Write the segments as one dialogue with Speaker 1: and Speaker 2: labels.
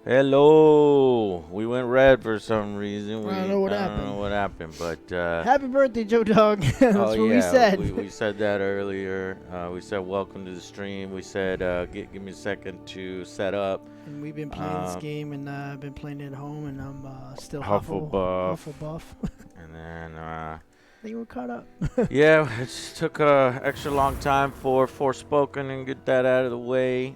Speaker 1: Hello. We went red for some reason.
Speaker 2: I don't know what
Speaker 1: I don't
Speaker 2: happened.
Speaker 1: know what happened, but
Speaker 2: Happy birthday, Joe Dog. That's
Speaker 1: oh
Speaker 2: what
Speaker 1: yeah,
Speaker 2: we said.
Speaker 1: we said that earlier. We said welcome to the stream. We said give me a second to set up.
Speaker 2: And we've been playing this game, and I've been playing it at home, and I'm still
Speaker 1: Hufflepuff.
Speaker 2: Hufflepuff.
Speaker 1: And then
Speaker 2: I think we're caught up.
Speaker 1: yeah, it just took a extra long time for Forspoken and get that out of the way.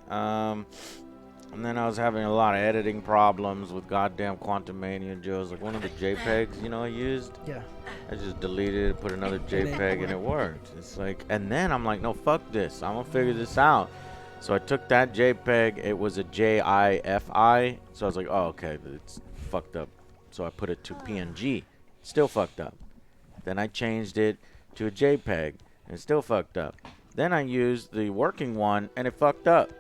Speaker 1: And then I was having a lot of editing problems with goddamn Quantumania. Joe's like one of the JPEGs, I used.
Speaker 2: Yeah.
Speaker 1: I just deleted it, put another JPEG, and it worked. It's like, and then I'm like, no, fuck this. I'm gonna figure this out. So I took that JPEG. It was a JIFI. So I was like, oh, okay, it's fucked up. So I put it to PNG. Still fucked up. Then I changed it to a JPEG, and it still fucked up. Then I used the working one, and it fucked up.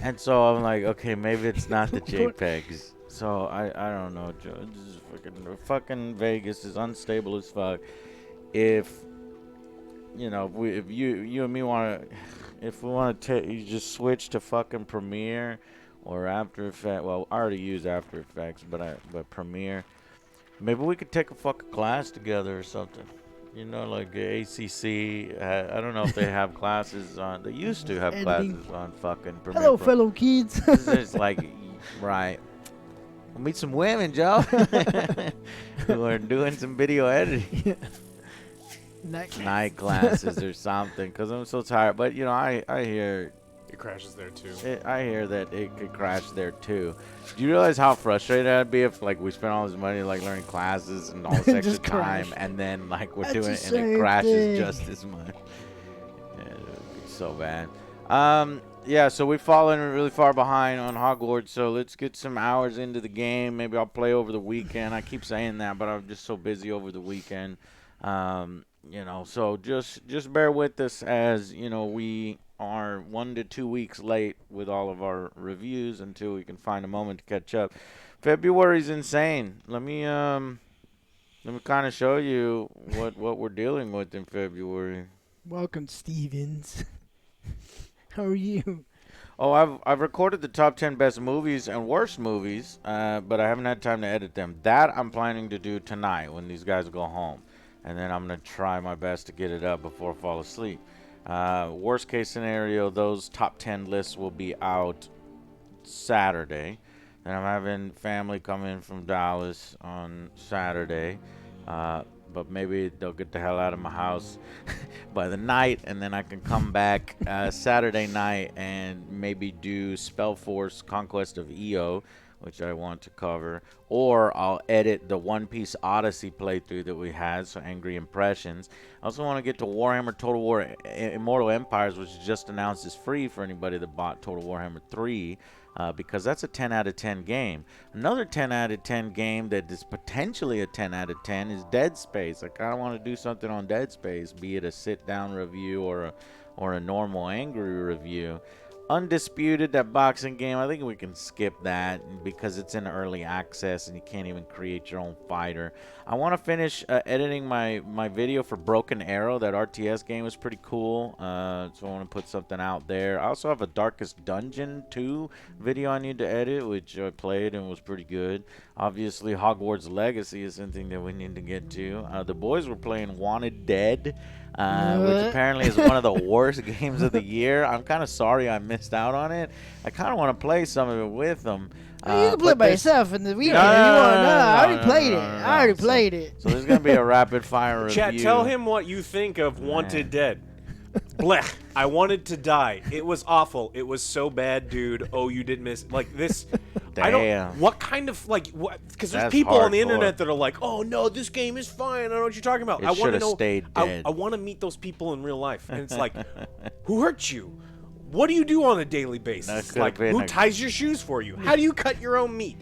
Speaker 1: And so I'm like, okay, maybe it's not the JPEGs. So I don't know, Joe. This is fucking Vegas is unstable as fuck. If if you and me if we want to you just switch to fucking Premiere or After Effects. Well, I already use After Effects, but Premiere. Maybe we could take a fucking class together or something. Like ACC. I don't know if they have classes on. They used to have classes on fucking Premiere.
Speaker 2: Hello, fellow kids.
Speaker 1: It's like, right. We'll meet some women, Joe, who are doing some video editing. Night classes or something, because I'm so tired. But, I hear...
Speaker 3: It crashes there, too.
Speaker 1: I hear that it could crash there, too. Do you realize how frustrated I'd be if, we spent all this money, learning classes and all this extra time, and then, we're doing it, and it crashes just as much? Yeah, it would be so bad. Yeah, so we've fallen really far behind on Hogwarts, so let's get some hours into the game. Maybe I'll play over the weekend. I keep saying that, but I'm just so busy over the weekend. So just bear with us as, we are 1 to 2 weeks late with all of our reviews until we can find a moment to catch up. February's insane. Let me kind of show you what we're dealing with in February.
Speaker 2: Welcome, Stevens. How are you?
Speaker 1: Oh, I've recorded the top 10 best movies and worst movies, but I haven't had time to edit them. That I'm planning to do tonight when these guys go home. And then I'm going to try my best to get it up before I fall asleep. Worst case scenario, those top 10 lists will be out Saturday. Then I'm having family come in from Dallas on Saturday. But maybe they'll get the hell out of my house by the night, and then I can come back Saturday night and maybe do Spellforce Conquest of EO, which I want to cover, or I'll edit the One Piece Odyssey playthrough that we had, so Angry Impressions. I also want to get to Warhammer Total War Immortal Empires, which is just announced is free for anybody that bought Total Warhammer 3. Because that's a 10 out of 10 game. Another 10 out of 10 game that is potentially a 10 out of 10 is Dead Space. I kind of want to do something on Dead Space, be it a sit-down review or a normal angry review. Undisputed, that boxing game, I think we can skip that because it's in early access and you can't even create your own fighter. I want to finish editing my video for Broken Arrow. That RTS game was pretty cool, so I want to put something out there. I also have a Darkest Dungeon 2 video I need to edit, which I played and was pretty good. Obviously, Hogwarts Legacy is something that we need to get to. The boys were playing Wanted Dead, which apparently is one of the worst games of the year. I'm kind of sorry I missed out on it. I kind of want to play some of it with them.
Speaker 2: You can play it by yourself, and we don't. I already played it. I already played it.
Speaker 1: So there's gonna be a rapid fire review.
Speaker 3: Chat, tell him what you think of Wanted Dead. Blech. I wanted to die. It was awful. It was so bad, dude. Oh, you did miss this.
Speaker 1: Damn.
Speaker 3: I don't. What kind of what? Because there's
Speaker 1: That's
Speaker 3: people on the
Speaker 1: hardcore.
Speaker 3: internet that are like, "Oh no, this game is fine. I don't know what you're talking about."
Speaker 1: It
Speaker 3: I want
Speaker 1: should
Speaker 3: to
Speaker 1: have
Speaker 3: know.
Speaker 1: stayed dead.
Speaker 3: I want to meet those people in real life, and it's like, who hurt you? What do you do on a daily basis? Like, who ties your shoes for you? How do you cut your own meat?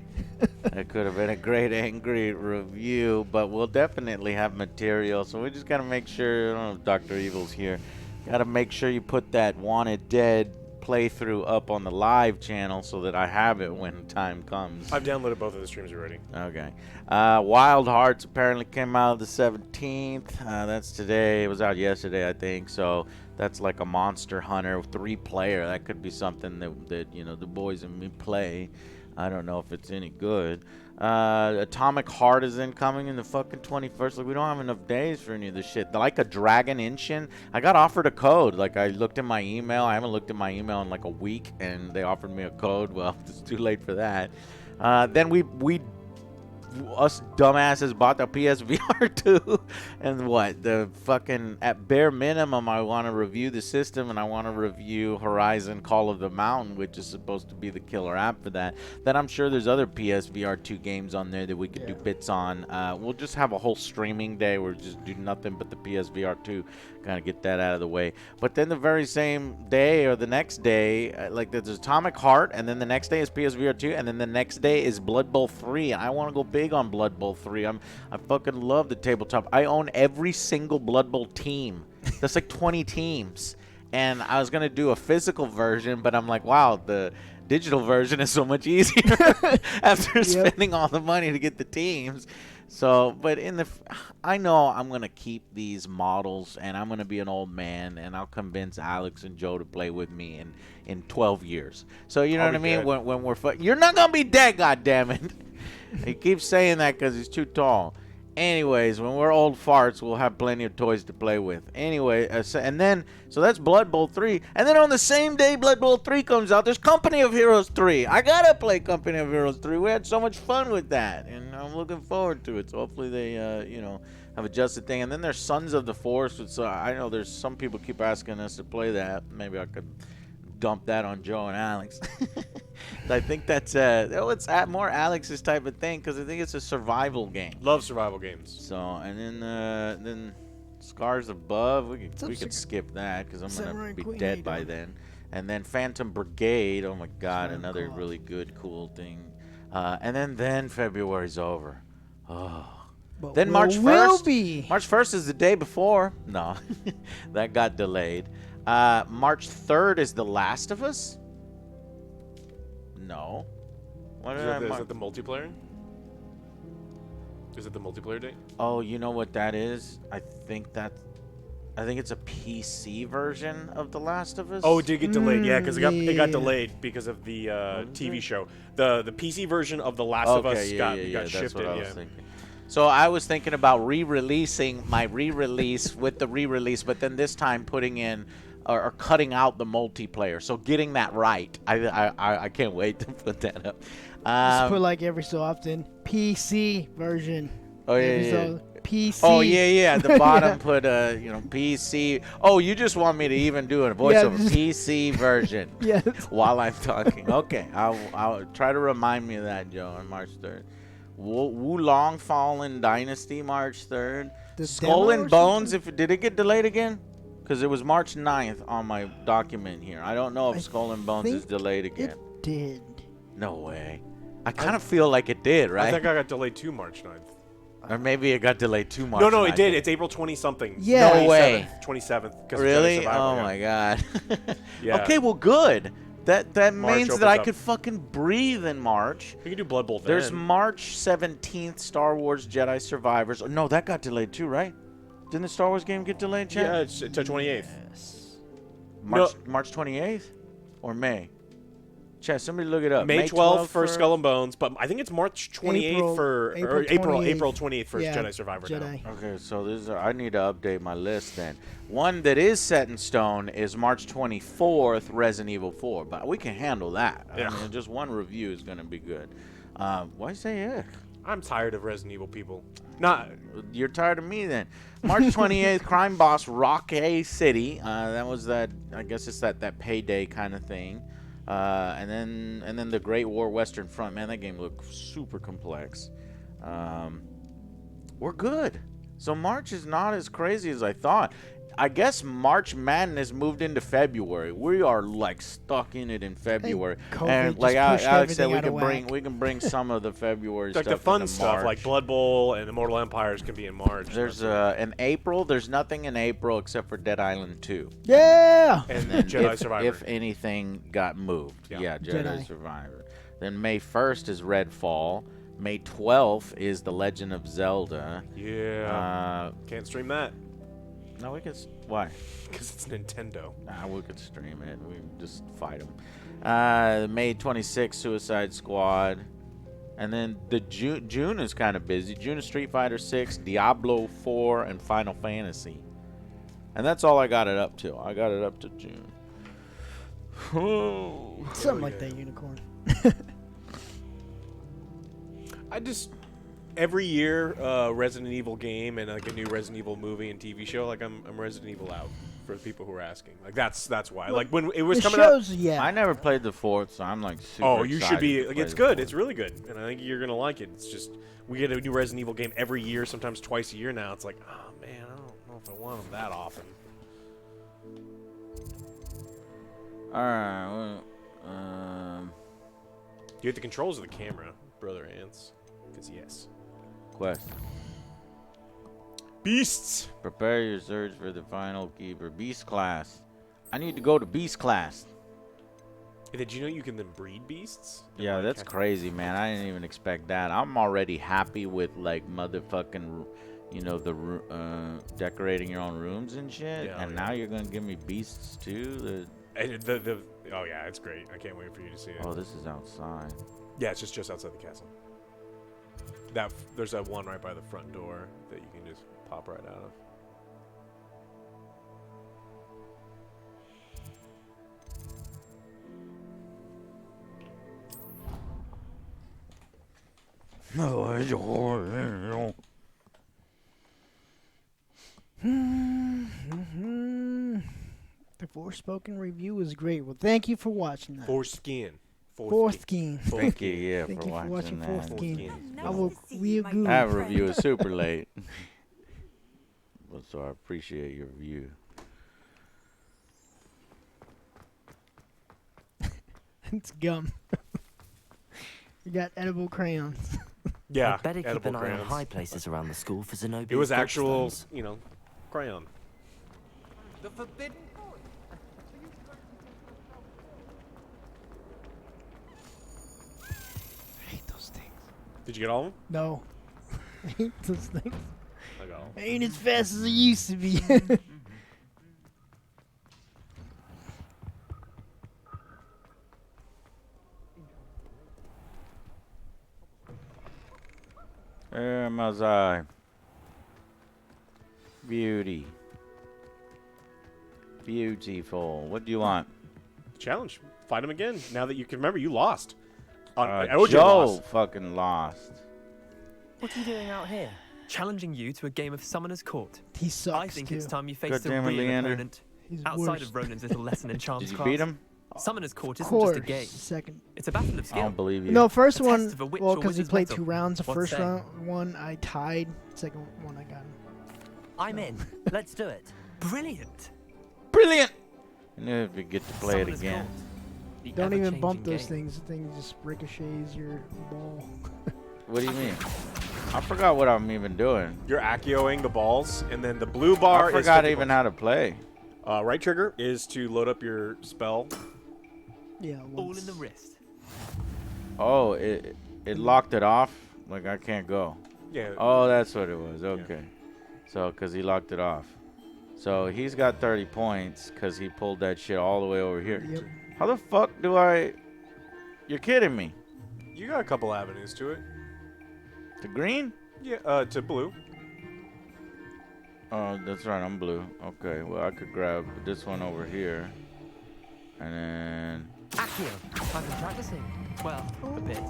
Speaker 1: That could have been a great angry review, but we'll definitely have material. So we just gotta make sure. I don't know if Dr. Evil's here. Gotta make sure you put that Wanted Dead playthrough up on the live channel so that I have it when time comes.
Speaker 3: I've downloaded both of the streams already.
Speaker 1: Okay. Wild Hearts apparently came out the 17th. That's today. It was out yesterday, I think. So that's like a Monster Hunter 3-player. That could be something that the boys and me play. I don't know if it's any good. Atomic Heart is incoming in the fucking 21st. Like, we don't have enough days for any of this shit. Like a Dragon Inshin, I got offered a code. Like, I looked in my email. I haven't looked at my email in like a week, and they offered me a code. Well, it's too late for that. Then us dumbasses bought the PSVR 2, and what, the fucking, at bare minimum, I want to review the system, and I want to review Horizon Call of the Mountain, which is supposed to be the killer app for that. Then I'm sure there's other PSVR 2 games on there that we could do bits on. We'll just have a whole streaming day where we just do nothing but the PSVR 2, kind of get that out of the way. But then the very same day or the next day, like there's Atomic Heart, and then the next day is PSVR 2, and then the next day is Blood Bowl 3. I want to go big on Blood Bowl 3. I fucking love the tabletop. I own every single Blood Bowl team. That's like 20 teams. And I was going to do a physical version, but I'm like, wow, the digital version is so much easier after spending all the money to get the teams. So, but I know I'm going to keep these models, and I'm going to be an old man, and I'll convince Alex and Joe to play with me in 12 years. So, you know what I mean? When we're you're not going to be dead, goddammit. He keeps saying that because he's too tall. Anyways, when we're old farts, we'll have plenty of toys to play with. Anyway, so that's Blood Bowl 3. And then on the same day Blood Bowl 3 comes out, there's Company of Heroes 3. I gotta play Company of Heroes 3. We had so much fun with that, and I'm looking forward to it. So hopefully they, have adjusted thing. And then there's Sons of the Force, which I know there's some people keep asking us to play that. Maybe I could dump that on Joe and Alex. I think that's it's more Alex's type of thing, because I think it's a survival game.
Speaker 3: Love survival games.
Speaker 1: So, and then Scars Above, we could skip that because I'm gonna be dead by then. And then Phantom Brigade, oh my god, another really good, cool thing. And then February's over. Oh.
Speaker 2: But
Speaker 1: Then March 1st. March 1st is the day before. No, that got delayed. March 3rd is The Last of Us. No. What
Speaker 3: Is it the multiplayer? Is it the multiplayer date?
Speaker 1: Oh, you know what that is? I think it's a PC version of The Last of Us.
Speaker 3: Oh, it did get delayed. Yeah, because it got delayed because of the TV show. The PC version of The Last of Us got shifted.
Speaker 1: That's what I was thinking. So I was thinking about re-releasing my re-release with the re-release, but then this time putting in or cutting out the multiplayer. So getting that right. I can't wait to put that up.
Speaker 2: Just put like every so often PC version.
Speaker 1: Oh yeah.
Speaker 2: PC.
Speaker 1: Oh yeah. At the bottom put PC. Oh, you just want me to even do a voiceover PC version.
Speaker 2: Yes.
Speaker 1: While I'm talking. Okay, I'll try to remind me of that, Joe, on March 3rd. Wulong Fallen Dynasty, March 3rd. Skull and Bones. Did it get delayed again? Because it was March 9th on my document here. I don't know if Skull and Bones is delayed again.
Speaker 2: It did.
Speaker 1: No way. I kind of feel like it did, right?
Speaker 3: I think I got delayed to March 9th.
Speaker 1: Or maybe it got delayed to March 9th.
Speaker 3: No, it did. It's April 20-something.
Speaker 2: Yeah.
Speaker 1: No way.
Speaker 3: 27th.
Speaker 1: Really? Oh, my God.
Speaker 3: Yeah.
Speaker 1: Okay, well, good. That
Speaker 3: March
Speaker 1: means that I
Speaker 3: up.
Speaker 1: could fucking breathe in March.
Speaker 3: We can do Blood Bowl then.
Speaker 1: There's March 17th, Star Wars Jedi Survivors. Oh, no, that got delayed too, right? Didn't the Star Wars game get delayed, Chad?
Speaker 3: Yeah, it's the 28th.
Speaker 2: Yes.
Speaker 1: March 28th? Or May? Chad, somebody look it up.
Speaker 3: May 12th for Skull and Bones, but I think it's March 28th for April 28th for Jedi Survivor now.
Speaker 1: Okay, so I need to update my list then. One that is set in stone is March 24th, Resident Evil 4, but we can handle that.
Speaker 3: Yeah.
Speaker 1: I mean, just one review is going to be good. Why say yeah?
Speaker 3: I'm tired of Resident Evil people.
Speaker 1: You're tired of me then. March 28th, Crime Boss Rocky City. That was that. I guess it's that payday kind of thing. And then the Great War Western Front. Man, that game looked super complex. We're good. So March is not as crazy as I thought. I guess March Madness moved into February. We are like stuck in it in February. And like Alex said, we can bring some of the February
Speaker 3: like
Speaker 1: stuff.
Speaker 3: The fun
Speaker 1: into
Speaker 3: stuff,
Speaker 1: March.
Speaker 3: like Blood Bowl and Immortal Empires, can be in March.
Speaker 1: There's in April. There's nothing in April except for Dead Island 2.
Speaker 2: Yeah.
Speaker 3: And then Jedi Survivor.
Speaker 1: If anything got moved, yeah, Jedi Survivor. Then May 1st is Redfall. May 12th is The Legend of Zelda.
Speaker 3: Yeah. Can't stream that.
Speaker 1: No, we could. Why?
Speaker 3: Because it's Nintendo.
Speaker 1: Nah, we could stream it. We can just fight them. May 26th, Suicide Squad. And then the June is kind of busy. June is Street Fighter 6, Diablo 4, and Final Fantasy. And that's all I got it up to. I got it up to June.
Speaker 2: Something like that, unicorn.
Speaker 3: Every year, Resident Evil game and like a new Resident Evil movie and TV show, like I'm Resident Evil out for the people who are asking. Like that's why. Like when it was
Speaker 2: The
Speaker 3: coming
Speaker 2: shows,
Speaker 3: out.
Speaker 2: yeah.
Speaker 1: I never played the 4th, so I'm like super
Speaker 3: Oh, you should
Speaker 1: excited
Speaker 3: be.
Speaker 1: to
Speaker 3: Like
Speaker 1: play
Speaker 3: it's
Speaker 1: the
Speaker 3: good.
Speaker 1: 4th.
Speaker 3: It's really good, and I think you're gonna like it. It's just we get a new Resident Evil game every year, sometimes twice a year now. It's like, oh man, I don't know if I want them that often.
Speaker 1: All right.
Speaker 3: Do you have the controls of the camera, Brother Ants? Because yes.
Speaker 1: Quest.
Speaker 3: Beasts.
Speaker 1: Prepare your search for the final keeper. Beast class. I need to go to beast class.
Speaker 3: And did you know you can then breed beasts?
Speaker 1: Yeah,
Speaker 3: Like,
Speaker 1: that's crazy, man. I didn't even expect that. I'm already happy with like motherfucking, you know, the decorating your own rooms and shit.
Speaker 3: Yeah,
Speaker 1: and
Speaker 3: yeah.
Speaker 1: now you're gonna give me beasts too.
Speaker 3: And oh yeah, it's great. I can't wait for you to see it.
Speaker 1: Oh, this is outside.
Speaker 3: Yeah, it's just outside the castle. There's that one right by the front door that you can just pop right out of.
Speaker 2: The Forspoken review was great. Well, thank you for watching that.
Speaker 3: Foreskin.
Speaker 2: Foreskin.
Speaker 1: Thank you, yeah,
Speaker 2: Thank
Speaker 1: for
Speaker 2: you for watching
Speaker 1: that.
Speaker 2: Foreskin.
Speaker 3: Foreskin.
Speaker 2: I will review.
Speaker 1: That review is super late. Well, so I appreciate your review.
Speaker 2: It's gum. You got edible crayons.
Speaker 3: Yeah,
Speaker 4: I'd better keep
Speaker 3: edible
Speaker 4: an eye on
Speaker 3: crayons.
Speaker 4: high places around the school for Zenobia.
Speaker 3: It was actual, crayon.
Speaker 5: The forbidden
Speaker 2: I hate those things.
Speaker 3: Did you get all of them?
Speaker 2: No. I hate those things.
Speaker 3: I got all.
Speaker 2: I ain't as fast as I used to be.
Speaker 1: Where must I? Beauty. Beautiful. What do you want?
Speaker 3: Challenge. Fight him again. Now that you can remember, you lost. I owed you
Speaker 1: Joe
Speaker 3: lost.
Speaker 1: fucking lost.
Speaker 4: What are you doing out here?
Speaker 6: Challenging you to a game of Summoner's Court.
Speaker 2: He sucks
Speaker 6: I think
Speaker 2: too.
Speaker 6: it's time you
Speaker 1: God
Speaker 6: faced a
Speaker 1: damn it,
Speaker 6: real
Speaker 1: Leander.
Speaker 6: opponent.
Speaker 2: He's
Speaker 6: Outside
Speaker 2: worst.
Speaker 6: of Ronan's little lesson in charms
Speaker 1: Did you
Speaker 6: class.
Speaker 1: beat him?
Speaker 6: Summoner's Court
Speaker 2: Of
Speaker 6: isn't just
Speaker 2: course.
Speaker 6: a game.
Speaker 2: Second.
Speaker 6: It's a battle of
Speaker 1: I
Speaker 6: skill.
Speaker 1: don't believe you.
Speaker 2: No, first
Speaker 6: A
Speaker 2: one.
Speaker 6: test of a witch
Speaker 2: Well,
Speaker 6: or
Speaker 2: because he
Speaker 6: wizard's
Speaker 2: played
Speaker 6: mettle.
Speaker 2: 2 rounds. The
Speaker 6: What
Speaker 2: first
Speaker 6: say?
Speaker 2: one I tied. Second one I got him.
Speaker 4: I'm in. Let's do it.
Speaker 6: Brilliant.
Speaker 1: Brilliant! And if we get to play it
Speaker 6: Summoner's
Speaker 1: again.
Speaker 6: Court. The
Speaker 2: Don't even bump
Speaker 6: ever-changing
Speaker 2: those
Speaker 6: game.
Speaker 2: things. The thing just ricochets your ball.
Speaker 1: What do you mean? I forgot what I'm even doing.
Speaker 3: You're Accio-ing the balls, and then the blue bar
Speaker 1: I forgot
Speaker 3: is
Speaker 1: even how to play.
Speaker 3: Right trigger is to load up your spell.
Speaker 2: Yeah.
Speaker 6: All
Speaker 2: once.
Speaker 6: in the wrist.
Speaker 1: Oh, it locked it off? Like I can't go.
Speaker 3: Yeah.
Speaker 1: Oh, that's what it was. Okay. So, because he locked it off. So, he's got 30 points because he pulled that shit all the way over here.
Speaker 2: Yep.
Speaker 1: How the fuck do I... You're kidding me.
Speaker 3: You got a couple avenues to it.
Speaker 1: The green?
Speaker 3: Yeah. To blue.
Speaker 1: Oh, that's right. I'm blue. Okay. Well, I could grab this one over here. And then...
Speaker 6: Accio. I've been practicing. Well, a bit.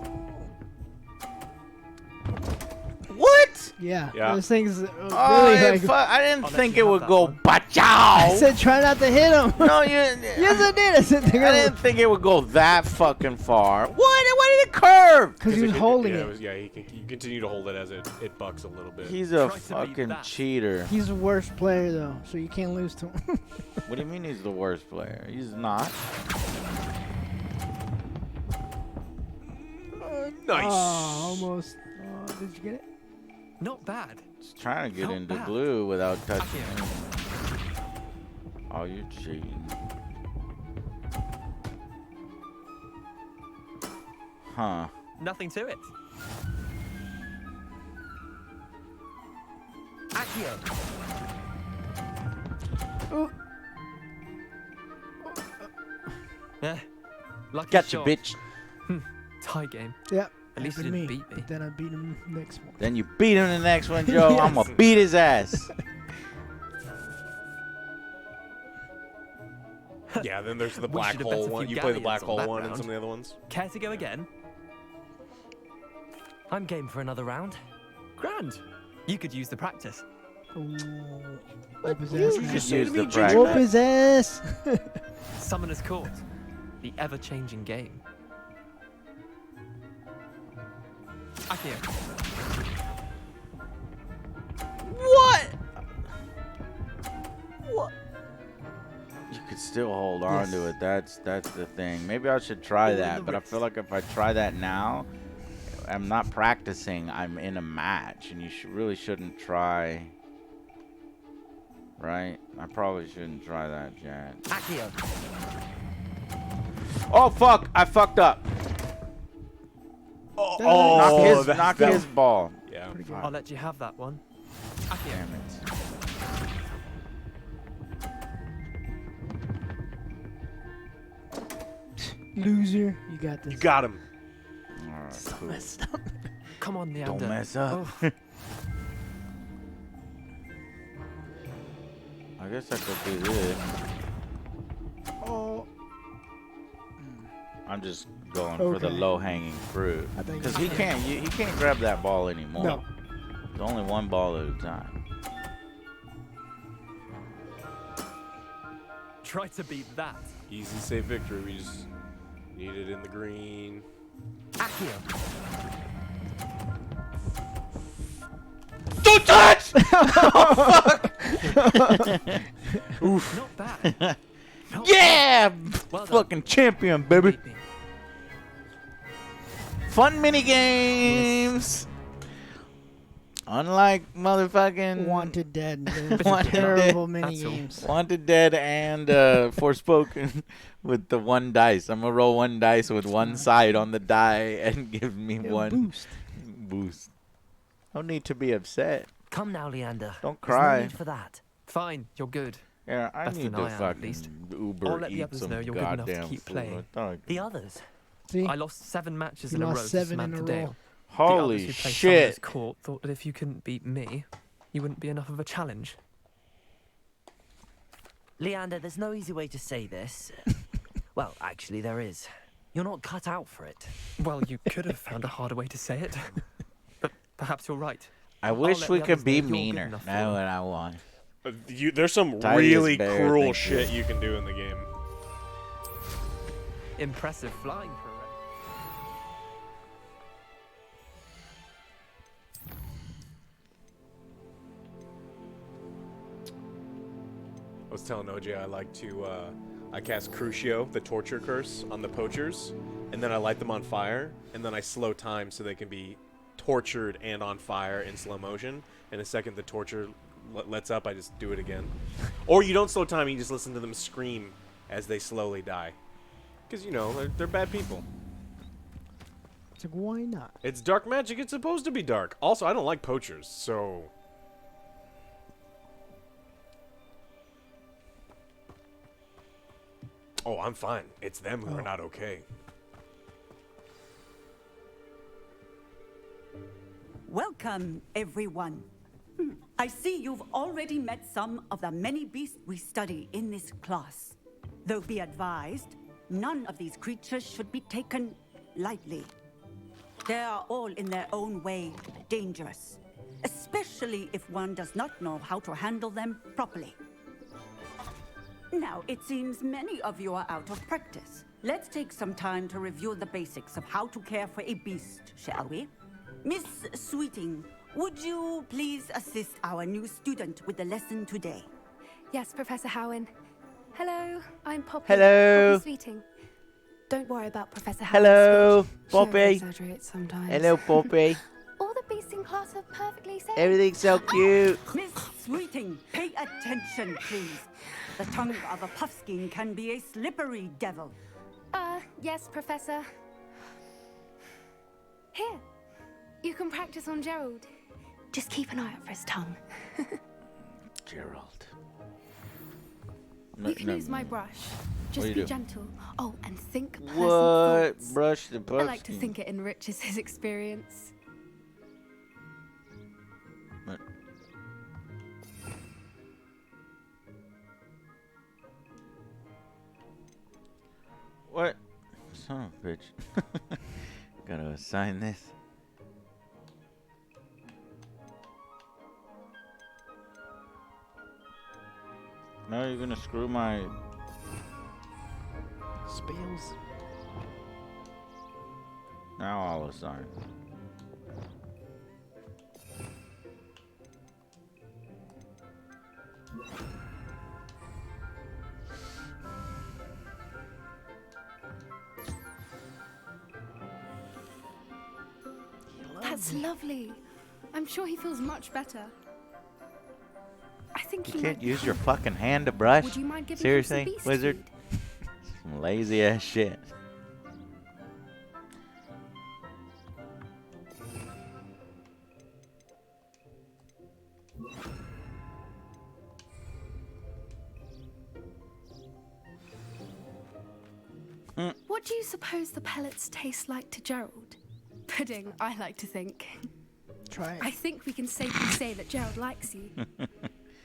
Speaker 1: What?
Speaker 2: Yeah.
Speaker 3: Yeah.
Speaker 2: Those things.
Speaker 1: Oh,
Speaker 2: Really like.
Speaker 1: I didn't
Speaker 6: I'll let
Speaker 1: think
Speaker 6: you
Speaker 1: it
Speaker 6: have
Speaker 1: would
Speaker 6: that
Speaker 1: go
Speaker 6: one.
Speaker 2: I
Speaker 1: bachow.
Speaker 2: said try not to hit him.
Speaker 1: No, you...
Speaker 2: Yes, I did. I said
Speaker 1: I didn't think it would go that fucking far. What? Why did it curve?
Speaker 2: because he was holding
Speaker 3: yeah,
Speaker 2: it.
Speaker 3: You continue to hold it as it bucks a little bit.
Speaker 1: He's a
Speaker 6: Try to beat
Speaker 1: fucking
Speaker 6: that.
Speaker 1: cheater.
Speaker 2: He's the worst player though, so you can't lose to him.
Speaker 1: What do you mean he's the worst player? He's not.
Speaker 3: Nice.
Speaker 2: Oh, almost. Oh, did you get it?
Speaker 6: Not bad.
Speaker 1: He's trying to get
Speaker 6: Not
Speaker 1: into
Speaker 6: bad.
Speaker 1: blue without touching
Speaker 6: Accio.
Speaker 1: anything. Oh, you're cheating. Huh.
Speaker 6: Nothing to it.
Speaker 4: Accio.
Speaker 6: Yeah. Lucky
Speaker 1: Gotcha,
Speaker 6: shot.
Speaker 1: bitch.
Speaker 6: Tie game.
Speaker 2: Yep.
Speaker 6: At least you
Speaker 2: happened to
Speaker 6: didn't beat me.
Speaker 2: But then I beat him next one.
Speaker 1: Then you beat him the next one, Joe.
Speaker 2: Yes.
Speaker 1: I'm gonna beat his ass.
Speaker 3: Yeah, then there's the
Speaker 6: We
Speaker 3: black
Speaker 6: should have bet
Speaker 3: hole
Speaker 6: a
Speaker 3: one.
Speaker 6: few
Speaker 3: You play the black
Speaker 6: galleons on
Speaker 3: hole
Speaker 6: that
Speaker 3: one and
Speaker 6: round.
Speaker 3: some of the other ones.
Speaker 6: Care to go again?
Speaker 4: I'm game for another round.
Speaker 6: Grand. You could use the practice.
Speaker 2: Ooh. Whoop his
Speaker 1: You
Speaker 2: ass.
Speaker 1: just
Speaker 3: say to
Speaker 1: use
Speaker 3: me,
Speaker 1: the
Speaker 3: Ginger
Speaker 1: practice.
Speaker 2: Whoop his ass.
Speaker 6: Summoner's Court. The ever-changing game. Akio.
Speaker 1: What? What? You could still hold on to it. That's the thing. Maybe I should try that, but I feel like if I try that now, I'm not practicing. I'm in a match, and you really shouldn't try. Right? I probably shouldn't try that yet.
Speaker 4: Akio.
Speaker 1: Oh fuck! I fucked up.
Speaker 3: Oh,
Speaker 1: Knock his ball.
Speaker 3: Yeah.
Speaker 2: Pretty good.
Speaker 6: I'll let you have that one. Akio.
Speaker 1: Damn it.
Speaker 2: Loser. You got this.
Speaker 3: You got him.
Speaker 1: All right, cool.
Speaker 2: Messed up.
Speaker 6: Come on, Leander.
Speaker 1: Don't mess up.
Speaker 6: Oh,
Speaker 1: I guess I could do this.
Speaker 2: Oh.
Speaker 1: I'm just going for the
Speaker 2: Okay.
Speaker 1: low-hanging fruit
Speaker 2: I think
Speaker 1: because he can't grab that ball anymore.
Speaker 2: No.
Speaker 1: It's only one ball at a time.
Speaker 6: try to beat that.
Speaker 3: Easy, safe victory. We just need it in the green.
Speaker 4: Akio.
Speaker 1: Don't touch!
Speaker 6: Not bad. Not
Speaker 1: Yeah!
Speaker 6: Well done.
Speaker 1: Fucking champion, baby.
Speaker 6: Beat me.
Speaker 1: Fun mini games. Unlike motherfucking
Speaker 2: Wanted Dead. The
Speaker 1: Wanted
Speaker 2: terrible
Speaker 6: Dead.
Speaker 2: mini
Speaker 6: That's all.
Speaker 2: games.
Speaker 1: Wanted Dead and Forspoken with the one dice. I'm gonna roll one dice with one side on the die and give me one boost. No need to be upset.
Speaker 4: Come now, Leander.
Speaker 1: Don't
Speaker 4: There's
Speaker 1: cry.
Speaker 4: no need for that.
Speaker 6: Fine, you're good.
Speaker 1: Yeah, I
Speaker 6: Better
Speaker 1: need
Speaker 6: than
Speaker 1: to
Speaker 6: I am, at
Speaker 1: fucking
Speaker 6: least.
Speaker 1: Uber
Speaker 6: I'll let the
Speaker 1: eat
Speaker 6: others
Speaker 1: some
Speaker 6: know you're good enough to
Speaker 1: goddamn
Speaker 6: keep
Speaker 1: food.
Speaker 6: playing.
Speaker 1: I thought-
Speaker 4: The others.
Speaker 2: See?
Speaker 6: I lost 7 matches
Speaker 2: You
Speaker 6: in a row
Speaker 2: lost
Speaker 6: to
Speaker 2: 7 in a
Speaker 6: Samantha
Speaker 2: row.
Speaker 6: Dale. The
Speaker 1: Holy
Speaker 6: others who played
Speaker 1: shit!
Speaker 6: Summoner's Court thought that if you couldn't beat me, you wouldn't be enough of a challenge.
Speaker 4: Leander, there's no easy way to say this. Well, actually, there is. You're not cut out for it.
Speaker 6: Well, you could have found a harder way to say it. But perhaps you're right.
Speaker 1: I wish
Speaker 6: let
Speaker 1: we
Speaker 6: the
Speaker 1: could
Speaker 6: others
Speaker 1: be
Speaker 6: know you're good
Speaker 1: meaner.
Speaker 6: enough for
Speaker 1: That's
Speaker 6: them.
Speaker 1: what I want.
Speaker 3: There's some
Speaker 1: Tidy
Speaker 3: really
Speaker 1: as bear,
Speaker 3: cruel
Speaker 1: thank
Speaker 3: shit
Speaker 1: you.
Speaker 3: you can do in the game.
Speaker 6: Impressive flying for a
Speaker 3: I was telling OJ I like to, I cast Crucio, the torture curse, on the poachers, and then I light them on fire, and then I slow time so they can be tortured and on fire in slow motion. And the second the torture lets up, I just do it again. Or you don't slow time, you just listen to them scream as they slowly die. Because, you know, they're bad people.
Speaker 2: It's like, why not?
Speaker 3: It's dark magic, it's supposed to be dark. Also, I don't like poachers, so... Oh, I'm fine. It's them who are not okay.
Speaker 7: Welcome, everyone. I see you've already met some of the many beasts we study in this class. Though be advised, none of these creatures should be taken lightly. They are all in their own way dangerous, especially if one does not know how to handle them properly. Now, it seems many of you are out of practice. Let's take some time to review the basics of how to care for a beast, shall we? Miss Sweeting, would you please assist our new student with the lesson today?
Speaker 8: Yes, Professor Howen. Hello, I'm Poppy.
Speaker 1: Hello.
Speaker 8: Poppy Sweeting. Don't worry about Professor Howen's
Speaker 1: Hello,
Speaker 8: speech. She
Speaker 1: Poppy.
Speaker 8: exaggerates sometimes.
Speaker 1: Hello, Poppy.
Speaker 8: All the beasts in class are perfectly safe.
Speaker 1: Everything's so cute.
Speaker 7: Miss Sweeting, pay attention, please. The tongue of a puffskein can be a slippery devil.
Speaker 8: Yes, Professor. Here, you can practice on Gerald. Just keep an eye out for his tongue.
Speaker 1: Gerald.
Speaker 8: You can use my brush. Just
Speaker 1: you
Speaker 8: be
Speaker 1: do?
Speaker 8: gentle. Oh, and think pleasant
Speaker 1: What?
Speaker 8: thoughts.
Speaker 1: Brush the
Speaker 8: I
Speaker 1: bug
Speaker 8: like to think it enriches his experience.
Speaker 1: What? What? Son of a bitch. Gotta assign this. Now you're gonna screw my
Speaker 2: Spells.
Speaker 1: Now I'll assign.
Speaker 8: That's lovely. I'm sure he feels much better. I think
Speaker 1: You
Speaker 8: he
Speaker 1: can't
Speaker 8: might
Speaker 1: use
Speaker 8: be
Speaker 1: your
Speaker 8: happy.
Speaker 1: fucking hand to brush.
Speaker 8: Would you mind giving him
Speaker 1: Seriously,
Speaker 8: some beast
Speaker 1: wizard?
Speaker 8: feed?
Speaker 1: Some lazy ass shit.
Speaker 8: What do you suppose the pellets taste like to Gerald? Pudding, I like to think.
Speaker 2: Try it.
Speaker 8: I think we can safely say that Gerald likes you.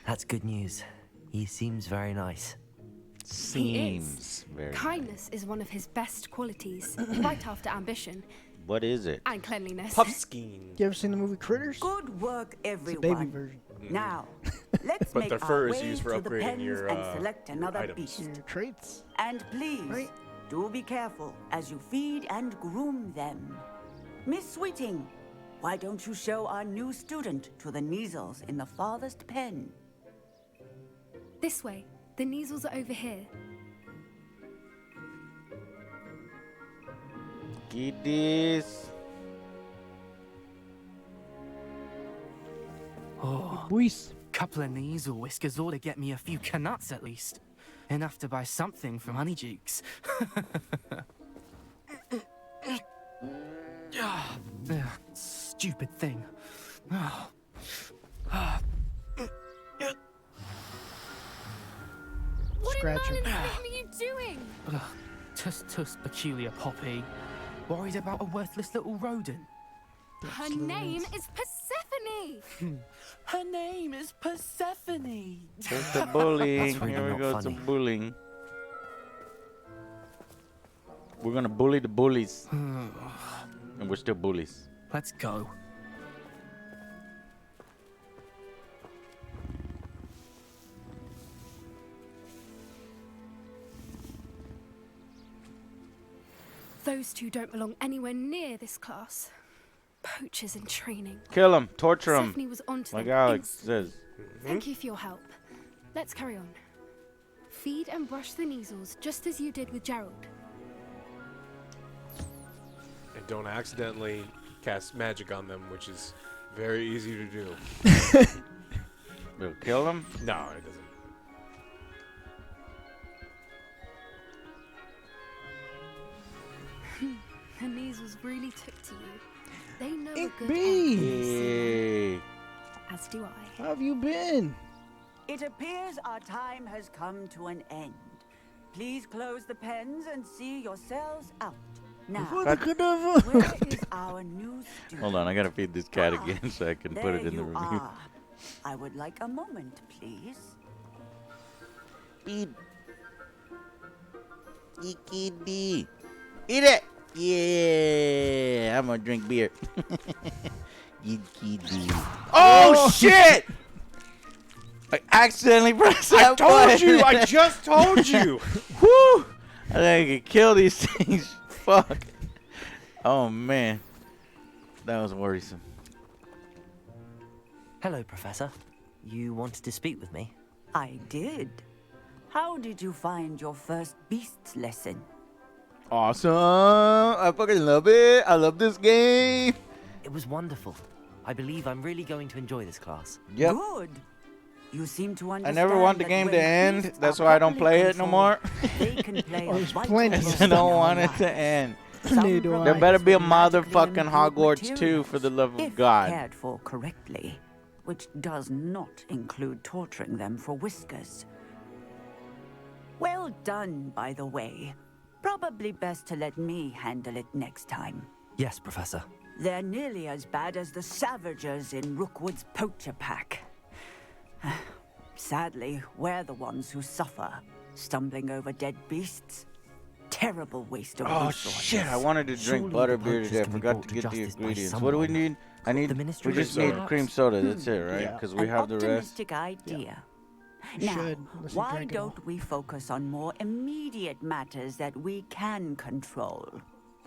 Speaker 4: That's good news. He seems very nice.
Speaker 1: Seems very.
Speaker 8: Kindness is one of his best qualities, right after ambition
Speaker 1: What is it?
Speaker 8: and cleanliness.
Speaker 3: Puffskein.
Speaker 2: You ever seen the movie Critters?
Speaker 7: Good work,
Speaker 2: It's the
Speaker 7: everyone.
Speaker 2: baby version.
Speaker 7: Now, let's
Speaker 3: But
Speaker 7: make
Speaker 3: their
Speaker 7: our
Speaker 3: fur is
Speaker 7: way
Speaker 3: used for
Speaker 7: to the
Speaker 3: upgrading
Speaker 7: pens
Speaker 3: your,
Speaker 7: and select another
Speaker 3: items.
Speaker 7: beast.
Speaker 2: Your traits.
Speaker 7: And please,
Speaker 2: Right.
Speaker 7: do be careful as you feed and groom them. Miss Sweeting, why don't you show our new student to the Neasels in the farthest pen?
Speaker 8: This way. The Neasels are over here.
Speaker 1: Kiddies.
Speaker 6: Oh,
Speaker 2: Boys.
Speaker 6: couple of knees or whiskers ought to get me a few canuts at least. Enough to buy something from Honeydukes. Stupid thing. Oh.
Speaker 8: What
Speaker 2: Scratch
Speaker 8: in
Speaker 2: him.
Speaker 8: Merlin's name are you doing?
Speaker 6: Tuss peculiar poppy. Worried about a worthless little rodent.
Speaker 8: Her name is Persephone.
Speaker 6: Her name is Persephone.
Speaker 1: There's the bullying.
Speaker 4: That's really
Speaker 1: Here we
Speaker 4: not
Speaker 1: go.
Speaker 4: funny.
Speaker 1: Some bullying. We're gonna bully the bullies. And we're still bullies.
Speaker 6: Let's go.
Speaker 8: Those two don't belong anywhere near this class. Poachers in training.
Speaker 1: Kill him. Torture him.
Speaker 8: Persephone was onto
Speaker 1: Like
Speaker 8: them
Speaker 1: Alex
Speaker 8: instantly.
Speaker 1: says.
Speaker 8: Thank you for your help. Let's carry on. Feed and brush the Neasels just as you did with Gerald.
Speaker 3: And don't accidentally cast magic on them, which is very easy to do.
Speaker 1: We'll kill him.
Speaker 3: No, it doesn't.
Speaker 8: The Neasels really took to you. They know
Speaker 2: It
Speaker 8: a good
Speaker 2: be.
Speaker 8: end when they see
Speaker 1: Hey.
Speaker 8: one, as do I.
Speaker 2: How have you been?
Speaker 7: It appears our time has come to an end. Please close the pens and see yourselves out. Now,
Speaker 2: Before the cadaver.
Speaker 7: where is our new student?
Speaker 1: Hold on, I gotta feed this cat
Speaker 7: Ah,
Speaker 1: again so I can put
Speaker 7: there
Speaker 1: it in the
Speaker 7: you
Speaker 1: review.
Speaker 7: are. I would like a moment, please.
Speaker 1: Feed. Kitty. Eat it. Yeah, I'm gonna drink beer. Kitty. Oh shit! I accidentally pressed that button.
Speaker 3: I just told you.
Speaker 1: Whew! I think I could kill these things. Fuck. Oh man, that was worrisome.
Speaker 4: Hello, Professor. You wanted to speak with me?
Speaker 7: I did. How did you find your first beasts lesson?
Speaker 1: Awesome! I fucking love it. I love this game.
Speaker 4: It was wonderful. I believe I'm really going to enjoy this class.
Speaker 1: Yep.
Speaker 7: Good. You seem to
Speaker 1: I
Speaker 7: understand.
Speaker 1: never want the
Speaker 7: that
Speaker 1: game
Speaker 7: when
Speaker 1: to end.
Speaker 7: beasts
Speaker 1: That's
Speaker 7: are
Speaker 1: why I don't
Speaker 7: properly
Speaker 1: play it no
Speaker 7: controlled,
Speaker 1: more.
Speaker 7: They can play
Speaker 2: Oh,
Speaker 7: a
Speaker 2: there's
Speaker 7: vital
Speaker 2: plenty.
Speaker 7: role
Speaker 1: I
Speaker 7: in
Speaker 1: don't
Speaker 7: our
Speaker 1: want it
Speaker 7: lives.
Speaker 1: to end.
Speaker 7: Some
Speaker 2: Neither do I.
Speaker 1: There better be a
Speaker 7: provides with
Speaker 1: motherfucking
Speaker 7: magically
Speaker 1: Hogwarts
Speaker 7: improved
Speaker 1: 2 for the love of
Speaker 7: if
Speaker 1: God.
Speaker 7: cared for correctly, which does not include torturing them for whiskers. Well done, by the way. Probably best to let me handle it next time.
Speaker 4: Yes, Professor.
Speaker 7: They're nearly as bad as the Savagers in Rookwood's poacher pack. Sadly, we're the ones who suffer, stumbling over dead beasts. Terrible waste of
Speaker 1: Oh
Speaker 7: resources.
Speaker 1: shit! I wanted to drink
Speaker 4: Surely the
Speaker 1: butterbeer
Speaker 4: poachers
Speaker 1: today. I
Speaker 4: can be
Speaker 1: forgot
Speaker 4: brought
Speaker 1: to
Speaker 4: to
Speaker 1: get the
Speaker 4: justice by
Speaker 1: ingredients. What do we
Speaker 4: someone.
Speaker 1: need? I need.
Speaker 4: The ministry
Speaker 1: We just
Speaker 3: soda.
Speaker 1: need cream soda. That's it, right?
Speaker 2: Yeah.
Speaker 1: Because we
Speaker 7: An
Speaker 1: have the rest.
Speaker 7: optimistic idea.
Speaker 2: You
Speaker 7: Now,
Speaker 2: should, unless you
Speaker 7: why
Speaker 2: drank it all.
Speaker 7: don't we focus on more immediate matters that we can control?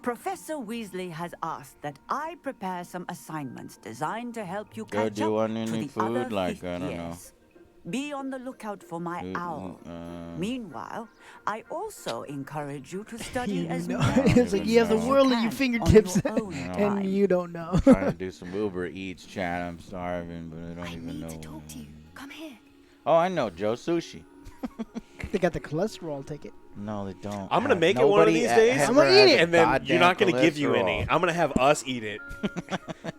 Speaker 7: Professor Weasley has asked that I prepare some assignments designed to help you
Speaker 1: Yo,
Speaker 7: catch
Speaker 1: do you
Speaker 7: up
Speaker 1: want
Speaker 7: to
Speaker 1: any
Speaker 7: the
Speaker 1: food?
Speaker 7: other
Speaker 1: Like,
Speaker 7: fifth
Speaker 1: I don't know.
Speaker 7: years. Be on the lookout for my owl. Meanwhile, I also encourage you to study
Speaker 2: You
Speaker 7: as
Speaker 2: know.
Speaker 7: much
Speaker 2: It's like you have the
Speaker 7: as
Speaker 2: world at
Speaker 7: can
Speaker 2: your
Speaker 7: on
Speaker 2: fingertips,
Speaker 7: your own
Speaker 2: and
Speaker 7: time.
Speaker 2: you don't know.
Speaker 1: Trying to do some Uber Eats, chat. I'm starving, but I don't
Speaker 8: I
Speaker 1: even
Speaker 8: need
Speaker 1: know.
Speaker 8: to talk to you. Come here.
Speaker 1: Oh, I know, Joe Sushi.
Speaker 2: They got the cholesterol ticket.
Speaker 1: No, they don't.
Speaker 3: I'm gonna
Speaker 1: have-
Speaker 3: make it one of
Speaker 1: nobody
Speaker 3: these
Speaker 1: e-
Speaker 3: days.
Speaker 1: ever
Speaker 2: I'm gonna
Speaker 1: has
Speaker 2: eat
Speaker 1: a
Speaker 2: it.
Speaker 3: And then
Speaker 1: goddamn
Speaker 3: you're not gonna give you any.
Speaker 1: cholesterol.
Speaker 3: I'm gonna have us eat it.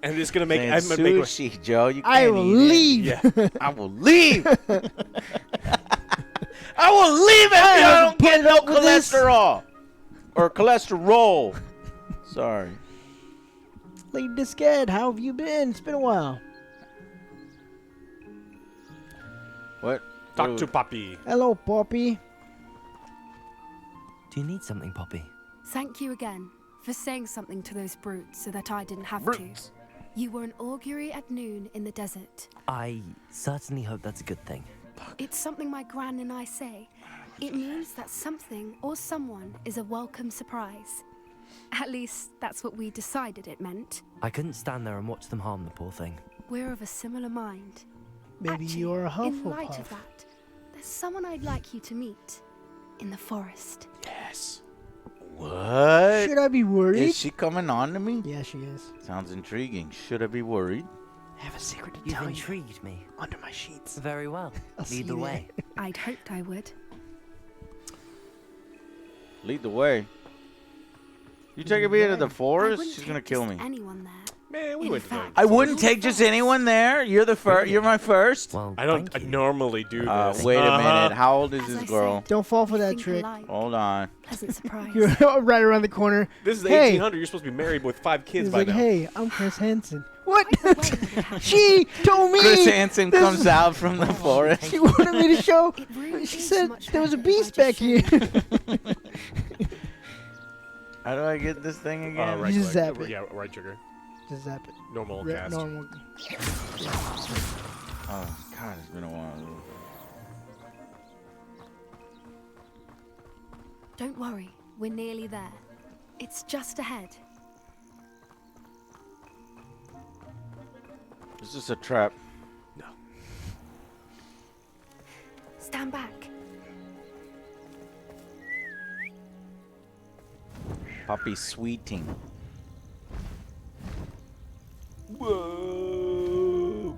Speaker 3: And just gonna make.
Speaker 1: Saying
Speaker 3: I'm gonna make.
Speaker 1: sushi, Joe. You
Speaker 2: I
Speaker 1: can't
Speaker 2: will
Speaker 1: eat it.
Speaker 2: leave.
Speaker 3: Yeah.
Speaker 1: I will leave. I will leave if I
Speaker 2: have
Speaker 1: don't
Speaker 2: to
Speaker 1: get
Speaker 2: put
Speaker 1: no
Speaker 2: up with this.
Speaker 1: cholesterol or cholesterol. Sorry.
Speaker 2: Lady Diskette, how have you been? It's been a while.
Speaker 1: What?
Speaker 3: Talk to Poppy.
Speaker 2: Hello, Poppy.
Speaker 4: Do you need something, Poppy?
Speaker 8: Thank you again for saying something to those brutes so that I didn't have
Speaker 3: Brutes.
Speaker 8: to. You were an augury at noon in the desert.
Speaker 4: I certainly hope that's a good thing.
Speaker 8: It's something my gran and I say. It means that something or someone is a welcome surprise. At least, that's what we decided it meant.
Speaker 4: I couldn't stand there and watch them harm the poor thing.
Speaker 8: We're of a similar mind.
Speaker 2: Maybe
Speaker 8: Actually,
Speaker 2: you're a
Speaker 8: in light of
Speaker 2: Hufflepuff.
Speaker 8: that, there's someone I'd like you to meet. In the forest.
Speaker 3: Yes.
Speaker 1: What?
Speaker 2: Should I be worried?
Speaker 1: Is she coming on to me?
Speaker 2: Yeah, she is.
Speaker 1: Sounds intriguing. Should I be worried?
Speaker 2: I have a secret to
Speaker 4: You've
Speaker 2: tell you.
Speaker 4: intrigued me.
Speaker 2: Under my sheets.
Speaker 4: Very well.
Speaker 2: I'll see
Speaker 4: Lead the
Speaker 2: you
Speaker 4: way.
Speaker 8: I'd hoped I would.
Speaker 1: Lead the way. You taking me into the
Speaker 8: I
Speaker 1: forest?
Speaker 8: wouldn't
Speaker 1: She's
Speaker 8: take
Speaker 1: gonna kill
Speaker 8: just
Speaker 1: me.
Speaker 8: anyone there.
Speaker 3: Man, we
Speaker 8: In
Speaker 3: went to
Speaker 8: fact,
Speaker 3: the
Speaker 1: I wouldn't
Speaker 8: You're
Speaker 1: take just
Speaker 8: first.
Speaker 1: anyone there. You're the first. You're my first.
Speaker 4: Well,
Speaker 3: I don't
Speaker 4: thank you.
Speaker 3: normally do this.
Speaker 1: Wait a
Speaker 3: Uh-huh.
Speaker 1: minute. How old is
Speaker 8: As
Speaker 1: this
Speaker 8: I
Speaker 1: girl?
Speaker 8: said,
Speaker 2: Don't fall for that
Speaker 8: think
Speaker 2: trick.
Speaker 8: alike.
Speaker 1: Hold on.
Speaker 8: Pleasant surprise.
Speaker 2: You're right around the corner.
Speaker 3: This is the
Speaker 2: Hey.
Speaker 3: 1800. You're supposed to be married with 5 kids
Speaker 2: He's
Speaker 3: by
Speaker 2: like,
Speaker 3: now.
Speaker 2: hey, I'm Chris Hansen. What?
Speaker 8: Either way, it would happen.
Speaker 2: She told me.
Speaker 1: Chris Hansen
Speaker 2: this
Speaker 1: comes
Speaker 2: is-
Speaker 1: out from the forest.
Speaker 2: She wanted me to show.
Speaker 8: It really
Speaker 2: She
Speaker 8: is
Speaker 2: said
Speaker 8: much
Speaker 2: there was a
Speaker 8: better if I
Speaker 2: beast
Speaker 8: just
Speaker 2: back
Speaker 8: showed
Speaker 2: here.
Speaker 1: How do I get this thing again?
Speaker 3: Right
Speaker 2: You just
Speaker 3: click.
Speaker 2: zap it.
Speaker 3: Yeah, right trigger.
Speaker 2: Just zap it.
Speaker 3: Normal
Speaker 2: Re-
Speaker 3: cast.
Speaker 2: normal.
Speaker 1: Oh God, it's been a while.
Speaker 8: Don't worry, we're nearly there. It's just ahead.
Speaker 1: Is this a trap?
Speaker 8: Stand back.
Speaker 1: Poppy sweeting.
Speaker 3: Whoa.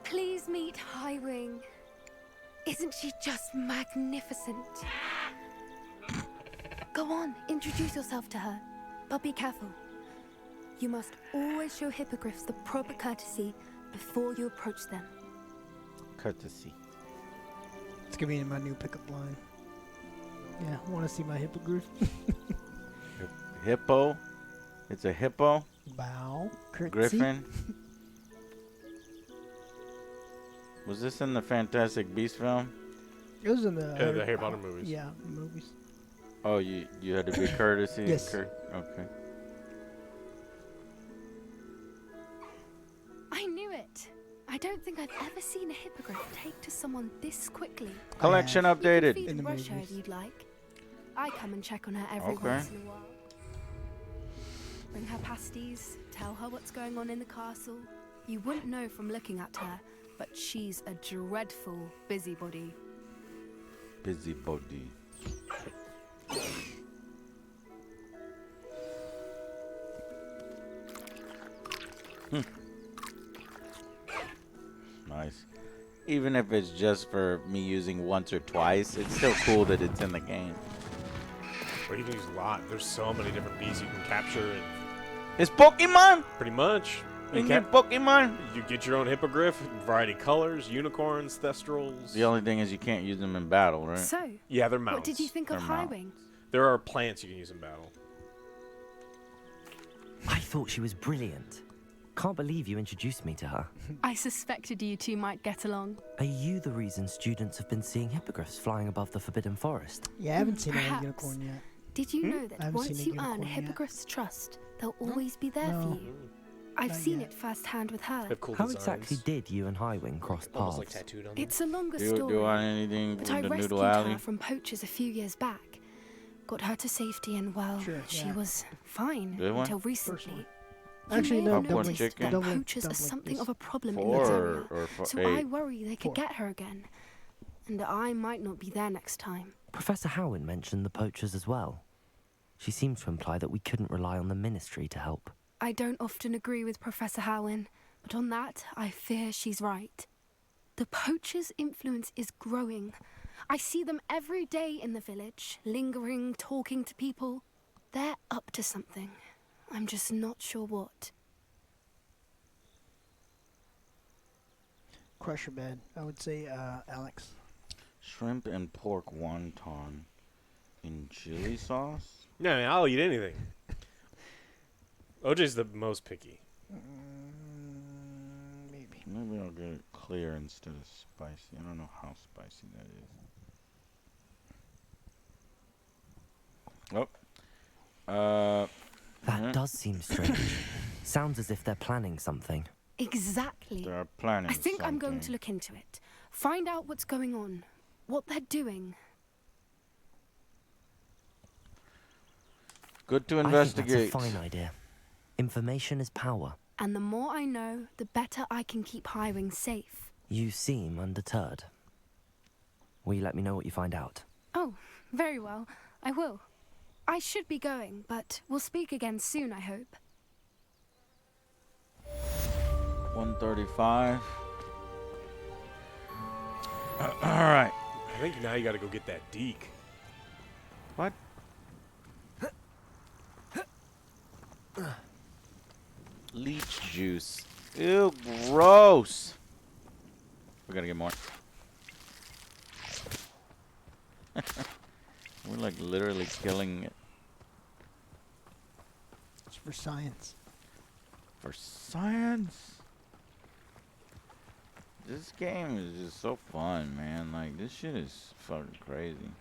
Speaker 8: Please meet Highwing. Isn't she just magnificent? Go on, introduce yourself to her. But be careful. You must always show hippogriffs the proper courtesy before you approach them.
Speaker 1: Courtesy.
Speaker 2: It's gonna be in my new pickup line. Yeah, want to see my hippogriff?
Speaker 1: Hippo. It's a hippo.
Speaker 2: Bow. Curtsy.
Speaker 1: Griffin. Was this in the Fantastic Beast film?
Speaker 2: It was in the
Speaker 3: The Harry Potter movies.
Speaker 2: Yeah, movies.
Speaker 1: Oh, you had to be courtesy.
Speaker 2: Yes.
Speaker 1: Okay.
Speaker 8: I knew it. I don't think I've ever seen a hippogriff take to someone this quickly.
Speaker 1: Collection
Speaker 8: You can
Speaker 1: updated.
Speaker 8: feed
Speaker 2: In
Speaker 8: and
Speaker 2: the
Speaker 8: brush her if
Speaker 2: movies.
Speaker 8: you'd like. I come and check on her every
Speaker 1: Okay.
Speaker 8: once in a while. Bring her pasties, tell her what's going on in the castle. You wouldn't know from looking at her, but she's a dreadful busybody.
Speaker 1: Busybody. Nice. Even if it's just for me using once or twice, it's still cool that it's in the game.
Speaker 3: Or you can use a lot. There's so many different bees you can capture. And
Speaker 1: It's Pokemon?
Speaker 3: Pretty much.
Speaker 1: You get Pokemon?
Speaker 3: You get your own Hippogriff, variety of colors, unicorns, thestrals.
Speaker 1: The only thing is you can't use them in battle, right?
Speaker 8: So,
Speaker 3: Yeah, they're mounts.
Speaker 8: what did you think of
Speaker 1: They're mounts.
Speaker 8: Highwing?
Speaker 3: There are plants you can use in battle.
Speaker 4: I thought she was brilliant. Can't believe you introduced me to her.
Speaker 8: I suspected you two might get along.
Speaker 4: Are you the reason students have been seeing hippogriffs flying above the Forbidden Forest?
Speaker 2: Yeah, I haven't seen a
Speaker 8: Perhaps.
Speaker 2: unicorn yet.
Speaker 8: Did you know
Speaker 2: I
Speaker 8: that
Speaker 2: haven't seen
Speaker 8: once
Speaker 2: a
Speaker 8: you earn a
Speaker 2: unicorn yet.
Speaker 8: Hippogriff's trust, they'll always be there
Speaker 2: No.
Speaker 8: for you? I've
Speaker 2: Not
Speaker 8: seen
Speaker 2: yet.
Speaker 8: it firsthand with her.
Speaker 3: They have cool
Speaker 4: How
Speaker 3: designs.
Speaker 4: exactly did you and Highwing cross
Speaker 3: Almost like
Speaker 4: paths?
Speaker 3: tattooed on them.
Speaker 8: It's a longer
Speaker 1: Do
Speaker 8: story,
Speaker 1: you want anything
Speaker 8: but
Speaker 1: with
Speaker 8: I
Speaker 1: the
Speaker 8: rescued
Speaker 1: Noodle Alley?
Speaker 8: her from poachers a few years back. Got her to safety and, well,
Speaker 2: Sure,
Speaker 8: she
Speaker 2: yeah.
Speaker 8: was fine
Speaker 1: Good one?
Speaker 8: until
Speaker 2: First
Speaker 8: recently.
Speaker 2: one.
Speaker 8: You
Speaker 2: Actually,
Speaker 8: may
Speaker 2: no,
Speaker 8: have
Speaker 1: Popcorn
Speaker 8: noticed
Speaker 1: chicken.
Speaker 8: that poachers are something of a problem in this area, so I worry they could
Speaker 2: 4.
Speaker 8: get her again. And I might not be there next time.
Speaker 4: Professor Howin mentioned the poachers as well. She seemed to imply that we couldn't rely on the ministry to help.
Speaker 8: I don't often agree with Professor Howin, but on that, I fear she's right. The poachers' influence is growing. I see them every day in the village, lingering, talking to people. They're up to something. I'm just not sure what.
Speaker 2: Crusher bed. I would say, Alex.
Speaker 1: Shrimp and pork wonton in chili sauce?
Speaker 3: Yeah, I mean, I'll eat anything. OJ's the most picky.
Speaker 2: Maybe.
Speaker 1: Maybe I'll get it clear instead of spicy. I don't know how spicy that is. Oh.
Speaker 4: That
Speaker 1: Mhm.
Speaker 4: does seem strange. Sounds as if they're planning something.
Speaker 8: Exactly.
Speaker 1: They're planning
Speaker 8: I think I'm going to
Speaker 1: something.
Speaker 8: look into it. Find out what's going on, what they're doing.
Speaker 1: Good to
Speaker 4: I think
Speaker 1: investigate.
Speaker 4: that's a fine idea. Information is power.
Speaker 8: And the more I know, the better I can keep Highwing safe.
Speaker 4: You seem undeterred. Will you let me know what you find out?
Speaker 8: Oh, very well. I will. I should be going, but we'll speak again soon, I hope.
Speaker 1: 135. Alright.
Speaker 3: I think now you gotta go get that deek.
Speaker 1: What? Leech juice. Ew, gross. We gotta get more. We're like literally killing it
Speaker 2: It's for science.
Speaker 1: for science. This game is just so fun, man. Like, this shit is fucking crazy.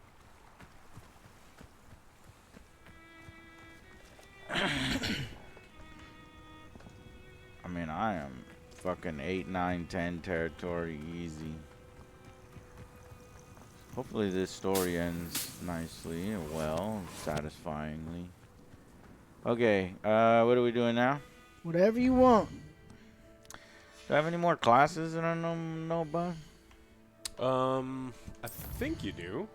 Speaker 1: I mean, I am fucking 8, 9, 10 territory easy. Hopefully this story ends nicely and well, satisfyingly. Okay, what are we doing now?
Speaker 2: Whatever you want.
Speaker 1: Do I have any more classes that I know about?
Speaker 3: I think you do.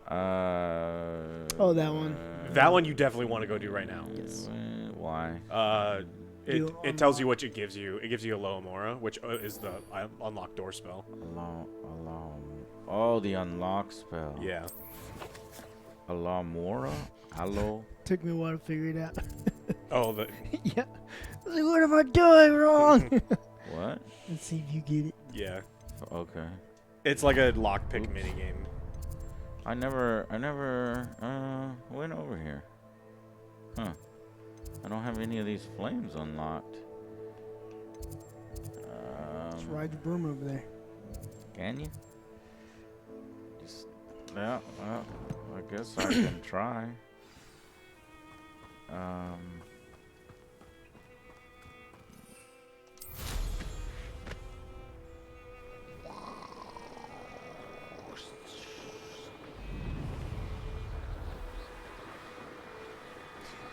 Speaker 2: Oh, that one.
Speaker 3: That one you definitely want to go do right now.
Speaker 2: Yes.
Speaker 1: Why?
Speaker 3: It tells you what it gives you. It gives you a Loamora, which is the unlock door spell.
Speaker 1: Oh, the unlock spell.
Speaker 3: Yeah.
Speaker 1: Alamora? Hello?
Speaker 2: Took me a while to figure it out.
Speaker 3: Oh, the
Speaker 2: Yeah. Like, what am I doing wrong?
Speaker 1: What?
Speaker 2: Let's see if you get it.
Speaker 3: yeah.
Speaker 1: Okay.
Speaker 3: It's like a lockpick minigame.
Speaker 1: I never went over here. Huh. I don't have any of these flames unlocked.
Speaker 2: Let's ride the broom over there.
Speaker 1: Can you? Just, yeah, well, I guess I can try.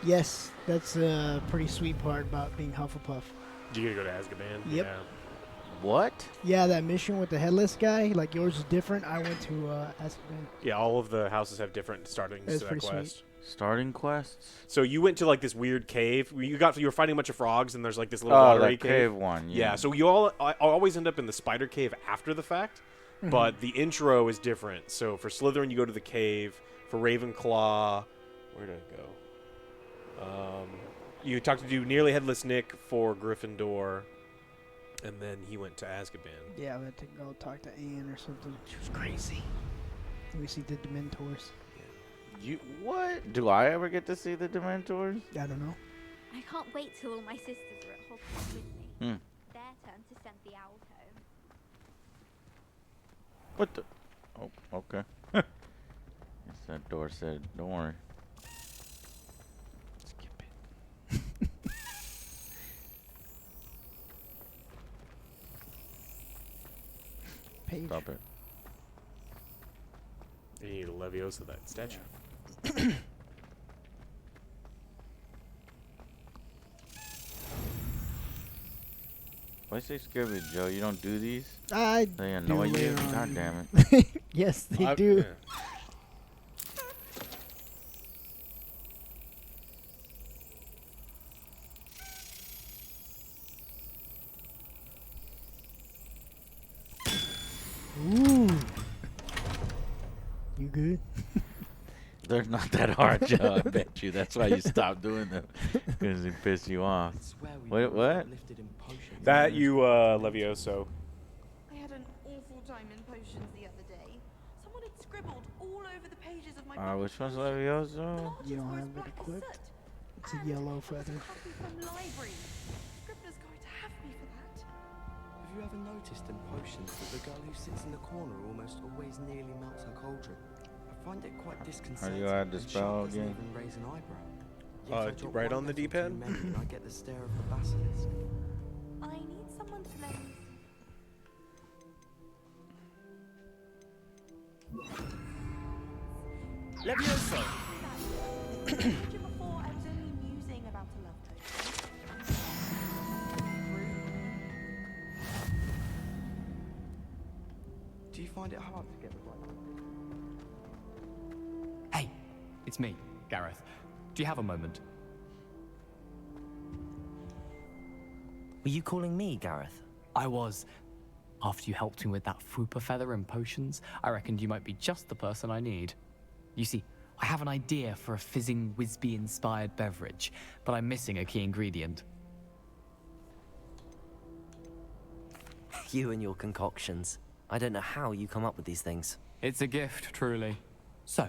Speaker 2: Yes, that's a pretty sweet part about being Hufflepuff.
Speaker 3: You gotta go to Azkaban.
Speaker 2: Yep.
Speaker 3: Yeah.
Speaker 1: What?
Speaker 2: Yeah, that mission with the headless guy, like yours is different. I went to Azkaban.
Speaker 3: Yeah, all of the houses have different startings
Speaker 2: That's
Speaker 3: to that
Speaker 2: pretty sweet.
Speaker 3: quest.
Speaker 1: Starting quests?
Speaker 3: So you went to like this weird cave. You were fighting a bunch of frogs, and there's like this little
Speaker 1: Oh,
Speaker 3: watery
Speaker 1: that cave one.
Speaker 3: Yeah.
Speaker 1: Yeah.
Speaker 3: So you always end up in the spider cave after the fact, but the intro is different. So for Slytherin, you go to the cave. For Ravenclaw, where did I go? You talked to Nearly Headless Nick for Gryffindor, and then he went to Azkaban.
Speaker 2: Yeah, I had to go talk to Anne or something. She was crazy. We see the Dementors.
Speaker 1: You what? Do I ever get to see the Dementors?
Speaker 2: I don't know.
Speaker 9: I can't wait till all my sisters are at Hogwarts with me. Their turn to send the owls home.
Speaker 1: What the? Oh, okay. Guess that door said, "Don't worry." Skip it.
Speaker 2: Page.
Speaker 1: Stop it.
Speaker 3: You need a Leviosa that statue.
Speaker 1: Why say Scooby, Joe? You don't do these?
Speaker 2: I
Speaker 1: They annoy
Speaker 2: do
Speaker 1: you?
Speaker 2: later on.
Speaker 1: God damn it.
Speaker 2: Yes, they do.
Speaker 3: Yeah.
Speaker 2: Ooh. You good?
Speaker 1: They're not that hard, Joe. I bet you. That's why you stopped doing them. Because they piss you off. Wait, what?
Speaker 3: That you, Levioso.
Speaker 10: I had an awful time in potions the other day. Someone had scribbled all over the pages of my
Speaker 1: Which one's Levioso?
Speaker 2: You don't have it equipped. It's a yellow feather.
Speaker 10: From library. Scribbler's going to have me for that.
Speaker 11: Have you ever noticed in potions that the girl who sits in the corner almost always nearly melts her cauldron? I find it quite disconcerting.
Speaker 1: How do you add the
Speaker 11: and
Speaker 1: spell
Speaker 11: Sharp doesn't
Speaker 1: again?
Speaker 11: even raise an eyebrow. Yet I drop
Speaker 3: right
Speaker 11: one
Speaker 3: on the
Speaker 11: letter
Speaker 3: D-pad?
Speaker 11: too many and I get the stare of the basilisk.
Speaker 10: I need someone to lend.
Speaker 4: Levioso!
Speaker 10: I told you before I was only musing about a love potion.
Speaker 11: Do you find it hard to get the right?
Speaker 12: Hey, it's me, Gareth. Do you have a moment?
Speaker 4: Were you calling me, Gareth?
Speaker 12: I was. After you helped me with that Fupa feather and potions, I reckoned you might be just the person I need. You see, I have an idea for a fizzing Whizbee-inspired beverage, but I'm missing a key ingredient.
Speaker 4: You and your concoctions. I don't know how you come up with these things.
Speaker 12: It's a gift, truly. So,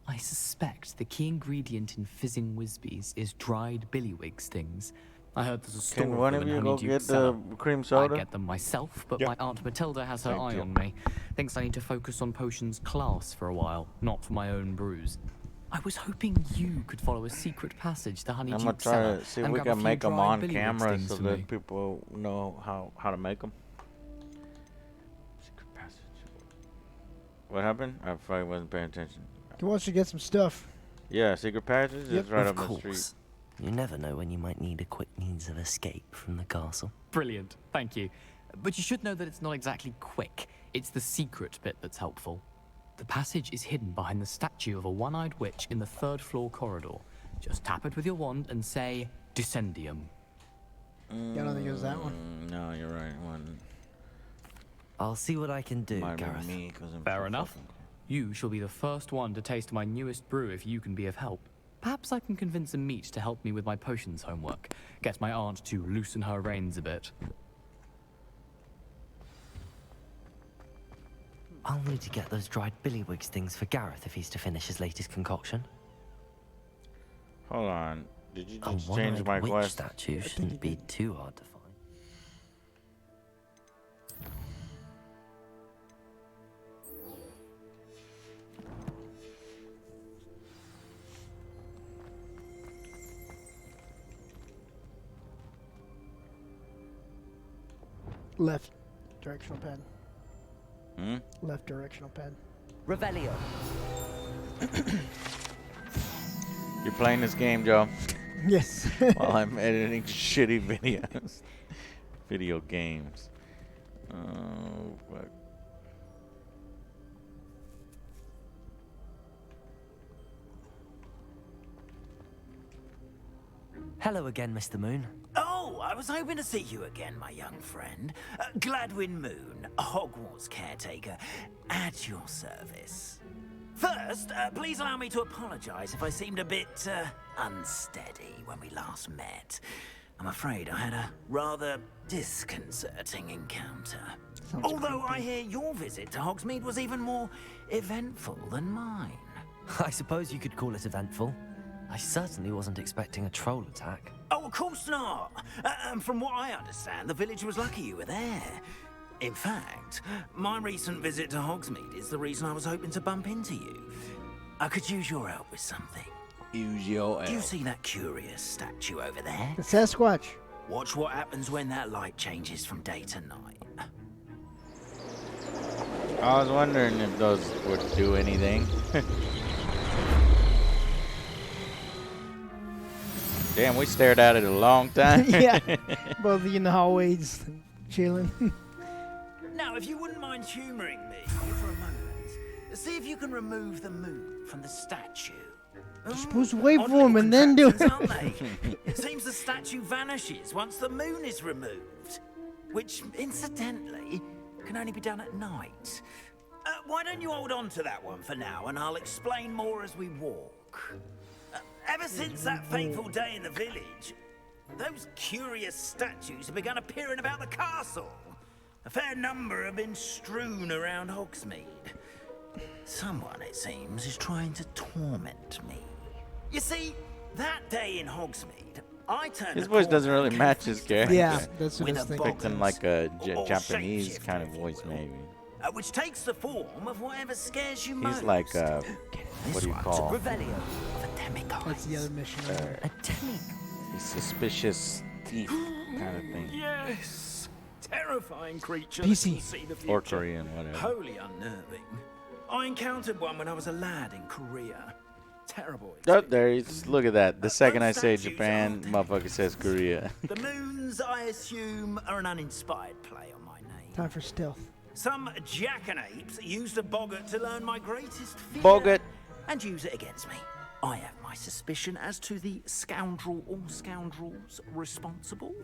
Speaker 12: I suspect the key ingredient in fizzing Whizbees is dried billywig stings. I heard there's a store
Speaker 1: Can
Speaker 12: of
Speaker 1: one
Speaker 12: them
Speaker 1: of
Speaker 12: in
Speaker 1: you go
Speaker 12: Honeydew
Speaker 1: get
Speaker 12: Cellar.
Speaker 1: the cream soda?
Speaker 12: I get them myself, but
Speaker 3: Yep.
Speaker 12: my Aunt Matilda has her
Speaker 1: Thank
Speaker 12: eye
Speaker 1: you.
Speaker 12: on me. Thinks I need to focus on potions class for a while, not for my own brews. I was hoping you could follow a secret passage to Honeydew
Speaker 1: I'm gonna try
Speaker 12: Cellar
Speaker 1: to see if
Speaker 12: and
Speaker 1: we
Speaker 12: grab a
Speaker 1: can
Speaker 12: few
Speaker 1: make them
Speaker 12: dried
Speaker 1: on
Speaker 12: billywig
Speaker 1: camera
Speaker 12: stings
Speaker 1: so
Speaker 12: for me.
Speaker 1: that people know how to make them. Secret passage. What happened? I probably wasn't paying attention.
Speaker 2: He wants to get some stuff.
Speaker 1: Yeah, secret passage is
Speaker 2: Yep.
Speaker 1: right
Speaker 4: Of
Speaker 1: up the street.
Speaker 4: course. You never know when you might need a quick means of escape from the castle.
Speaker 12: Brilliant, thank you. But you should know that it's not exactly quick. It's the secret bit that's helpful. The passage is hidden behind the statue of a one-eyed witch in the third-floor corridor. Just tap it with your wand and say, Descendium.
Speaker 2: I don't think it was that one.
Speaker 1: No, you're right. One.
Speaker 4: I'll see what I can do,
Speaker 1: Might be
Speaker 4: Gareth.
Speaker 1: me, 'cause I'm
Speaker 12: Fair
Speaker 1: so
Speaker 12: enough.
Speaker 1: fucking-
Speaker 12: You shall be the first one to taste my newest brew if you can be of help. Perhaps I can convince a meat to help me with my potions homework. Get my aunt to loosen her reins a bit.
Speaker 4: I'll need to get those dried billywig stings for Gareth if he's to finish his latest concoction.
Speaker 1: Hold on. Did you
Speaker 4: A
Speaker 1: just change
Speaker 4: one-eyed
Speaker 1: my
Speaker 4: witch
Speaker 1: quest?
Speaker 4: statue shouldn't be too hard to find.
Speaker 2: Left directional pad.
Speaker 1: Hmm?
Speaker 2: Left directional pad.
Speaker 4: Revelio.
Speaker 1: You're playing this game, Joe,
Speaker 2: Yes.
Speaker 1: while I'm editing shitty videos. Video games. Oh, fuck.
Speaker 4: Hello again, Mr. Moon.
Speaker 13: Oh, I was hoping to see you again, my young friend. Gladwin Moon, Hogwarts Caretaker, at your service. First, please allow me to apologize if I seemed a bit, unsteady when we last met. I'm afraid I had a rather disconcerting encounter. Although I hear your visit to Hogsmeade was even more eventful than mine.
Speaker 4: I suppose you could call it eventful. I certainly wasn't expecting a troll attack.
Speaker 13: Oh, of course not. And from what I understand, the village was lucky you were there. In fact, my recent visit to Hogsmeade is the reason I was hoping to bump into you. I could use your help with something.
Speaker 1: Use your
Speaker 13: Do you
Speaker 1: help.
Speaker 13: see that curious statue over there?
Speaker 2: The Sasquatch.
Speaker 13: Watch what happens when that light changes from day to night.
Speaker 1: I was wondering if those would do anything. Damn, we stared at it a long time.
Speaker 2: Yeah. Both of you in the hallways, chilling.
Speaker 13: Now, if you wouldn't mind humoring me for a moment, see if you can remove the moon from the statue.
Speaker 2: You're supposed to wait
Speaker 13: Odd
Speaker 2: for him and then do
Speaker 13: contraptions, aren't
Speaker 2: it.
Speaker 13: they? It seems the statue vanishes once the moon is removed, which, incidentally, can only be done at night. Why don't you hold on to that one for now, and I'll explain more as we walk. Ever since that fateful day in the village, those curious statues have begun appearing about the castle. A fair number have been strewn around Hogsmeade. Someone, it seems, is trying to torment me. You see, that day in Hogsmeade, I turned
Speaker 1: His
Speaker 13: the
Speaker 1: voice
Speaker 13: corner
Speaker 1: doesn't really
Speaker 13: and
Speaker 1: match
Speaker 13: came
Speaker 1: his
Speaker 13: face to
Speaker 1: character.
Speaker 2: Yeah, that's what I
Speaker 13: with
Speaker 2: was
Speaker 13: a
Speaker 2: thinking.
Speaker 1: Expecting
Speaker 13: boggart
Speaker 1: like a
Speaker 13: or
Speaker 1: Japanese
Speaker 13: shapeshifter,
Speaker 1: kind of
Speaker 13: if you
Speaker 1: voice,
Speaker 13: will,
Speaker 1: maybe.
Speaker 13: which takes the form of whatever scares you most.
Speaker 1: He's like, what
Speaker 13: This
Speaker 1: do you
Speaker 13: one's
Speaker 1: call?
Speaker 13: a Revelio of a demiguise.
Speaker 2: That's the other mission.
Speaker 4: A demiguise?
Speaker 1: He's suspicious thief kind of thing.
Speaker 13: Yes, terrifying creature.
Speaker 2: PC.
Speaker 13: That can see the future.
Speaker 1: Or Korean, whatever.
Speaker 13: Wholly unnerving. I encountered one when I was a lad in Korea. Terrible.
Speaker 1: Oh, there he's. Look at that. The second I say
Speaker 13: statues
Speaker 1: Japan,
Speaker 13: are
Speaker 1: motherfucker says Korea.
Speaker 13: The moons, I assume, are an uninspired play on my name.
Speaker 2: Time for stealth.
Speaker 13: Some jackanapes used a boggart to learn my greatest fear
Speaker 1: Boggart.
Speaker 13: and use it against me. I have my suspicion as to the scoundrel or scoundrels responsible.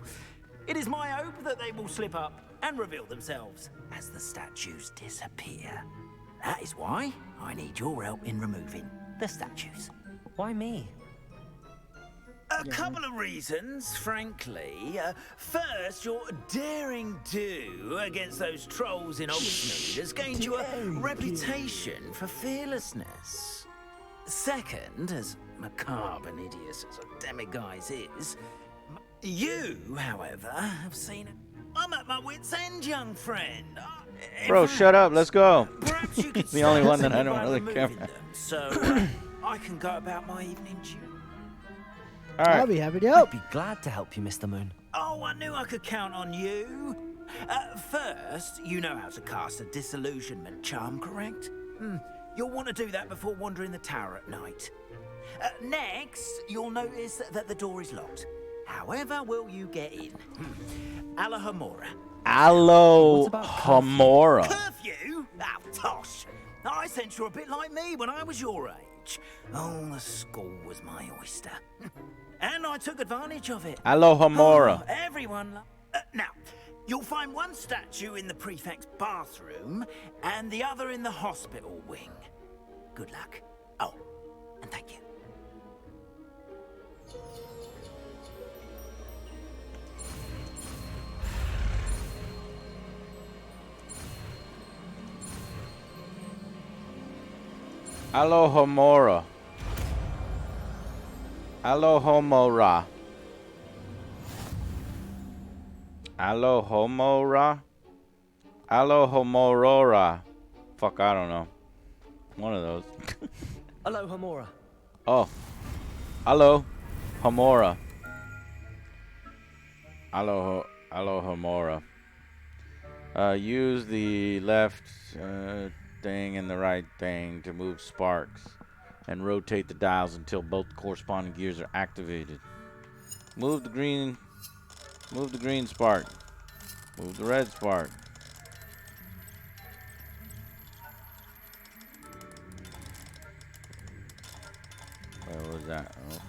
Speaker 13: It is my hope that they will slip up and reveal themselves as the statues disappear. That is why I need your help in removing the statues.
Speaker 4: Why me?
Speaker 13: A couple of reasons, frankly. First, your daring do against those trolls in Hogsmeade has gained you a reputation for fearlessness. Second, as macabre and hideous as a demiguise is, you, however, have seen it. I'm at my wit's end, young friend. In
Speaker 1: Bro,
Speaker 13: fact,
Speaker 1: shut up. Let's go.
Speaker 13: Perhaps you could
Speaker 1: The only one that I
Speaker 13: start
Speaker 1: don't really
Speaker 13: by
Speaker 1: care
Speaker 13: removing
Speaker 1: about.
Speaker 13: them, so I can go about my evening duty.
Speaker 1: All
Speaker 2: I'll
Speaker 1: right.
Speaker 2: be happy to help.
Speaker 4: I'd be glad to help you, Mr. Moon.
Speaker 13: Oh, I knew I could count on you. First, you know how to cast a disillusionment charm, correct? You'll want to do that before wandering the tower at night. Next, you'll notice that the door is locked. However will you get in? Alohomora.
Speaker 1: Aloe Homora.
Speaker 13: Curfew? Oh, tosh. I sense you're a bit like me when I was your age. Oh, the school was my oyster. And I took advantage of it.
Speaker 1: Aloe Homora.
Speaker 13: Oh, everyone now, you'll find one statue in the prefect's bathroom and the other in the hospital wing. Good luck. Oh, and thank you.
Speaker 1: Aloe Homora. Aloe Homora. Aloe Homora. Aloe Homorora. Fuck, I don't know. One of those.
Speaker 4: Hello, Homora.
Speaker 1: Oh. Aloe Homora. Aloe Homora. Use the left thing and the right thing to move sparks and rotate the dials until both corresponding gears are activated. Move the green spark. Move the red spark. Where was that? Oh.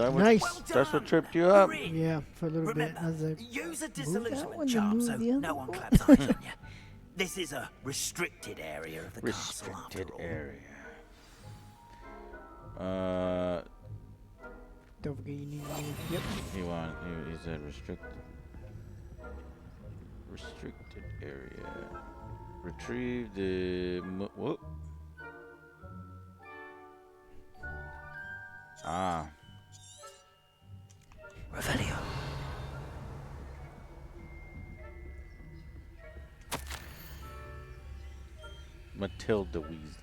Speaker 1: that what,
Speaker 2: Nice.
Speaker 1: That's what tripped you up?
Speaker 2: Yeah, for a little bit. I was like,
Speaker 13: Use a
Speaker 2: move that
Speaker 13: disillusionment
Speaker 2: one, then
Speaker 13: charm
Speaker 2: move
Speaker 13: so
Speaker 2: the other
Speaker 13: no one
Speaker 2: one.
Speaker 13: claps eyes on you. This is a restricted area of the castle after
Speaker 1: Restricted
Speaker 13: all.
Speaker 1: area.
Speaker 2: Don't forget you need to move. Yep.
Speaker 1: He said restricted area. Retrieve the whoop. Ah.
Speaker 4: Revelio.
Speaker 1: Matilda Weasley.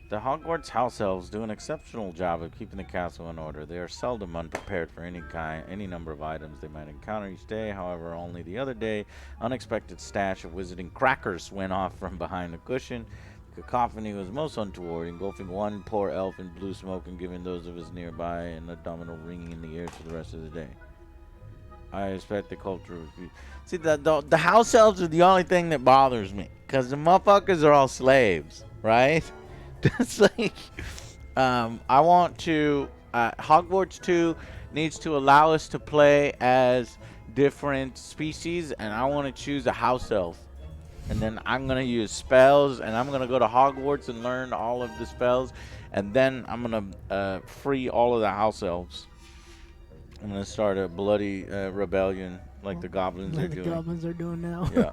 Speaker 1: The Hogwarts house elves do an exceptional job of keeping the castle in order. They are seldom unprepared for any number of items they might encounter each day. However, only the other day, unexpected stash of wizarding crackers went off from behind a cushion. The cacophony was most untoward, engulfing one poor elf in blue smoke and giving those of us nearby an abdominal ringing in the ears for the rest of the day. I expect the culture would be... See, the house elves are the only thing that bothers me, because the motherfuckers are all slaves, right? It's like, I want to, Hogwarts 2 needs to allow us to play as different species, and I want to choose a house elf. And then I'm going to use spells, and I'm going to go to Hogwarts and learn all of the spells, and then I'm going to free all of the house elves. I'm going to start a bloody rebellion like the goblins are doing.
Speaker 2: The goblins are doing now.
Speaker 1: Yeah.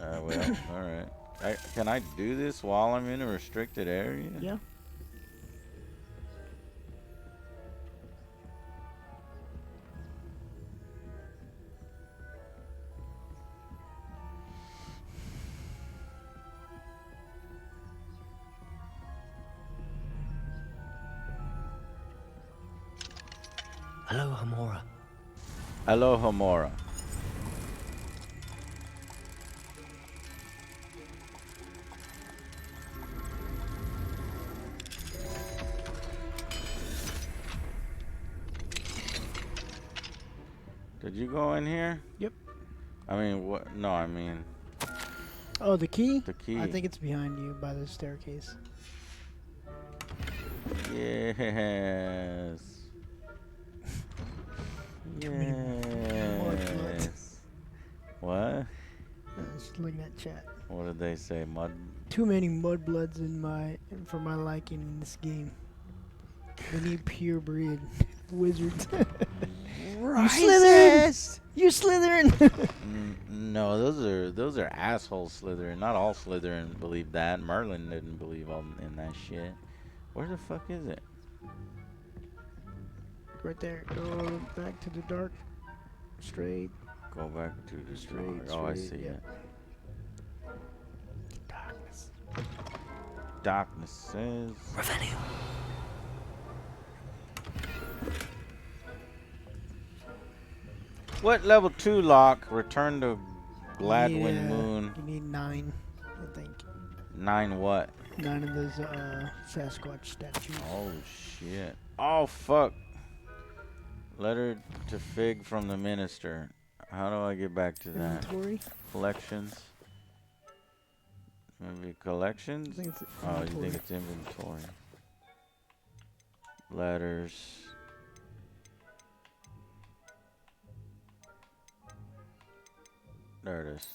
Speaker 1: Well, alright. Can I do this while I'm in a restricted area?
Speaker 2: Yeah.
Speaker 4: Hello, Hamora.
Speaker 1: Hello, Hamora. Did you go in here?
Speaker 2: Yep.
Speaker 1: I mean, what? No, I mean...
Speaker 2: Oh, the key?
Speaker 1: The key.
Speaker 2: I think it's behind you by the staircase.
Speaker 1: Yes. Yes. What?
Speaker 2: I was just looking at chat.
Speaker 1: What did they say? Mud?
Speaker 2: Too many mudbloods for my liking in this game. We need pure breed wizards.
Speaker 1: Racist!
Speaker 2: You Slytherin!
Speaker 1: No, those are asshole Slytherin. Not all Slytherin believe that. Merlin didn't believe in that shit. Where the fuck is it?
Speaker 2: Right there. Go back to the dark. Straight.
Speaker 1: Go back to the
Speaker 2: Straight.
Speaker 1: dark. Oh, I see
Speaker 2: yeah.
Speaker 1: it.
Speaker 2: Darkness.
Speaker 1: Darkness says...
Speaker 4: Revelio.
Speaker 1: What level 2 lock? Return to Gladwin
Speaker 2: Yeah,
Speaker 1: Moon.
Speaker 2: You need 9, I think.
Speaker 1: 9 what?
Speaker 2: 9 of those Sasquatch statues.
Speaker 1: Oh shit. Oh fuck. Letter to Fig from the Minister. How do I get back to that?
Speaker 2: Inventory?
Speaker 1: Collections. Maybe collections?
Speaker 2: I think it's
Speaker 1: Oh, you
Speaker 2: inventory.
Speaker 1: think it's inventory. Letters. There it is.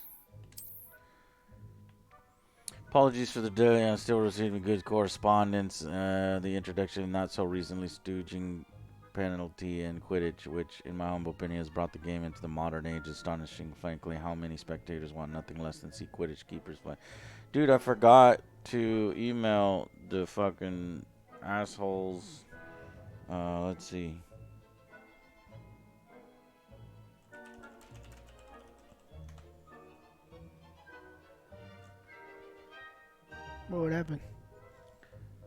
Speaker 1: Apologies for the delay. I'm still receiving good correspondence. The introduction, not so recently, stooging penalty and Quidditch, which, in my humble opinion, has brought the game into the modern age. Astonishing, frankly, how many spectators want nothing less than see Quidditch keepers play. Dude, I forgot to email the fucking assholes. Let's see.
Speaker 2: What would happen?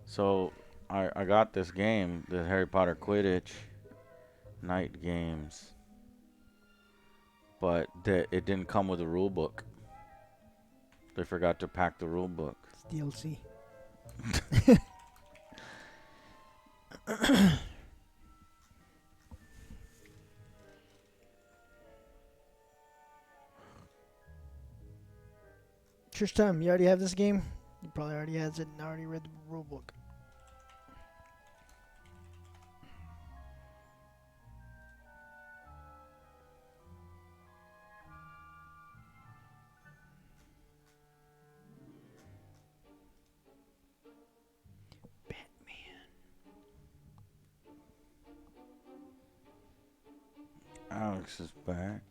Speaker 1: So I got this game, the Harry Potter Quidditch night games, but it didn't come with a rule book. They forgot to pack the rule book.
Speaker 2: It's DLC. Tristan, you already have this game? probably already has it and already read the rule book.
Speaker 1: Alex is back.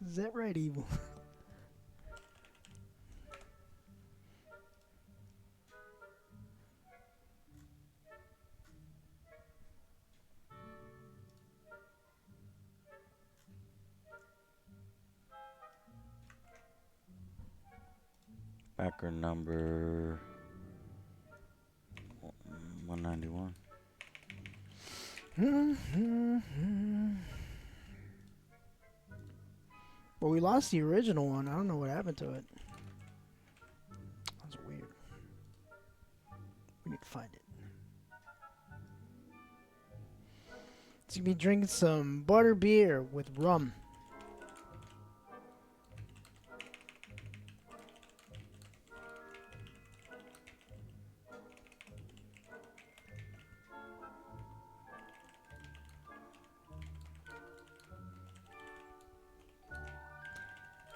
Speaker 2: Is that right, Evil?
Speaker 1: Backer number 191.
Speaker 2: Well, we lost the original one. I don't know what happened to it. That's weird. We need to find it. So you be drinking some butterbeer with rum.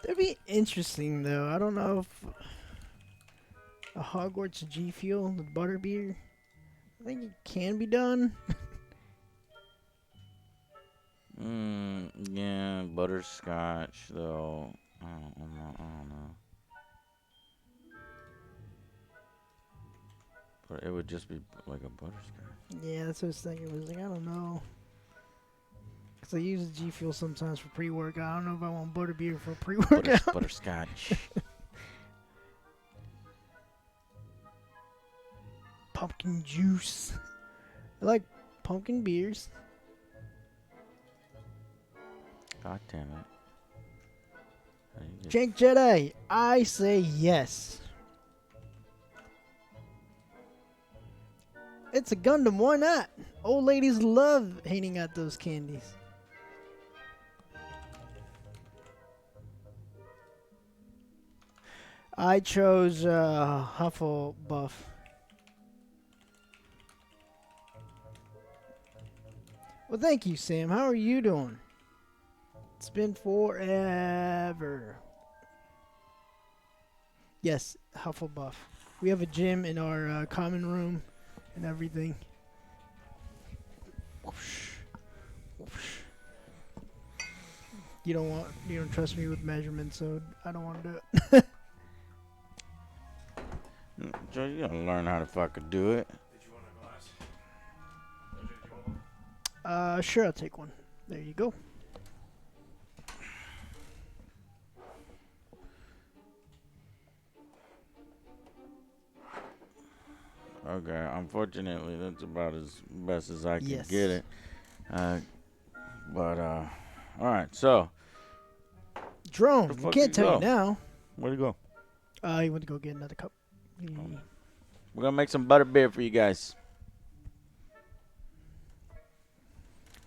Speaker 2: That'd be interesting, though. I don't know if a Hogwarts G Fuel, the butterbeer, I think it can be done.
Speaker 1: Yeah, butterscotch though. I don't know. But it would just be like a butterscotch.
Speaker 2: Yeah, that's what I was thinking. I was like, I don't know. Because I use G Fuel sometimes for pre-workout. I don't know if I want butterbeer for pre-workout.
Speaker 1: Butterscotch.
Speaker 2: Pumpkin juice. I like pumpkin beers.
Speaker 1: God damn it.
Speaker 2: Jank Jedi, I say yes. It's a Gundam, why not? Old ladies love handing out those candies. I chose Hufflepuff. Well, thank you, Sam. How are you doing? It's been forever. Yes, Hufflepuff. We have a gym in our common room and everything. Whoosh. Whoosh. You don't trust me with measurements, so I don't want to do it.
Speaker 1: Joe, you gotta learn how to fucking do it.
Speaker 3: Did you want a glass?
Speaker 2: Sure, I'll take one. There you go.
Speaker 1: Okay, unfortunately, that's about as best as I can
Speaker 2: Yes.
Speaker 1: get it. All right, so.
Speaker 2: Drone,
Speaker 1: Where the
Speaker 2: I
Speaker 1: fuck
Speaker 2: can't tell you
Speaker 1: go?
Speaker 2: now.
Speaker 1: Where'd he go?
Speaker 2: He went to go get another cup.
Speaker 1: We're gonna make some butterbeer for you guys.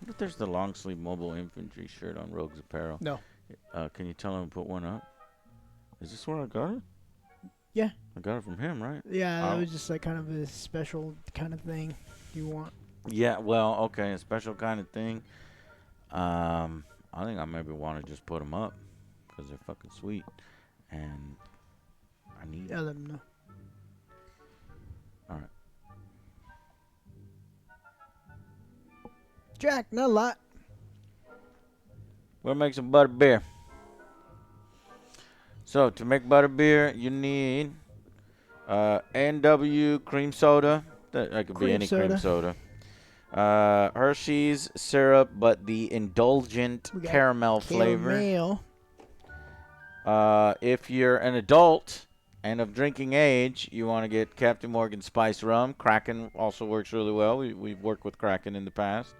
Speaker 1: What if there's the long sleeve mobile infantry shirt on Rogue's Apparel?
Speaker 2: No.
Speaker 1: Can you tell him to put one up? Is this where I got it?
Speaker 2: Yeah.
Speaker 1: I got it from him, right?
Speaker 2: Yeah, it was just like kind of a special kind of thing you want.
Speaker 1: Yeah, well, okay, a special kind of thing. I think I maybe want to just put them up because they're fucking sweet, and I need.
Speaker 2: Yeah, let them know.
Speaker 1: All right.
Speaker 2: Jack, not a lot.
Speaker 1: We'll make some butterbeer. So to make butterbeer, you need A&W cream soda. That could be any cream soda. Hershey's syrup, but the indulgent caramel flavor. If you're an adult and of drinking age, you want to get Captain Morgan Spice Rum. Kraken also works really well. We've worked with Kraken in the past.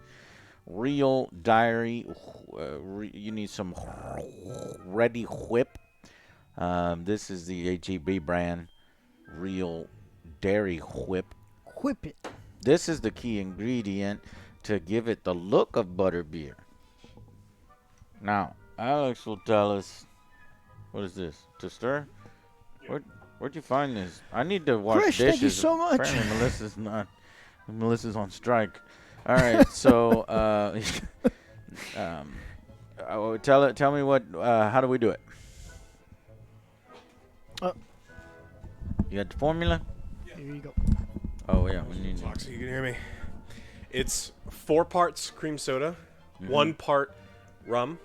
Speaker 1: Real Dairy. You need some Ready Whip. This is the H-E-B brand. Real Dairy Whip.
Speaker 2: Whip it.
Speaker 1: This is the key ingredient to give it the look of butterbeer. Now, Alex will tell us. What is this? To stir? Where'd you find this? I need to wash
Speaker 2: Krish,
Speaker 1: dishes.
Speaker 2: thank you so much.
Speaker 1: Apparently Melissa's not. Melissa's on strike. All right, so tell me what. How do we do it? You got the formula?
Speaker 2: Here you go.
Speaker 1: Oh yeah, we need.
Speaker 3: Talk so you can hear me. It's 4 parts cream soda, 1 part rum,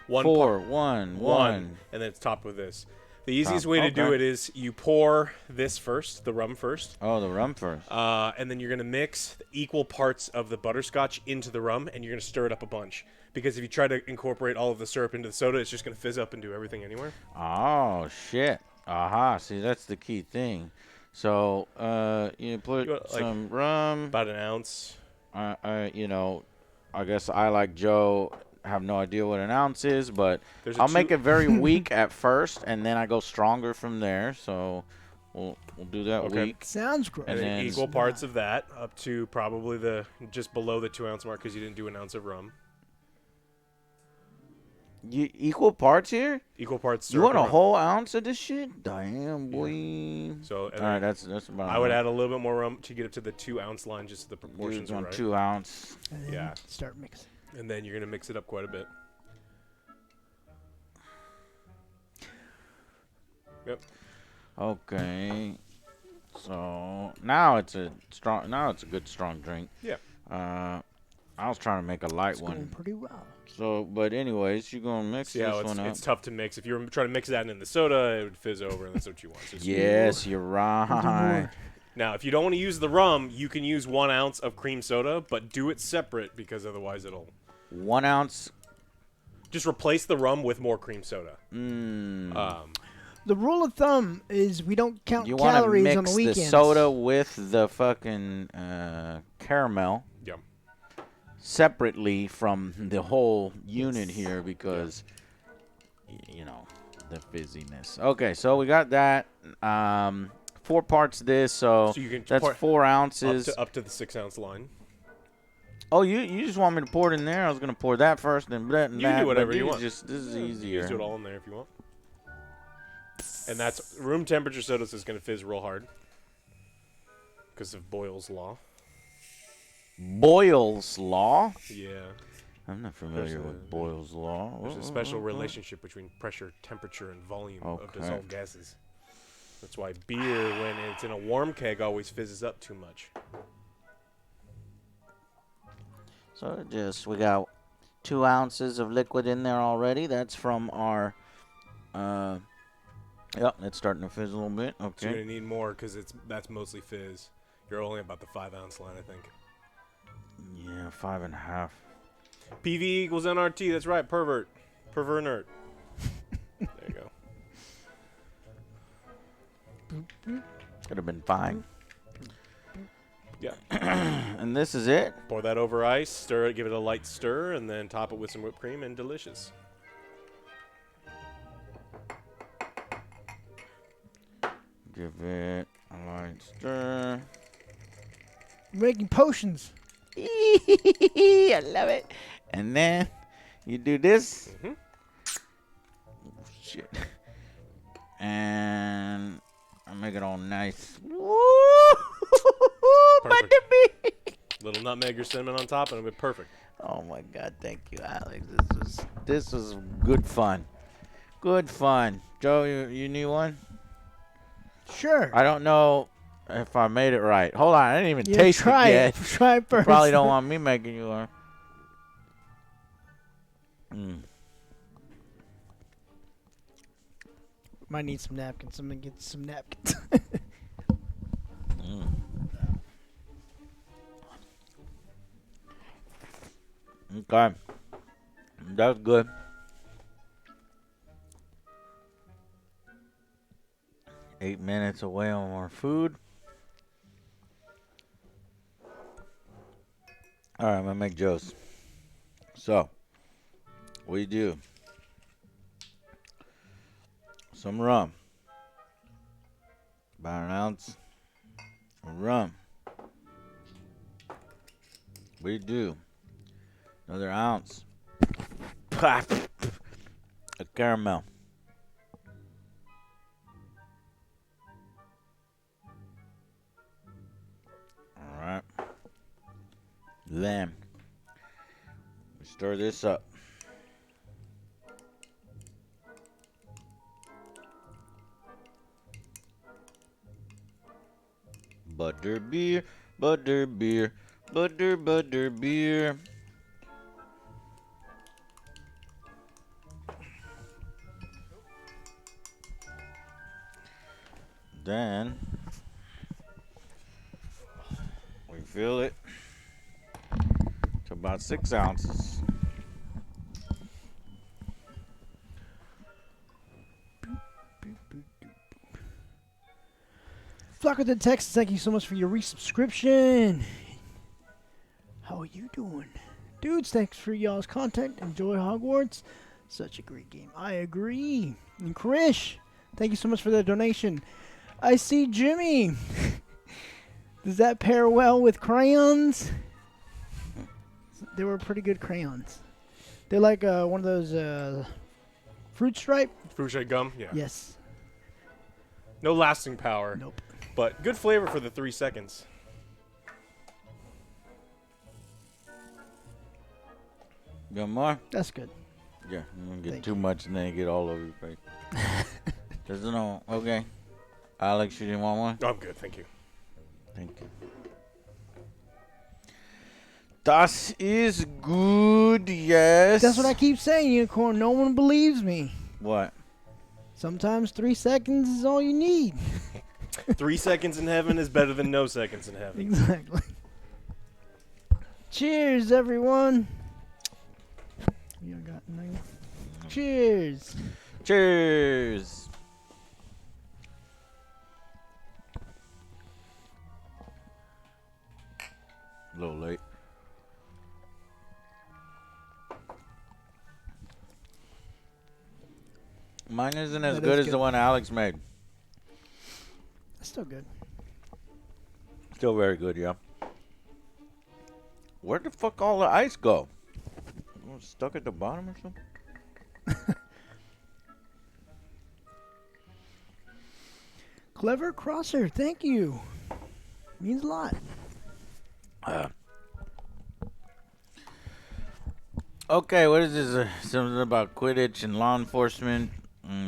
Speaker 3: 1
Speaker 1: 1,
Speaker 3: and then it's topped with this. The easiest way to do it is you pour this first, the rum first.
Speaker 1: Oh, the rum first.
Speaker 3: And then you're going to mix equal parts of the butterscotch into the rum, and you're going to stir it up a bunch. Because if you try to incorporate all of the syrup into the soda, it's just going to fizz up and do everything anywhere.
Speaker 1: Oh, shit. Aha. See, that's the key thing. So, you put some rum.
Speaker 3: About an ounce.
Speaker 1: You know, I guess I, like Joe, have no idea what an ounce is, but I'll make it very weak at first, and then I go stronger from there. So we'll do that weak.
Speaker 2: Sounds great.
Speaker 3: And then equal parts of that up to probably just below the 2 ounce mark because you didn't do an ounce of rum.
Speaker 1: Equal parts here?
Speaker 3: Equal parts.
Speaker 1: You want a whole ounce of this shit? Damn, boy.
Speaker 3: Yeah. So
Speaker 1: all right, that's about.
Speaker 3: I would add a little bit more rum to get up to the 2 ounce line, just so the proportions are right.
Speaker 1: 2 ounce.
Speaker 2: Yeah. Start mixing.
Speaker 3: And then you're gonna mix it up quite a bit. Yep.
Speaker 1: Okay. So now it's a strong. Now it's a good strong drink.
Speaker 3: Yeah.
Speaker 1: I was trying to make a light one.
Speaker 2: Going pretty well.
Speaker 1: So, but anyways, you're gonna mix this one up.
Speaker 3: It's tough to mix. If you're trying to mix that in the soda, it would fizz over, and that's what you want. So
Speaker 1: yes, you're right.
Speaker 3: Now, if you don't want to use the rum, you can use 1 ounce of cream soda, but do it separate because otherwise it'll.
Speaker 1: 1 ounce.
Speaker 3: Just replace the rum with more cream soda.
Speaker 2: The rule of thumb is we don't count
Speaker 1: you
Speaker 2: calories
Speaker 1: mix
Speaker 2: on the weekends.
Speaker 1: The soda with the fucking caramel.
Speaker 3: Yeah.
Speaker 1: Separately from the whole unit here because, you know, the fizziness. Okay, so we got that. 4 parts of this, so
Speaker 3: you can
Speaker 1: that's 4 ounces.
Speaker 3: Up to the 6 ounce line.
Speaker 1: Oh, you just want me to pour it in there? I was going to pour that first, then that, and
Speaker 3: you
Speaker 1: that.
Speaker 3: can do whatever you want.
Speaker 1: This is easier.
Speaker 3: You just do it all in there if you want. And that's room temperature soda, so it's going to fizz real hard because of Boyle's law.
Speaker 1: Boyle's law?
Speaker 3: Yeah.
Speaker 1: I'm not familiar with Boyle's law.
Speaker 3: There's a special relationship between pressure, temperature, and volume of dissolved gases. That's why beer, when it's in a warm keg, always fizzes up too much.
Speaker 1: So we got 2 ounces of liquid in there already. That's from our, yep, it's starting to fizz a little bit. Okay.
Speaker 3: So you're going to need more because that's mostly fizz. You're only about the 5 ounce line, I think.
Speaker 1: Yeah, 5.5.
Speaker 3: PV equals NRT. That's right, pervert. Pervernert. There you go.
Speaker 1: Could have been fine.
Speaker 3: Yeah.
Speaker 1: And this is it?
Speaker 3: Pour that over ice, stir it, give it a light stir, and then top it with some whipped cream, and delicious.
Speaker 1: Give it a light stir.
Speaker 2: Making potions.
Speaker 1: I love it. And then you do this.
Speaker 3: Mm-hmm.
Speaker 1: Oh, shit. And I make it all nice.
Speaker 3: Butterbeer. Little nutmeg or cinnamon on top, and it'll be perfect.
Speaker 1: Oh my God! Thank you, Alex. This was good fun. Good fun. Joe, you need one?
Speaker 2: Sure.
Speaker 1: I don't know if I made it right. Hold on, I didn't even taste it yet.
Speaker 2: Try it first.
Speaker 1: You probably don't want me making you one.
Speaker 2: Might need some napkins. I'm gonna get some napkins.
Speaker 1: Okay. That's good. Eight minutes away on our food. Alright, I'm gonna make Joe's. So, what do you do? Some rum. About an ounce of rum. What do you do? Another ounce A caramel. All right. Then we stir this up. Butterbeer, butterbeer, butterbeer. Then we fill it to about 6 ounces.
Speaker 2: Flocker the Texas, thank you so much for your resubscription. How are you doing? Dudes, thanks for y'all's content. Enjoy Hogwarts. Such a great game. I agree. And Krish, thank you so much for the donation. I see Jimmy. Does that pair well with crayons? They were pretty good crayons. They're like one of those fruit stripe.
Speaker 3: Fruit stripe gum? Yeah.
Speaker 2: Yes.
Speaker 3: No lasting power.
Speaker 2: Nope.
Speaker 3: But good flavor for the 3 seconds.
Speaker 1: You want more?
Speaker 2: That's good.
Speaker 1: Yeah, you don't get
Speaker 2: Thank
Speaker 1: too much and then you get all over your face. There's no, okay. Alex, you didn't want one?
Speaker 3: Oh, I'm good, thank you.
Speaker 1: Thank you. Das is good, yes.
Speaker 2: That's what I keep saying, Unicorn. No one believes me.
Speaker 1: What?
Speaker 2: Sometimes 3 seconds is all you need.
Speaker 3: 3 seconds in heaven is better than no seconds in heaven.
Speaker 2: Exactly. Cheers, everyone. You got nothing. Cheers.
Speaker 1: Cheers. A little late. Mine isn't as
Speaker 2: That
Speaker 1: good
Speaker 2: is
Speaker 1: as the
Speaker 2: good.
Speaker 1: one Alex made.
Speaker 2: That's still good.
Speaker 1: Still very good, yeah. Where the fuck all the ice go? Stuck at the bottom or something?
Speaker 2: Clever Crosser, thank you. Means a lot.
Speaker 1: Okay, what is this? Something about Quidditch and law enforcement,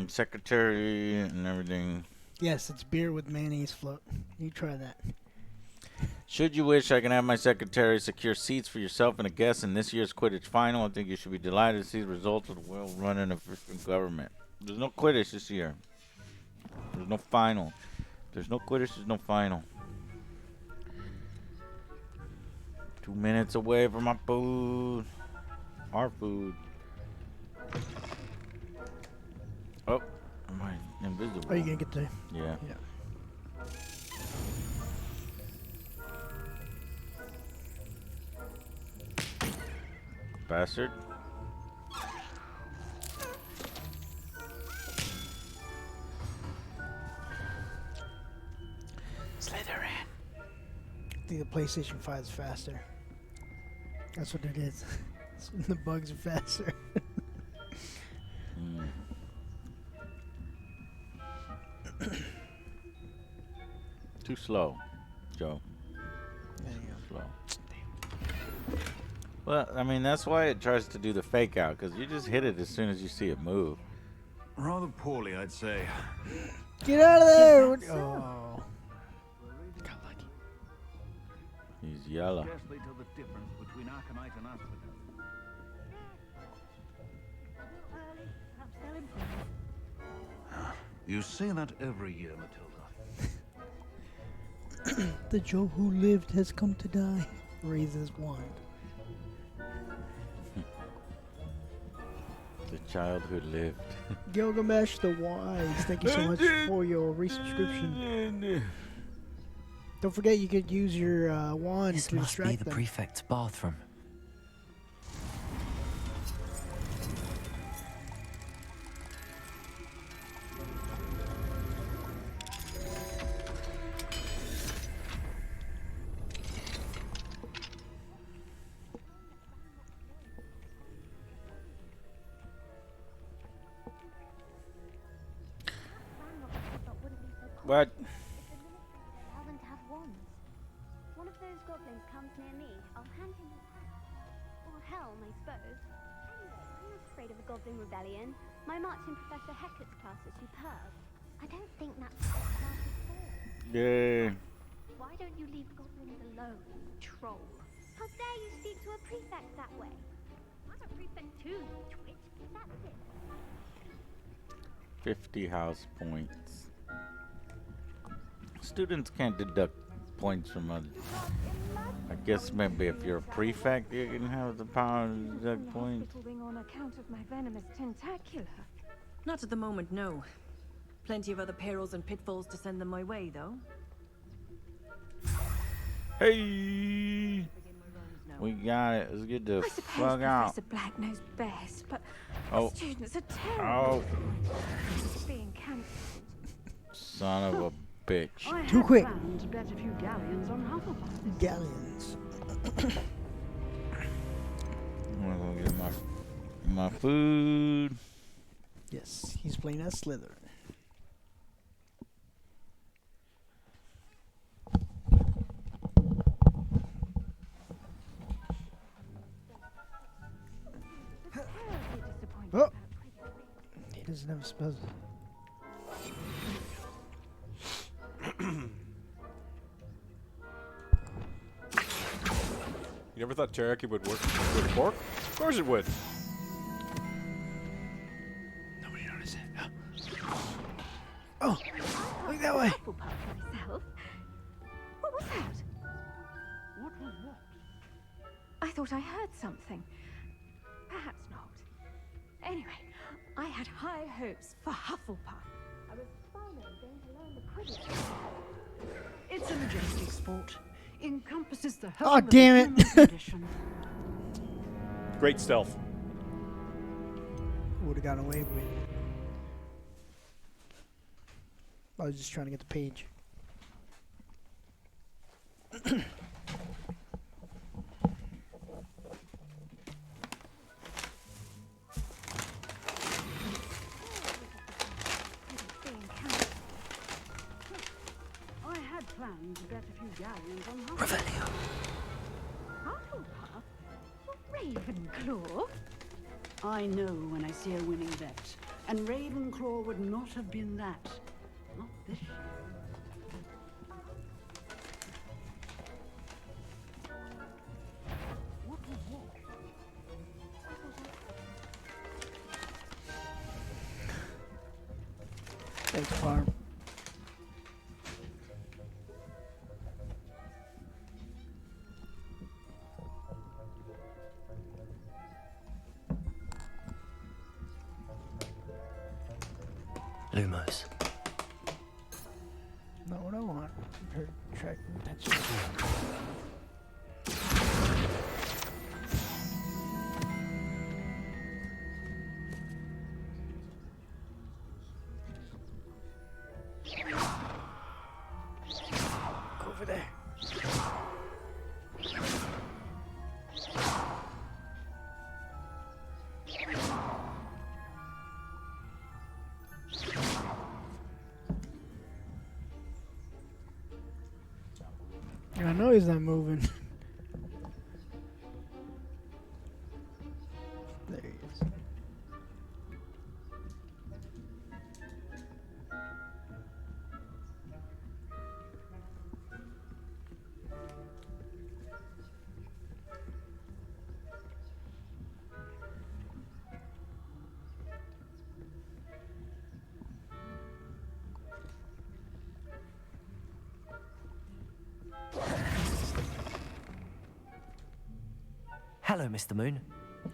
Speaker 1: secretary and everything.
Speaker 2: Yes, it's beer with mayonnaise float. You try that.
Speaker 1: Should you wish, I can have my secretary secure seats for yourself and a guest in this year's Quidditch final. I think you should be delighted to see the results of the well-run and efficient government. There's no Quidditch this year. There's no final. There's no Quidditch, there's no final. 2 minutes away from my food. Our food. Oh, am I invisible?
Speaker 2: Are you gonna get the?
Speaker 1: Yeah.
Speaker 2: Yeah.
Speaker 1: Bastard.
Speaker 2: Slytherin. I think the PlayStation 5 is faster. That's what it is. The bugs are faster.
Speaker 1: Too slow, Joe.
Speaker 2: There you go.
Speaker 1: Slow. Well, I mean, that's why it tries to do the fake out, because you just hit it as soon as you see it move.
Speaker 14: Rather poorly, I'd say.
Speaker 2: Get out of there! Oh. Got lucky.
Speaker 1: He's yellow.
Speaker 14: Scarcely tell the difference between Arcanite and Asphodel. You say that every year, Matilda.
Speaker 2: The Joe who lived has come to die. Raises wand.
Speaker 1: The childhood lived.
Speaker 2: Gilgamesh the Wise, thank you so much for your resubscription. Don't forget you could use your wand
Speaker 4: This
Speaker 2: to
Speaker 4: must be
Speaker 2: distract
Speaker 4: the
Speaker 2: them.
Speaker 4: prefect's bathroom.
Speaker 1: What?
Speaker 9: Allow them to have wands. One of those goblins comes near me, I'll hand him his hat. Or helm, I suppose. Anyway, I'm not afraid of a goblin rebellion. My march in Professor Hecat's class was superb. I don't think that's what class is for.
Speaker 1: Yeah.
Speaker 9: Why don't you leave goblins alone, you troll? How dare you speak to a prefect that way? I'm a prefect too, you twit. That's it.
Speaker 1: 50 house points. Students can't deduct points from others. I guess maybe if you're a prefect, you can have the power to deduct points.
Speaker 15: On account of my venomous tentacula. Not at the moment, no. Plenty of other perils and pitfalls to send them my way, though.
Speaker 1: Hey! We got it. Let's get the fuck out.
Speaker 15: Professor Black knows best, but
Speaker 1: Oh.
Speaker 15: students are terrible.
Speaker 1: Oh.
Speaker 15: Being cancelled.
Speaker 1: Son of a bitch.
Speaker 15: I
Speaker 2: Too
Speaker 15: had
Speaker 2: quick.
Speaker 15: planned to bet a few galleons on Hufflepuff.
Speaker 2: Galleons.
Speaker 1: I'm gonna go get my food.
Speaker 2: Yes, he's playing as Slytherin. Oh! He doesn't have a spell.
Speaker 3: You never thought teriyaki would work with pork? Of course it would.
Speaker 2: Nobody noticed it. Oh! Look that way!
Speaker 15: Myself. What was that?
Speaker 10: What was what?
Speaker 15: I thought I heard something. Perhaps not. Anyway, I had high hopes for Hufflepuff.
Speaker 10: I was finally going to learn the Quidditch.
Speaker 15: It's a majestic sport. Encompasses the
Speaker 2: Oh,
Speaker 15: whole of the
Speaker 2: damn it.
Speaker 15: human condition.
Speaker 3: Great stealth.
Speaker 2: Would have gotten away with it. I was just trying to get the page.
Speaker 15: I had planned to bet a few galleons on Hufflepuff. Hufflepuff? Ravenclaw? I know when I see a winning bet. And Ravenclaw would not have been that. Not this year. What was what?
Speaker 2: Thanks, Farm.
Speaker 11: Lumos.
Speaker 2: Not what I want. Her track attention. Go over there. I know he's not moving. There he is.
Speaker 4: Hello, Mr. Moon.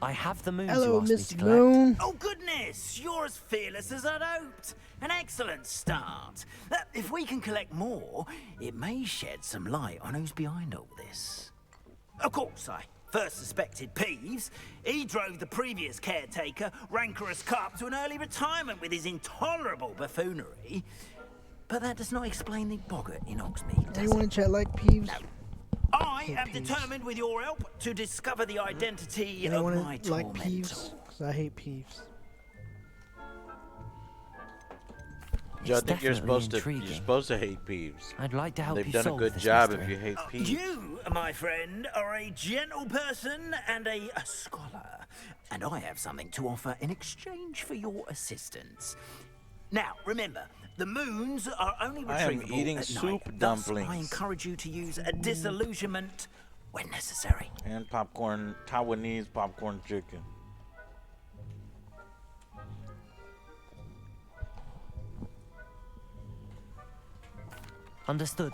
Speaker 4: I have the moons
Speaker 2: Hello,
Speaker 4: you asked me
Speaker 2: Mr.
Speaker 4: to collect.
Speaker 2: Moon.
Speaker 13: Oh, goodness! You're as fearless as I'd hoped. An excellent start. If we can collect more, it may shed some light on who's behind all this. Of course, I first suspected Peeves. He drove the previous caretaker, Rancorous Carp, to an early retirement with his intolerable buffoonery. But that does not explain the boggart in Hogsmeade, does
Speaker 2: Anyone
Speaker 13: it?
Speaker 2: in chat like Peeves?
Speaker 13: I
Speaker 2: Hate
Speaker 13: am
Speaker 2: Peeves.
Speaker 13: determined, with your help, to discover the identity
Speaker 2: Anyone
Speaker 13: of my
Speaker 2: like
Speaker 13: tormentor.
Speaker 2: Peeves? Because I hate Peeves.
Speaker 1: Joe, I
Speaker 4: It's
Speaker 1: think you're
Speaker 4: definitely
Speaker 1: supposed to hate Peeves.
Speaker 4: I'd like to help
Speaker 1: They've
Speaker 4: you
Speaker 1: done a
Speaker 4: solve
Speaker 1: good
Speaker 4: this
Speaker 1: job
Speaker 4: mystery.
Speaker 1: if you hate Peeves.
Speaker 13: You, my friend, are a gentle person and a scholar, and I have something to offer in exchange for your assistance. Now, remember, the moons are only
Speaker 1: I am
Speaker 13: retrievable
Speaker 1: eating
Speaker 13: at
Speaker 1: soup
Speaker 13: night.
Speaker 1: dumplings.
Speaker 13: Thus, I encourage you to use a disillusionment when necessary.
Speaker 1: And popcorn, Taiwanese popcorn chicken.
Speaker 4: Understood.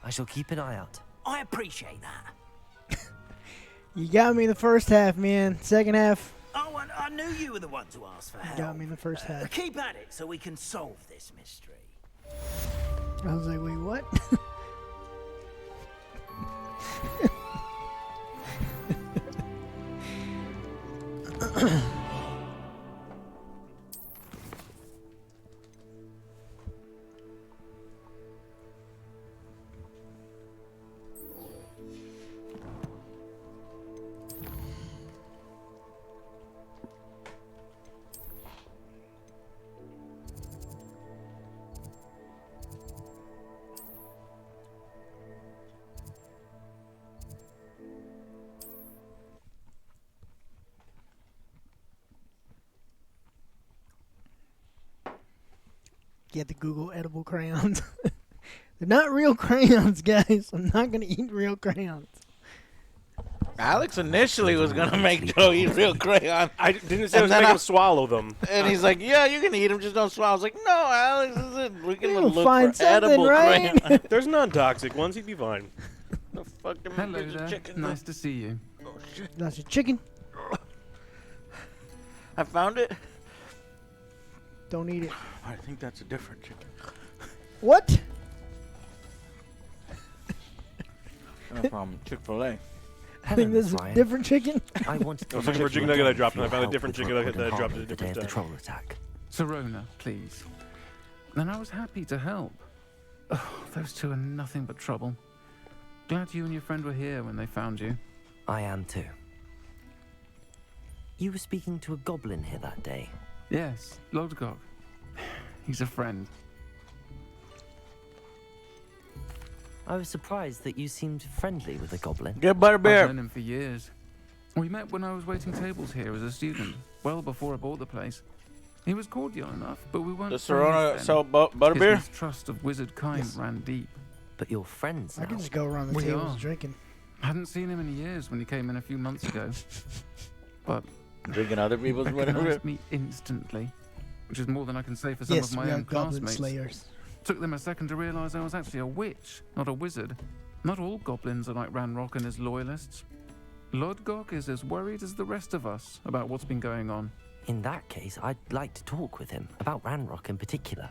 Speaker 4: I shall keep an eye out.
Speaker 13: I appreciate that.
Speaker 2: You got me the first half, man. Second half,
Speaker 13: Oh, and I knew you were the one to ask for
Speaker 2: you
Speaker 13: help.
Speaker 2: got me the first half.
Speaker 13: Keep at it so we can solve this mystery.
Speaker 2: I was like, wait, what? Get the Google edible crayons. They're not real crayons, guys. I'm not gonna eat real crayons.
Speaker 1: Alex initially was gonna make Joe eat real crayon.
Speaker 3: I didn't say I was making him swallow them.
Speaker 1: And he's like, "Yeah, you can eat them, just don't swallow." I was like, "No, Alex, we can
Speaker 2: You'll
Speaker 1: look
Speaker 2: find
Speaker 1: for edible
Speaker 2: something, right?
Speaker 1: crayon."
Speaker 3: There's non-toxic ones. He'd be fine.
Speaker 1: The fuck them
Speaker 12: Hello
Speaker 1: bitches
Speaker 12: there.
Speaker 1: chicken.
Speaker 12: Nice to see you.
Speaker 1: Oh shit!
Speaker 2: That's your chicken.
Speaker 1: I found it.
Speaker 2: Don't eat it.
Speaker 1: I think that's a different chicken.
Speaker 2: What?
Speaker 1: From Chick-fil-A.
Speaker 2: I think this is a different chicken.
Speaker 4: I wanted
Speaker 3: I was looking for a chicken nugget I dropped, and I found a different chicken nugget that I dropped at a different
Speaker 4: the
Speaker 3: time.
Speaker 4: troll attack.
Speaker 12: Serona, please. And I was happy to help. Oh, those two are nothing but trouble. Glad you and your friend were here when they found you.
Speaker 4: I am too. You were speaking to a goblin here that day.
Speaker 12: Yes, Lodgok. He's a friend.
Speaker 4: I was surprised that you seemed friendly with the goblin.
Speaker 1: Get
Speaker 12: I've
Speaker 1: Butterbeer.
Speaker 12: known him for years. We met when I was waiting tables here as a student, well before I bought the place. He was cordial enough, but we weren't
Speaker 1: The
Speaker 12: friends
Speaker 1: Serona
Speaker 12: then.
Speaker 1: sell Butterbeer?
Speaker 12: His mistrust of wizard kind
Speaker 2: Yes.
Speaker 12: ran deep.
Speaker 4: But you're friends
Speaker 2: I
Speaker 4: now.
Speaker 2: can just go around the
Speaker 12: We
Speaker 2: tables
Speaker 12: are.
Speaker 2: drinking.
Speaker 12: Hadn't seen him in years when he came in a few months ago. But
Speaker 1: Drinking other people's Butterbeer.
Speaker 12: recognized me instantly, which is more than I can say for some
Speaker 2: Yes,
Speaker 12: of
Speaker 2: we
Speaker 12: my
Speaker 2: are
Speaker 12: own
Speaker 2: goblin
Speaker 12: classmates.
Speaker 2: slayers.
Speaker 12: Took them a second to realize I was actually a witch, not a wizard. Not all goblins are like Ranrock and his loyalists. Lodgok is as worried as the rest of us about what's been going on.
Speaker 4: In that case, I'd like to talk with him, about Ranrock in particular.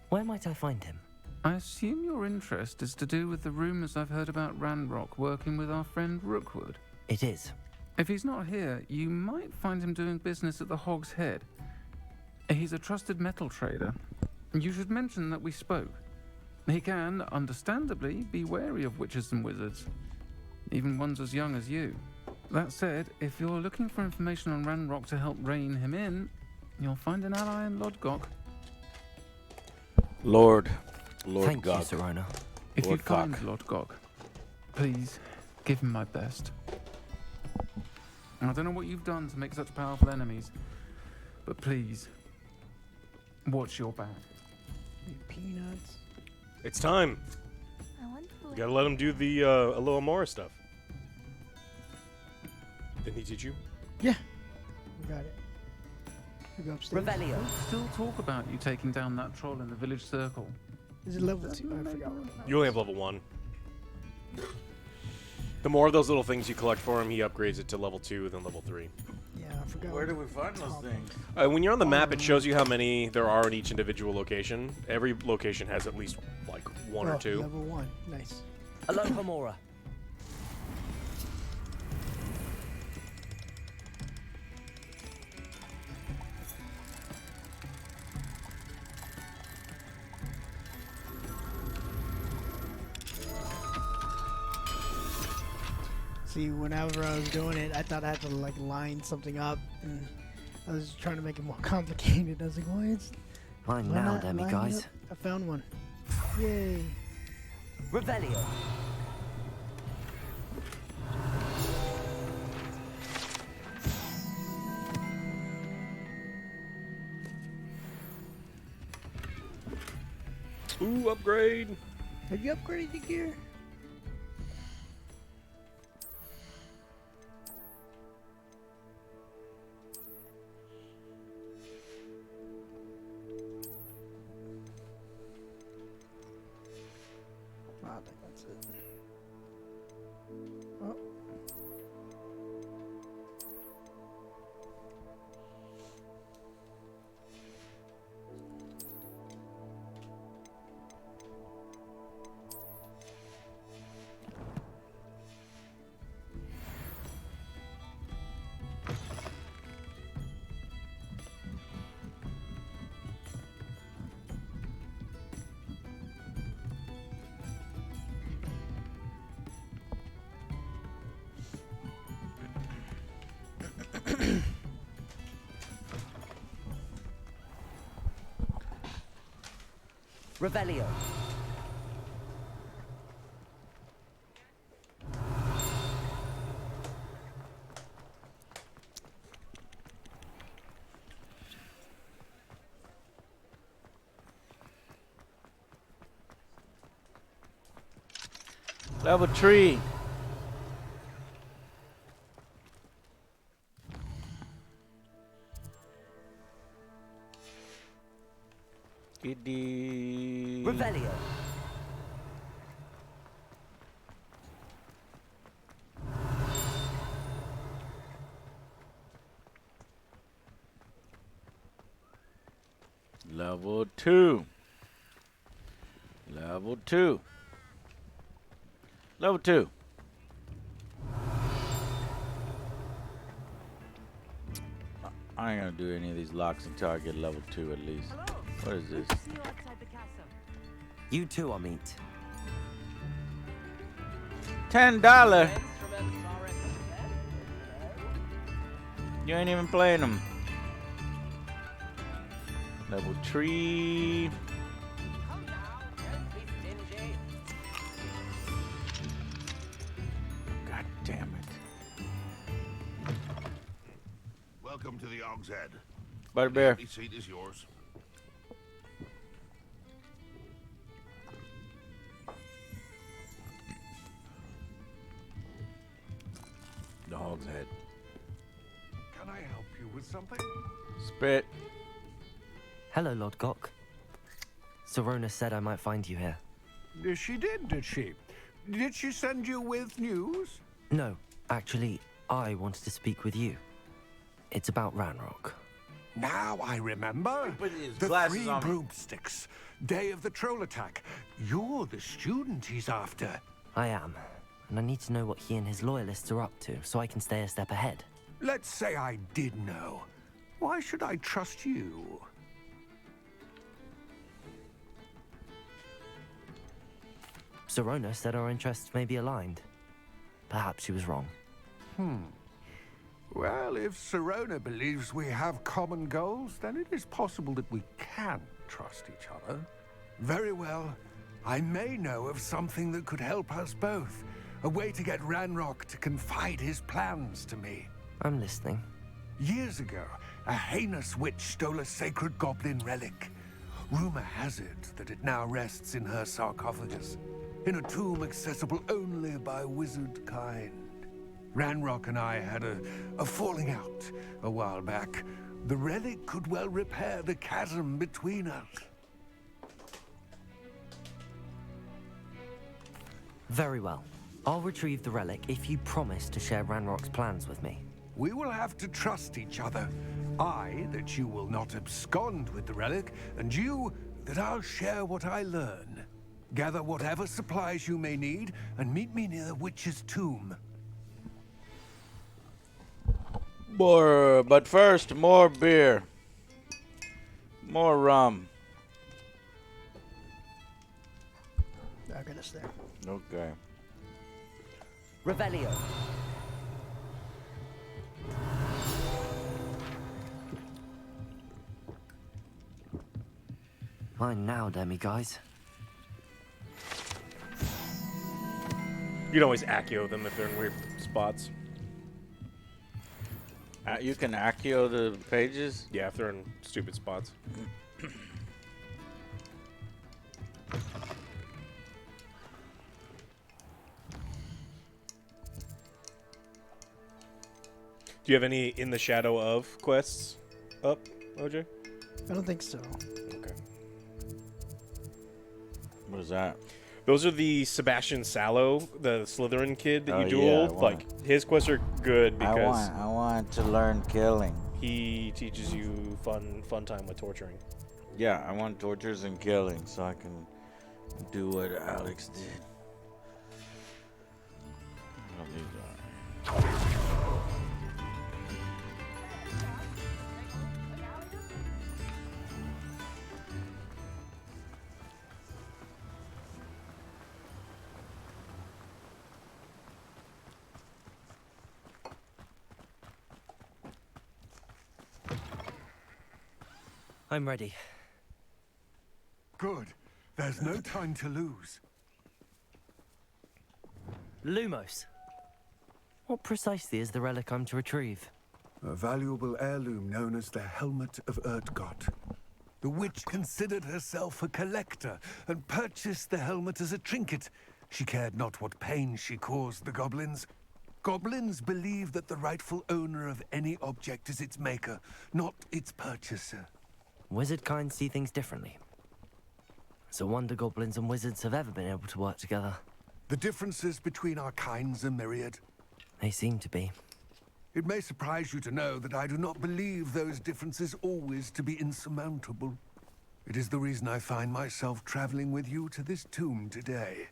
Speaker 4: Where might I find him?
Speaker 12: I assume your interest is to do with the rumors I've heard about Ranrock working with our friend Rookwood.
Speaker 4: It is.
Speaker 12: If he's not here, you might find him doing business at the Hog's Head. He's a trusted metal trader. You should mention that we spoke. He can, understandably, be wary of witches and wizards, even ones as young as you. That said, if you're looking for information on Ranrock to help rein him in, you'll find an ally in Lodgok.
Speaker 1: Lord
Speaker 4: Thank
Speaker 1: God.
Speaker 4: you, Serona.
Speaker 12: If you
Speaker 1: Lord
Speaker 12: find
Speaker 1: Cock.
Speaker 12: Lodgok, please give him my best. I don't know what you've done to make such powerful enemies, but please, watch your back.
Speaker 2: Peanuts.
Speaker 3: It's time. You gotta let him do the Aloha stuff. Didn't he teach you?
Speaker 2: Yeah. We got it. We go upstairs.
Speaker 4: Revelio.
Speaker 12: Still talk about you taking down that troll in the village circle.
Speaker 2: Is it level 2? I forgot.
Speaker 3: You only have level 1. The more of those little things you collect for him, he upgrades it to level 2, then level 3.
Speaker 2: Yeah, I forgot.
Speaker 1: Where do we find those things?
Speaker 3: When you're on the map, it shows you how many there are in each individual location. Every location has at least, like, 1 or 2.
Speaker 2: Level 1. Nice.
Speaker 4: Aloha Mora.
Speaker 2: See, whenever I was doing it, I thought I had to like line something up, and I was trying to make it more complicated. I was like,
Speaker 4: I'm
Speaker 2: Why
Speaker 4: now,
Speaker 2: not?
Speaker 4: Demi,
Speaker 2: Line
Speaker 4: guys.
Speaker 2: up. I found one. Yay.
Speaker 4: Revelio.
Speaker 3: Ooh, upgrade.
Speaker 2: Have you upgraded your gear? I think that's it. Oh.
Speaker 4: Revelio.
Speaker 1: Level 3. Giddy.
Speaker 4: Revelio.
Speaker 1: Level 2. Level 2. Level 2. I ain't gonna do any of these locks until I get level 2 at least. What is this?
Speaker 4: You too, Amit.
Speaker 1: $10. You ain't even playing them. Level 3. God damn it.
Speaker 16: Welcome to the Hogshead.
Speaker 1: Butterbeer.
Speaker 16: The seat is yours.
Speaker 1: The Hog's Head.
Speaker 16: Can I help you with something?
Speaker 1: Spit.
Speaker 4: Hello, Lord Gok. Sorona said I might find you here.
Speaker 14: She did she? Did she send you with news?
Speaker 4: No, actually, I wanted to speak with you. It's about Ranrock.
Speaker 14: Now I remember. The
Speaker 1: glasses
Speaker 14: 3
Speaker 1: on me.
Speaker 14: broomsticks. Day of the troll attack. You're the student he's after.
Speaker 4: I am, and I need to know what he and his loyalists are up to so I can stay a step ahead.
Speaker 14: Let's say I did know. Why should I trust you?
Speaker 4: Sorona said our interests may be aligned. Perhaps she was wrong.
Speaker 14: Well, if Sorona believes we have common goals, then it is possible that we can trust each other. Very well. I may know of something that could help us both. A way to get Ranrock to confide his plans to me.
Speaker 4: I'm listening.
Speaker 14: Years ago, a heinous witch stole a sacred goblin relic. Rumor has it that it now rests in her sarcophagus, in a tomb accessible only by wizard kind. Ranrock and I had a falling out a while back. The relic could well repair the chasm between us.
Speaker 4: Very well. I'll retrieve the relic if you promise to share Ranrock's plans with me.
Speaker 14: We will have to trust each other. I, that you will not abscond with the relic, and you, that I'll share what I learn. Gather whatever supplies you may need, and meet me near the witch's tomb.
Speaker 1: But first, more beer. More rum.
Speaker 2: I'll get us there.
Speaker 1: Okay.
Speaker 4: Revelio. Mine now, guys.
Speaker 3: You can always accio them if they're in weird spots.
Speaker 1: You can accio the pages?
Speaker 3: Yeah, if they're in stupid spots. Do you have any in the shadow of quests up, OJ?
Speaker 2: I don't think so.
Speaker 3: Okay.
Speaker 1: What is that?
Speaker 3: Those are the Sebastian Sallow, the Slytherin kid that
Speaker 1: Oh,
Speaker 3: you
Speaker 1: yeah,
Speaker 3: dueled. Like, his quests are good because
Speaker 1: I want to learn killing.
Speaker 3: he teaches you fun time with torturing.
Speaker 1: Yeah, I want tortures and killing so I can do what Alex did. I don't need that.
Speaker 4: I'm ready.
Speaker 14: Good. There's no time to lose.
Speaker 4: Lumos. What precisely is the relic I'm to retrieve?
Speaker 14: A valuable heirloom known as the Helmet of Urtgott. The witch considered herself a collector and purchased the helmet as a trinket. She cared not what pain she caused the goblins. Goblins believe that the rightful owner of any object is its maker, not its purchaser.
Speaker 4: Wizard kind see things differently. It's a wonder goblins and wizards have ever been able to work together.
Speaker 14: The differences between our kinds are myriad.
Speaker 4: They seem to be.
Speaker 14: It may surprise you to know that I do not believe those differences always to be insurmountable. It is the reason I find myself traveling with you to this tomb today.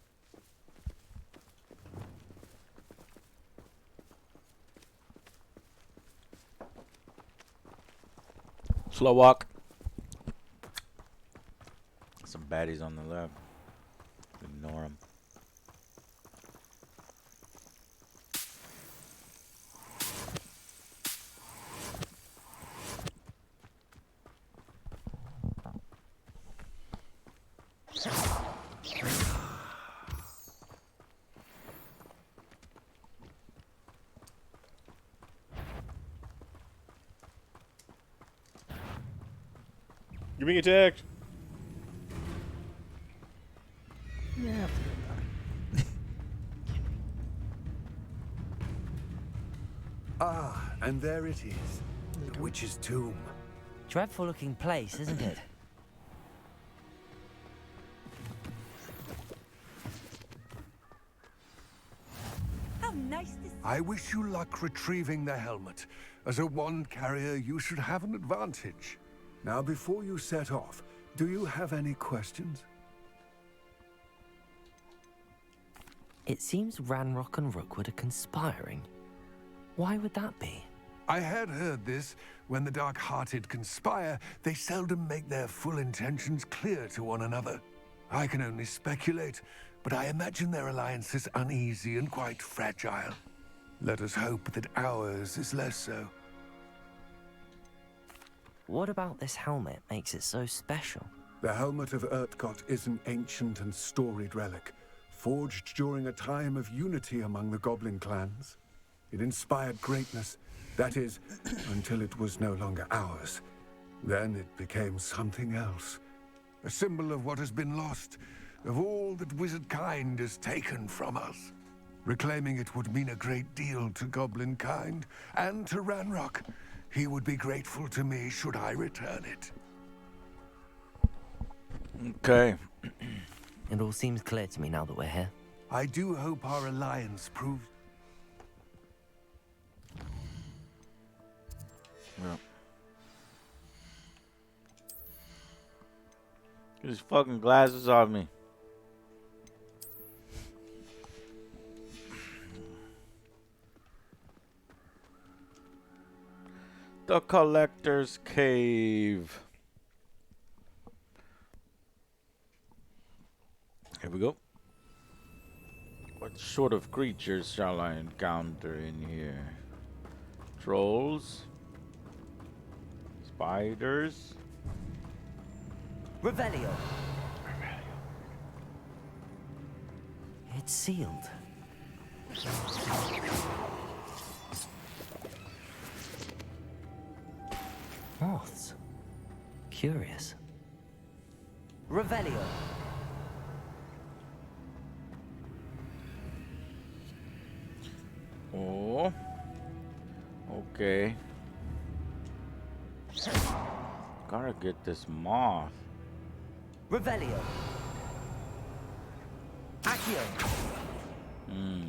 Speaker 1: Slow walk. Some baddies on the left. Ignore them.
Speaker 3: You're being attacked.
Speaker 2: Yeah.
Speaker 14: Ah, and there it is. The witch's tomb.
Speaker 4: Dreadful looking place, isn't it?
Speaker 7: How nice this.
Speaker 14: I wish you luck retrieving the helmet. As a wand carrier, you should have an advantage. Now, before you set off, do you have any questions?
Speaker 4: It seems Ranrock and Rookwood are conspiring. Why would that be?
Speaker 14: I had heard this. When the dark-hearted conspire, they seldom make their full intentions clear to one another. I can only speculate, but I imagine their alliance is uneasy and quite fragile. Let us hope that ours is less so.
Speaker 4: What about this helmet makes it so special?
Speaker 14: The Helmet of Urtgott is an ancient and storied relic, forged during a time of unity among the goblin clans. It inspired greatness, that is, until it was no longer ours. Then it became something else. A symbol of what has been lost, of all that wizard kind has taken from us. Reclaiming it would mean a great deal to goblin kind, and to Ranrock. He would be grateful to me should I return it.
Speaker 1: Okay.
Speaker 4: It all seems clear to me now that we're here.
Speaker 14: I do hope our alliance proves...
Speaker 1: Yeah. Get his fucking glasses off me. The Collector's Cave. Here we go. What sort of creatures shall I encounter in here? Trolls? Spiders?
Speaker 4: Revelio. It's sealed. Moths. Curious. Revelio.
Speaker 1: Oh. Okay. Gotta get this moth.
Speaker 4: Revelio. Accio.
Speaker 1: Hmm.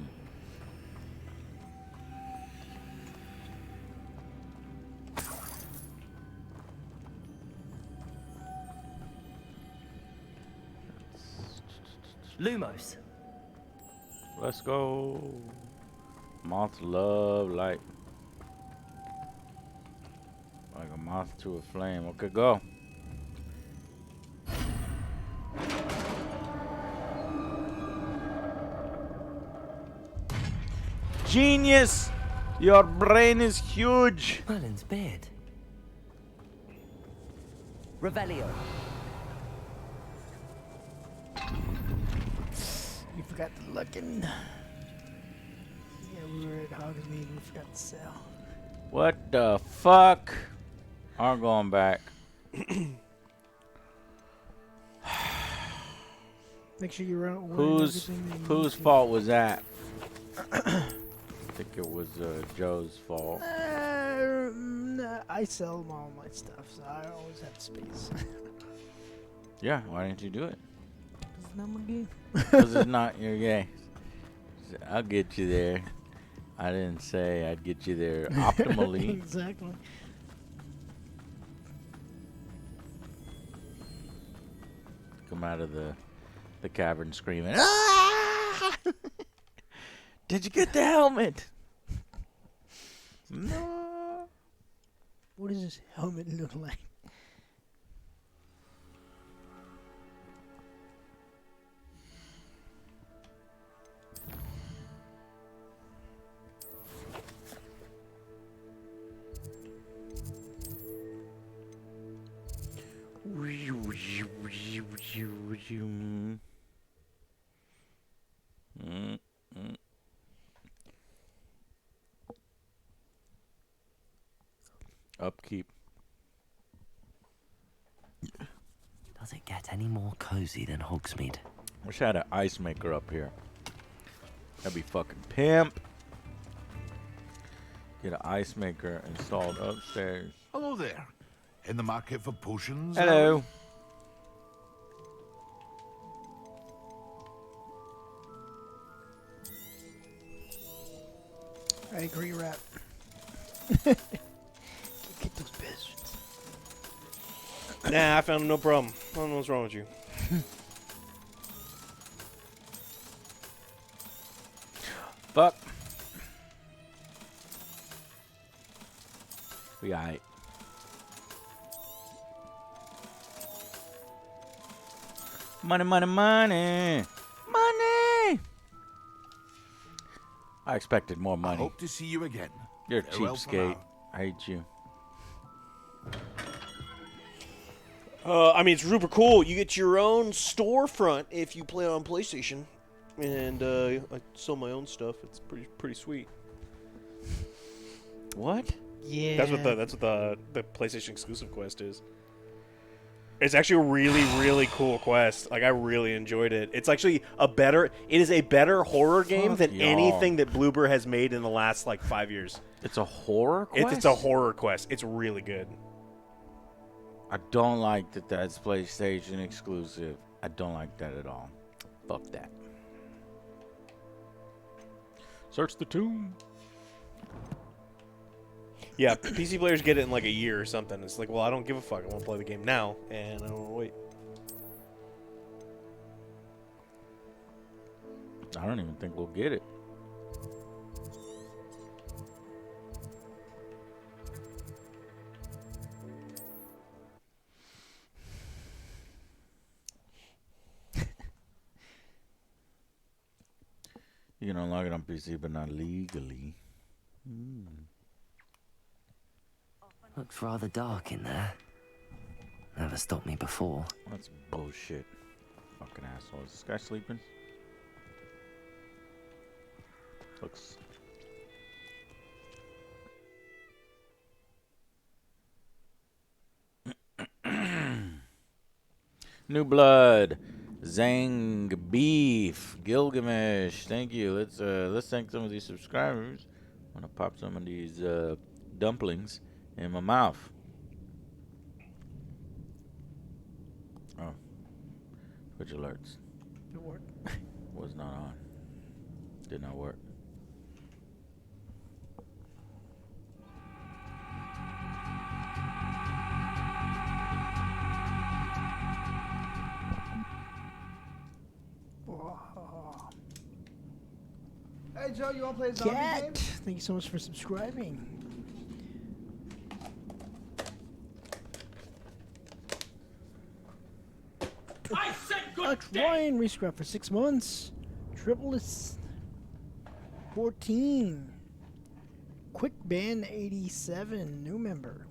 Speaker 4: Lumos.
Speaker 1: Let's go. Moths love light. Like a moth to a flame. Okay, go. Genius! Your brain is huge.
Speaker 4: Merlin's beard. Revelio.
Speaker 2: You forgot the looking. Yeah, we were at Hogsmeade and we forgot to sell.
Speaker 1: What the fuck? I'm going back.
Speaker 2: Make sure you're out.
Speaker 1: Whose fault was that? I think it was Joe's fault.
Speaker 2: I sell all my stuff, so I always have space.
Speaker 1: Yeah, why didn't you do it?
Speaker 2: It's not my game.
Speaker 1: Because it's not your game. I'll get you there. I didn't say I'd get you there optimally.
Speaker 2: Exactly.
Speaker 1: Come out of the cavern screaming, "Ah! Did you get the helmet?" No.
Speaker 2: What does this helmet look like?
Speaker 1: Upkeep.
Speaker 4: Does it get any more cozy than Hogsmeade?
Speaker 1: Wish I had an ice maker up here. That'd be fucking pimp. Get an ice maker installed upstairs.
Speaker 16: Hello there. In the market for potions?
Speaker 1: Hello.
Speaker 2: I agree, Rat. Get those bastards.
Speaker 17: Nah, I found no problem. I don't know what's wrong with you.
Speaker 1: Fuck. We aight. Money, money, money. Money! I expected more money.
Speaker 16: I hope to see you again.
Speaker 1: You're a
Speaker 16: Farewell for
Speaker 1: cheapskate.
Speaker 16: now.
Speaker 1: I hate you.
Speaker 17: I mean, it's super cool. You get your own storefront if you play on PlayStation, and I sell my own stuff. It's pretty sweet.
Speaker 1: What?
Speaker 2: Yeah.
Speaker 17: That's what the PlayStation exclusive quest is. It's actually a really, really cool quest. Like, I really enjoyed it. It's actually it is a better horror game than anything that Bloober has made in the last, 5 years.
Speaker 1: It's a horror quest?
Speaker 17: It's a horror quest. It's really good.
Speaker 1: I don't like that that's PlayStation exclusive. I don't like that at all. Fuck that. Search the tomb.
Speaker 17: Yeah, PC players get it in a year or something. It's like, well, I don't give a fuck. I want to play the game now, and I don't want to wait.
Speaker 1: I don't even think we'll get it. You can unlock it on PC, but not legally.
Speaker 4: Looks rather dark in there. Never stopped me before.
Speaker 1: That's bullshit. Fucking asshole. Is this guy sleeping? Looks. New blood. Zang beef. Gilgamesh. Thank you. Let's thank some of these subscribers. I'm gonna pop some of these dumplings in my mouth. Oh. Twitch alerts.
Speaker 2: It worked.
Speaker 1: Was not on. Did not work.
Speaker 2: Hey Joe, you wanna play a zombie game? Thank you so much for subscribing.
Speaker 18: I said good
Speaker 2: Alex Ryan rescrap for 6 months. Triple is 14. Quick ban 87, new member.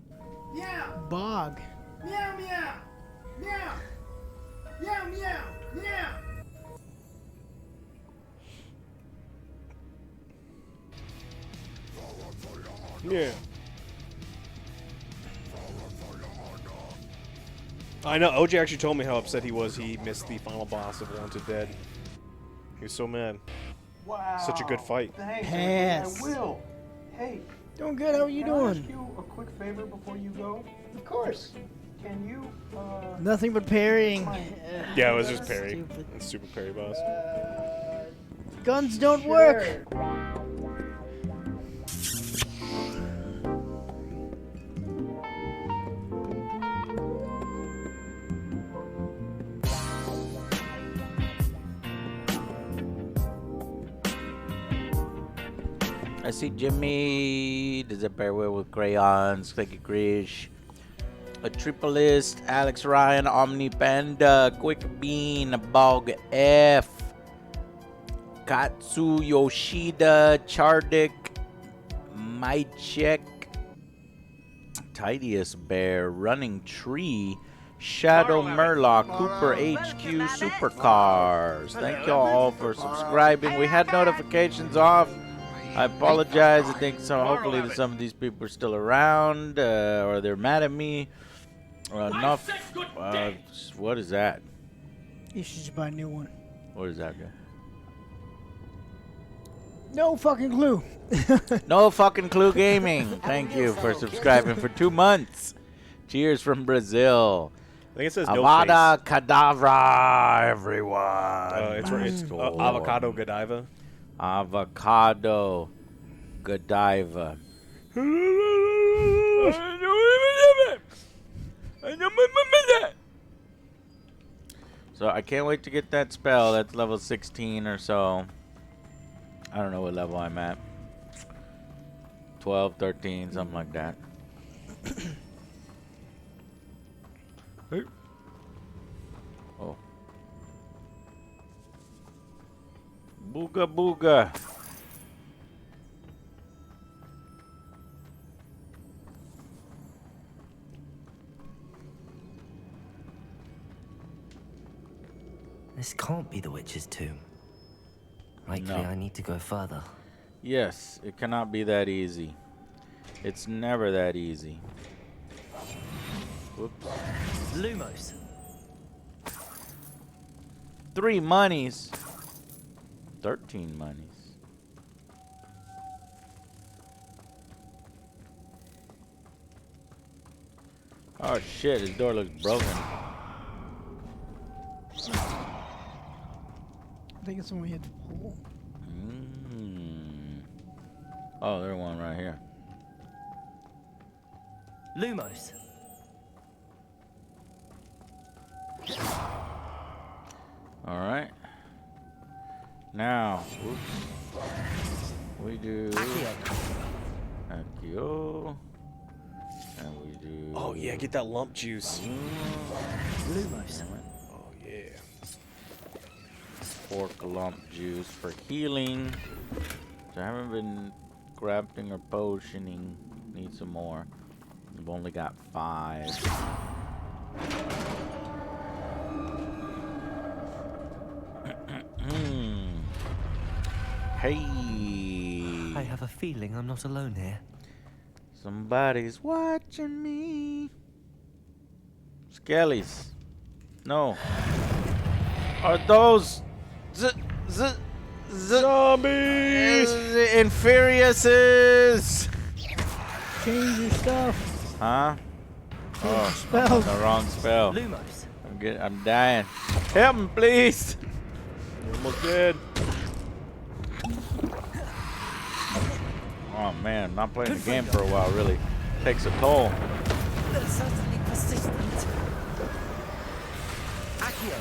Speaker 18: Yeah.
Speaker 2: Bog.
Speaker 18: Meow meow. Meow. Meow meow. Meow.
Speaker 17: Yeah. I know. OJ actually told me how upset he was. He missed the final boss of Wanted Dead. He was so mad.
Speaker 19: Wow.
Speaker 17: Such a good fight.
Speaker 19: Thanks.
Speaker 2: Pass.
Speaker 19: I will. Hey.
Speaker 2: Doing good. How are you
Speaker 19: Can I
Speaker 2: doing?
Speaker 19: ask you a quick favor before you go? Of course. Can you?
Speaker 2: Nothing but parrying.
Speaker 17: Yeah, it was just parry.
Speaker 2: Stupid.
Speaker 17: It's super parry boss.
Speaker 2: Guns don't work.
Speaker 1: I see Jimmy. Does a bear with crayons? Thank you, Grish. A triplist, Alex Ryan, Omni Panda, Quick Bean, Bog F, Katsu Yoshida, Chardik, Mychek, Tidiest Bear, Running Tree, Shadow Murloc, Cooper HQ, Supercars. Thank y'all all for subscribing. We had notifications off. I apologize. I think hopefully some of these people are still around, or they're mad at me. Enough. What is that?
Speaker 2: You should just buy a new one.
Speaker 1: What is that guy?
Speaker 2: No fucking clue.
Speaker 1: No fucking clue gaming. Thank you for subscribing for 2 months. Cheers from Brazil.
Speaker 17: I think it says
Speaker 1: Avada Kedavra, everyone.
Speaker 17: It's Avocado Godiva.
Speaker 1: Avocado Godiva. So I can't wait to get that spell. That's level 16 or so. I don't know what level I'm at. 12, 13, something like that. Oh. Booga booga.
Speaker 4: This can't be the witch's tomb. Likely
Speaker 1: No.
Speaker 4: I need to go further.
Speaker 1: Yes, it cannot be that easy. It's never that easy. Whoops.
Speaker 4: Lumos.
Speaker 1: 3 monies. 13 monies. Oh shit, his door looks broken.
Speaker 2: I think it's the one we had to pull.
Speaker 1: Oh, there's one right here.
Speaker 4: Lumos.
Speaker 1: All right. Now, whoops. We do Accio. And we do.
Speaker 17: Oh yeah, get that lump juice.
Speaker 4: Lumos.
Speaker 17: Oh yeah.
Speaker 1: Pork lump juice for healing. So I haven't been crafting or potioning. Need some more. We've only got 5. Hey.
Speaker 4: I have a feeling I'm not alone here.
Speaker 1: Somebody's watching me. Skellies. No. Are those
Speaker 17: zombies?
Speaker 1: Inferiouses.
Speaker 2: Change your stuff.
Speaker 1: Huh? Oh,
Speaker 2: spell.
Speaker 1: I'm on the wrong spell.
Speaker 4: Lumos.
Speaker 1: I'm dying. Help me, please.
Speaker 17: You're almost dead.
Speaker 1: Oh man, not playing the game for a while really takes a toll.
Speaker 4: They're certainly persistent. Accio.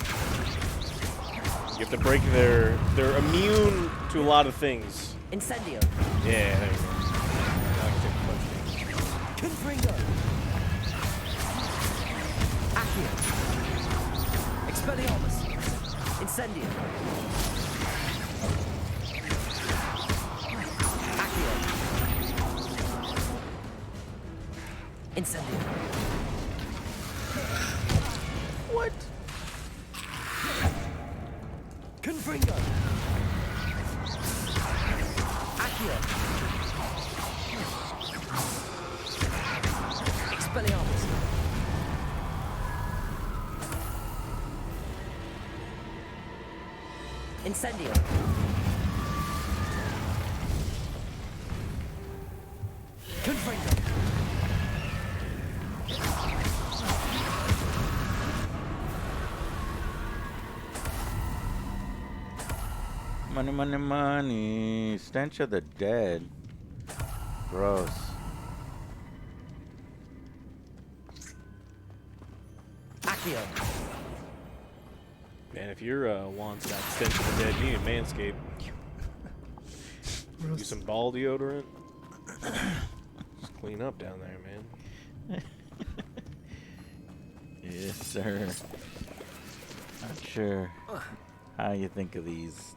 Speaker 17: You have to break their. They're immune to a lot of things.
Speaker 4: Incendio.
Speaker 17: Yeah, there you go. Now I can take the punch.
Speaker 4: Confringo. Accio. Expelliarmus. Incendio. Accio. Incendio.
Speaker 1: What?
Speaker 4: Confringo. Accio. Expelliarmus. Incendio. Confringo.
Speaker 1: Money, money, money. Stench of the dead. Gross.
Speaker 4: Accio.
Speaker 17: Man, if your wand's got stench of the dead, you need a manscape. Use some ball deodorant. Just clean up down there, man.
Speaker 1: Yes, sir. Not sure how you think of these.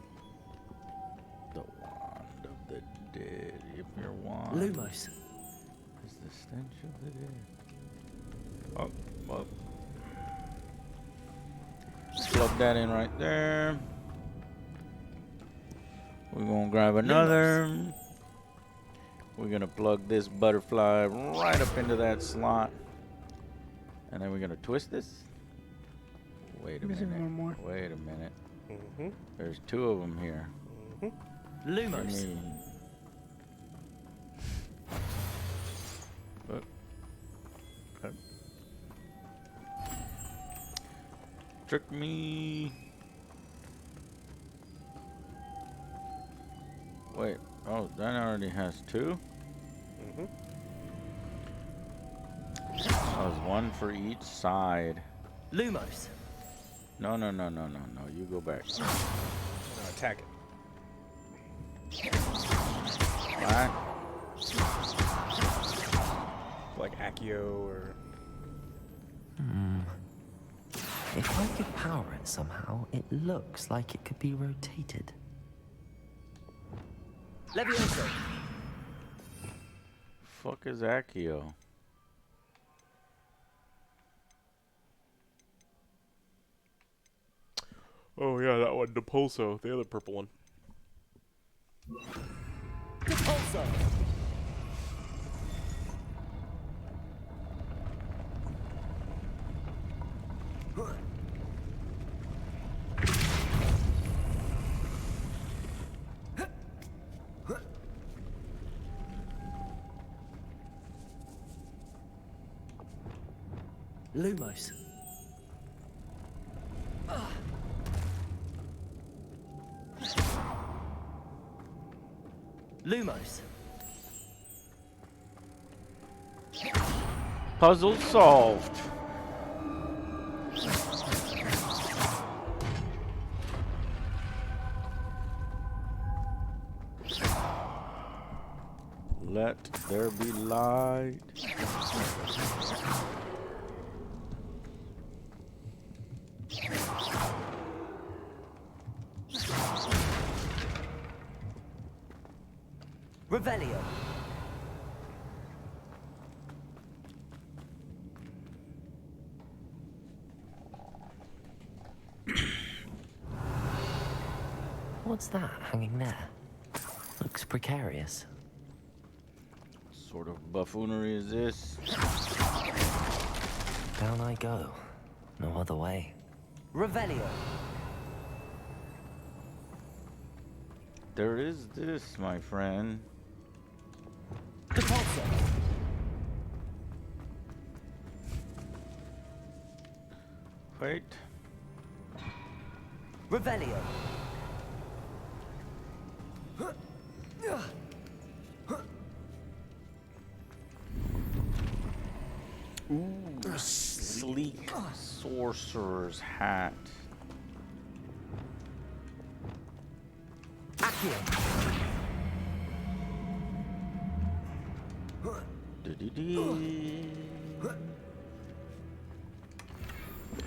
Speaker 1: The wand of the dead. If your wand
Speaker 4: Lumos.
Speaker 1: is the stench of the dead. Oh, well. Plug that in right there. We're gonna grab another. We're gonna plug this butterfly right up into that slot. And then we're gonna twist this. Wait a
Speaker 2: Missing
Speaker 1: minute.
Speaker 2: one more.
Speaker 1: Wait a minute. There's two of them here.
Speaker 4: Lumos.
Speaker 1: Okay. Trick me. Wait. Oh, that already has two? Oh, there's one for each side.
Speaker 4: Lumos.
Speaker 1: No. You go back.
Speaker 17: No, attack it.
Speaker 1: Right.
Speaker 17: Like Accio or...
Speaker 4: If I could power it somehow, it looks like it could be rotated. Levioso.
Speaker 1: Fuck is Accio?
Speaker 17: Oh yeah, that one, Depulso, the other purple one.
Speaker 4: Depulso. Lumos. Lumos.
Speaker 1: Puzzle solved. Let there be light.
Speaker 4: Revelio. What's that hanging there? Looks precarious.
Speaker 1: Sort of buffoonery is this?
Speaker 4: Down I go. No other way. Revelio.
Speaker 1: There is this, my friend.
Speaker 4: Depulso.
Speaker 1: Wait.
Speaker 4: Revelio.
Speaker 1: Ooh, sleek sorcerer's hat.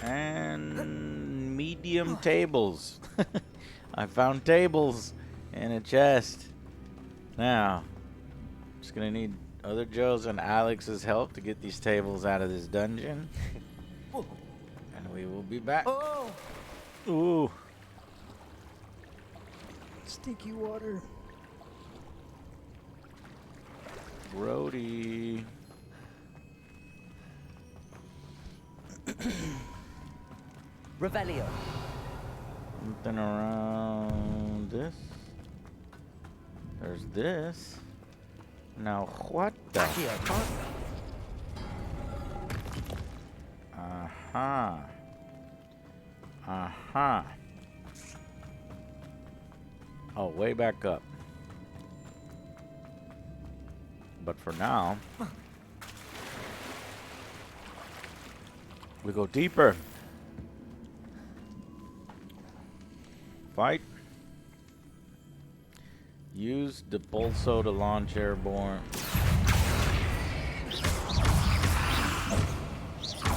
Speaker 1: And medium tables. I found tables in a chest. Now, just gonna need other Joe's and Alex's help to get these tables out of this dungeon. And we will be back. Ooh.
Speaker 2: Sticky water.
Speaker 1: Grody.
Speaker 4: Revelio.
Speaker 1: Something around this. There's this. Now what the? Uh-huh. Uh-huh. Oh, way back up. But for now, we go deeper. Fight. Use the Depulso to launch airborne.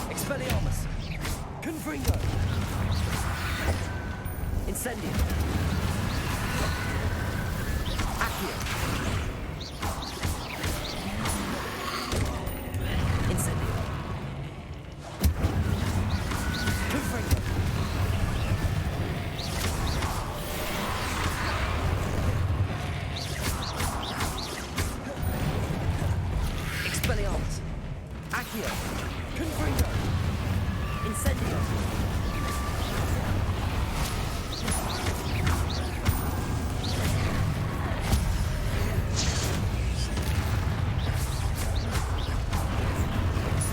Speaker 4: Expelliarmus. Confringo. Incendio. Accio. Incendio. Confringo. Expelliarmus. Accio. Confringo. Incendio.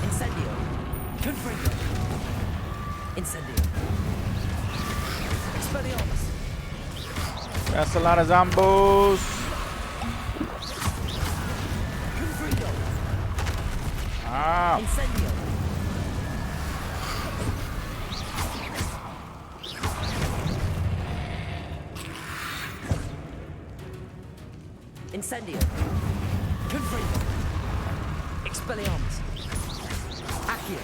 Speaker 4: Incendio. Confringo. Incendio. Expelliarmus.
Speaker 1: That's a lot of zombos.
Speaker 4: Confringo.
Speaker 1: Ah.
Speaker 4: Incendio. Incendio. Confringo. Expelliarmus. Accio.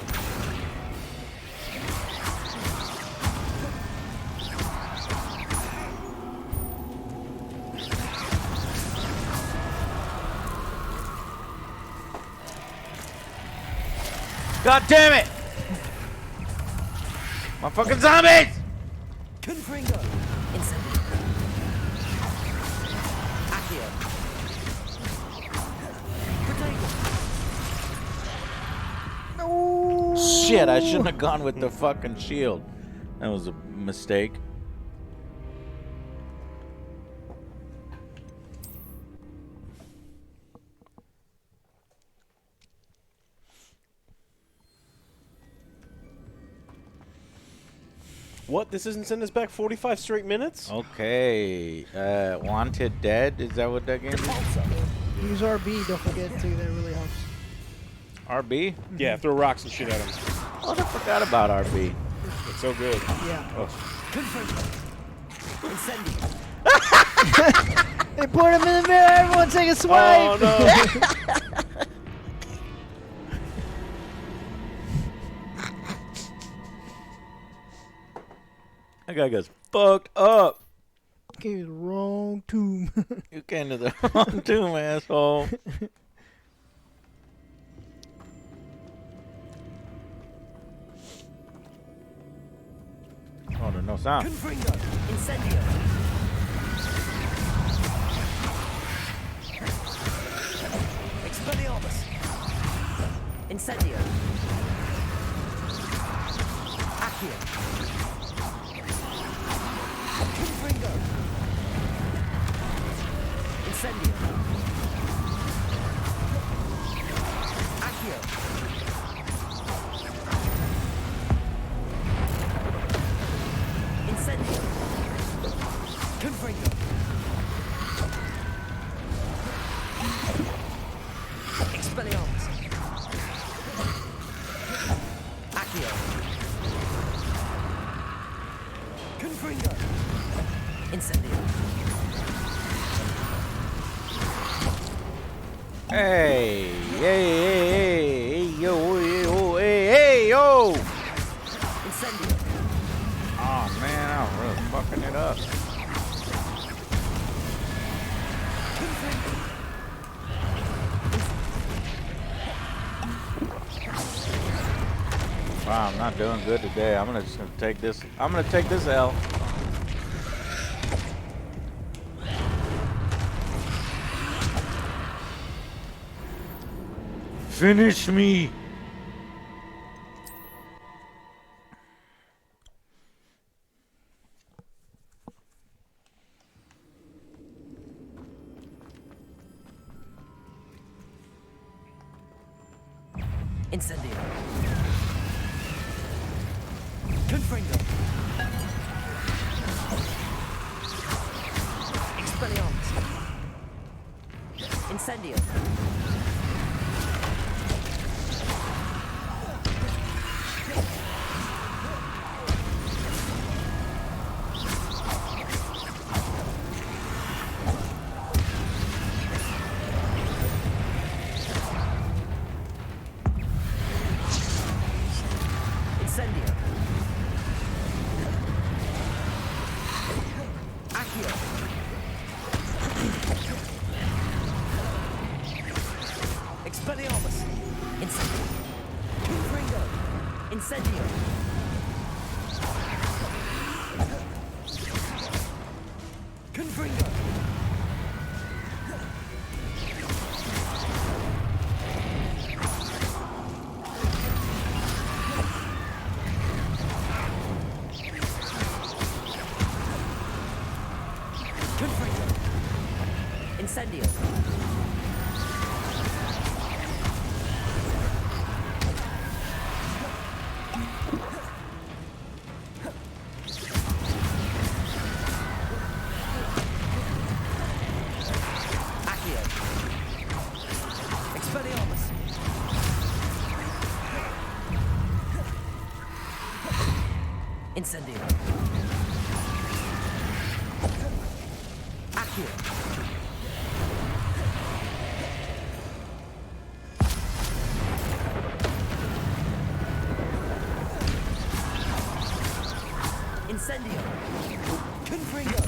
Speaker 1: God damn it! My fucking zombies!
Speaker 4: Confringo. Incendio. Accio.
Speaker 1: Shit, I shouldn't have gone with the fucking shield. That was a mistake.
Speaker 3: What? This isn't sending us back 45 straight minutes?
Speaker 1: Okay. Wanted Dead? Is that what that game is?
Speaker 2: Use RB, don't forget to. That really helps.
Speaker 1: RB?
Speaker 3: Yeah, throw rocks and shit at him.
Speaker 1: Oh, I forgot about RB.
Speaker 3: It's so good.
Speaker 2: Yeah.
Speaker 3: Oh.
Speaker 4: Incendio.
Speaker 2: They put him in the mirror. Everyone take a swipe.
Speaker 3: Oh, no.
Speaker 1: That guy gets fucked up.
Speaker 2: Came to the wrong tomb.
Speaker 1: You came to the wrong tomb, asshole. Oh, there's no sound.
Speaker 4: Confringo. Incendio. Incendio. Accio. Confringo. Incendio. Accio. Incendio. Confringo. Expelliarmus. Accio. Confringo. Incendio.
Speaker 1: Hey, hey, yo, hey, yo!
Speaker 4: Incendio.
Speaker 1: Oh man, I'm really fucking it up. Wow, I'm not doing good today. I'm just gonna take this. I'm gonna take this L. Finish me.
Speaker 4: Incendio. Confringo. Expelliarmus. Incendio. Incendio. Accio. Expelliarmus. Incendio. Confringo. Incendio. Confringo. Confringo. Incendio. Accio. Expelliarmus. Incendio. Accio. Incendio. Confringo.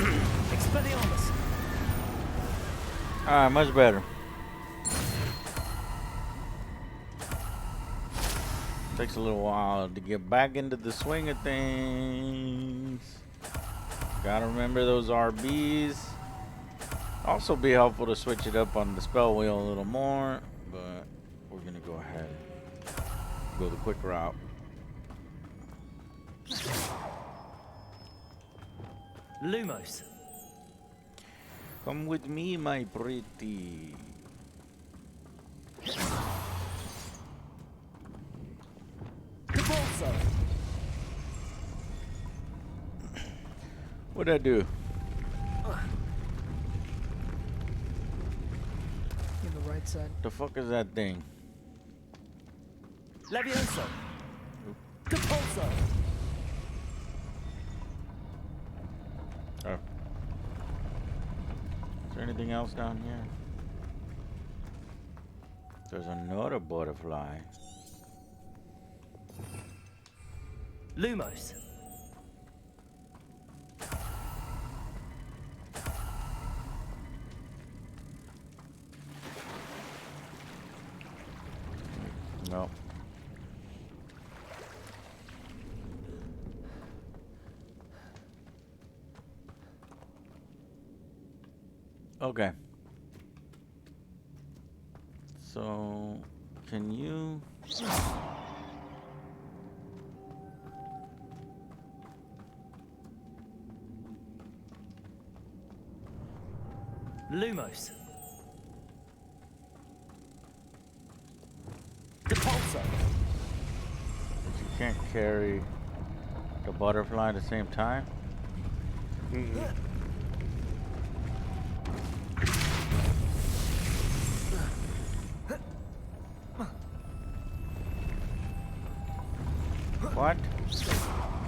Speaker 4: Expelliarmus.
Speaker 1: Alright, much better. Takes a little while to get back into the swing of things. Gotta remember those RBs. Also be helpful to switch it up on the spell wheel a little more, but we're gonna go ahead and go the quick route.
Speaker 4: Lumos.
Speaker 1: Come with me, my pretty.
Speaker 4: Cabalso.
Speaker 1: What'd I do?
Speaker 2: In the right side.
Speaker 1: The fuck is that thing?
Speaker 4: Levioso. Capulso.
Speaker 1: Oh. Is there anything else down here? There's another butterfly.
Speaker 4: Lumos.
Speaker 1: No. Okay. So Can you?
Speaker 4: Lumos. Depulso.
Speaker 1: You can't carry the butterfly at the same time? What?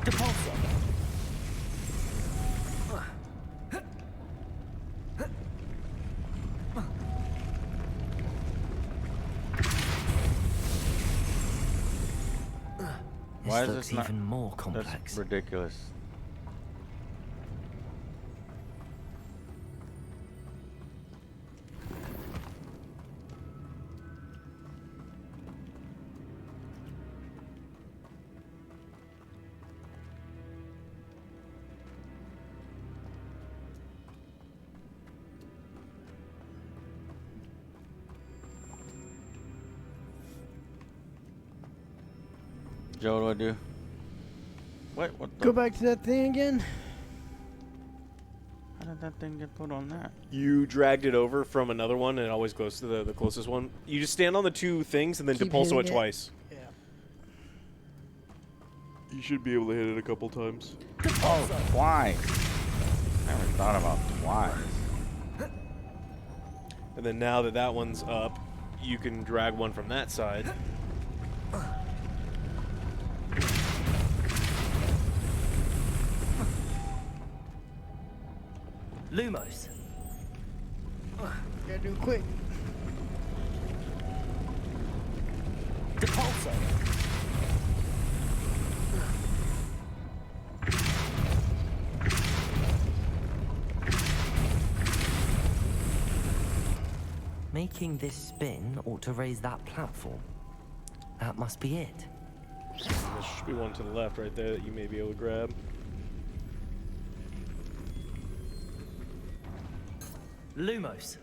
Speaker 4: Depulso.
Speaker 1: Why is
Speaker 4: looks
Speaker 1: this not
Speaker 4: even more complex?
Speaker 1: That's ridiculous. Joe, what do I do? What the?
Speaker 2: Go back to that thing again.
Speaker 1: How did that thing get put on that?
Speaker 17: You dragged it over from another one, and it always goes to the closest one. You just stand on the two things and then
Speaker 2: Keep
Speaker 17: depulso it
Speaker 2: hitting it.
Speaker 17: twice.
Speaker 2: Yeah.
Speaker 17: You should be able to hit it a couple times.
Speaker 1: Oh, why? I never thought about why.
Speaker 17: And then now that that one's up, you can drag one from that side.
Speaker 4: Lumos.
Speaker 2: Gotta do it quick.
Speaker 4: Depulso. Making this spin ought to raise that platform. That must be it.
Speaker 17: There should be one to the left right there that you may be able to grab.
Speaker 4: Lumos.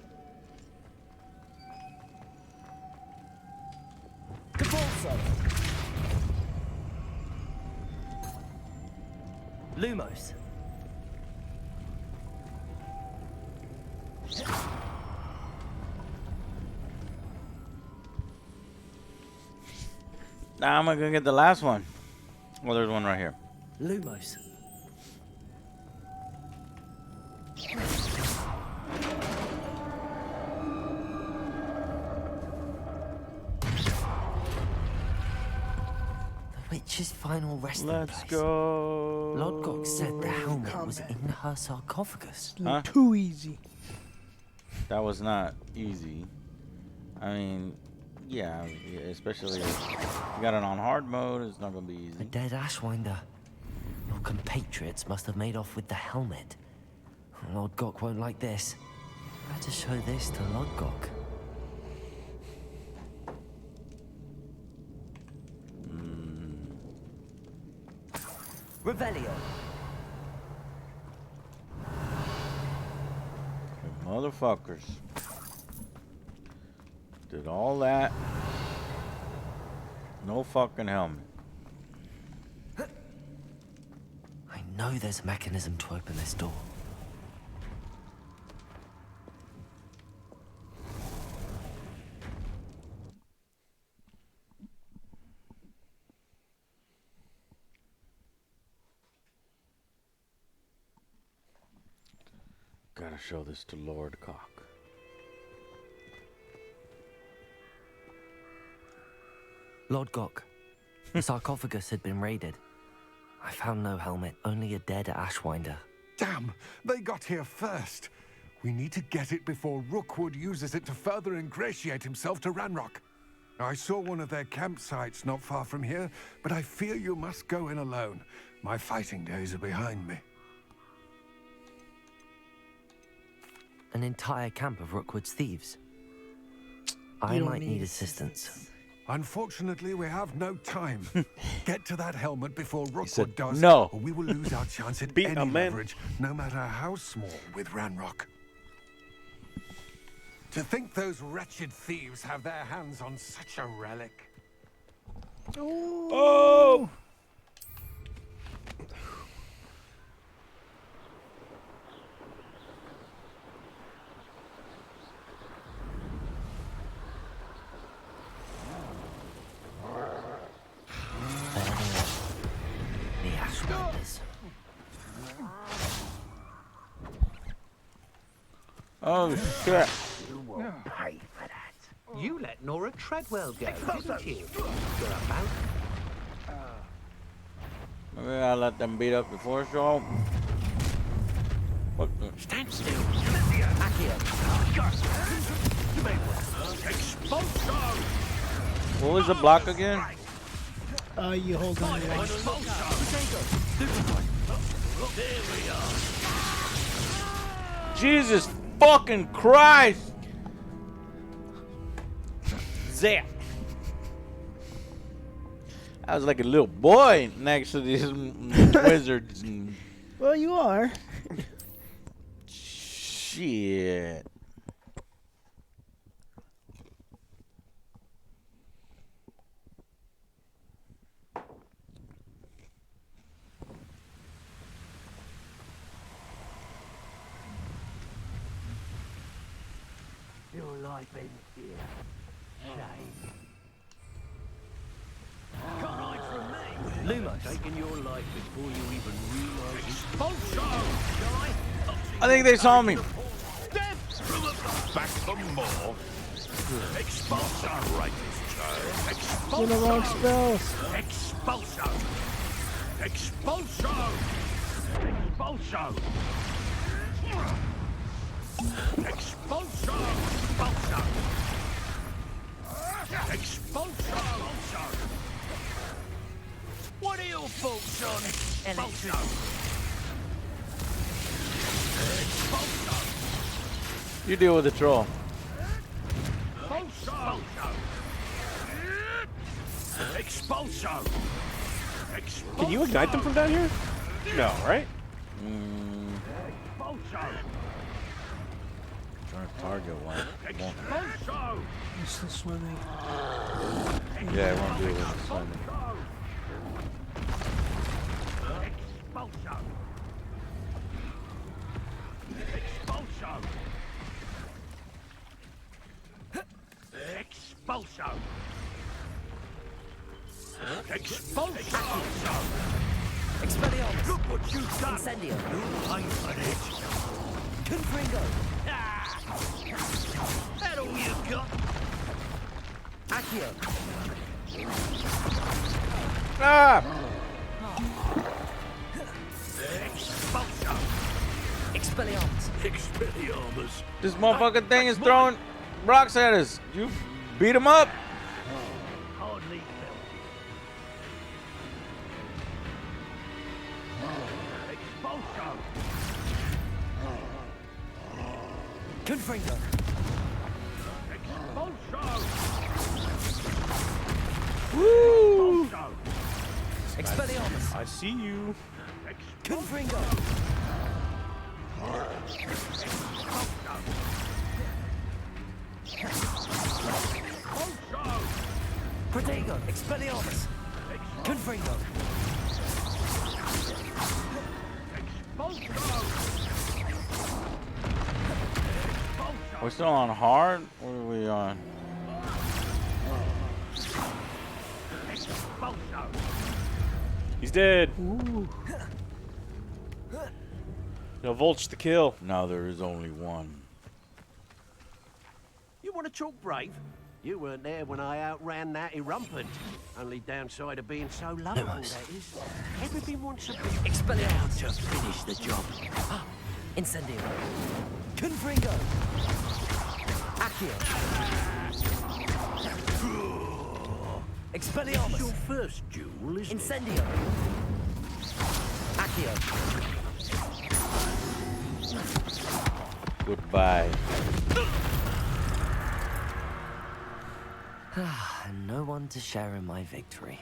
Speaker 4: Depulso. Lumos.
Speaker 1: Now I'm gonna get the last one. Well, there's one right here.
Speaker 4: Lumos. The witch's final resting
Speaker 1: Let's
Speaker 4: place.
Speaker 1: go.
Speaker 4: Lodgok said the helmet was in her sarcophagus.
Speaker 1: Huh?
Speaker 2: Too easy.
Speaker 1: That was not easy. I mean, yeah, especially if you got it on hard mode, it's not gonna be
Speaker 4: A
Speaker 1: easy.
Speaker 4: dead Ashwinder. Your compatriots must have made off with the helmet. Lodgok won't like this. Better show this to Lodgok. Revelio.
Speaker 1: Motherfuckers. Did all that. No fucking helmet.
Speaker 4: I know there's a mechanism to open this door.
Speaker 1: Gotta show this to Lord Cock.
Speaker 4: Lodgok, the sarcophagus had been raided. I found no helmet, only a dead Ashwinder.
Speaker 14: Damn, they got here first. We need to get it before Rookwood uses it to further ingratiate himself to Ranrock. I saw one of their campsites not far from here, but I fear you must go in alone. My fighting days are behind me.
Speaker 4: An entire camp of Rookwood's thieves. I
Speaker 14: You don't
Speaker 4: might
Speaker 14: need
Speaker 4: need assistance.
Speaker 14: Unfortunately, we have no time. Get to that helmet before Rookwood
Speaker 1: said
Speaker 14: does,
Speaker 1: no.
Speaker 14: or we will lose our chance at
Speaker 17: Beat
Speaker 14: any
Speaker 17: a man.
Speaker 14: leverage, no matter how small, with Ranrock. To think those wretched thieves have their hands on such a relic.
Speaker 17: Oh!
Speaker 4: The Ashwinders.
Speaker 1: Oh shit!
Speaker 20: You will pay for that. You let Nora Treadwell go, didn't you? You're about.
Speaker 1: Maybe I let them beat up before show. What the?
Speaker 20: Stand still. Back here. You may well. Expulso!
Speaker 1: What was the block again?
Speaker 2: You hold on to one.
Speaker 20: There we are.
Speaker 1: Jesus fucking Christ!
Speaker 17: Zap!
Speaker 1: I was like a little boy next to these wizards.
Speaker 2: Well, you are.
Speaker 1: Shit.
Speaker 20: Your life ends here. Shame. Can't hide from me.
Speaker 4: Lumos.
Speaker 20: Taking your life before you even realise it's
Speaker 1: I think they saw me.
Speaker 16: Back for more. Expulso, righteous child.
Speaker 2: You're the wrong spells.
Speaker 20: Expulso. Expulso. Expulso. Expulso. Expulso. Expulso. What are your thoughts on electric?
Speaker 1: You deal with the troll.
Speaker 20: Expulso.
Speaker 17: Can you ignite them from down here? No, right?
Speaker 1: Trying to target one.
Speaker 2: You're still swimming.
Speaker 1: Yeah, I won't deal with the swimming.
Speaker 20: Expulso. Expulso.
Speaker 4: Expelliarmus.
Speaker 20: Look what you've done.
Speaker 4: Incendio.
Speaker 20: You'll pay for it.
Speaker 4: Confringo.
Speaker 20: That all you got?
Speaker 4: Accio.
Speaker 1: Ah!
Speaker 20: Expulso.
Speaker 4: Expelliarmus.
Speaker 20: Expelliarmus.
Speaker 1: This motherfucking thing is throwing rocks at us. You beat him up.
Speaker 20: Hardly felt. Expulso.
Speaker 4: Confringo.
Speaker 20: Expulso.
Speaker 1: Woo!
Speaker 20: Expulso.
Speaker 4: Expelliarmus.
Speaker 17: I see you.
Speaker 4: Confringo. Protego. Expelliarmus. Confringo.
Speaker 1: We're still on hard? What are we on?
Speaker 17: He's dead.
Speaker 2: Ooh.
Speaker 17: No, Volch the kill.
Speaker 1: Now there is only one.
Speaker 20: You want to talk brave? You weren't there when I outran that Erumpant. Only downside of being so lovable, that is. Everything wants to be...
Speaker 4: Expelliarmus.
Speaker 20: Just finish the job.
Speaker 4: Incendio. Confringo. Accio. Expelliarmus.
Speaker 20: Your first duel, isn't
Speaker 4: Incendio. Accio.
Speaker 1: Goodbye.
Speaker 4: And no one to share in my victory.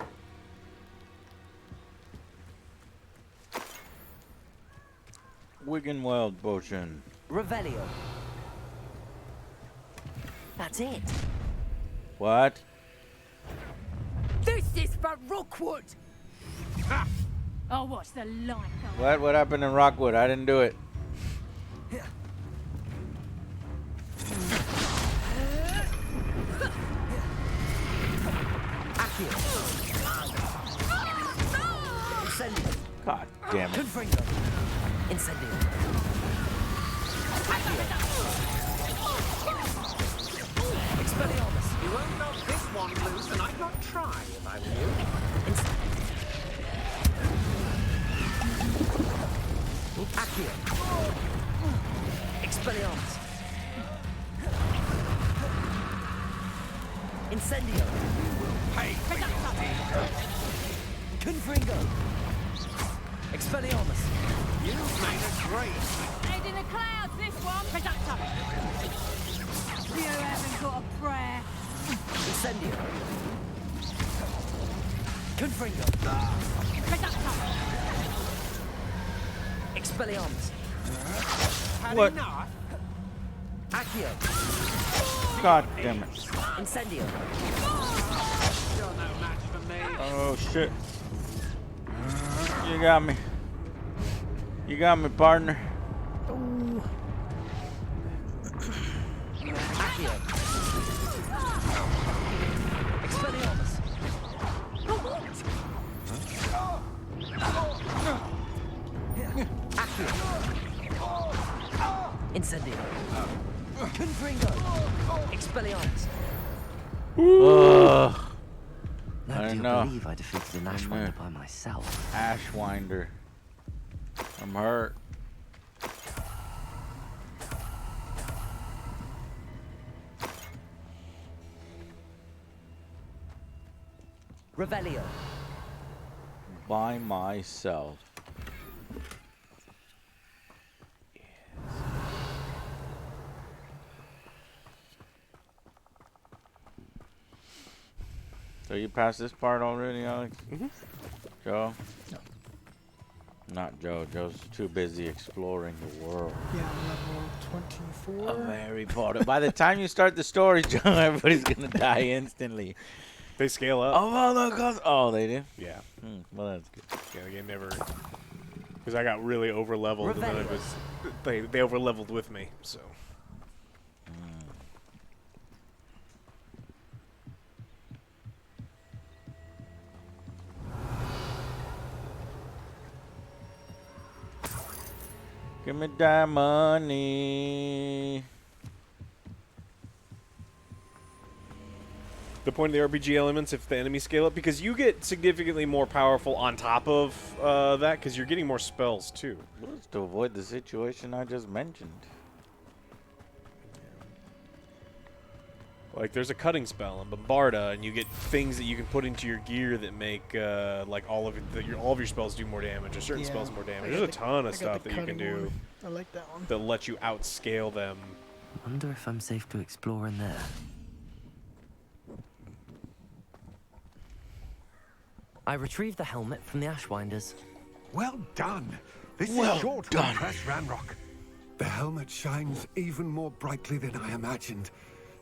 Speaker 1: Wiggenweld potion.
Speaker 4: Revelio. That's it.
Speaker 1: What?
Speaker 15: This is for Rookwood! Oh, what's the like?
Speaker 1: What happened in Rockwood? I didn't do it.
Speaker 4: Incendio.
Speaker 1: God damn it.
Speaker 4: Confringo. Incendio. Expelliarmus.
Speaker 20: You won't knock this one loose, and I'd not try if I were you.
Speaker 4: Accio. Expelliarmus. Incendio.
Speaker 20: Hey,
Speaker 4: Confringo. Expelliarmus.
Speaker 20: you've made a great.
Speaker 15: Head in the clouds, this one. Conductor. You haven't got a prayer.
Speaker 4: Incendio. Confringo.
Speaker 15: Conductor.
Speaker 4: Expelliarmus.
Speaker 20: Had
Speaker 1: What?
Speaker 20: enough?
Speaker 4: Accio.
Speaker 1: God damn it.
Speaker 4: Incendio.
Speaker 20: You're no match for me.
Speaker 1: Oh shit. You got me. You got me, partner.
Speaker 4: Accio. Expelliarmus. Accio. Incendio. Confringo. Expelliarmus.
Speaker 1: Ugh. I
Speaker 4: Nobody
Speaker 1: don't
Speaker 4: will
Speaker 1: know.
Speaker 4: believe I defeated an Ashwinder by myself.
Speaker 1: Ashwinder. I'm hurt.
Speaker 4: Revelio.
Speaker 1: By myself. So you passed this part already, Alex?
Speaker 17: Mm-hmm.
Speaker 1: Joe? No. Not Joe. Joe's too busy exploring the world.
Speaker 2: Yeah, level 24.
Speaker 1: A very important. By the time you start the story, Joe, everybody's gonna die instantly.
Speaker 17: They scale up.
Speaker 1: Oh, they do?
Speaker 17: Yeah.
Speaker 1: Well, that's good.
Speaker 17: Yeah, the game never. Because I got really over leveled, and then it was they over leveled with me. So.
Speaker 1: Give me that money.
Speaker 17: The point of the RPG elements, if the enemies scale up, because you get significantly more powerful on top of that, because you're getting more spells too.
Speaker 1: Well, it's to avoid the situation I just mentioned.
Speaker 17: Like there's a cutting spell in Bombarda, and you get things that you can put into your gear that make like all of your spells do more damage, or certain spells more damage. There's a ton of stuff that you can do.
Speaker 2: I like that one.
Speaker 17: That let you outscale them.
Speaker 4: I wonder if I'm safe to explore in there. I retrieved the helmet from the Ashwinders.
Speaker 14: Well done. This Well is sure to done. impress Ranrock. The helmet shines even more brightly than I imagined.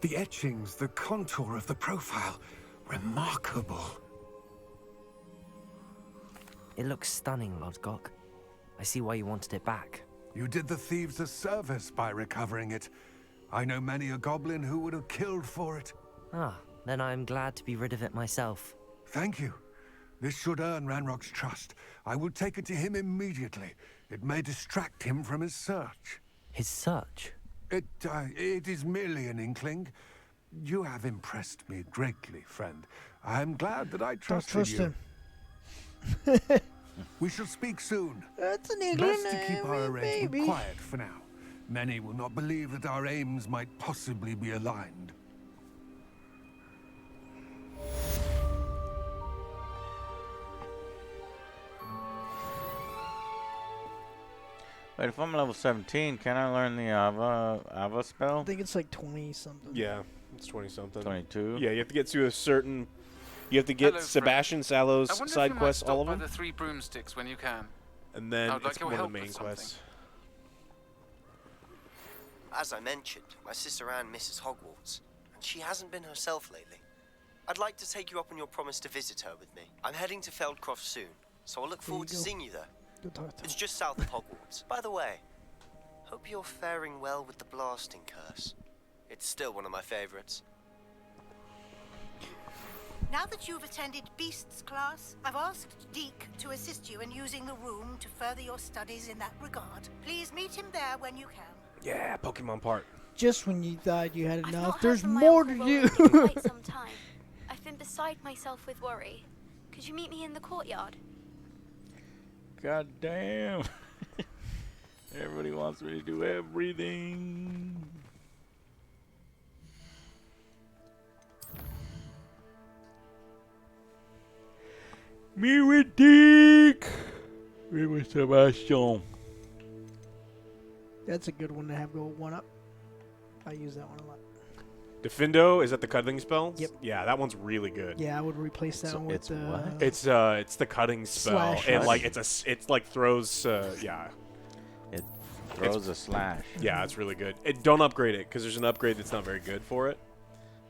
Speaker 14: The etchings, the contour of the profile, remarkable.
Speaker 4: It looks stunning, Lodgok. I see why you wanted it back.
Speaker 14: You did the thieves a service by recovering it. I know many a goblin who would have killed for it.
Speaker 4: Ah, then I'm glad to be rid of it myself.
Speaker 14: Thank you. This should earn Ranrock's trust. I will take it to him immediately. It may distract him from his search.
Speaker 4: His search?
Speaker 14: It is merely an inkling. You have impressed me greatly, friend. I am glad that I trusted you.
Speaker 2: Him.
Speaker 14: We shall speak soon.
Speaker 2: That's an England
Speaker 14: Best to keep our arrangement
Speaker 2: baby.
Speaker 14: quiet for now. Many will not believe that our aims might possibly be aligned.
Speaker 1: Wait, if I'm level 17, can I learn the Ava spell?
Speaker 2: I think it's like 20 something.
Speaker 17: Yeah, it's 20 something.
Speaker 1: 22.
Speaker 17: Yeah, you have to get to a certain. You have to get Sebastian Sallow's side quests, all of them.
Speaker 21: The 3 broomsticks when you can.
Speaker 17: And then
Speaker 21: I would like
Speaker 17: it's
Speaker 21: your
Speaker 17: one of
Speaker 21: help
Speaker 17: the main
Speaker 21: with something.
Speaker 17: quests.
Speaker 22: As I mentioned, my sister Anne misses Hogwarts,
Speaker 5: she hasn't been herself lately. I'd like to take you up on your promise to visit her with me. I'm heading to Feldcroft soon, so I'll look forward to seeing you there. It's just south of Hogwarts. By the way, hope you're faring well with the blasting curse. It's still one of my favorites.
Speaker 22: Now that you've attended Beasts class, I've asked Deke to assist you in using the room to further your studies in that regard. Please meet him there when you can.
Speaker 17: Yeah, Pokemon part.
Speaker 2: Just when you thought you had
Speaker 23: I've
Speaker 2: enough,
Speaker 23: not heard
Speaker 2: there's
Speaker 23: from my
Speaker 2: more
Speaker 23: Uncle
Speaker 2: to
Speaker 23: Roland
Speaker 2: do.
Speaker 23: in quite some time. I've been beside myself with worry. Could you meet me in the courtyard?
Speaker 1: God damn. Everybody wants me to do everything. Me with Dick. Me with Sebastian.
Speaker 2: That's a good one to have go one up. I use that one a lot.
Speaker 17: Defendo, is that the cutting spell?
Speaker 2: Yep.
Speaker 17: Yeah, that one's really good.
Speaker 2: Yeah, I would replace that one with
Speaker 1: it's what?
Speaker 17: It's the cutting spell.
Speaker 2: Slash.
Speaker 17: And like it's like throws yeah.
Speaker 1: It throws a slash.
Speaker 17: Yeah, it's really good. Don't upgrade it because there's an upgrade that's not very good for it.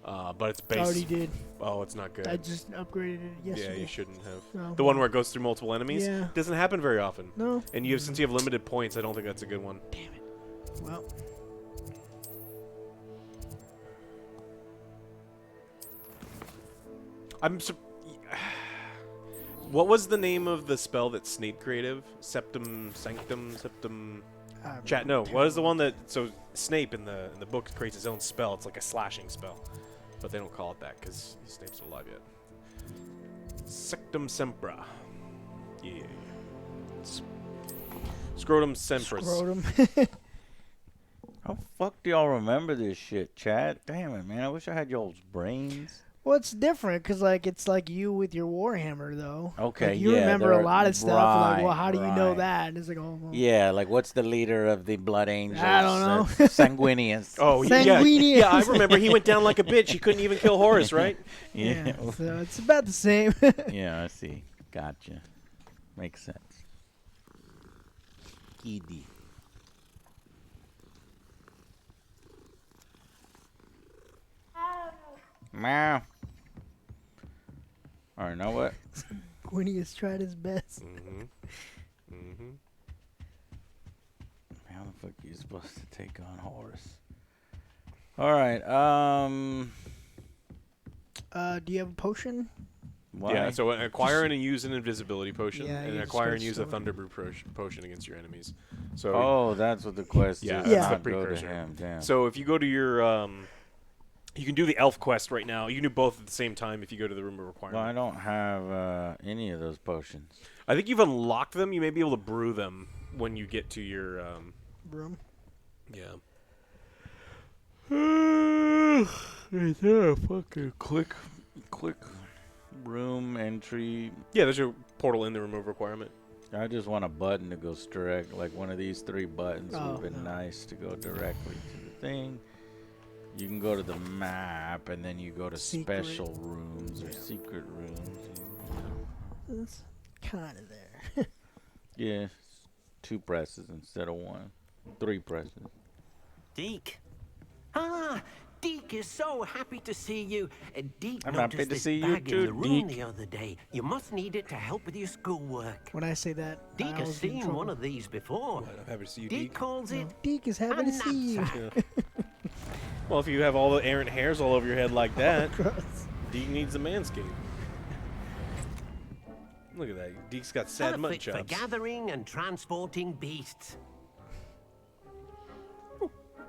Speaker 17: But it's base.
Speaker 2: I already did.
Speaker 17: Oh, it's not good.
Speaker 2: I just upgraded it yesterday.
Speaker 17: Yeah, you shouldn't have.
Speaker 2: No.
Speaker 17: The one where it goes through multiple enemies?
Speaker 2: Yeah.
Speaker 17: Doesn't happen very often.
Speaker 2: No.
Speaker 17: And since you have limited points, I don't think that's a good one.
Speaker 2: Damn it. Well.
Speaker 17: What was the name of the spell that Snape creative? Septum. Chat. No. What is the one that? So Snape in the book creates his own spell. It's like a slashing spell, but they don't call it that because Snape's not alive yet. Sectum Sempra. Yeah. Scrotum Sempris.
Speaker 2: Scrotum.
Speaker 1: How fuck do y'all remember this shit, Chad? Damn it, man. I wish I had y'all's brains.
Speaker 2: Well, it's different because like it's like you with your Warhammer though.
Speaker 1: Okay,
Speaker 2: like, you remember a lot of stuff. Like, well, how do you know
Speaker 1: right.
Speaker 2: that? And it's like, oh. Well.
Speaker 1: Yeah, like what's the leader of the Blood Angels?
Speaker 2: I don't know.
Speaker 1: Sanguinius.
Speaker 17: Oh,
Speaker 2: Sanguinius.
Speaker 17: Yeah, I remember. He went down like a bitch. He couldn't even kill Horus, right?
Speaker 2: Yeah. So it's about the same.
Speaker 1: Yeah, I see. Gotcha. Makes sense. Edie. Meow. All right, now what?
Speaker 2: Winnie has tried his best.
Speaker 1: How the fuck are you supposed to take on Horus? All right.
Speaker 2: Do you have a potion?
Speaker 1: Why?
Speaker 17: Yeah, so acquire and use an invisibility potion,
Speaker 2: Yeah,
Speaker 17: and
Speaker 2: you
Speaker 17: acquire
Speaker 2: just
Speaker 17: and use
Speaker 2: go
Speaker 17: a Thunderbrew potion against your enemies. So
Speaker 1: oh, that's what the quest
Speaker 17: yeah,
Speaker 1: is.
Speaker 17: that's the
Speaker 1: Not go to
Speaker 17: precursor.
Speaker 1: him. Damn.
Speaker 17: So if you go to your you can do the elf quest right now. You can do both at the same time if you go to the room of requirement.
Speaker 1: Well, I don't have any of those potions.
Speaker 17: I think you've unlocked them. You may be able to brew them when you get to your
Speaker 2: room.
Speaker 17: Yeah.
Speaker 1: Is there a fucking quick room entry?
Speaker 17: Yeah, there's a portal in the room of requirement.
Speaker 1: I just want a button to go direct, like one of these 3 buttons would
Speaker 2: Oh,
Speaker 1: have been
Speaker 2: no.
Speaker 1: nice to go directly to the thing. You can go to the map, and then you go to
Speaker 2: Secret.
Speaker 1: special rooms or secret rooms.
Speaker 2: It's kind of there.
Speaker 1: Yeah, 2 presses instead of 1. 3 presses.
Speaker 20: Deke. Ah, Deke is so happy to see you. Deke
Speaker 1: I'm
Speaker 20: noticed
Speaker 1: happy to
Speaker 20: this
Speaker 1: see you
Speaker 20: bag
Speaker 1: too,
Speaker 20: in the room
Speaker 1: Deke.
Speaker 20: the other day. You must need it to help with your schoolwork.
Speaker 2: When I say that, I
Speaker 20: Deke has
Speaker 2: always get in
Speaker 20: seen
Speaker 2: trouble.
Speaker 20: one of these before.
Speaker 17: I'm happy to see you,
Speaker 20: Deke
Speaker 17: Deke.
Speaker 20: calls it
Speaker 2: Deke is happy
Speaker 20: a
Speaker 2: to see you.
Speaker 20: knapsack.
Speaker 17: Well, if you have all the errant hairs all over your head like that,
Speaker 2: Gross.
Speaker 17: Deke needs a manscape. Look at that. Deke's got sad mud
Speaker 20: Perfect for
Speaker 17: chops.
Speaker 20: gathering and transporting beasts.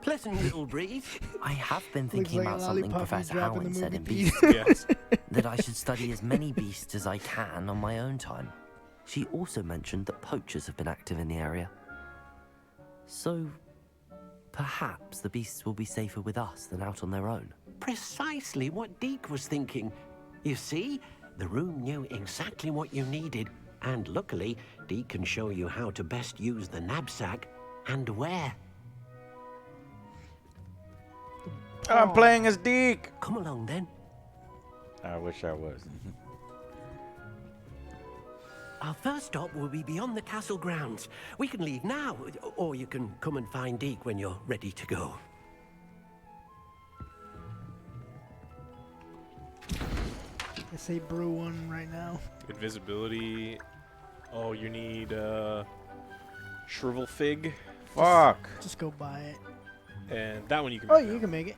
Speaker 20: Pleasant little breeze.
Speaker 4: I have been
Speaker 2: Looks
Speaker 4: thinking
Speaker 2: like a
Speaker 4: about something
Speaker 2: lollipop you
Speaker 4: Professor
Speaker 2: drop in
Speaker 4: Howland
Speaker 2: the
Speaker 4: said in
Speaker 2: movie
Speaker 4: Beasts.
Speaker 17: Yes.
Speaker 4: That I should study as many beasts as I can on my own time. She also mentioned that poachers have been active in the area. So, perhaps the beasts will be safer with us than out on their own.
Speaker 20: Precisely what Deke was thinking. You see, the room knew exactly what you needed, and luckily, Deke can show you how to best use the knapsack and where.
Speaker 1: I'm playing as Deke.
Speaker 20: Come along then.
Speaker 1: I wish I was.
Speaker 20: Our first stop will be beyond the castle grounds. We can leave now, or you can come and find Deke when you're ready to go.
Speaker 2: I say brew one right now.
Speaker 17: Invisibility. Oh, you need shrivel fig.
Speaker 1: Fuck.
Speaker 2: Just go buy it.
Speaker 17: And that one you can.
Speaker 2: Oh,
Speaker 17: make
Speaker 2: you
Speaker 17: now.
Speaker 2: can make it.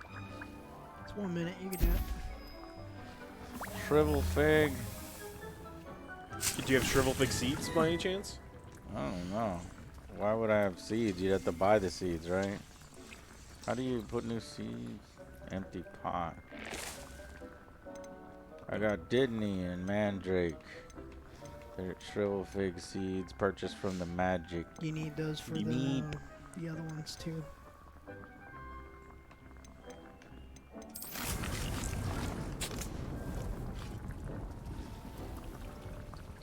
Speaker 2: It's 1 minute. You can do it.
Speaker 1: Shrivel fig.
Speaker 17: Do you have shrivel fig seeds by any chance?
Speaker 1: I don't know. Why would I have seeds? You'd have to buy the seeds, right? How do you put new seeds? Empty pot. I got Didney and Mandrake. They're shrivel fig seeds purchased from the magic.
Speaker 2: You need those for
Speaker 1: Meep.
Speaker 2: the other ones too.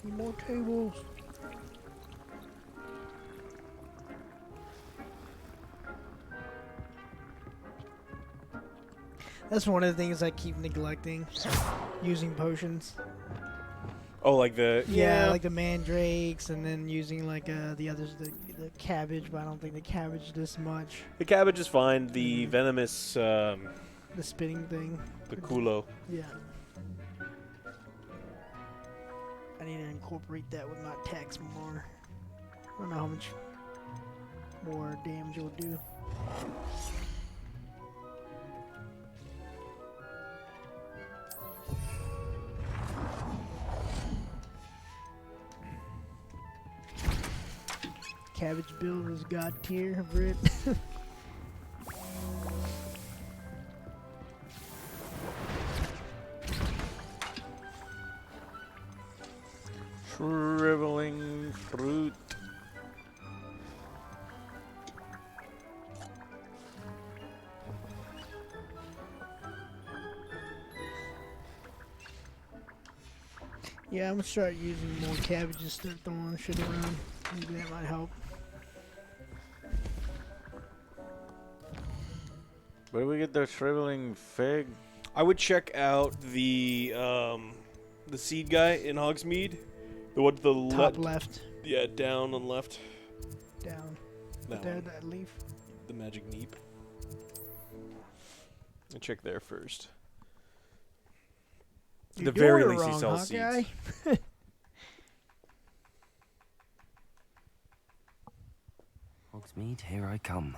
Speaker 2: Need more tables. That's one of the things I keep neglecting. Using potions.
Speaker 17: Oh, like the
Speaker 2: Yeah, like the mandrakes, and then using like the others, the cabbage, but I don't think the cabbage this much.
Speaker 17: The cabbage is fine. The venomous.
Speaker 2: The spitting thing.
Speaker 17: The culo.
Speaker 2: Yeah. I need to incorporate that with my attacks more. I don't know how much more damage it'll do. Cabbage build is god tier, Brit.
Speaker 1: Shriveling fruit.
Speaker 2: Yeah, I'm gonna start using more cabbages, start throwing shit around. Maybe that might help.
Speaker 1: Where do we get the shriveling fig?
Speaker 17: I would check out the seed guy in Hogsmeade. The one to the
Speaker 2: Top left.
Speaker 17: Yeah, down on the left.
Speaker 2: Down.
Speaker 17: That
Speaker 2: There,
Speaker 17: one.
Speaker 2: that leaf.
Speaker 17: The magic neep. I check there first. At
Speaker 2: You're
Speaker 17: the very
Speaker 2: doing it
Speaker 17: least, he
Speaker 2: wrong,
Speaker 17: sells
Speaker 2: Hawkeye.
Speaker 17: seeds.
Speaker 4: Hogsmeade, here I come.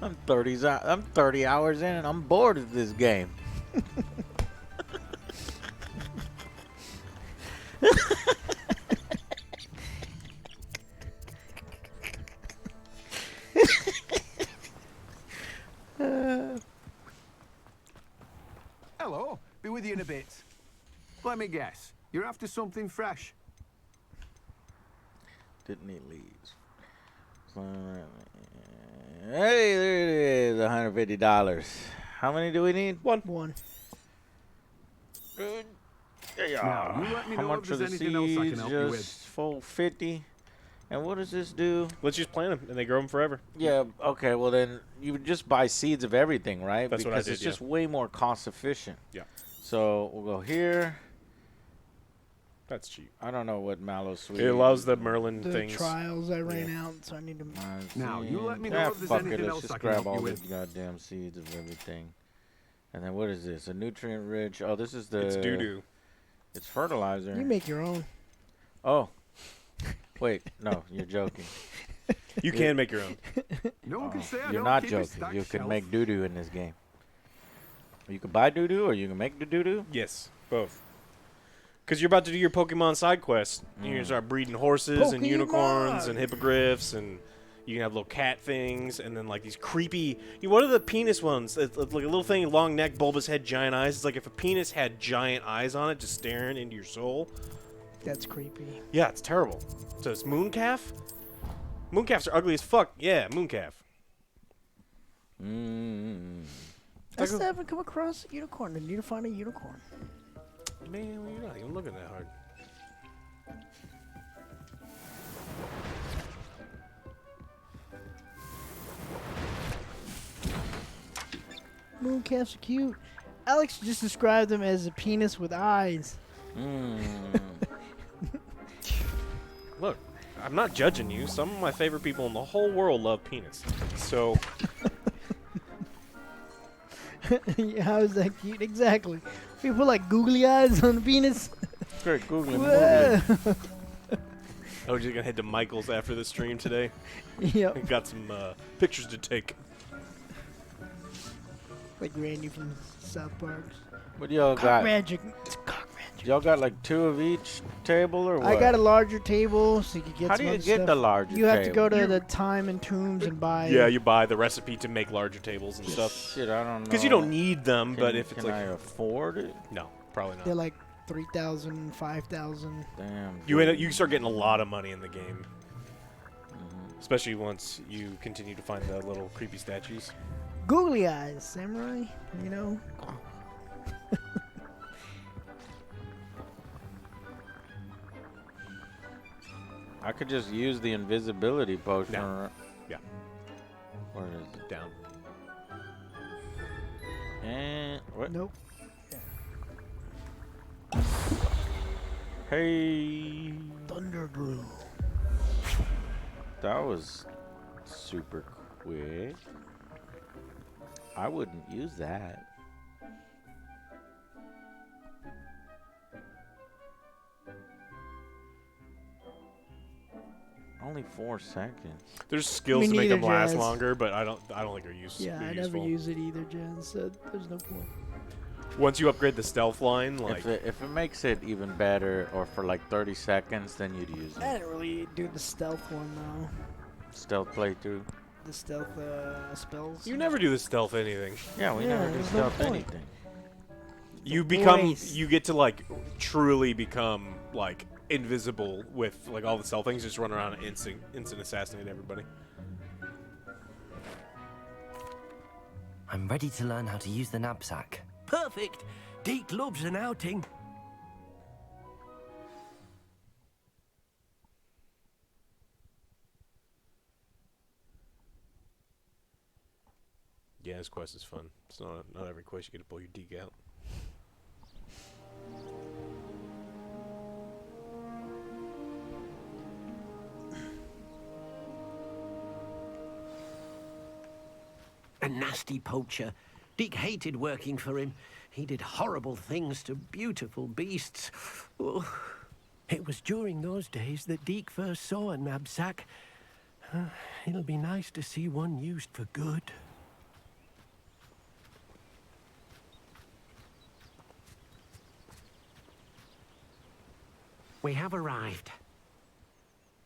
Speaker 1: I'm 30 hours in and I'm bored of this game.
Speaker 14: Hello, be with you in a bit. Let me guess, you're after something fresh.
Speaker 1: Didn't need leaves. Hey, there it is, $150. How many do we need?
Speaker 2: One.
Speaker 14: Now, you let me
Speaker 1: How
Speaker 14: know
Speaker 1: much
Speaker 14: if
Speaker 1: are
Speaker 14: there's
Speaker 1: the
Speaker 14: anything else I can
Speaker 1: seeds?
Speaker 14: help you with.
Speaker 1: Just full 50. And what does this do?
Speaker 17: Let's just plant them, and they grow them forever.
Speaker 1: Yeah, okay, well then you would just buy seeds of everything, right?
Speaker 17: That's what I
Speaker 1: because
Speaker 17: did,
Speaker 1: it's just way more cost efficient.
Speaker 17: Yeah.
Speaker 1: So we'll go here.
Speaker 17: That's cheap.
Speaker 1: I don't know what mallow sweet.
Speaker 17: It allows the Merlin
Speaker 2: The
Speaker 17: things.
Speaker 2: trials I ran out, so I need to.
Speaker 14: Now, you let me know
Speaker 1: Yeah,
Speaker 14: if there's
Speaker 1: fuck
Speaker 14: anything
Speaker 1: it. Let's
Speaker 14: else
Speaker 1: just
Speaker 14: I can
Speaker 1: grab
Speaker 14: help
Speaker 1: all
Speaker 14: you
Speaker 1: the
Speaker 14: with.
Speaker 1: goddamn seeds of everything. And then what is this? A nutrient rich. Oh, this is the.
Speaker 17: It's doo-doo.
Speaker 1: It's fertilizer.
Speaker 2: You make your own.
Speaker 1: Oh. Wait, no, you're joking.
Speaker 17: You can make your own.
Speaker 14: No one can say I
Speaker 1: You're
Speaker 14: don't
Speaker 1: not
Speaker 14: keep a
Speaker 1: joking.
Speaker 14: stacked
Speaker 1: You can
Speaker 14: shelf.
Speaker 1: make doo-doo in this game. You can buy doo-doo or you can make the doo-doo?
Speaker 17: Yes, both. Because you're about to do your Pokemon side quest. You're going to start breeding horses and unicorns and hippogriffs, and you can have little cat things, and then like these creepy. What are the penis ones? It's like a little thing, long neck, bulbous head, giant eyes. It's like if a penis had giant eyes on it, just staring into your soul.
Speaker 2: That's creepy.
Speaker 17: Yeah, it's terrible. So it's mooncalf. Mooncalfs are ugly as fuck. Yeah, mooncalf.
Speaker 2: I still haven't come across a unicorn. I need to find a unicorn.
Speaker 17: Man, well, you're not even looking that hard.
Speaker 2: Mooncalfs are cute. Alex just described them as a penis with eyes.
Speaker 17: Look, I'm not judging you. Some of my favorite people in the whole world love penis. So.
Speaker 2: How is that cute? Exactly. People like googly eyes on the penis.
Speaker 1: Great, googly
Speaker 2: Whoa.
Speaker 17: Oh, you're gonna head to Michael's after the stream today?
Speaker 2: Yep.
Speaker 17: Got some pictures to take.
Speaker 2: Like Randy from South Park.
Speaker 1: What y'all
Speaker 2: Cock
Speaker 1: got?
Speaker 2: magic. It's cock magic.
Speaker 1: Y'all got like 2 of each table or what?
Speaker 2: I got a larger table so you can get
Speaker 1: How
Speaker 2: some
Speaker 1: do you
Speaker 2: other
Speaker 1: get
Speaker 2: stuff.
Speaker 1: the larger
Speaker 2: You have to
Speaker 1: table?
Speaker 2: go to the Time and Tombs and buy.
Speaker 17: Yeah, you buy the recipe to make larger tables and stuff.
Speaker 1: Shit, I don't know.
Speaker 17: Because you don't need them, but if it's
Speaker 1: can
Speaker 17: like.
Speaker 1: I afford it?
Speaker 17: No, probably not.
Speaker 2: They're like 3,000, 5,000.
Speaker 1: Damn.
Speaker 17: You start getting a lot of money in the game. Especially once you continue to find the little creepy statues.
Speaker 2: Googly eyes, samurai, you know?
Speaker 1: I could just use the invisibility potion.
Speaker 17: No. Yeah.
Speaker 1: Where is it?
Speaker 17: Down.
Speaker 1: And what?
Speaker 2: Nope.
Speaker 1: Hey.
Speaker 2: Thunder brew.
Speaker 1: That was super quick. I wouldn't use that. Only 4 seconds.
Speaker 17: There's skills
Speaker 2: Me
Speaker 17: to make them
Speaker 2: neither,
Speaker 17: last
Speaker 2: Jazz.
Speaker 17: longer, but I don't think they're useful.
Speaker 2: Yeah, I never use it either, Jen, so there's no point.
Speaker 17: Once you upgrade the stealth line, like
Speaker 1: If it makes it even better, or for like 30 seconds, then you'd use
Speaker 2: I
Speaker 1: it.
Speaker 2: didn't really do the stealth one, though.
Speaker 1: Stealth playthrough.
Speaker 2: The stealth spells.
Speaker 17: you never do the stealth anything.
Speaker 1: Yeah, we never do
Speaker 2: there's no
Speaker 1: stealth
Speaker 2: point.
Speaker 1: anything.
Speaker 17: You become,
Speaker 2: voice.
Speaker 17: you get to like truly become like invisible with like all the stealth things. Just run around and instant assassinate everybody.
Speaker 4: I'm ready to learn how to use the knapsack.
Speaker 20: Perfect. Deke loves an outing.
Speaker 17: Yeah, this quest is fun. It's not every quest you get to pull your deke out.
Speaker 20: A nasty poacher. Deke hated working for him. He did horrible things to beautiful beasts. Oh. It was during those days that Deke first saw a knapsack. It'll be nice to see one used for good. We have arrived.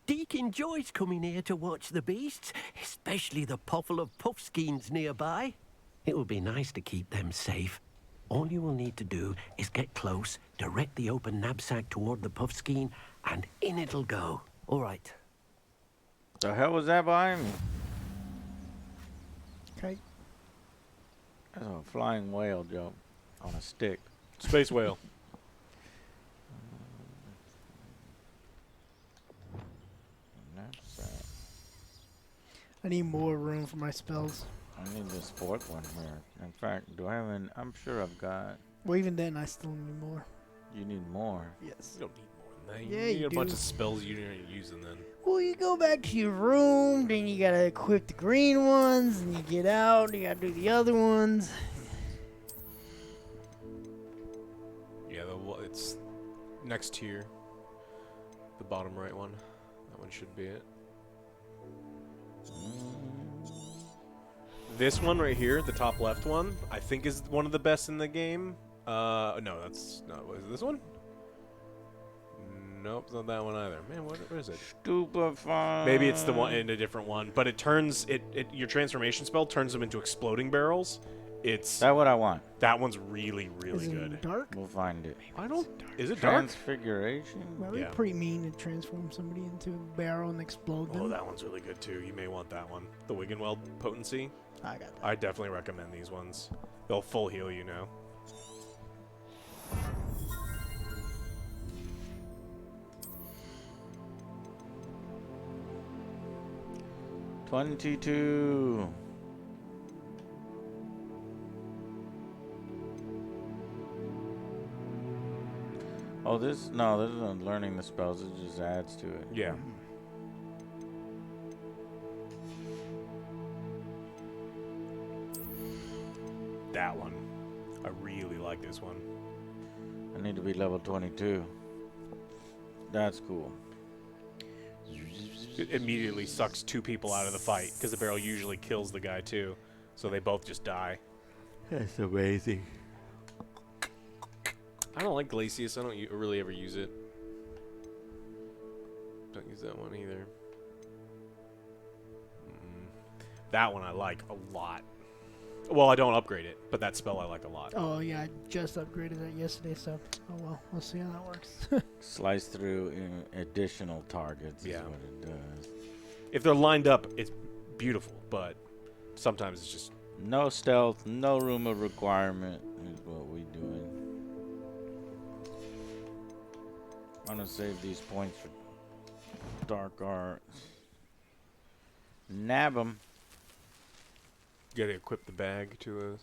Speaker 20: Deke enjoys coming here to watch the beasts, especially the puffle of puffskeins nearby. It will be nice to keep them safe. All you will need to do is get close, direct the open knapsack toward the puffskein, and in it'll go.
Speaker 4: All right.
Speaker 1: The hell was that behind me?
Speaker 2: Okay.
Speaker 1: That's a flying whale, Joe. On a stick.
Speaker 17: Space whale.
Speaker 2: I need more room for my spells.
Speaker 1: I need this 4th one here. In fact, do I have an... I'm sure I've got...
Speaker 2: Well, even then, I still need more.
Speaker 1: You need more.
Speaker 2: Yes.
Speaker 17: You don't need more than that.
Speaker 2: Yeah,
Speaker 17: you need
Speaker 2: you
Speaker 17: a bunch
Speaker 2: do.
Speaker 17: of spells you're not using then.
Speaker 2: Well, you go back to your room, then you gotta equip the green ones, and you get out, and you gotta do the other ones.
Speaker 17: Yeah, it's next tier. The bottom right one. That one should be it. This one right here, the top left one, I think is one of the best in the game. No, that's not. What is it, this one? Nope, it's not that one either. Man, what is it?
Speaker 1: Stupefy.
Speaker 17: Maybe it's the one in a different one, but it turns your transformation spell turns them into exploding barrels. It's
Speaker 1: that what I want.
Speaker 17: That one's really, really
Speaker 2: Is it
Speaker 17: good.
Speaker 2: dark?
Speaker 1: We'll find it.
Speaker 17: I don't. Is it dark?
Speaker 1: Transfiguration?
Speaker 2: Well,
Speaker 17: Yeah.
Speaker 2: it's pretty mean to transform somebody into a barrel and explode them.
Speaker 17: Oh, that one's really good too. You may want that one. The Wiggenweld potency.
Speaker 2: I got that.
Speaker 17: I definitely recommend these ones. They'll full heal you now.
Speaker 1: Oh, this isn't learning the spells. It just adds to it.
Speaker 3: Yeah. That one. I really like this one.
Speaker 1: I need to be level 22. That's cool.
Speaker 3: It immediately sucks 2 people out of the fight because the barrel usually kills the guy too, so they both just die.
Speaker 1: That's amazing.
Speaker 3: I don't like Glacius. I don't really ever use it. Don't use that one either. That one I like a lot. Well, I don't upgrade it, but that spell I like a lot.
Speaker 2: Oh yeah, I just upgraded that yesterday, so oh well, we'll see how that works.
Speaker 1: Slice through in additional targets is what it does.
Speaker 3: If they're lined up, it's beautiful, but sometimes it's just...
Speaker 1: No stealth, no room of requirement is what we doing. I'm gonna save these points for dark arts. Nab them.
Speaker 3: You gotta equip the bag to us.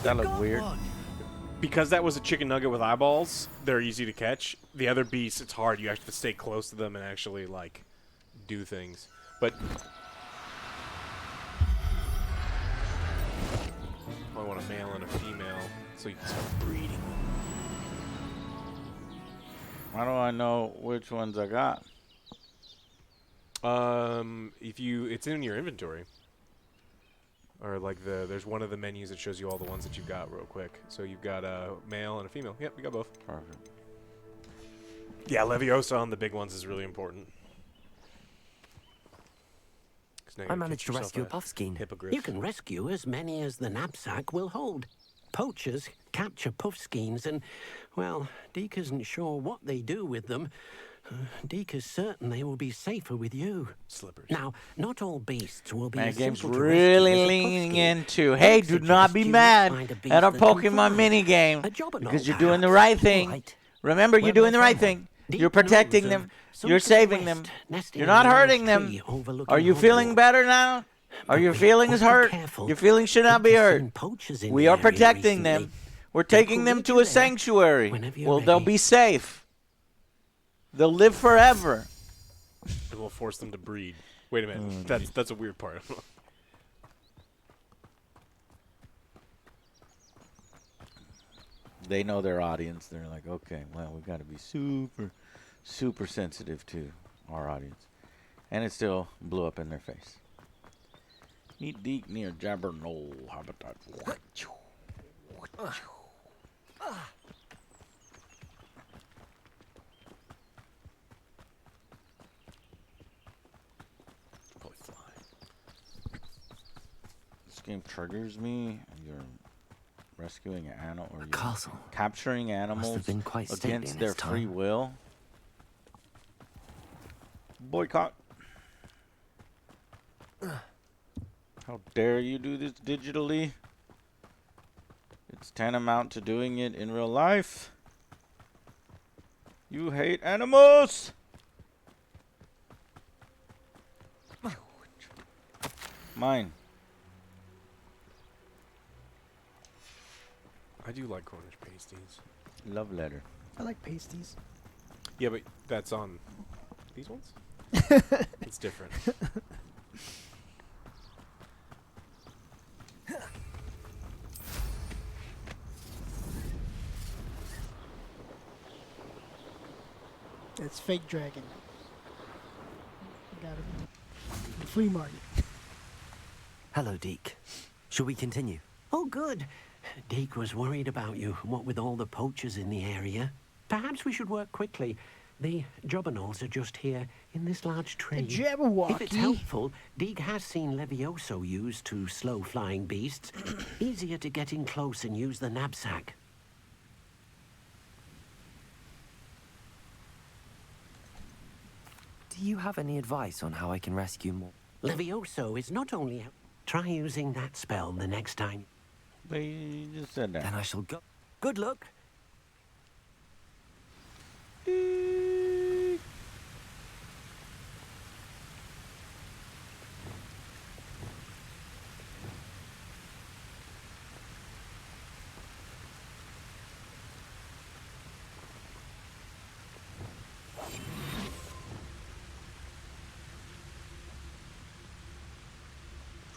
Speaker 1: That looked weird.
Speaker 3: Because that was a chicken nugget with eyeballs, they're easy to catch. The other beasts, it's hard. You have to stay close to them and actually, like, do things. But... I want a male and a female, so you can start breeding them.
Speaker 1: How do I know which ones I got?
Speaker 3: It's in your inventory. Or like there's one of the menus that shows you all the ones that you've got real quick. So you've got a male and a female. Yep, we got both.
Speaker 1: Perfect.
Speaker 3: Yeah, Leviosa on the big ones is really important.
Speaker 20: I managed to rescue a puffskein.
Speaker 3: Hippogriff.
Speaker 20: You can rescue as many as the knapsack will hold. Poachers capture puffskeins and, well, Deke isn't sure what they do with them. Deke is certain they will be safer with you.
Speaker 3: Slippers.
Speaker 20: Now, not all beasts will be
Speaker 1: Man,
Speaker 20: as
Speaker 1: game's
Speaker 20: simple to
Speaker 1: really
Speaker 20: rescue as a
Speaker 1: leaning
Speaker 20: puffskein.
Speaker 1: into, hey, do not be mad at our Pokemon minigame because you're doing the right thing. Remember, you're doing the right thing. You're protecting them. You're saving them. You're not hurting them. Are you feeling better now? Are your feelings hurt? Your feelings should not be hurt. We are protecting them. We're taking them to a sanctuary. Well, they'll be safe. They'll live forever.
Speaker 3: And we'll force them to breed. Wait a minute. That's a weird part.
Speaker 1: They know their audience. They're like, okay, well, we got to be super, super sensitive to our audience. And it still blew up in their face. Meet Deke near Jabberknoll habitat. This game triggers me. You're rescuing an animal or
Speaker 4: castle.
Speaker 1: Capturing animals
Speaker 4: been quite stately
Speaker 1: against
Speaker 4: in
Speaker 1: their
Speaker 4: its time.
Speaker 1: free will. Boycott. How dare you do this digitally? It's tantamount to doing it in real life. You hate animals! Mine.
Speaker 3: I do like Cornish pasties.
Speaker 1: Love letter.
Speaker 2: I like pasties.
Speaker 3: Yeah, but that's on these ones? It's different.
Speaker 2: It's fake dragon. Got it. The flea market.
Speaker 4: Hello, Deke. Shall we continue?
Speaker 20: Oh, good. Deke was worried about you, what with all the poachers in the area. Perhaps we should work quickly. The Jobberknolls are just here in this large tree.
Speaker 2: The Jabberwocky.
Speaker 20: If it's helpful, Deke has seen Levioso used to slow flying beasts. Easier to get in close and use the knapsack.
Speaker 4: Do you have any advice on how I can rescue more?
Speaker 20: Levioso is not only... Try using that spell the next time.
Speaker 1: But you just said that.
Speaker 4: Then I shall go.
Speaker 20: Good luck.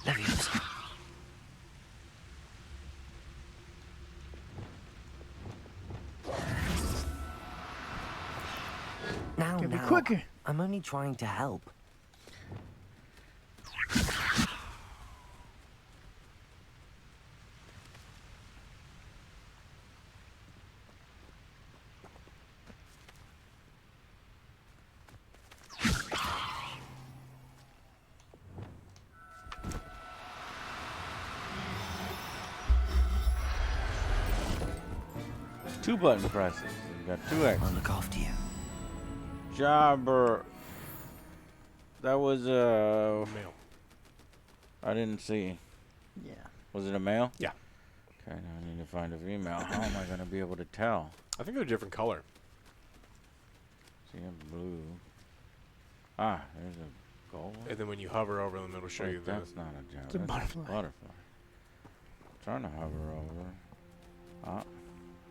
Speaker 4: Leviosa. Now,
Speaker 2: Gotta be
Speaker 4: now.
Speaker 2: quicker.
Speaker 4: I'm only trying to help.
Speaker 1: Two button presses. You got 2x.
Speaker 4: I'll look after you.
Speaker 1: Jobber. That was
Speaker 3: Male.
Speaker 1: I didn't see.
Speaker 2: Yeah.
Speaker 1: Was it a male?
Speaker 3: Yeah.
Speaker 1: Okay, now I need to find a female. How am I gonna be able to tell?
Speaker 3: I think they're a different color.
Speaker 1: See a blue. Ah, there's a gold one.
Speaker 3: And then when you hover over them, it'll show
Speaker 1: Wait,
Speaker 3: you the.
Speaker 1: that's not a jobber.
Speaker 2: It's a
Speaker 1: that's
Speaker 2: butterfly.
Speaker 1: Butterfly. Trying to hover over. Ah.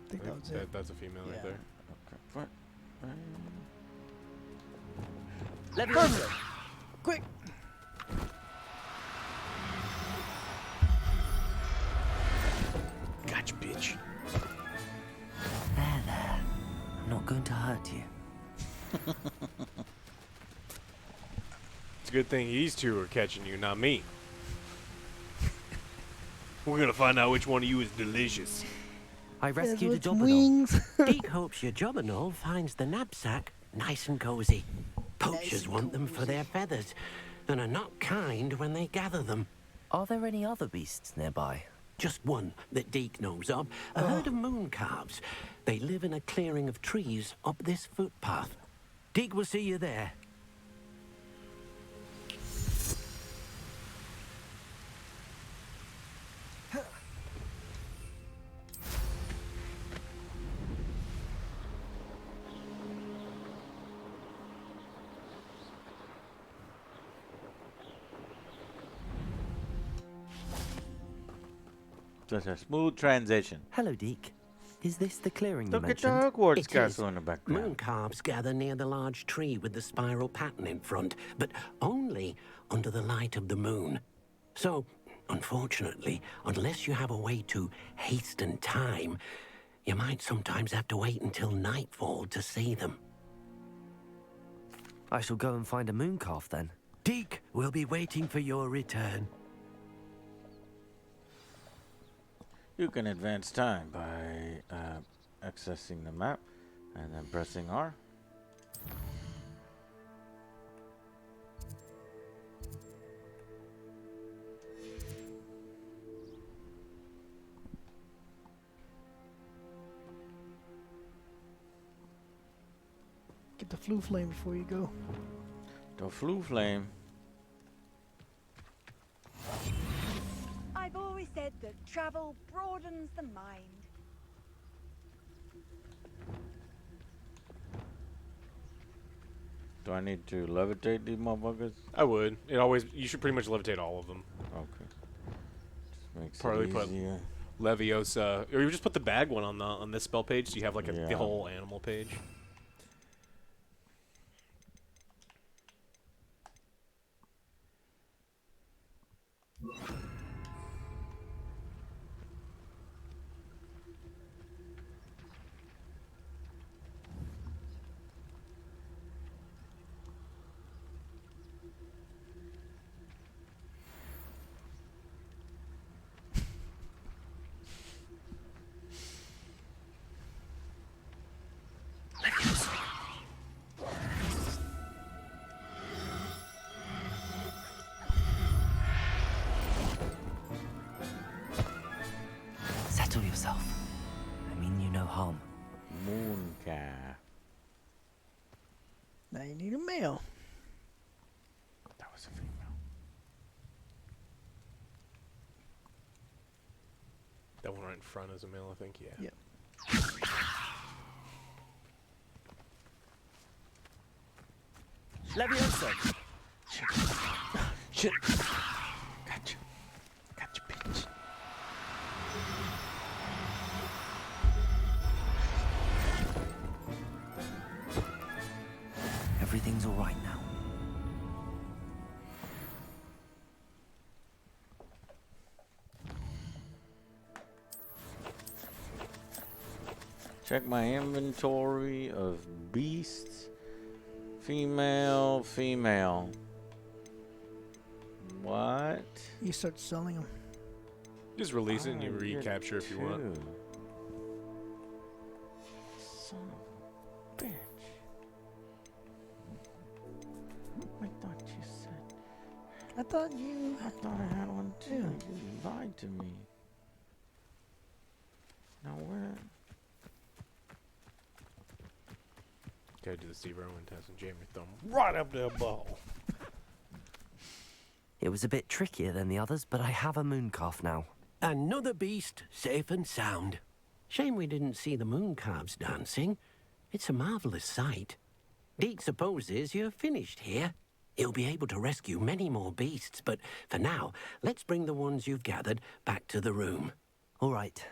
Speaker 2: I think that was it.
Speaker 3: That's a female right there.
Speaker 1: Okay. What?
Speaker 2: Leviosa. Quick.
Speaker 3: Gotcha, bitch.
Speaker 4: There. I'm not going to hurt you.
Speaker 3: It's a good thing these two are catching you, not me. We're gonna find out which one of you is delicious.
Speaker 4: I rescued a
Speaker 2: with
Speaker 4: Jobberknoll.
Speaker 2: wings.
Speaker 20: Deke hopes your Jobberknoll finds the knapsack nice and cozy. Poachers want them for their feathers, and are not kind when they gather them.
Speaker 4: Are there any other beasts nearby?
Speaker 20: Just one that Deke knows of, a herd of moon calves. They live in a clearing of trees up this footpath. Deke will see you there.
Speaker 1: Such a smooth transition.
Speaker 4: Hello, Deke. Is this the clearing you
Speaker 1: Look at the
Speaker 4: mentioned?
Speaker 1: Hogwarts
Speaker 20: It
Speaker 1: castle
Speaker 20: is.
Speaker 1: in the background.
Speaker 20: Moon calves gather near the large tree with the spiral pattern in front, but only under the light of the moon. So, unfortunately, unless you have a way to hasten time, you might sometimes have to wait until nightfall to see them.
Speaker 4: I shall go and find a moon calf then.
Speaker 20: Deke will be waiting for your return.
Speaker 1: You can advance time by accessing the map and then pressing R.
Speaker 2: Get the flu flame before you go.
Speaker 1: The flu flame.
Speaker 6: I've always said that travel broadens the mind.
Speaker 1: Do I need to levitate these motherfuckers?
Speaker 3: I would. You should pretty much levitate all of them.
Speaker 1: Okay. Just makes
Speaker 3: Probably
Speaker 1: it
Speaker 3: put
Speaker 1: easier.
Speaker 3: Leviosa, or you just put the bag one on this spell page, so you have like the whole animal page.
Speaker 4: Settle yourself. I mean you no harm.
Speaker 1: Moon calf.
Speaker 2: Now you need a male.
Speaker 3: That one right in front is a male, I think. Yeah.
Speaker 2: Yep.
Speaker 13: Levioso.
Speaker 2: Shit.
Speaker 1: Gotcha. Gotcha, bitch.
Speaker 4: Everything's all right now.
Speaker 1: Check my inventory of beasts. Female, female. What?
Speaker 2: You start selling them.
Speaker 3: Just release it and you recapture if you want.
Speaker 1: Son of a bitch. I thought you said.
Speaker 2: I thought
Speaker 1: I had one too.
Speaker 2: Yeah.
Speaker 1: You lied to me. Now where?
Speaker 3: Gotta do the Steve Irwin test and jam your thumb right up their ball.
Speaker 4: It was a bit trickier than the others, but I have a mooncalf now.
Speaker 20: Another beast, safe and sound. Shame we didn't see the mooncalves dancing. It's a marvelous sight. Deke supposes you're finished here. He'll be able to rescue many more beasts, but for now, let's bring the ones you've gathered back to the room.
Speaker 4: All right.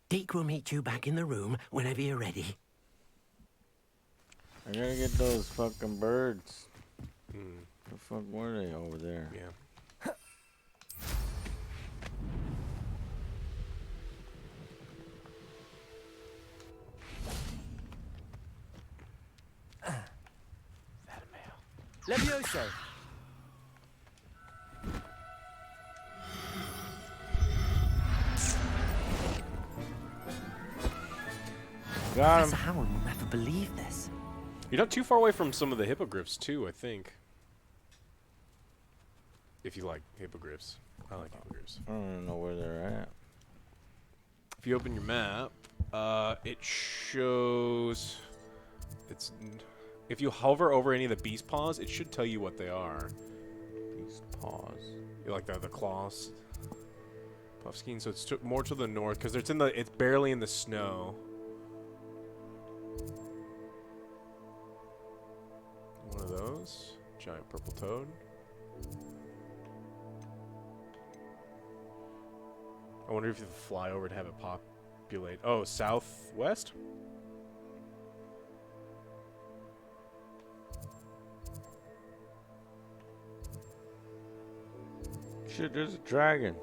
Speaker 20: Deke will meet you back in the room whenever you're ready.
Speaker 1: I gotta get those fucking birds. The fuck were they over there?
Speaker 3: Yeah.
Speaker 13: Levioso.
Speaker 1: Got him.
Speaker 4: Professor Howard will never believe this.
Speaker 3: You're not too far away from some of the hippogriffs too, I think. If you like hippogriffs. I like hippogriffs.
Speaker 1: I don't even know where they're at.
Speaker 3: If you open your map, it shows it's if you hover over any of the beast paws, it should tell you what they are.
Speaker 1: Beast paws.
Speaker 3: You like the claws? Puffskein, so it's more to the north because it's barely in the snow. One of those. Giant purple toad. I wonder if you fly over to have it populate. Oh, southwest?
Speaker 1: Shit, there's a dragon.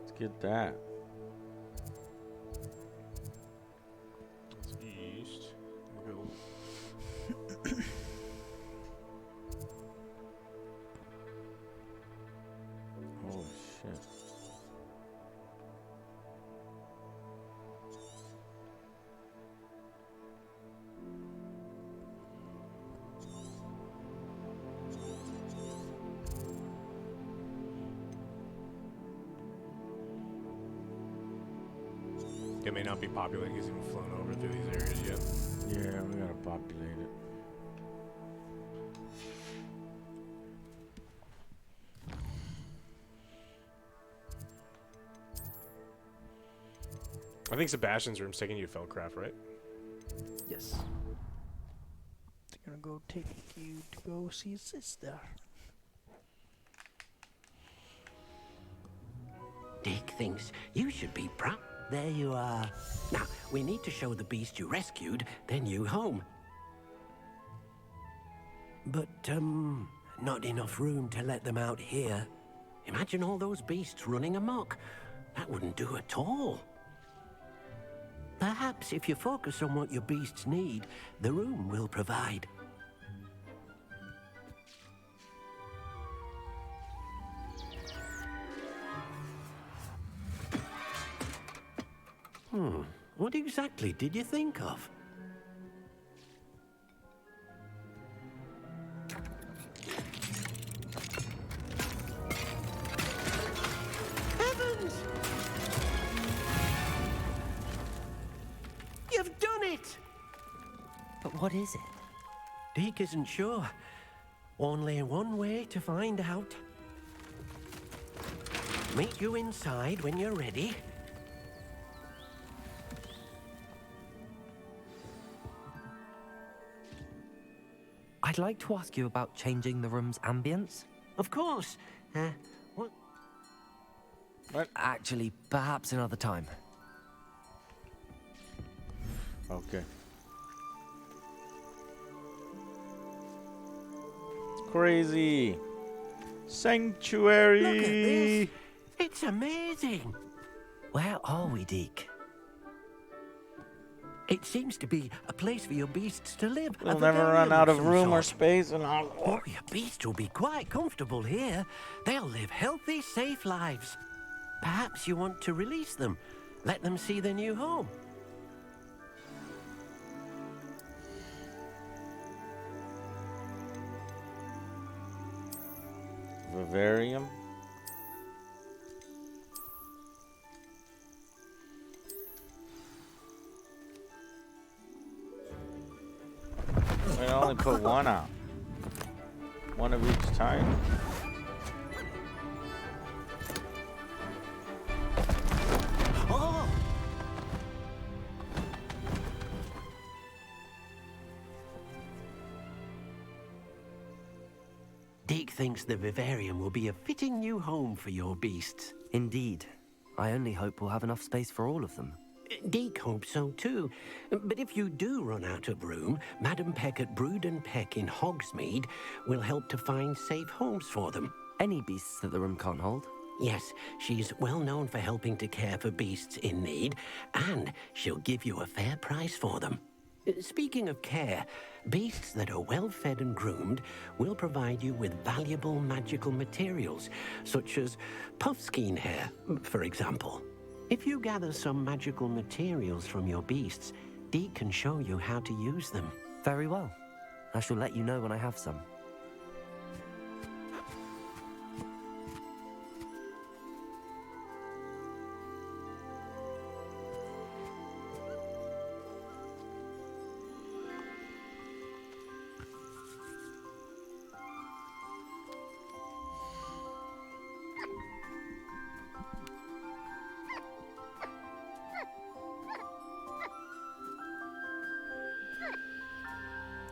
Speaker 1: Let's get that.
Speaker 3: It's east. We'll go.
Speaker 1: Holy shit.
Speaker 3: It may not be populated because you haven't flown over through these areas yet.
Speaker 1: Yeah, we gotta populate it.
Speaker 3: I think Sebastian's room's taking you to Feldcroft, right?
Speaker 2: Yes. They're gonna go take you to go see his sister.
Speaker 20: Deke thinks you should be proud. There you are. Now, we need to show the beast you rescued, then you home. But, not enough room to let them out here. Imagine all those beasts running amok. That wouldn't do at all. Perhaps if you focus on what your beasts need, the room will provide. What exactly did you think of? Heavens! You've done it!
Speaker 4: But what is it?
Speaker 20: Deke isn't sure. Only one way to find out. Meet you inside when you're ready.
Speaker 4: I'd like to ask you about changing the room's ambience.
Speaker 20: Of course. What?
Speaker 4: Actually, perhaps another time.
Speaker 1: Okay. It's crazy. Sanctuary.
Speaker 20: Look at this. It's amazing.
Speaker 4: Where are we, Deke?
Speaker 20: It seems to be a place for your beasts to live.
Speaker 1: We'll
Speaker 20: a
Speaker 1: never
Speaker 20: vivarium
Speaker 1: run out of
Speaker 20: some
Speaker 1: room or
Speaker 20: sort.
Speaker 1: space in Hogwarts.
Speaker 20: Oh, your beasts will be quite comfortable here. They'll live healthy, safe lives. Perhaps you want to release them. Let them see their new home.
Speaker 1: Vivarium. We only put one out. One of each time.
Speaker 20: Oh! Deke thinks the vivarium will be a fitting new home for your beasts.
Speaker 4: Indeed. I only hope we'll have enough space for all of them.
Speaker 20: Deke hopes so too. But if you do run out of room, Madam Peck at Brood and Peck in Hogsmeade will help to find safe homes for them.
Speaker 4: Any beasts that the room can't hold?
Speaker 20: Yes, she's well known for helping to care for beasts in need, and she'll give you a fair price for them. Speaking of care, beasts that are well fed and groomed will provide you with valuable magical materials, such as puffskein hair, for example. If you gather some magical materials from your beasts, Deke can show you how to use them.
Speaker 4: Very well. I shall let you know when I have some.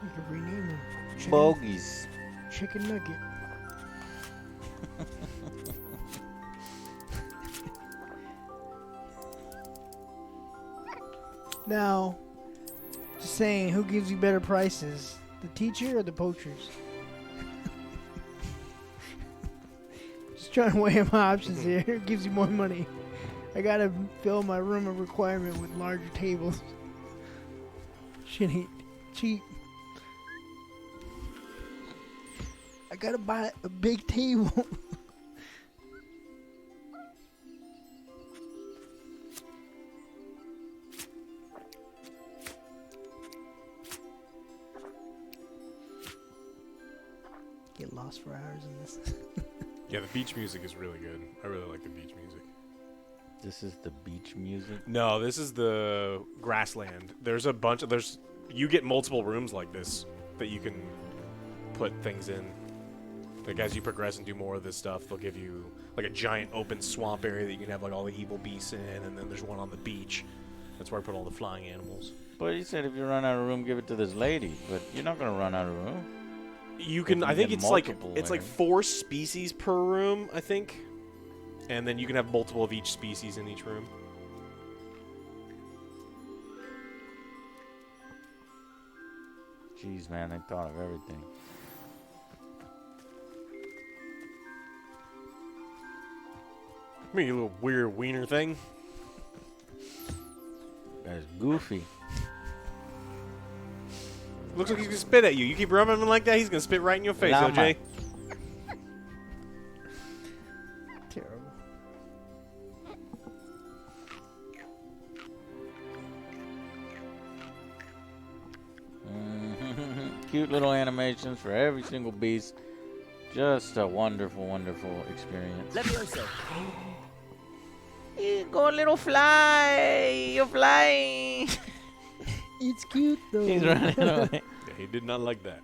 Speaker 2: You could rename him.
Speaker 1: Bogies.
Speaker 2: Chicken Nugget. Now, just saying, who gives you better prices? The teacher or the poachers? Just trying to weigh my options here. Who gives you more money? I gotta fill my room a requirement with larger tables. Shit ain't cheap. I gotta buy a big table. Get lost for hours in this.
Speaker 3: Yeah, the beach music is really good. I really like the beach music.
Speaker 1: This is the beach music?
Speaker 3: No, this is the grassland. There's a bunch of you get multiple rooms like this that you can put things in. Like as you progress and do more of this stuff, they'll give you like a giant open swamp area that you can have like all the evil beasts in, and then there's one on the beach. That's where I put all the flying animals.
Speaker 1: But you said if you run out of room, give it to this lady. But you're not gonna run out of room.
Speaker 3: You can. I think it's like 4 species per room. I think, and then you can have multiple of each species in each room.
Speaker 1: Jeez, man, I thought of everything.
Speaker 3: Me, you little weird wiener thing.
Speaker 1: That's goofy.
Speaker 3: Looks like he's gonna spit at you. You keep rubbing him like that, he's gonna spit right in your face,
Speaker 1: Llama.
Speaker 3: OJ.
Speaker 2: Terrible.
Speaker 1: Cute little animations for every single beast. Just a wonderful, wonderful experience.
Speaker 13: Levioso.
Speaker 1: Go little fly. You're flying.
Speaker 2: It's cute though.
Speaker 1: He's running away.
Speaker 3: Yeah, he did not like that.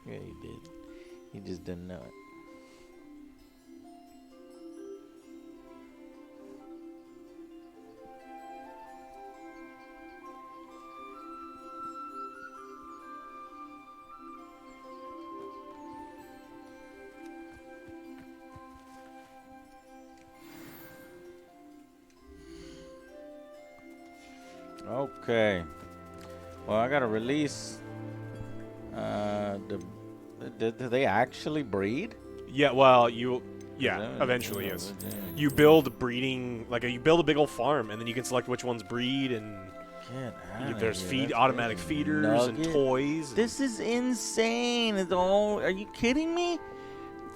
Speaker 1: Yeah, he did. He just didn't know it. Okay. Well, I gotta release. Do they actually breed?
Speaker 3: Yeah. Well, eventually, yes. You build breeding, you build a big old farm, and then you can select which ones breed, and there's automatic feeders and toys.
Speaker 1: This is insane. Are you kidding me?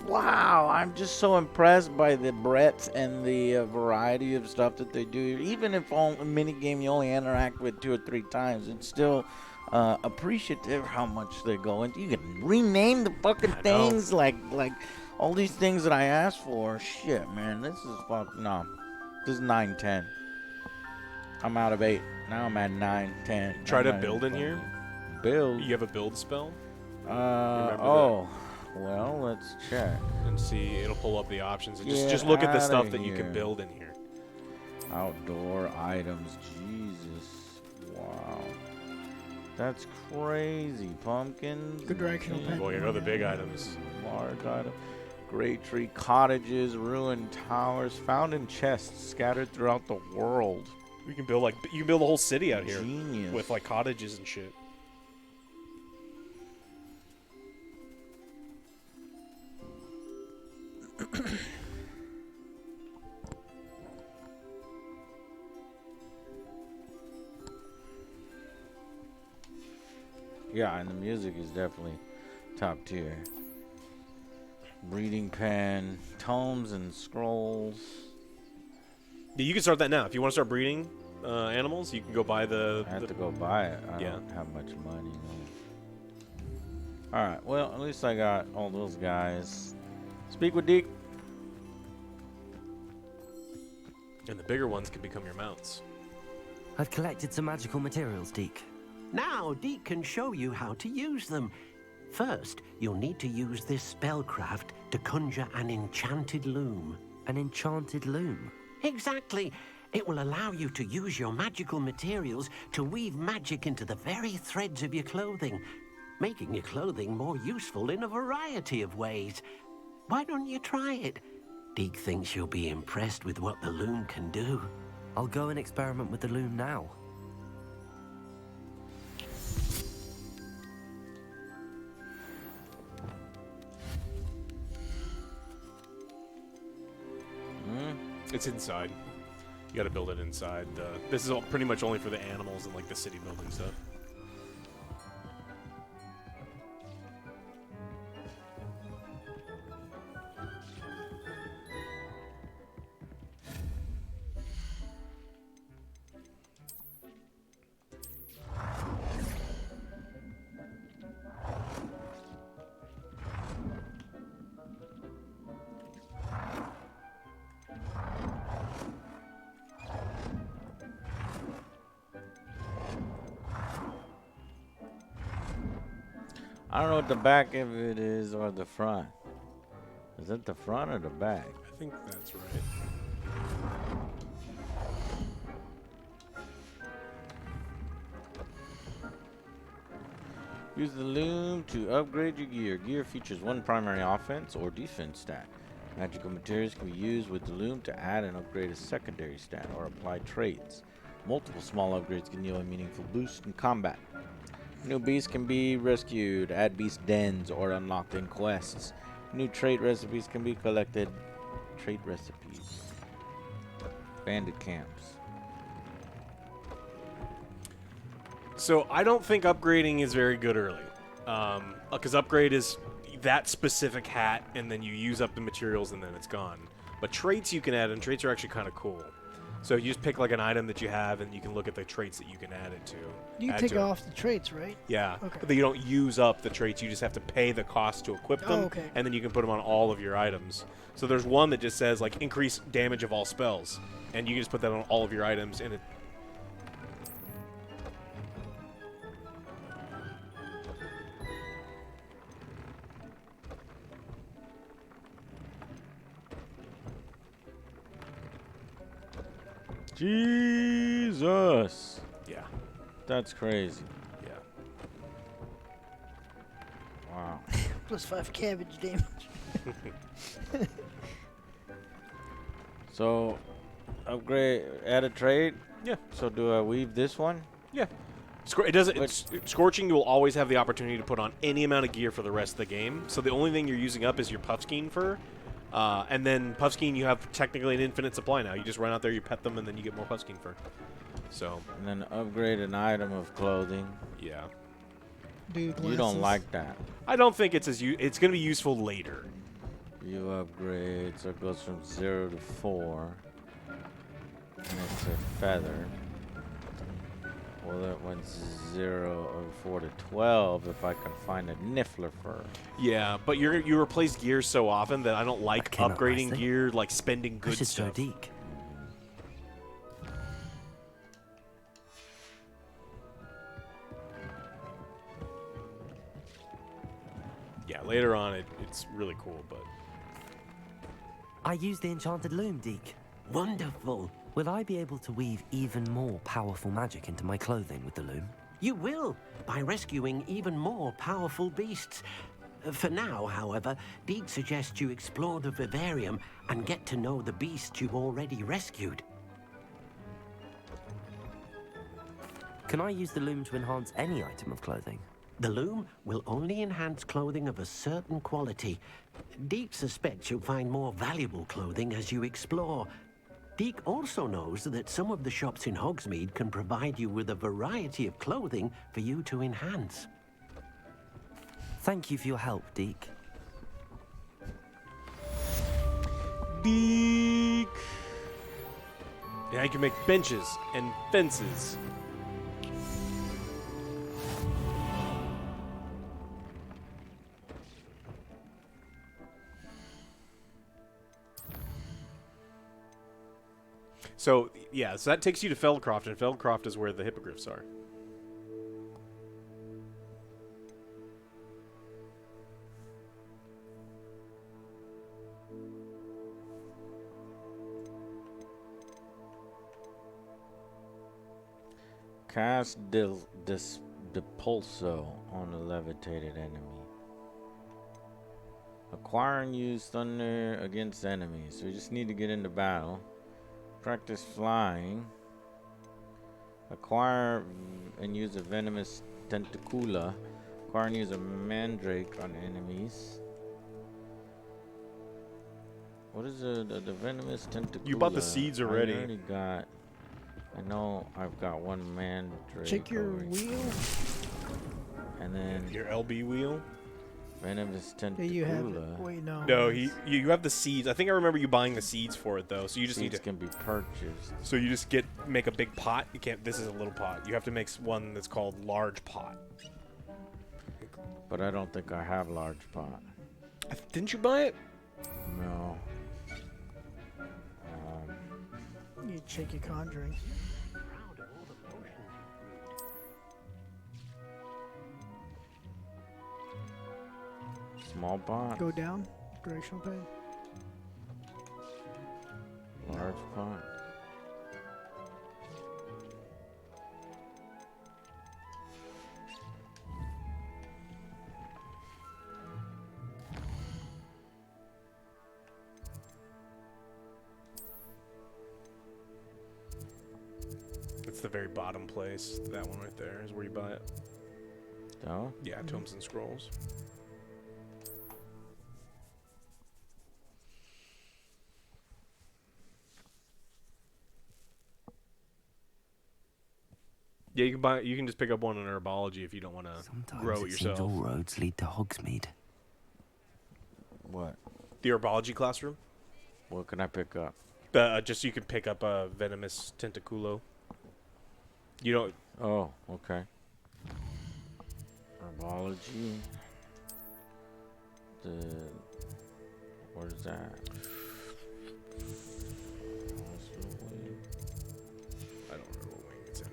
Speaker 1: Wow, I'm just so impressed by the breadth and the variety of stuff that they do. Even if on a mini game you only interact with 2 or 3 times, it's still appreciative how much they go into. You can rename the fucking things like all these things that I asked for. Shit, man, this is no. This is 9, 10. I'm out of 8. Now I'm at 9, 10.
Speaker 3: Try to build in here.
Speaker 1: Build.
Speaker 3: You have a build spell.
Speaker 1: Well, let's check
Speaker 3: and see. It'll pull up the options and just look at the stuff that you can build in here.
Speaker 1: Outdoor items, Jesus, wow, that's crazy. Pumpkins.
Speaker 2: Good directional pen.
Speaker 3: Well, here are the big items.
Speaker 1: Large item. Great tree cottages, ruined towers, found in chests scattered throughout the world.
Speaker 3: You can build a whole city out here.
Speaker 1: Genius.
Speaker 3: With cottages and shit.
Speaker 1: Yeah, and the music is definitely top tier. Breeding pen, tomes and scrolls.
Speaker 3: Yeah, you can start that now. If you want to start breeding animals, you can go buy the...
Speaker 1: I have to go buy it. I don't have much money. No. Alright, well, at least I got all those guys. Speak with Deke.
Speaker 3: And the bigger ones can become your mounts.
Speaker 4: I've collected some magical materials, Deke.
Speaker 20: Now, Deke can show you how to use them. First, you'll need to use this spellcraft to conjure an enchanted loom.
Speaker 4: An enchanted loom?
Speaker 20: Exactly. It will allow you to use your magical materials to weave magic into the very threads of your clothing, making your clothing more useful in a variety of ways. Why don't you try it? Deke thinks you'll be impressed with what the loom can do.
Speaker 4: I'll go and experiment with the loom now.
Speaker 3: It's inside. You gotta build it inside. This is pretty much only for the animals and the city building stuff.
Speaker 1: I don't know what the back of it is or the front. Is it the front or the back?
Speaker 3: I think that's right.
Speaker 1: Use the loom to upgrade your gear. Gear features one primary offense or defense stat. Magical materials can be used with the loom to add and upgrade a secondary stat or apply traits. Multiple small upgrades can yield a meaningful boost in combat. New beasts can be rescued, add beast dens, or unlocked in quests. New trait recipes can be collected. Trait recipes. Bandit camps.
Speaker 3: So I don't think upgrading is very good early. Because upgrade is that specific hat, and then you use up the materials, and then it's gone. But traits you can add, and traits are actually kind of cool. So you just pick an item that you have, and you can look at the traits that you can add it to.
Speaker 2: You take off the traits, right?
Speaker 3: Yeah.
Speaker 2: Okay.
Speaker 3: But you don't use up the traits. You just have to pay the cost to equip them, and then you can put them on all of your items. So there's one that just says, increase damage of all spells. And you can just put that on all of your items, and it...
Speaker 1: Jesus.
Speaker 3: Yeah.
Speaker 1: That's crazy.
Speaker 3: Yeah.
Speaker 1: Wow.
Speaker 2: +5 cabbage damage.
Speaker 1: So, Upgrade, add a trade?
Speaker 3: Yeah.
Speaker 1: So do I weave this one?
Speaker 3: Yeah. It doesn't. Scorching, you will always have the opportunity to put on any amount of gear for the rest of the game. So the only thing you're using up is your Puffskein fur. And then Puffskein, you have technically an infinite supply now. You just run out there, you pet them, and then you get more Puffskein fur. So.
Speaker 1: And then upgrade an item of clothing.
Speaker 3: Yeah.
Speaker 2: Dude,
Speaker 1: you don't like that.
Speaker 3: I don't think it's it's going to be useful later.
Speaker 1: You upgrade, so it goes from 0 to 4. And it's a feather. Well, that went 0 or 4 to 12 if I can find a Niffler fur.
Speaker 3: Yeah, but you replace gear so often that I don't like upgrading gear, like spending good
Speaker 4: This is
Speaker 3: stuff.
Speaker 4: so deep.
Speaker 3: Yeah, later on it's really cool, but...
Speaker 4: I use the enchanted loom, Deke.
Speaker 20: Wonderful.
Speaker 4: Will I be able to weave even more powerful magic into my clothing with the loom?
Speaker 20: You will, by rescuing even more powerful beasts. For now, however, Deke suggests you explore the vivarium and get to know the beasts you've already rescued.
Speaker 4: Can I use the loom to enhance any item of clothing?
Speaker 20: The loom will only enhance clothing of a certain quality. Deke suspects you'll find more valuable clothing as you explore. Deke also knows that some of the shops in Hogsmeade can provide you with a variety of clothing for you to enhance.
Speaker 4: Thank you for your help, Deke.
Speaker 3: Deke! Yeah, you can make benches and fences. So, yeah, so that takes you to Feldcroft, and Feldcroft is where the Hippogriffs are.
Speaker 1: Cast Depulso on a levitated enemy. Acquire and use thunder against enemies. So we just need to get into battle. Practice flying. Acquire and use a venomous tentacula. Acquire and use a mandrake on enemies. What is the venomous tentacula?
Speaker 3: You bought the seeds already.
Speaker 1: I already got. I know I've got one mandrake.
Speaker 2: Check your wheel.
Speaker 1: And then
Speaker 3: your LB wheel.
Speaker 1: Venomous tentacula.
Speaker 2: Yeah, you have it. Wait, no.
Speaker 3: No, you have the seeds. I think I remember you buying the seeds for it though. So you just
Speaker 1: Seeds
Speaker 3: need to
Speaker 1: can be purchased.
Speaker 3: So you just make a big pot. You can't. This is a little pot. You have to make one that's called large pot.
Speaker 1: But I don't think I have large pot.
Speaker 3: Didn't you buy it?
Speaker 1: No.
Speaker 2: You check your conjuring.
Speaker 1: Small pot.
Speaker 2: Go down. Directional pane.
Speaker 1: Large pot.
Speaker 3: It's the very bottom place. That one right there is where you buy it.
Speaker 1: Oh?
Speaker 3: Yeah, Tomes and Scrolls. Yeah, you can buy. You can just pick up one in herbology if you don't want to grow it yourself.
Speaker 4: Seems all roads lead to Hogsmeade.
Speaker 1: What?
Speaker 3: The herbology classroom.
Speaker 1: What can I pick up?
Speaker 3: Just you can pick up a venomous tentaculo. You don't.
Speaker 1: Oh, okay. Herbology. Where's that?
Speaker 3: I don't remember what wing it's in.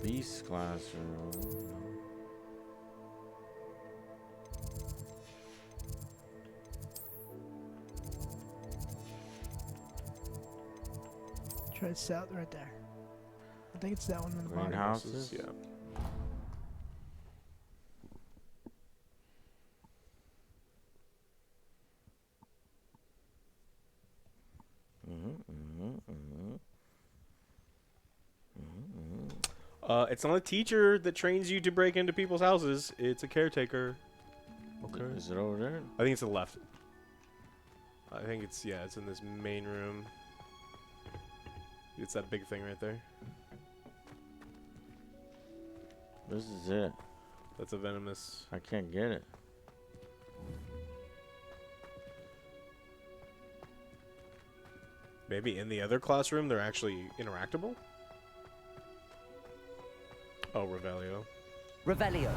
Speaker 1: Beast classroom.
Speaker 2: Try south right there. I think it's that one in the bottom.
Speaker 1: Greenhouses?
Speaker 3: Yeah.
Speaker 17: It's not a teacher that trains you to break into people's houses. It's a caretaker.
Speaker 1: Okay. Is it over there?
Speaker 17: I think it's to the left. I think it's, yeah, it's in this main room. It's that big thing right there.
Speaker 1: This is it.
Speaker 17: That's a venomous.
Speaker 1: I can't get it.
Speaker 17: Maybe in the other classroom they're actually interactable? Oh, Revelio.
Speaker 4: Revelio.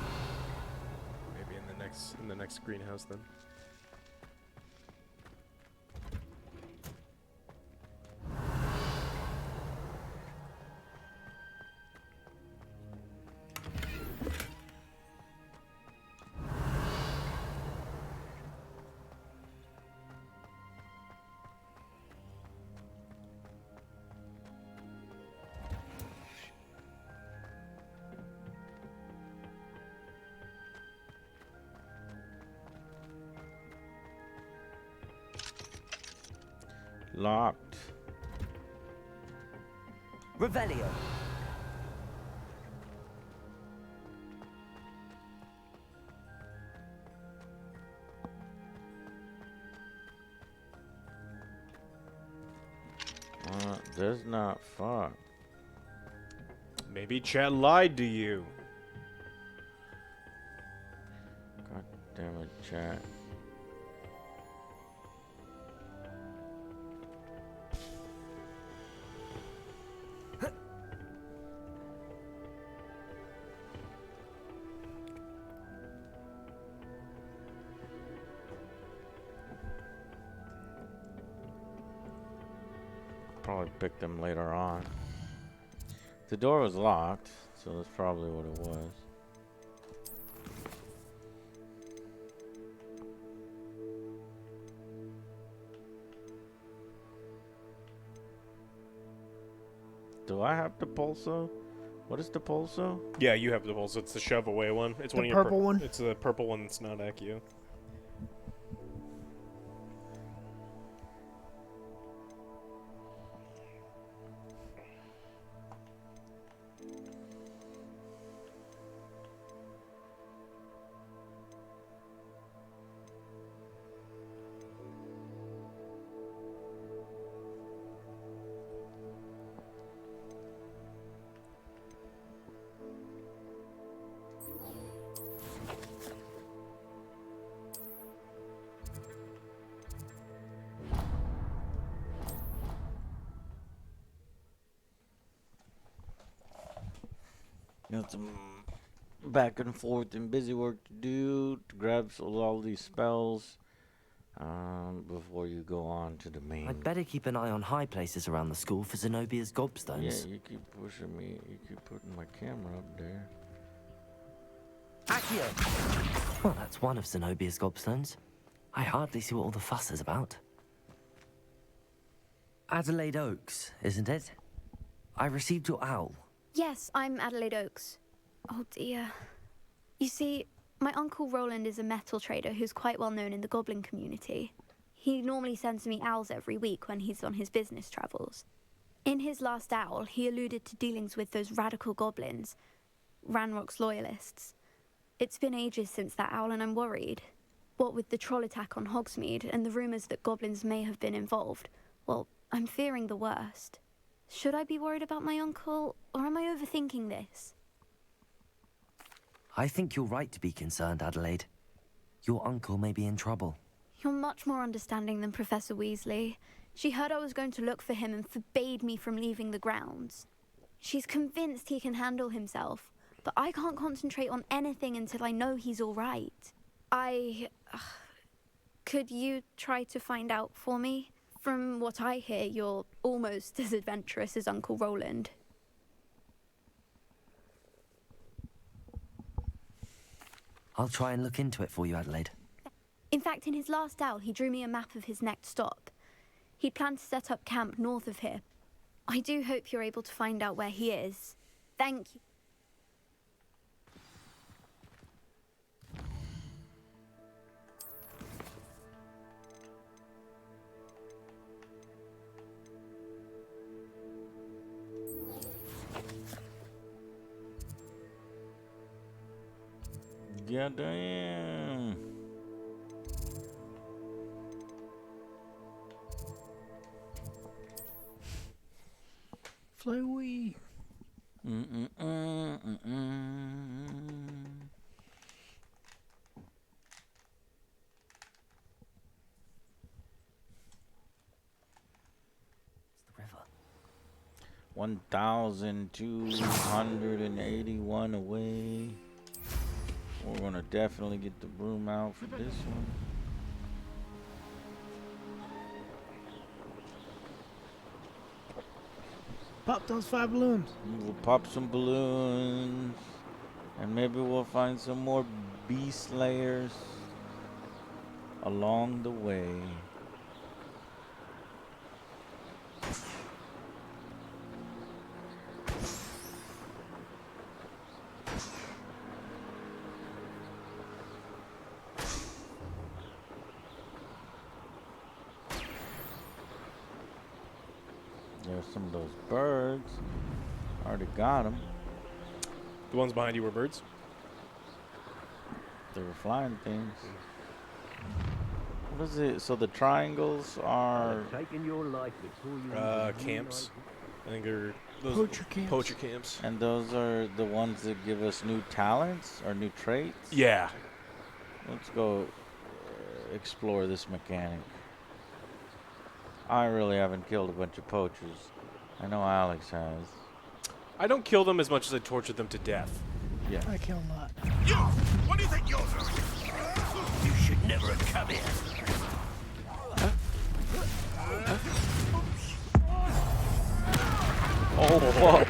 Speaker 17: Maybe in the next greenhouse then.
Speaker 1: Locked.
Speaker 4: Revelio.
Speaker 1: Does not fuck.
Speaker 17: Maybe Chad lied to you.
Speaker 1: God damn it, chat. Probably pick them later on. The door was locked, so that's probably what it was. Do I have the pulso? What is the pulso?
Speaker 17: Yeah, you have the pulse. It's the shove away one. It's one of
Speaker 2: The
Speaker 17: your
Speaker 2: purple one?
Speaker 17: It's the purple one that's not Accio.
Speaker 1: Got some back and forth and busy work to do to grab all these spells before you go on to the main.
Speaker 4: I'd better keep an eye on high places around the school for Zenobia's gobstones.
Speaker 1: Yeah, you keep pushing me. You keep putting my camera up there.
Speaker 4: Accio! Well, that's one of Zenobia's gobstones. I hardly see what all the fuss is about. Adelaide Oaks, isn't it? I received your owl.
Speaker 23: Yes, I'm Adelaide Oaks. Oh dear. You see, my uncle Roland is a metal trader who's quite well known in the goblin community. He normally sends me owls every week when he's on his business travels. In his last owl, he alluded to dealings with those radical goblins, Ranrock's loyalists. It's been ages since that owl and I'm worried. What with the troll attack on Hogsmeade and the rumours that goblins may have been involved, well, I'm fearing the worst. Should I be worried about my uncle, or am I overthinking this?
Speaker 4: I think you're right to be concerned, Adelaide. Your uncle may be in trouble.
Speaker 23: You're much more understanding than Professor Weasley. She heard I was going to look for him and forbade me from leaving the grounds. She's convinced he can handle himself, but I can't concentrate on anything until I know he's all right. Could you try to find out for me? From what I hear, you're almost as adventurous as Uncle Roland.
Speaker 4: I'll try and look into it for you, Adelaide.
Speaker 23: In fact, in his last owl, he drew me a map of his next stop. He planned to set up camp north of here. I do hope you're able to find out where he is. Thank you.
Speaker 1: Yeah, damn.
Speaker 2: Fly away.
Speaker 4: It's the river.
Speaker 1: 1,281 away. We're gonna definitely get the broom out for this one.
Speaker 2: Pop those 5 balloons.
Speaker 1: We'll pop some balloons, and maybe we'll find some more beast slayers along the way. There's some of those birds. Already got them.
Speaker 17: The ones behind you were birds?
Speaker 1: They were flying things. What is it? So the triangles are
Speaker 20: taking your life before you
Speaker 17: camps. I think they're those
Speaker 2: poacher camps.
Speaker 1: And those are the ones that give us new talents or new traits?
Speaker 17: Yeah.
Speaker 1: Let's go explore this mechanic. I really haven't killed a bunch of poachers. I know Alex has.
Speaker 17: I don't kill them as much as I torture them to death.
Speaker 1: Yeah.
Speaker 2: I kill a lot.
Speaker 16: You! What do you think you're doing? You should never have come here.
Speaker 1: Oh, fuck.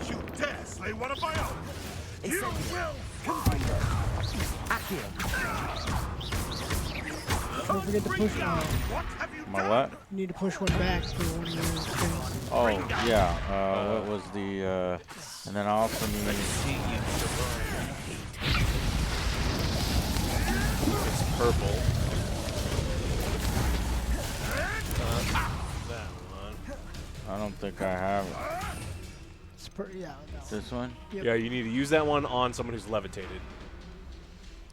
Speaker 16: You dare slay one of my own? You will!
Speaker 2: Don't forget to push
Speaker 1: My what?
Speaker 2: You need to push one back for one of your things.
Speaker 1: Oh, yeah. What was the, and then I also need...
Speaker 17: It's purple. That one.
Speaker 1: I don't think I have it.
Speaker 2: It's yeah.
Speaker 1: This one?
Speaker 2: Yep.
Speaker 17: Yeah, you need to use that one on someone who's levitated.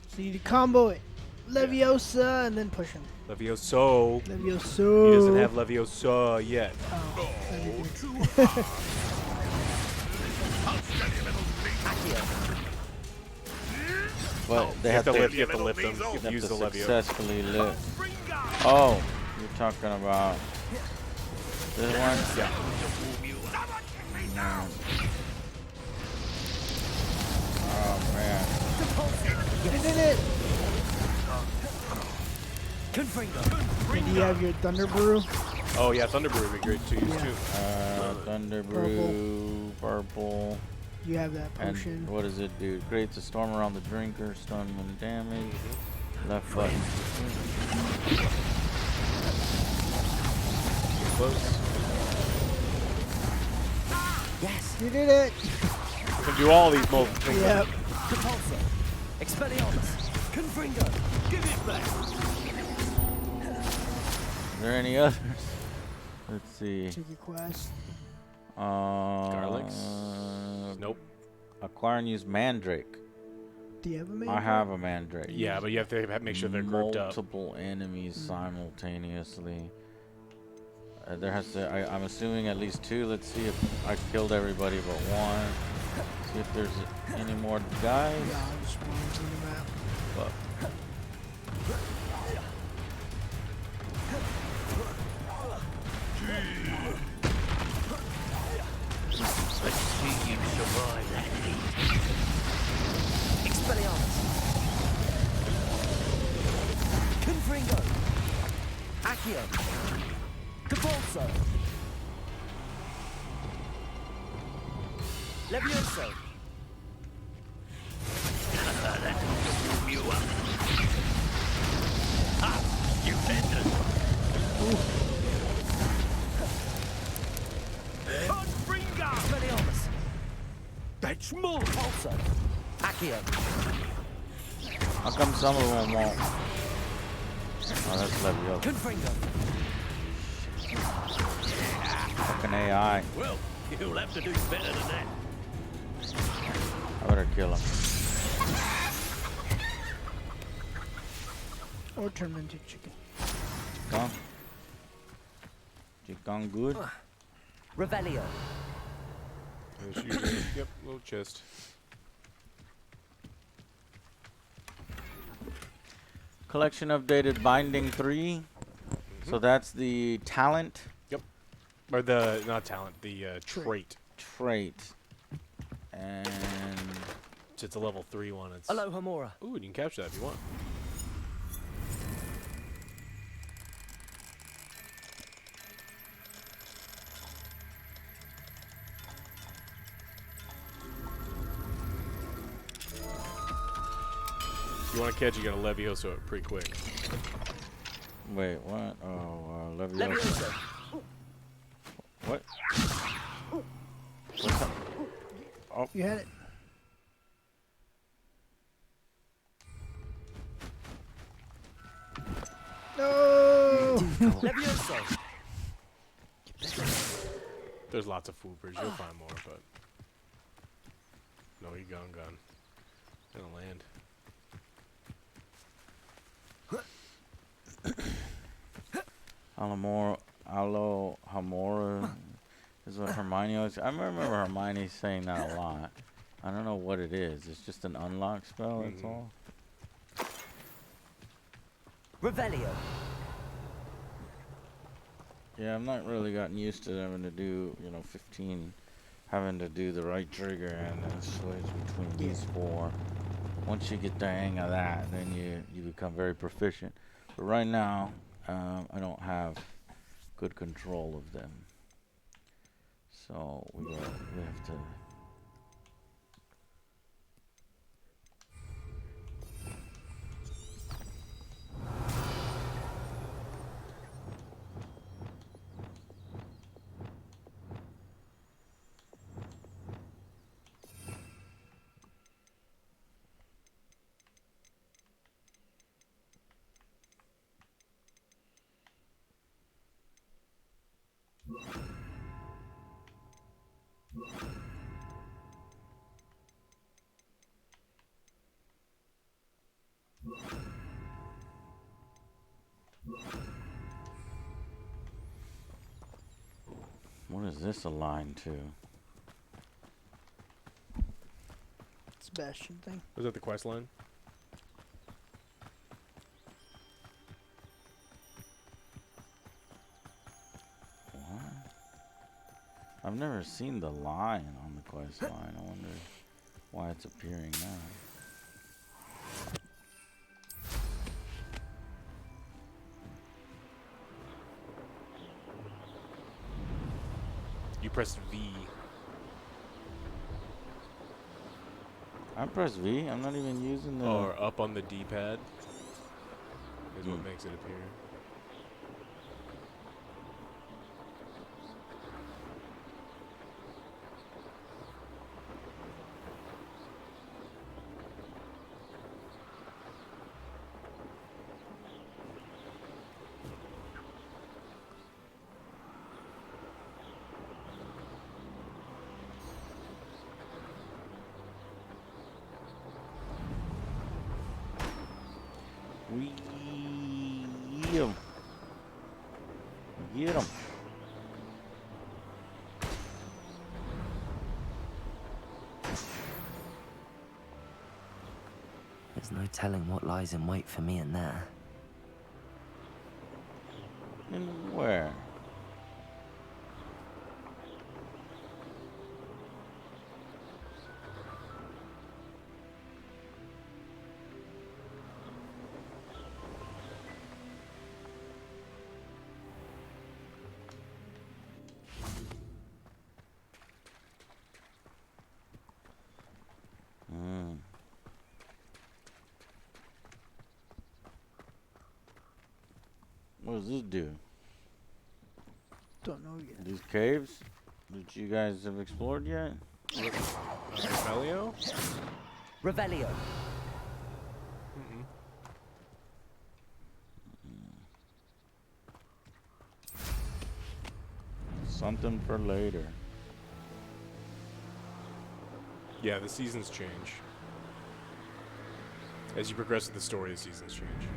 Speaker 2: So you need to combo it. Leviosa and then push him.
Speaker 17: Levioso.
Speaker 2: Levioso.
Speaker 17: He doesn't have Leviosa yet.
Speaker 2: Oh,
Speaker 1: But they have to
Speaker 17: lift. You have to lift them. You have to use the Levio.
Speaker 1: Successfully lift. Oh, you're talking about this one?
Speaker 17: Yeah.
Speaker 1: No. Oh man.
Speaker 2: You did it. And do you have your Thunder Brew?
Speaker 17: Oh yeah, Thunder Brew would be great to use too.
Speaker 1: Thunder Brew, purple.
Speaker 2: You have that potion.
Speaker 1: And what does it do? Creates a storm around the drinker, stun when damaged. Left button.
Speaker 17: Close.
Speaker 2: Yes, you did it.
Speaker 17: You can do all these multiple things.
Speaker 2: Yep.
Speaker 20: Expelliarmus. Confringo. Give it back.
Speaker 1: Is there any others? Let's see.
Speaker 2: Take your quest.
Speaker 17: Garlics? Nope.
Speaker 1: Acquire and use Mandrake.
Speaker 2: Do you have a Mandrake?
Speaker 1: I have a Mandrake.
Speaker 17: Yeah, but you have to make sure they're grouped up.
Speaker 1: Multiple enemies simultaneously. There has to. I'm assuming at least 2. Let's see if I killed everybody but 1. See if there's any more guys.
Speaker 2: Yeah, I'll just spawn to the map.
Speaker 1: But
Speaker 16: Let's see you survive that heat.
Speaker 20: Expelliarmus. Confringo. Accio. Capolso. Levioso.
Speaker 16: That'll warm you up. Ah, you benders.
Speaker 20: Expelliarmus.
Speaker 16: That's more.
Speaker 20: Capolso. Accio.
Speaker 1: how come some of them won't? Oh, that's Leviosa.
Speaker 20: Confringo.
Speaker 1: Fucking AI.
Speaker 16: Well, you'll have to do better than that.
Speaker 1: I better kill him.
Speaker 2: Or turn into chicken.
Speaker 1: Chicken. Chicken good.
Speaker 4: Revelio.
Speaker 3: Yep, little chest.
Speaker 1: Collection updated binding 3. So that's the talent.
Speaker 3: Yep. Or the, not talent, the trait.
Speaker 1: Trait. And
Speaker 3: it's a level 3 one. It's
Speaker 4: Hello, Hamora.
Speaker 3: Ooh, you can capture that if you want. If you want to catch, you gotta Levioso it pretty quick.
Speaker 1: wait, what? Oh, Leviosa. What? What's up? Oh,
Speaker 2: you had it. No.
Speaker 4: Levioso.
Speaker 3: There's lots of foopers. You'll find more, but no, you gone. Gonna land.
Speaker 1: Alohomora is what Hermione always. I remember Hermione saying that a lot. I don't know what it is. It's just an unlock spell. That's all.
Speaker 4: Revelio.
Speaker 1: Yeah, I'm not really gotten used to having to do, 15, having to do the right trigger and then switch between these 4. Once you get the hang of that, then you become very proficient. But right now, I don't have good control of them. So we have to. What is this aligned to?
Speaker 2: Sebastian thing.
Speaker 3: Was that the quest line?
Speaker 1: What? I've never seen the line on the quest line. I wonder why it's appearing now.
Speaker 3: You pressed V.
Speaker 1: I press V. I'm not even using the.
Speaker 3: Or up on the D-pad is what makes it appear.
Speaker 1: Get him.
Speaker 4: There's no telling what lies in wait for me in there.
Speaker 1: In where? What does this do?
Speaker 2: Don't know yet.
Speaker 1: These caves that you guys have explored yet?
Speaker 3: Revelio?
Speaker 4: Revelio.
Speaker 1: Something for later.
Speaker 3: Yeah, the seasons change. As you progress with the story, the seasons change.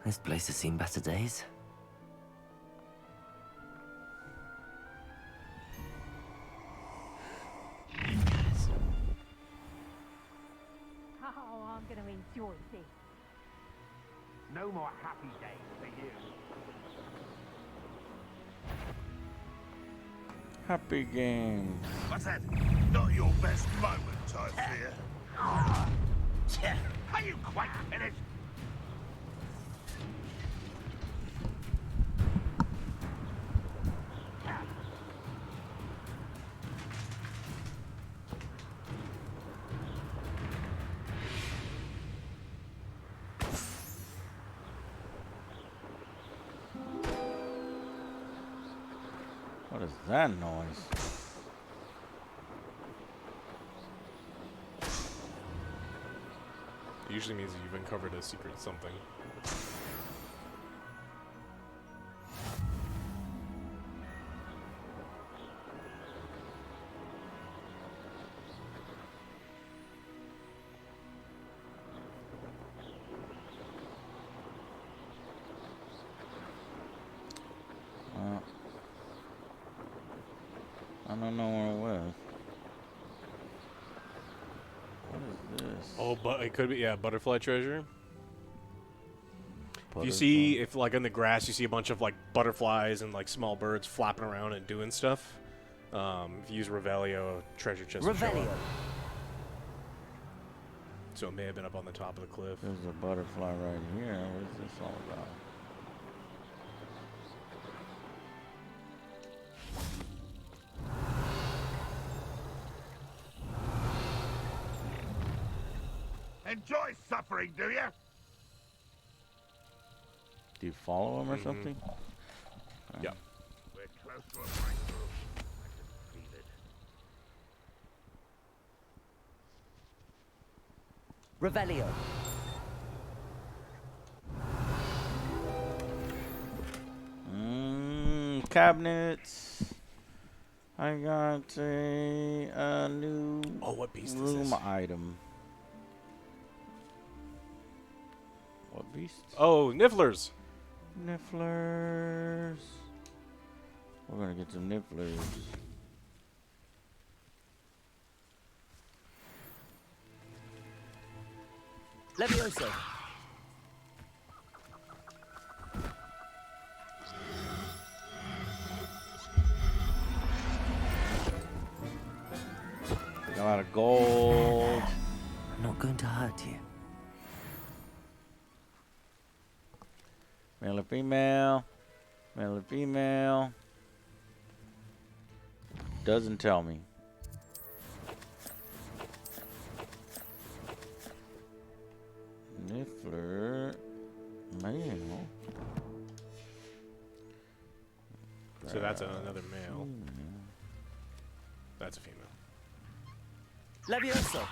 Speaker 4: This place has seen better days.
Speaker 6: Oh, I'm going to enjoy this.
Speaker 14: No more happy days for you.
Speaker 1: Happy game.
Speaker 16: What's that? Not your best moment, I fear. Are you quite finished?
Speaker 1: What is that noise?
Speaker 3: It usually means that you've uncovered a secret something.
Speaker 1: I don't know where it was. What is this?
Speaker 3: Oh, but it could be, yeah, butterfly treasure. If you
Speaker 1: Butterfly.
Speaker 3: see, if like on the grass, you see a bunch of like butterflies and like small birds flapping around and doing stuff. If you use Revelio, a treasure chest will show up. So it may have been up on the top of the cliff.
Speaker 1: There's a butterfly right here. What is this all about?
Speaker 16: Enjoy suffering, do you?
Speaker 1: Do you follow him or something?
Speaker 3: Yeah.
Speaker 16: We're close to a breakthrough. I can feel it.
Speaker 4: Revelio.
Speaker 1: Cabinets. I got a new
Speaker 3: what beast is
Speaker 1: room
Speaker 3: this?
Speaker 1: item. What beast?
Speaker 3: Oh, Nifflers.
Speaker 1: Nifflers. We're gonna get some Nifflers.
Speaker 4: Levioso.
Speaker 1: Got a lot of gold.
Speaker 4: I'm not going to hurt you.
Speaker 1: Male or female? Male or female? Doesn't tell me. Niffler. Male.
Speaker 3: So that's another male. That's a female.
Speaker 4: Levioso.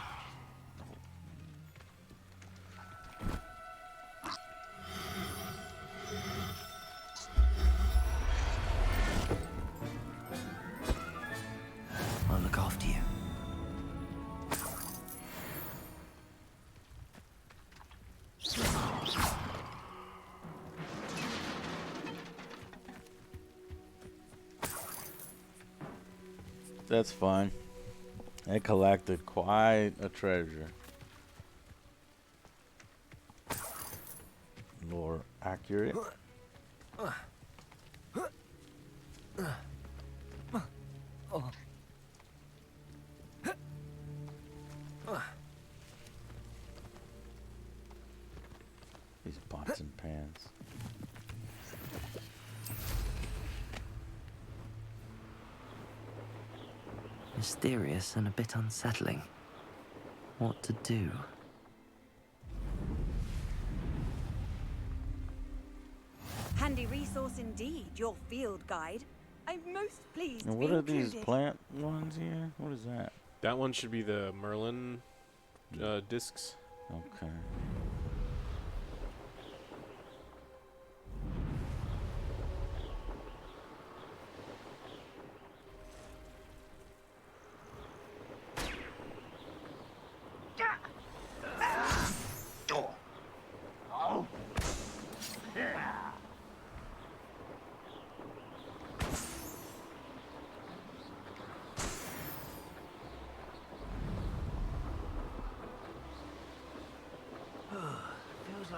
Speaker 4: I'll look after you.
Speaker 1: That's fine. I collected quite a treasure. More accurate. These pots and pans.
Speaker 4: Mysterious and a bit unsettling. What to do?
Speaker 7: Handy resource indeed, your field guide. I'm most pleased
Speaker 1: And
Speaker 7: to
Speaker 1: what
Speaker 7: be
Speaker 1: are these
Speaker 7: included.
Speaker 1: plant ones here? What is that?
Speaker 3: That one should be the Merlin discs.
Speaker 1: Okay.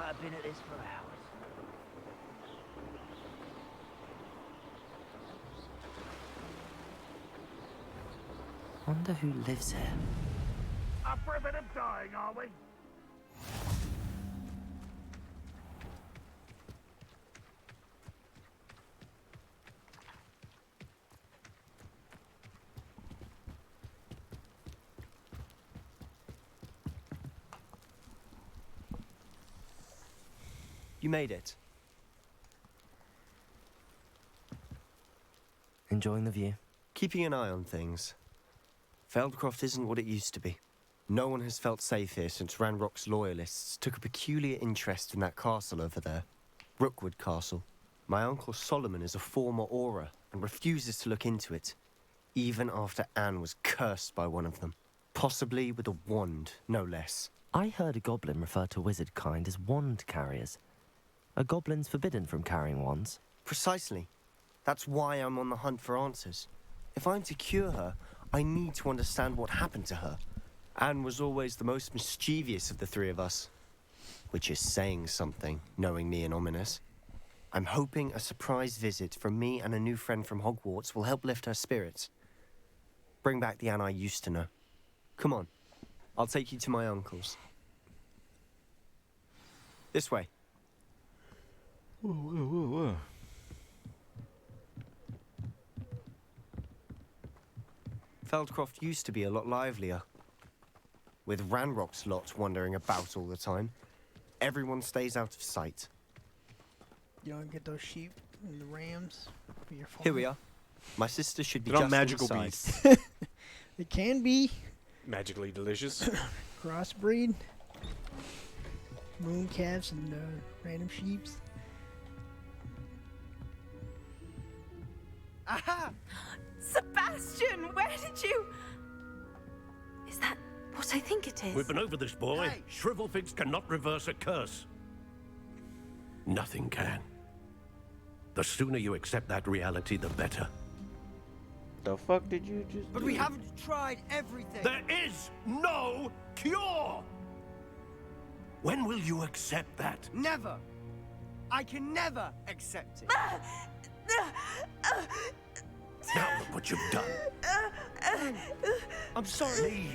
Speaker 8: I've been at this for hours.
Speaker 4: Wonder who lives here.
Speaker 16: Up for a bit of dying, are we?
Speaker 5: You made it.
Speaker 4: Enjoying the view?
Speaker 5: Keeping an eye on things. Feldcroft isn't what it used to be. No one has felt safe here since Ranrock's loyalists took a peculiar interest in that castle over there. Rookwood Castle. My uncle Solomon is a former Auror and refuses to look into it, even after Anne was cursed by one of them. Possibly with a wand, no less.
Speaker 4: I heard a goblin refer to wizard kind as wand carriers. Are goblins forbidden from carrying wands?
Speaker 5: Precisely. That's why I'm on the hunt for answers. If I'm to cure her, I need to understand what happened to her. Anne was always the most mischievous of the three of us. Which is saying something, knowing me and Ominous. I'm hoping a surprise visit from me and a new friend from Hogwarts will help lift her spirits. Bring back the Anne I used to know. Come on, I'll take you to my uncle's. This way.
Speaker 1: Whoa, whoa, whoa, whoa.
Speaker 5: Feldcroft used to be a lot livelier. With Ranrock's lot wandering about all the time, everyone stays out of sight.
Speaker 2: You don't get those sheep and the rams for your farm.
Speaker 5: Here we are. My sister should be
Speaker 3: They're not
Speaker 5: just
Speaker 3: magical
Speaker 5: inside.
Speaker 3: beasts.
Speaker 2: It can be.
Speaker 3: Magically delicious.
Speaker 2: Crossbreed. Moon calves and random sheeps.
Speaker 9: Aha! Sebastian, where did you... Is that what I think it is?
Speaker 10: We've been over this, boy. Hey. Shrivelfigs cannot reverse a curse. Nothing can. The sooner you accept that reality, the better.
Speaker 1: The fuck did you just
Speaker 11: But
Speaker 1: do?
Speaker 11: we haven't tried everything.
Speaker 10: There is no cure! When will you accept that?
Speaker 11: Never. I can never accept it.
Speaker 10: Now look what you've done.
Speaker 11: I'm sorry.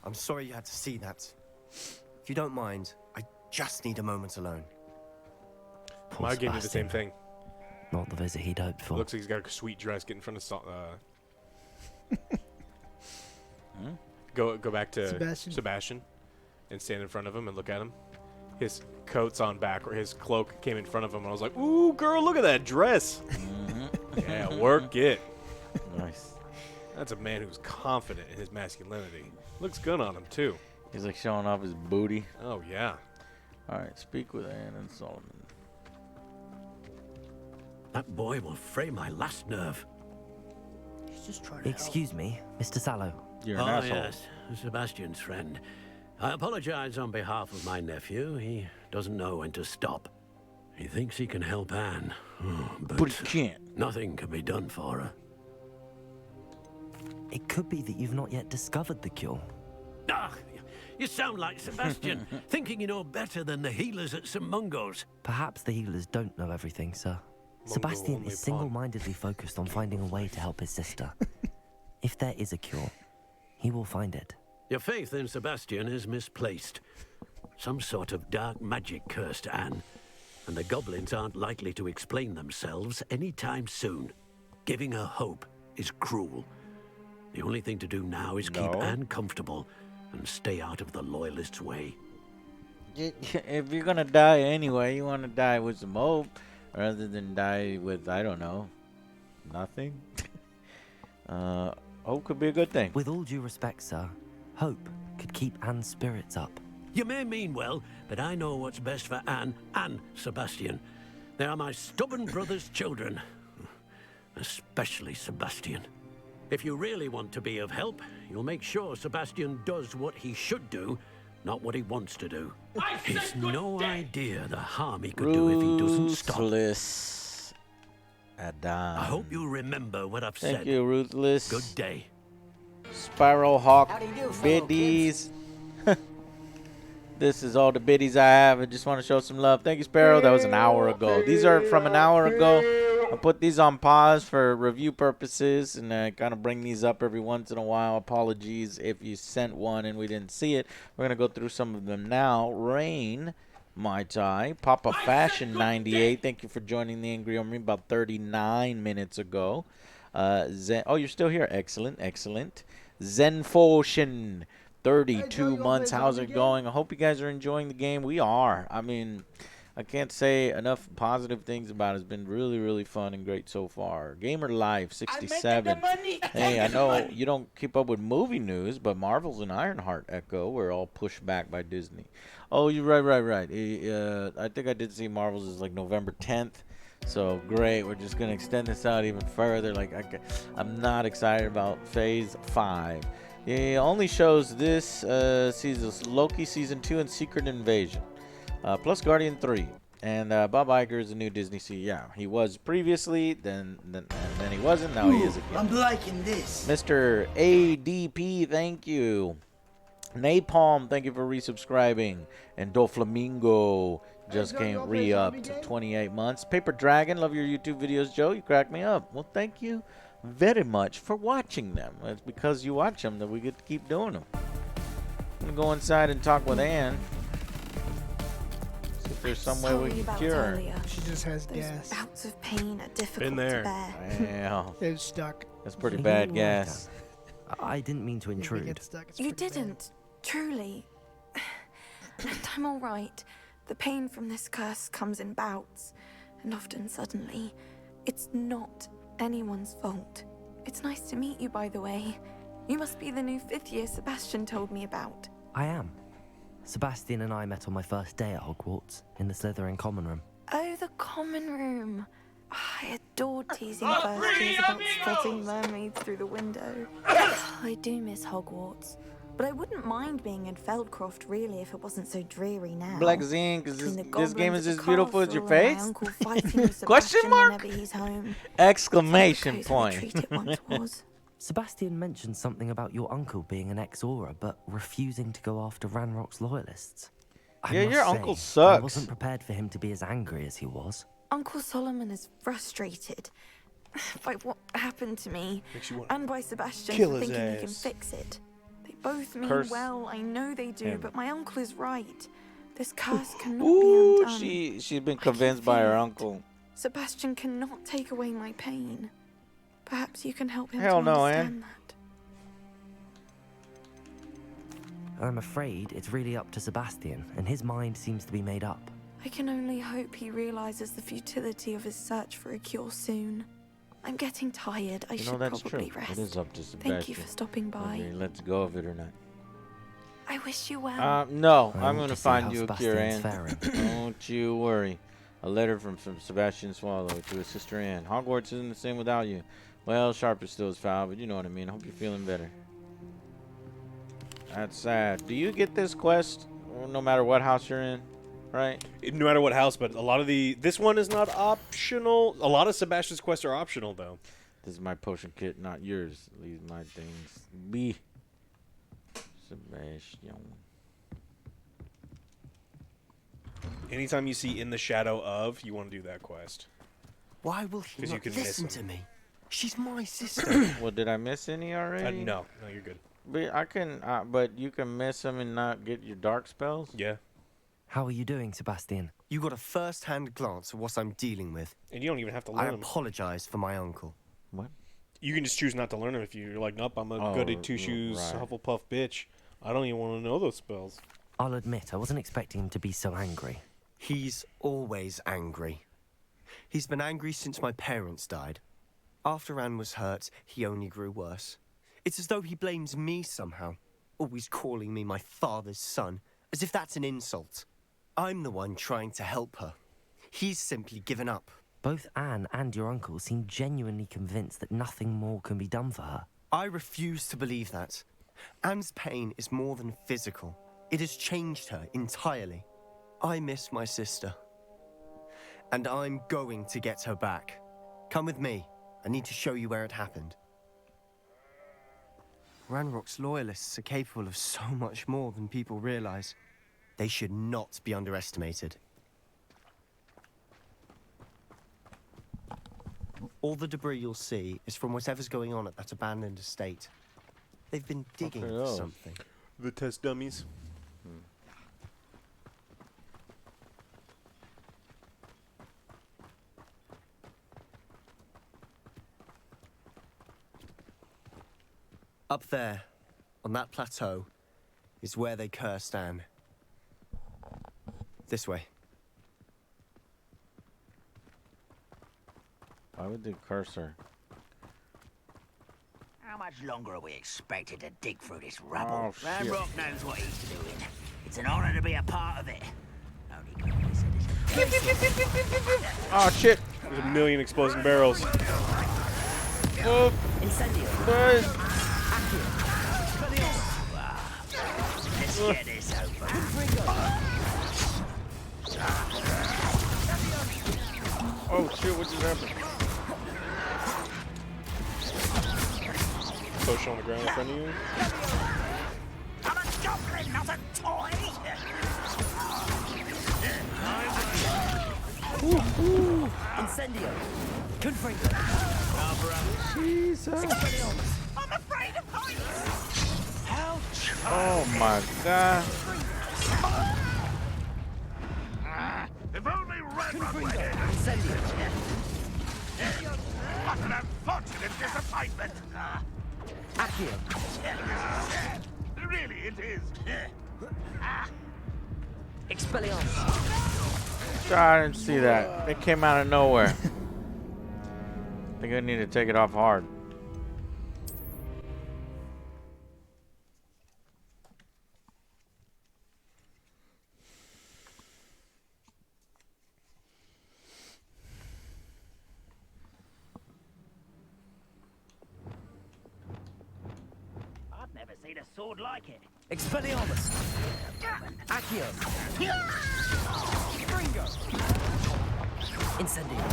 Speaker 5: I'm sorry you had to see that. If you don't mind, I just need a moment alone.
Speaker 3: I gave you the same thing.
Speaker 4: Not the visit he'd hoped for.
Speaker 3: Looks like he's got a sweet dress. Get in front of Go back to Sebastian and stand in front of him and look at him. His coat's on back, or his cloak came in front of him, and I was like, "Ooh, girl, look at that dress." Yeah, work it.
Speaker 1: Nice.
Speaker 3: That's a man who's confident in his masculinity. Looks good on him too.
Speaker 1: He's like showing off his booty.
Speaker 3: Oh yeah.
Speaker 1: All right, speak with Anne and Solomon.
Speaker 10: That boy will fray my last nerve.
Speaker 2: He's just trying to
Speaker 4: Excuse me, Mr. Sallow.
Speaker 1: You're an asshole.
Speaker 10: Yes, Sebastian's friend. I apologize on behalf of my nephew. He doesn't know when to stop. He thinks he can help Anne, but
Speaker 1: he can't.
Speaker 10: Nothing can be done for her.
Speaker 4: It could be that you've not yet discovered the cure.
Speaker 10: Ah, you sound like Sebastian, thinking you know better than the healers at St. Mungo's.
Speaker 4: Perhaps the healers don't know everything, sir. Sebastian is single-mindedly focused on finding a way to help his sister. If there is a cure, he will find it.
Speaker 10: Your faith in Sebastian is misplaced. Some sort of dark magic cursed Anne, and the goblins aren't likely to explain themselves anytime soon. Giving her hope is cruel. The only thing to do now is keep Anne comfortable and stay out of the Loyalists' way.
Speaker 1: If you're gonna die anyway, you want to die with some hope, rather than die with, I don't know, nothing. Hope could be a good thing.
Speaker 4: With all due respect, sir, hope could keep Anne's spirits up.
Speaker 10: You may mean well, but I know what's best for Anne and Sebastian. They are my stubborn brother's children. Especially Sebastian. If you really want to be of help, you'll make sure Sebastian does what he should do, not what he wants to do. He's no idea the harm he could do if he doesn't stop.
Speaker 1: Ruthless. Adam.
Speaker 10: I hope you'll remember what I've said.
Speaker 1: Thank you, Ruthless.
Speaker 10: Good day.
Speaker 1: Sparrowhawk
Speaker 8: How do you do, fellow
Speaker 1: biddies. This is all the biddies I have. I just want to show some love. Thank you, Sparrow. That was an hour ago. These are from an hour ago. I put these on pause for review purposes, and I kind of bring these up every once in a while. Apologies if you sent one and we didn't see it. We're going to go through some of them now. Rain, Mai Tai, Papa Fashion 98. Thank you for joining the Angry Army about 39 minutes ago. Zen, oh, you're still here. Excellent, excellent. Zenfoshin, 32 months. How's it going? I hope you guys are enjoying the game. We are. I mean, I can't say enough positive things about it. It's been really, really fun and great so far. Gamer Life 67. Hey, I know you don't keep up with movie news, but Marvel's and Ironheart Echo were all pushed back by Disney. Oh, you're right. I think I did see Marvel's is like November 10th. So great. We're just gonna extend this out even further. Like I'm not excited about Phase 5. It only shows this season, Loki Season 2 and Secret Invasion. Plus Guardian 3. And Bob Iger is a new Disney CEO. Yeah, he was previously, then he wasn't, now he is again.
Speaker 8: I'm liking this.
Speaker 1: Mr. ADP, thank you. Napalm, thank you for resubscribing. And Doflamingo just came re-up to 28 months. Paper Dragon, love your YouTube videos, Joe. You crack me up. Well, thank you very much for watching them. It's because you watch them that we get to keep doing them. I'm going to go inside and talk with Anne. See if there's some way we can cure her.
Speaker 2: She just has gas.
Speaker 9: Bouts of pain are difficult
Speaker 3: Been there.
Speaker 9: to bear.
Speaker 1: Yeah.
Speaker 2: It's stuck.
Speaker 1: That's pretty bad
Speaker 4: You
Speaker 1: gas.
Speaker 4: I didn't mean to intrude.
Speaker 9: You didn't, truly. And I'm all right. The pain from this curse comes in bouts, and often suddenly. It's not anyone's fault. It's nice to meet you, by the way. You must be the new 5th year Sebastian told me about.
Speaker 4: I am. Sebastian and I met on my first day at Hogwarts, in the Slytherin common room.
Speaker 9: Oh, the common room. I adored teasing first years about spotting mermaids through the window. I do miss Hogwarts. But I wouldn't mind being in Feldcroft, really, if it wasn't so dreary now.
Speaker 1: Black Zing, because this game is
Speaker 9: Goblins,
Speaker 1: as beautiful as your
Speaker 9: castle, and my
Speaker 1: face?
Speaker 9: uncle fighting with
Speaker 1: Question
Speaker 9: Sebastian
Speaker 1: mark?
Speaker 9: whenever he's home.
Speaker 1: Exclamation
Speaker 9: Cozy
Speaker 1: point.
Speaker 9: retreat it once was.
Speaker 4: Sebastian mentioned something about your uncle being an ex-Aura, but refusing to go after Ranrock's loyalists. I
Speaker 1: Yeah,
Speaker 4: must
Speaker 1: your
Speaker 4: say,
Speaker 1: uncle
Speaker 4: I
Speaker 1: sucks.
Speaker 4: wasn't prepared for him to be as angry as he was.
Speaker 9: Uncle Solomon is frustrated by what happened to me, and by Sebastian
Speaker 17: kill
Speaker 9: for
Speaker 17: his
Speaker 9: thinking he can
Speaker 17: ass.
Speaker 9: fix it. They both mean
Speaker 1: Curse
Speaker 9: well, I know they do,
Speaker 1: him.
Speaker 9: but my uncle is right. This curse cannot
Speaker 1: Ooh,
Speaker 9: be undone.
Speaker 1: she's been convinced by her uncle.
Speaker 9: Sebastian cannot take away my pain. Perhaps you can help him
Speaker 1: Hell
Speaker 9: to
Speaker 1: no,
Speaker 9: understand that.
Speaker 4: I'm afraid it's really up to Sebastian, and his mind seems to be made up.
Speaker 9: I can only hope he realizes the futility of his search for a cure soon. I'm getting tired. I
Speaker 1: You know,
Speaker 9: should
Speaker 1: that's
Speaker 9: probably
Speaker 1: true.
Speaker 9: rest.
Speaker 1: It is up to Sebastian.
Speaker 9: Thank you for stopping by.
Speaker 1: Whether he lets go of it or not.
Speaker 9: I wish you well.
Speaker 1: No,
Speaker 4: I
Speaker 1: I'm
Speaker 4: want
Speaker 1: going to
Speaker 4: to see
Speaker 1: find
Speaker 4: how
Speaker 1: you a cure,
Speaker 4: Sebastian's
Speaker 1: Anne.
Speaker 4: faring.
Speaker 1: Don't you worry. A letter from Sebastian Swallow to his sister Anne. Hogwarts isn't the same without you. Well, Sharp is still his foul, but you know what I mean. I hope you're feeling better. That's sad. Do you get this quest no matter what house you're in? Right?
Speaker 3: No matter what house, but a lot of this one is not optional. A lot of Sebastian's quests are optional, though.
Speaker 1: This is my potion kit, not yours. Leave my things be. Sebastian.
Speaker 3: Anytime you see in the shadow of, you want to do that quest.
Speaker 5: Why will he
Speaker 3: 'Cause you
Speaker 5: not
Speaker 3: can miss
Speaker 5: listen
Speaker 3: him.
Speaker 5: to me? She's my sister.
Speaker 1: Well, did I miss any already?
Speaker 3: No, you're good.
Speaker 1: But I can, but you can miss them and not get your dark spells.
Speaker 3: Yeah.
Speaker 4: How are you doing, Sebastian?
Speaker 5: You got a first-hand glance at what I'm dealing with.
Speaker 3: And you don't even have to
Speaker 5: I
Speaker 3: learn them.
Speaker 5: apologize for my uncle.
Speaker 1: What?
Speaker 3: You can just choose not to learn them if you're like, nope, I'm a goody two-shoes
Speaker 1: right.
Speaker 3: Hufflepuff bitch. I don't even want to know those spells.
Speaker 4: I'll admit, I wasn't expecting him to be so angry.
Speaker 5: He's always angry. He's been angry since my parents died. After Anne was hurt, he only grew worse. It's as though he blames me somehow, always calling me my father's son, as if that's an insult. I'm the one trying to help her. He's simply given up.
Speaker 4: Both Anne and your uncle seem genuinely convinced that nothing more can be done for her.
Speaker 5: I refuse to believe that. Anne's pain is more than physical. It has changed her entirely. I miss my sister. And I'm going to get her back. Come with me. I need to show you where it happened. Ranrock's loyalists are capable of so much more than people realize. They should not be underestimated. All the debris you'll see is from whatever's going on at that abandoned estate. They've been digging for something.
Speaker 3: The test dummies.
Speaker 5: Up there, on that plateau, is where they cursed Anne. This way.
Speaker 1: Why would they curse her?
Speaker 13: How much longer are we expected to dig through this rubble?
Speaker 1: Oh, shit.
Speaker 13: Ranrock knows what he's doing. It's an honor to be a part of it.
Speaker 1: Oh shit!
Speaker 3: There's a million exploding barrels.
Speaker 1: Oh.
Speaker 13: Let's get this over.
Speaker 1: Oh shit! What just happened?
Speaker 3: Potion on the ground in front of you.
Speaker 13: I'm a goblin, not a toy. Incendio. Confringo.
Speaker 1: Jesus.
Speaker 13: I'm afraid of heights.
Speaker 1: Oh my god.
Speaker 16: If only Ranrock were here. What an unfortunate disappointment. Really, it is.
Speaker 13: Expelliarmus.
Speaker 1: I didn't see that. It came out of nowhere. I think I need to take it off hard.
Speaker 13: I've never seen a sword like it. Expelliarmus. Accio. Confringo. Incendio.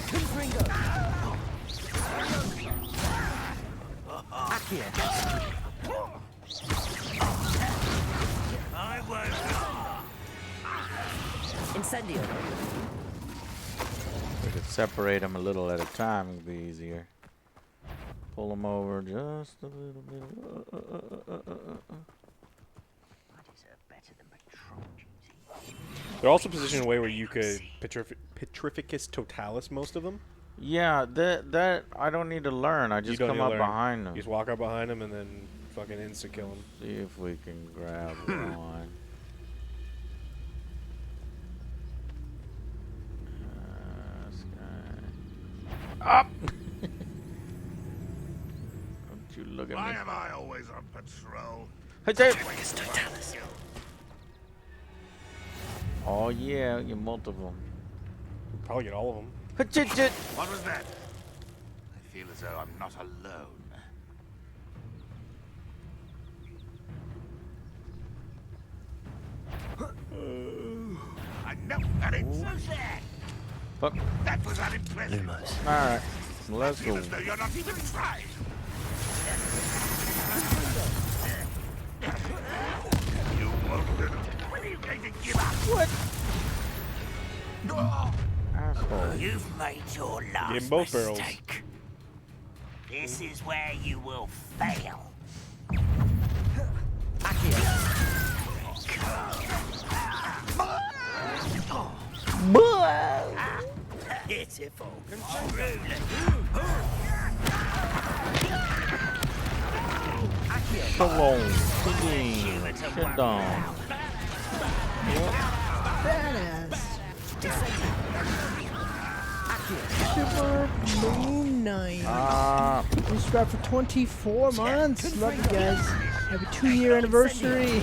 Speaker 13: Confringo. Accio. I won't. Incendio.
Speaker 1: We could separate them a little at a time. It'd be easier. Pull them over just a little bit.
Speaker 3: They're also positioned in a way where you could Petrificus Totalis most of them.
Speaker 1: Yeah, that I don't need to learn. I just come up behind them.
Speaker 3: You just walk up behind them and then fucking insta kill them.
Speaker 1: See if we can grab one. Up! Don't you look at
Speaker 16: Why
Speaker 1: me.
Speaker 16: am I always on patrol?
Speaker 1: Hey, Dave. Oh yeah, you multiple.
Speaker 3: Probably get all of them.
Speaker 16: What was that? I feel as though I'm not alone. I know that it's
Speaker 1: Fuck.
Speaker 16: That was unimpressive.
Speaker 1: Alright, let's go.
Speaker 16: As though you're not even trying. You won't. When are you going to give up?
Speaker 1: What? Asshole.
Speaker 13: You've made your last
Speaker 3: Get both barrels.
Speaker 13: mistake. This is where you will fail. Pitiful.
Speaker 1: Shalom. Sit down.
Speaker 2: Badass. Super Moon Knight. Been subscribed for 24 months. Love you guys. Happy 2-year anniversary.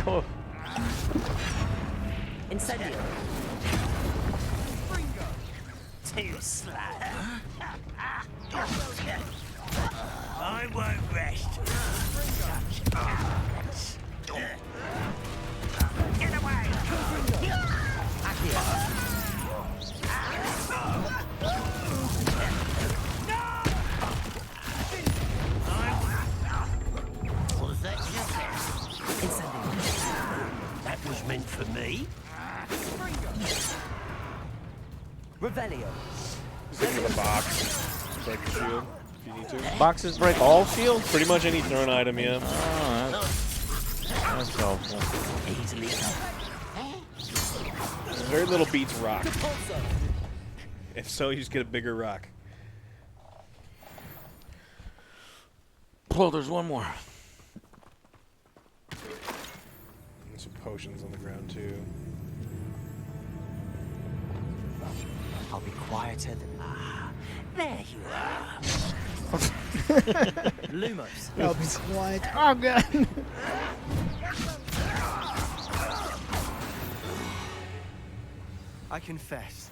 Speaker 1: Oh.
Speaker 13: Incendio. Too slow. I won't rest
Speaker 4: Revelio.
Speaker 17: Stick with a box. Break the shield if you need to.
Speaker 1: Boxes break all shields?
Speaker 17: Pretty much any thrown item, yeah.
Speaker 1: That's helpful.
Speaker 4: Easily.
Speaker 17: Very little beats rock. If so, you just get a bigger rock.
Speaker 1: Oh, there's one more.
Speaker 17: There's some potions on the ground, too.
Speaker 5: I'll be quieter than...
Speaker 4: There you are. Lumos.
Speaker 2: I'll be quiet. Oh, God.
Speaker 5: I confess,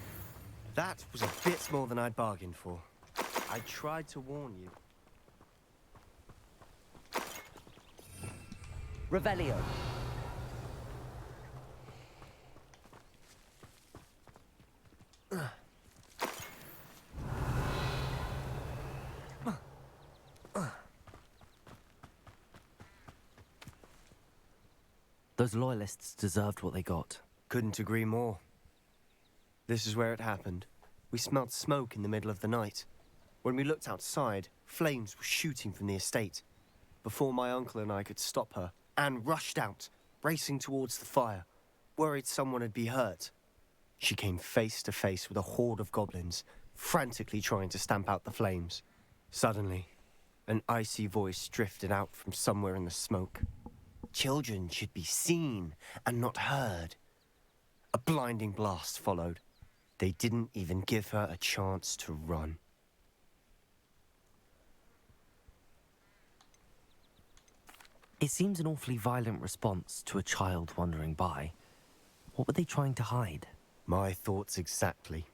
Speaker 5: that was a bit more than I'd bargained for. I tried to warn you.
Speaker 4: Revelio. Those loyalists deserved what they got.
Speaker 5: Couldn't agree more. This is where it happened. We smelled smoke in the middle of the night. When we looked outside, flames were shooting from the estate. Before my uncle and I could stop her, Anne rushed out, racing towards the fire, worried someone had been hurt. She came face to face with a horde of goblins, frantically trying to stamp out the flames. Suddenly, an icy voice drifted out from somewhere in the smoke. Children should be seen and not heard. A blinding blast followed. They didn't even give her a chance to run.
Speaker 4: It seems an awfully violent response to a child wandering by. What were they trying to hide?
Speaker 5: My thoughts exactly.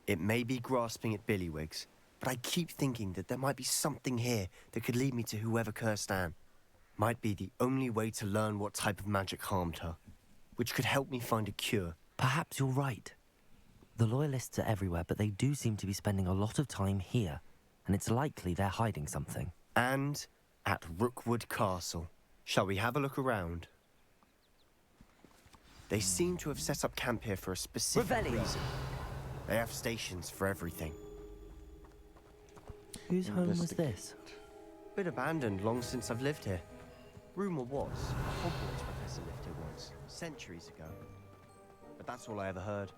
Speaker 5: It may be grasping at Billywigs, but I keep thinking that there might be something here that could lead me to whoever cursed Anne. Might be the only way to learn what type of magic harmed her, which could help me find a cure.
Speaker 4: Perhaps you're right. The Loyalists are everywhere, but they do seem to be spending a lot of time here, and it's likely they're hiding something.
Speaker 5: And at Rookwood Castle. Shall we have a look around? They seem to have set up camp here for a specific reason. They have stations for everything.
Speaker 4: Whose home was this?
Speaker 5: Been abandoned long since I've lived here. Rumour was a Hogwarts professor lived here once, centuries ago. But that's all I ever heard.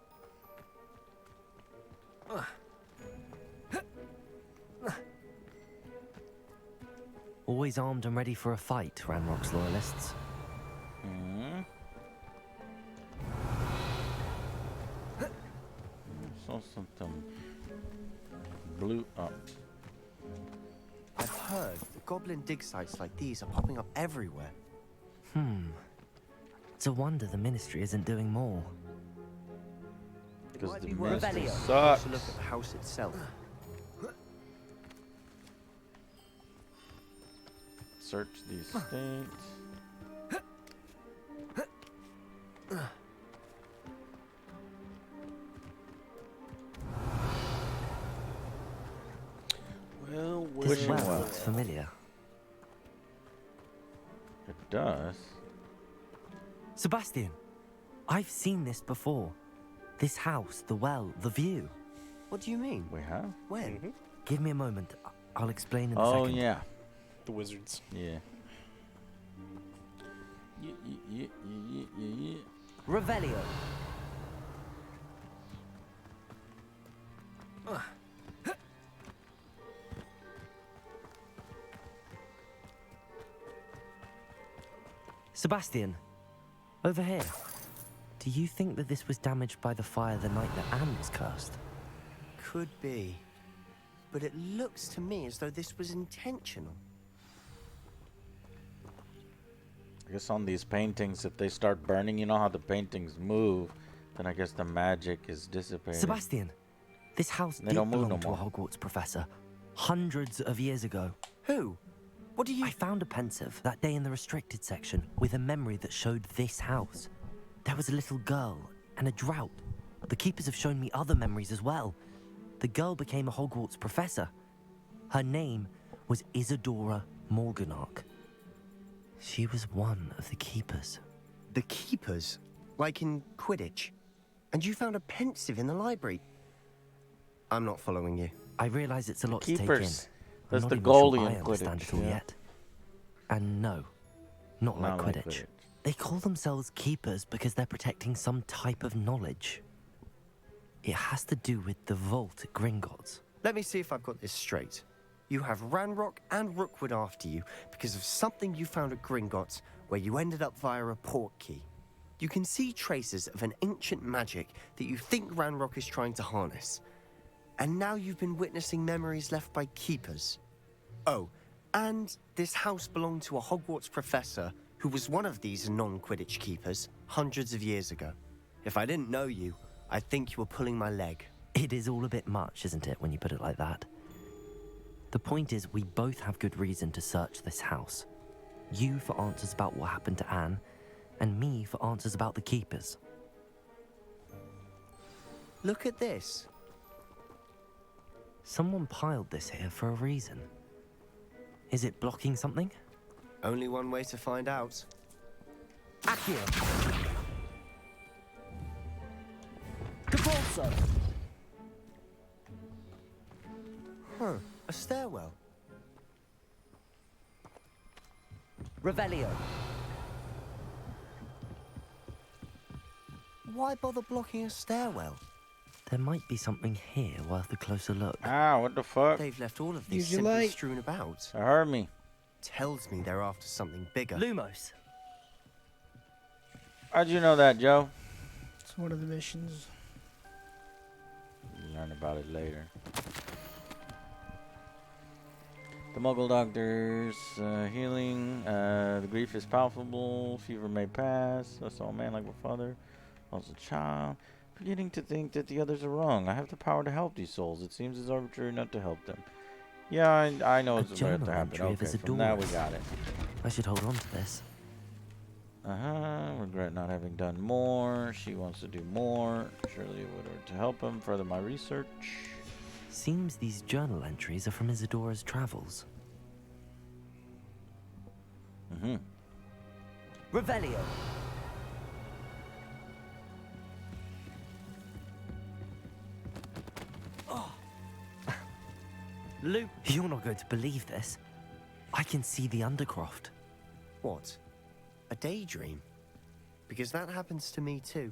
Speaker 4: Always armed and ready for a fight, Ranrock's Loyalists.
Speaker 1: Saw something blew up.
Speaker 5: I've heard that goblin dig sites like these are popping up everywhere.
Speaker 4: It's a wonder the Ministry isn't doing more.
Speaker 1: Because the
Speaker 5: Ministry
Speaker 1: sucks.
Speaker 5: To look at the house itself.
Speaker 1: Search the estates.
Speaker 17: Well,
Speaker 4: It's familiar.
Speaker 1: It does.
Speaker 4: Sebastian, I've seen this before. This house, the well, the view.
Speaker 5: What do you mean?
Speaker 1: We have?
Speaker 5: When?
Speaker 4: Give me a moment. I'll explain in a
Speaker 1: Oh,
Speaker 4: second.
Speaker 1: yeah.
Speaker 17: The wizards.
Speaker 1: Yeah.
Speaker 4: Revelio. Sebastian, over here. Do you think that this was damaged by the fire the night that Anne was cursed?
Speaker 5: Could be. But it looks to me as though this was intentional.
Speaker 1: I guess on these paintings, if they start burning, you know how the paintings move, then I guess the magic is dissipated.
Speaker 4: Sebastian, this house
Speaker 1: They
Speaker 4: did
Speaker 1: don't move
Speaker 4: belong
Speaker 1: no
Speaker 4: to a
Speaker 1: more.
Speaker 4: Hogwarts professor. Hundreds of years ago.
Speaker 5: Who? What do you...
Speaker 4: I found a pensive that day in the restricted section with a memory that showed this house. There was a little girl and a drought. The keepers have shown me other memories as well. The girl became a Hogwarts professor. Her name was Isadora Morganach. She was one of the keepers.
Speaker 5: The keepers? Like in Quidditch? And you found a pensive in the library? I'm not following you.
Speaker 4: I realize it's a lot to take in.
Speaker 1: Keepers.
Speaker 4: I'm
Speaker 1: That's
Speaker 4: not
Speaker 1: the
Speaker 4: even sure
Speaker 1: goalie
Speaker 4: I
Speaker 1: in
Speaker 4: understand
Speaker 1: Quidditch.
Speaker 4: it all
Speaker 1: Yeah.
Speaker 4: yet. And no, not like
Speaker 1: Not like
Speaker 4: Quidditch.
Speaker 1: Quidditch.
Speaker 4: They call themselves keepers because they're protecting some type of knowledge. It has to do with the vault at Gringotts.
Speaker 5: Let me see if I've got this straight. You have Ranrock and Rookwood after you because of something you found at Gringotts where you ended up via a port key. You can see traces of an ancient magic that you think Ranrock is trying to harness. And now you've been witnessing memories left by keepers. Oh, and this house belonged to a Hogwarts professor who was one of these non-Quidditch keepers hundreds of years ago. If I didn't know you, I'd think you were pulling my leg.
Speaker 4: It is all a bit much, isn't it, when you put it like that? The point is, we both have good reason to search this house. You for answers about what happened to Anne, and me for answers about the keepers.
Speaker 5: Look at this.
Speaker 4: Someone piled this here for a reason. Is it blocking something?
Speaker 5: Only one way to find out.
Speaker 2: Accio. Capulso.
Speaker 5: Huh, a stairwell.
Speaker 4: Revelio.
Speaker 5: Why bother blocking a stairwell?
Speaker 4: There might be something here worth a closer look.
Speaker 1: Ah, what the fuck?
Speaker 5: They've left all of these
Speaker 2: Use your
Speaker 5: simply
Speaker 2: light.
Speaker 5: strewn about.
Speaker 1: That hurt me.
Speaker 5: Tells me they're after something bigger.
Speaker 4: Lumos.
Speaker 1: How'd you know that, Joe?
Speaker 2: It's one of the missions.
Speaker 1: Learn about it later. The Muggle doctors, healing, the grief is palpable, fever may pass, I saw a man like my father, I was a child, beginning to think that the others are wrong. I have the power to help these souls. It seems it's arbitrary not to help them. Yeah, I know it's about to happen. Okay, from that we got it.
Speaker 4: I should hold on to this.
Speaker 1: Regret not having done more. She wants to do more. Surely it would hurt to help him. Further my research.
Speaker 4: Seems these journal entries are from Isadora's travels. Revelio. Luke, you're not going to believe this. I can see the Undercroft.
Speaker 5: What? A daydream? Because that happens to me too.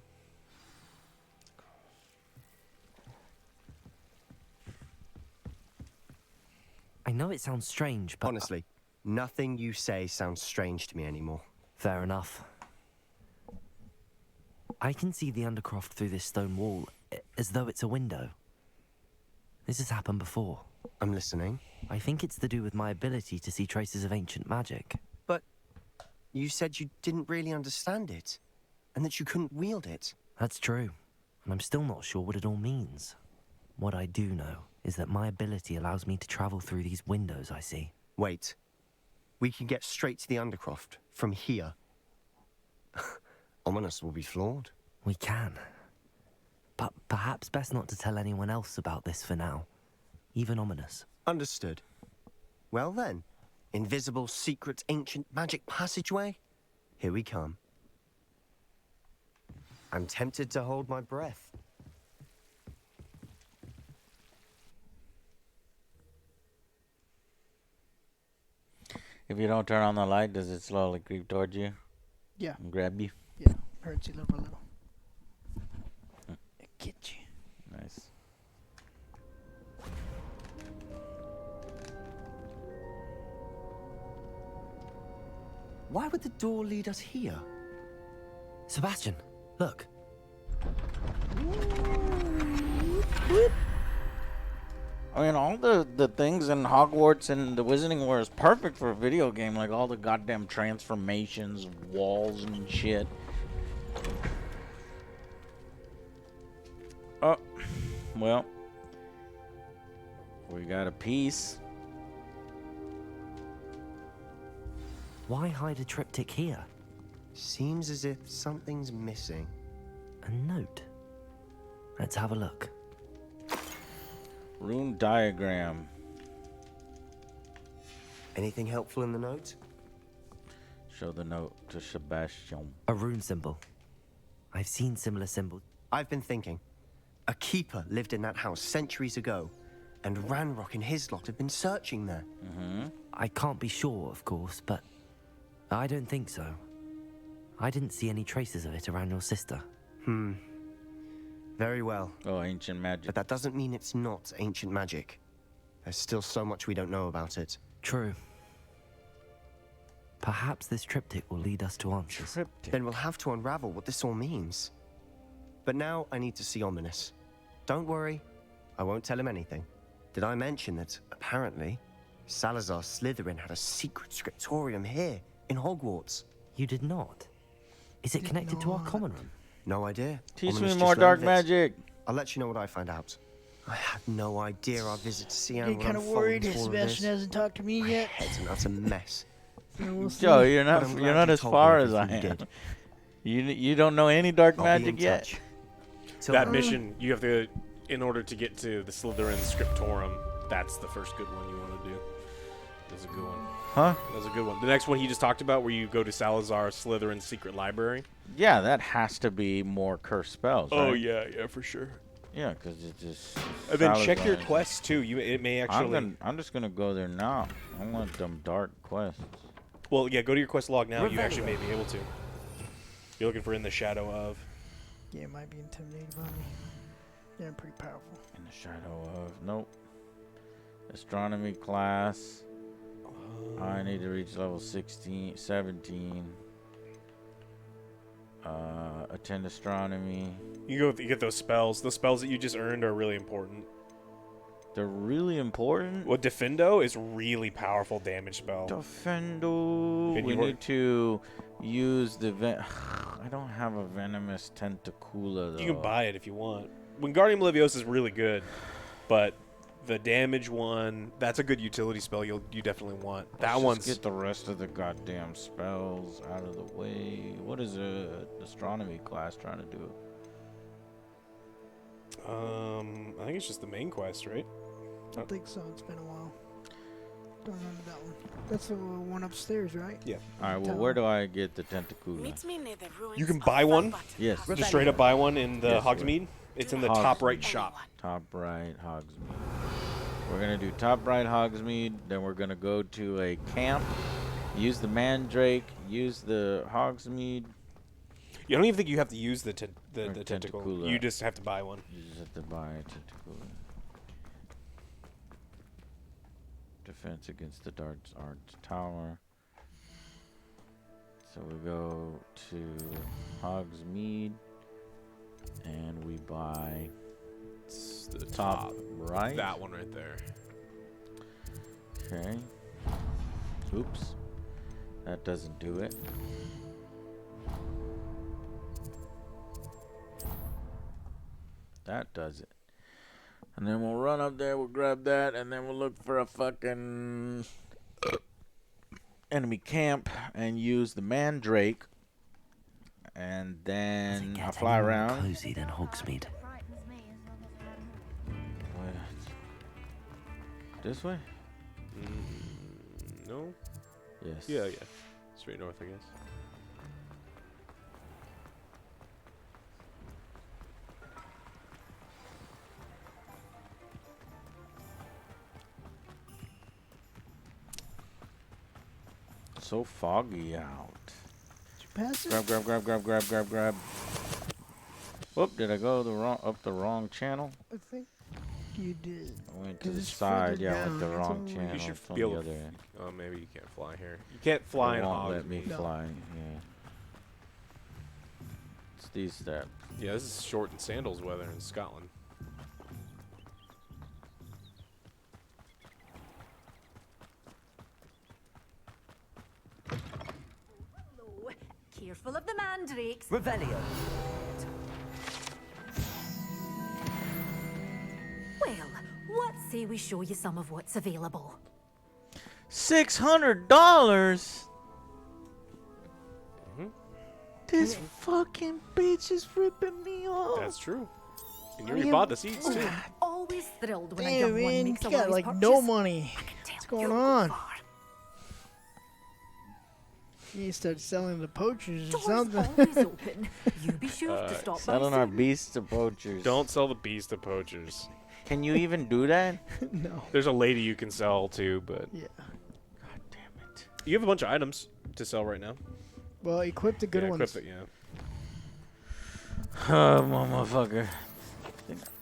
Speaker 4: I know it sounds strange, but...
Speaker 5: Honestly, nothing you say sounds strange to me anymore.
Speaker 4: Fair enough. I can see the Undercroft through this stone wall, as though it's a window. This has happened before.
Speaker 5: I'm listening.
Speaker 4: I think it's to do with my ability to see traces of ancient magic.
Speaker 5: But you said you didn't really understand it, and that you couldn't wield it.
Speaker 4: That's true, and I'm still not sure what it all means. What I do know is that my ability allows me to travel through these windows I see.
Speaker 5: Wait. We can get straight to the Undercroft from here. Ominous will be floored.
Speaker 4: We can. But perhaps best not to tell anyone else about this for now. Even Ominous.
Speaker 5: Understood. Well then, invisible, secret, ancient magic passageway? Here we come. I'm tempted to hold my breath.
Speaker 1: If you don't turn on the light, does it slowly creep towards you?
Speaker 2: Yeah.
Speaker 1: And grab you?
Speaker 2: Yeah, hurts you little by little. It gets you.
Speaker 1: Nice.
Speaker 5: Why would the door lead us here?
Speaker 4: Sebastian, look.
Speaker 1: I mean, all the things in Hogwarts and the Wizarding World is perfect for a video game. Like all the goddamn transformations, walls and shit. Oh, well, we got a piece.
Speaker 4: Why hide a triptych here?
Speaker 5: Seems as if something's missing.
Speaker 4: A note. Let's have a look.
Speaker 1: Rune diagram.
Speaker 5: Anything helpful in the note?
Speaker 1: Show the note to Sebastian.
Speaker 4: A rune symbol. I've seen similar symbols.
Speaker 5: I've been thinking. A keeper lived in that house centuries ago, and Ranrock and his lot have been searching there.
Speaker 4: I can't be sure, of course, but I don't think so. I didn't see any traces of it around your sister.
Speaker 5: Very well.
Speaker 1: Oh, ancient magic.
Speaker 5: But that doesn't mean it's not ancient magic. There's still so much we don't know about it.
Speaker 4: True. Perhaps this triptych will lead us to answers.
Speaker 5: Then we'll have to unravel what this all means. But now I need to see Ominous. Don't worry, I won't tell him anything. Did I mention that, apparently, Salazar Slytherin had a secret scriptorium here, in Hogwarts?
Speaker 4: You did not? Is it connected to our common room?
Speaker 5: No idea.
Speaker 1: Teach
Speaker 5: Ominous
Speaker 1: me
Speaker 5: just
Speaker 1: more
Speaker 5: learned
Speaker 1: dark
Speaker 5: of it.
Speaker 1: magic.
Speaker 5: I'll let you know what I find out. I have no idea our visit to Siam
Speaker 2: Getting
Speaker 5: will
Speaker 2: kind of
Speaker 5: unfold
Speaker 2: worried.
Speaker 5: to all of
Speaker 2: Sebastian
Speaker 5: this.
Speaker 2: hasn't talked to me yet.
Speaker 5: Head's an utter mess.
Speaker 2: So we'll see.
Speaker 1: Joe, you're
Speaker 5: But
Speaker 1: not
Speaker 5: I'm
Speaker 1: you're
Speaker 5: glad
Speaker 1: not
Speaker 5: you
Speaker 1: as
Speaker 5: told me
Speaker 1: far as I
Speaker 5: everything you
Speaker 1: am.
Speaker 5: did.
Speaker 1: You don't know any dark
Speaker 5: I'll be
Speaker 1: magic
Speaker 5: in
Speaker 1: yet.
Speaker 5: touch.
Speaker 3: That mission, you have to, in order to get to the Slytherin Scriptorum, that's the first good one you want to do. That's a good one.
Speaker 1: Huh?
Speaker 3: That's a good one. The next one he just talked about, where you go to Salazar Slytherin's secret library.
Speaker 1: Yeah, that has to be more cursed spells.
Speaker 3: Oh
Speaker 1: right?
Speaker 3: yeah, for sure.
Speaker 1: Yeah, because it's just.
Speaker 3: And then check your
Speaker 1: Salazar.
Speaker 3: quests too. It may actually.
Speaker 1: I'm just gonna go there now. I want them dark quests.
Speaker 3: Well, yeah, go to your quest log now. You actually may be able to. You're looking for In the Shadow of.
Speaker 2: Yeah, it might be intimidated by me. They're pretty powerful.
Speaker 1: In the shadow of. Nope. Astronomy class. I need to reach level 17. Attend astronomy.
Speaker 3: You get those spells. Those spells that you just earned are really important.
Speaker 1: They're really important.
Speaker 3: Well, Defendo is really powerful damage spell.
Speaker 1: Defendo.
Speaker 3: And
Speaker 1: We
Speaker 3: you were-
Speaker 1: need to use the I don't have a venomous tentacula though.
Speaker 3: You can buy it if you want. Wingardium Leviosa is really good, but the damage one, that's a good utility spell you definitely want. That
Speaker 1: Let's
Speaker 3: one's
Speaker 1: just get the rest of the goddamn spells out of the way. What is a astronomy class trying to do?
Speaker 3: I think it's just the main quest, right?
Speaker 2: I think so. It's been a while. Don't remember that one. That's the one upstairs, right?
Speaker 3: Yeah.
Speaker 1: All right. Well, where do I get the tentacula?
Speaker 6: Meet me near the ruins
Speaker 3: You can
Speaker 6: of
Speaker 3: buy one.
Speaker 6: Feldcroft.
Speaker 1: Yes.
Speaker 3: Just straight up buy one in the
Speaker 1: Yes,
Speaker 3: Hogsmeade. It's in the top right shop.
Speaker 1: Top right Hogsmeade. We're gonna do top right Hogsmeade. Then we're gonna go to a camp. Use the Mandrake. Use the Hogsmeade.
Speaker 3: You don't even think you have to use the tentacle.
Speaker 1: Tentacula.
Speaker 3: You just have to buy one.
Speaker 1: You just have to buy a tentacula. Defense against the Dark Arts Tower. So we go to Hogsmeade, and we buy
Speaker 3: It's the
Speaker 1: top right.
Speaker 3: That one right there.
Speaker 1: Okay. Oops. That doesn't do it. That does it. And then we'll run up there, we'll grab that, and then we'll look for a fucking enemy camp and use the Mandrake. And then I'll fly around.
Speaker 4: Cozy than Hogsmeade.
Speaker 1: This way?
Speaker 3: No?
Speaker 1: Yes.
Speaker 3: Yeah. Straight north, I guess.
Speaker 1: So foggy out.
Speaker 2: Did you pass it?
Speaker 1: Grab. Whoop, did I go up the wrong channel?
Speaker 2: I think you did.
Speaker 1: I went to
Speaker 2: 'Cause
Speaker 1: the
Speaker 2: it's
Speaker 1: side,
Speaker 2: further
Speaker 1: yeah, I went the
Speaker 2: down,
Speaker 1: wrong
Speaker 2: it's
Speaker 1: channel.
Speaker 3: You should
Speaker 1: It's on
Speaker 3: be
Speaker 1: the
Speaker 3: able
Speaker 1: other
Speaker 3: to.
Speaker 1: end.
Speaker 3: Oh, maybe you can't fly here. You can't fly
Speaker 1: It
Speaker 3: in
Speaker 1: won't let
Speaker 3: Hogsmeade.
Speaker 1: me
Speaker 2: No.
Speaker 1: fly, yeah. It's these steps.
Speaker 3: Yeah, this is short in sandals weather in Scotland.
Speaker 7: Careful of the mandrakes.
Speaker 4: Revelio.
Speaker 7: Well, what say we show you some of what's available?
Speaker 1: $600. This fucking bitch is ripping me off.
Speaker 3: That's true. And you already bought the seats too.
Speaker 7: Always thrilled when a
Speaker 2: Damn,
Speaker 7: young one
Speaker 2: man, you
Speaker 7: makes a
Speaker 2: got
Speaker 7: wise
Speaker 2: like
Speaker 7: purchase.
Speaker 2: no money. What's going on? You start selling the poachers or
Speaker 7: Doors
Speaker 2: something.
Speaker 7: always open. You be sure to stop by
Speaker 1: Selling our
Speaker 7: soon.
Speaker 1: beasts to poachers.
Speaker 17: Don't sell the beast to poachers.
Speaker 1: Can you even do that?
Speaker 2: No.
Speaker 17: There's a lady you can sell to, but
Speaker 2: Yeah.
Speaker 1: God damn it.
Speaker 17: you have a bunch of items to sell right now.
Speaker 2: Well, equip the good
Speaker 17: yeah,
Speaker 2: ones.
Speaker 17: Equip it, yeah.
Speaker 1: Oh, motherfucker.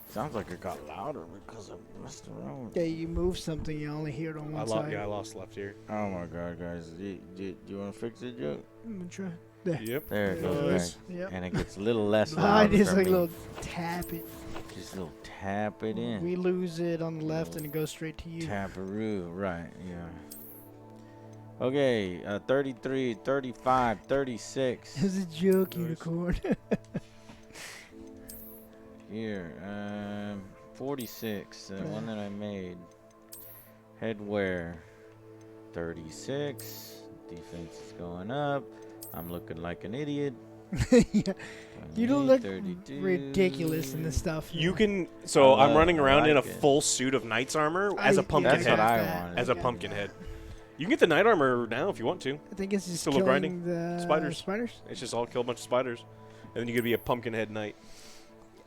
Speaker 1: Sounds like it got louder because I messed around.
Speaker 2: Yeah, you move something, you only hear it on one side.
Speaker 17: I lost left ear.
Speaker 1: Oh my god, guys. Do you want to fix it, Joe?
Speaker 2: I'm gonna try. There.
Speaker 17: Yep.
Speaker 1: There it goes.
Speaker 2: Nice.
Speaker 1: Right.
Speaker 2: Yep.
Speaker 1: And it gets a little less
Speaker 2: I
Speaker 1: loud.
Speaker 2: just
Speaker 1: for
Speaker 2: like a
Speaker 1: me.
Speaker 2: little tap it.
Speaker 1: Just a little tap it in.
Speaker 2: We lose it on the left and it goes straight to you.
Speaker 1: Taparoo, right, yeah. Okay, 33, 35, 36.
Speaker 2: It's a joke, unicorn.
Speaker 1: Here, 46, the one that I made. Headwear, 36. Defense is going up. I'm looking like an idiot.
Speaker 2: Yeah. You don't look
Speaker 1: 32.
Speaker 2: ridiculous in this stuff.
Speaker 17: You can. So I'm running around in a
Speaker 1: like it.
Speaker 17: full suit of knight's armor as a pumpkin
Speaker 1: That's
Speaker 17: head.
Speaker 1: what I wanted.
Speaker 17: As a pumpkin head. You can get the knight armor now if you want to.
Speaker 2: I think it's just
Speaker 17: Still
Speaker 2: killing
Speaker 17: grinding.
Speaker 2: the
Speaker 17: Spiders.
Speaker 2: spiders.
Speaker 17: It's just all kill a bunch of spiders, and then you could be a pumpkin head knight.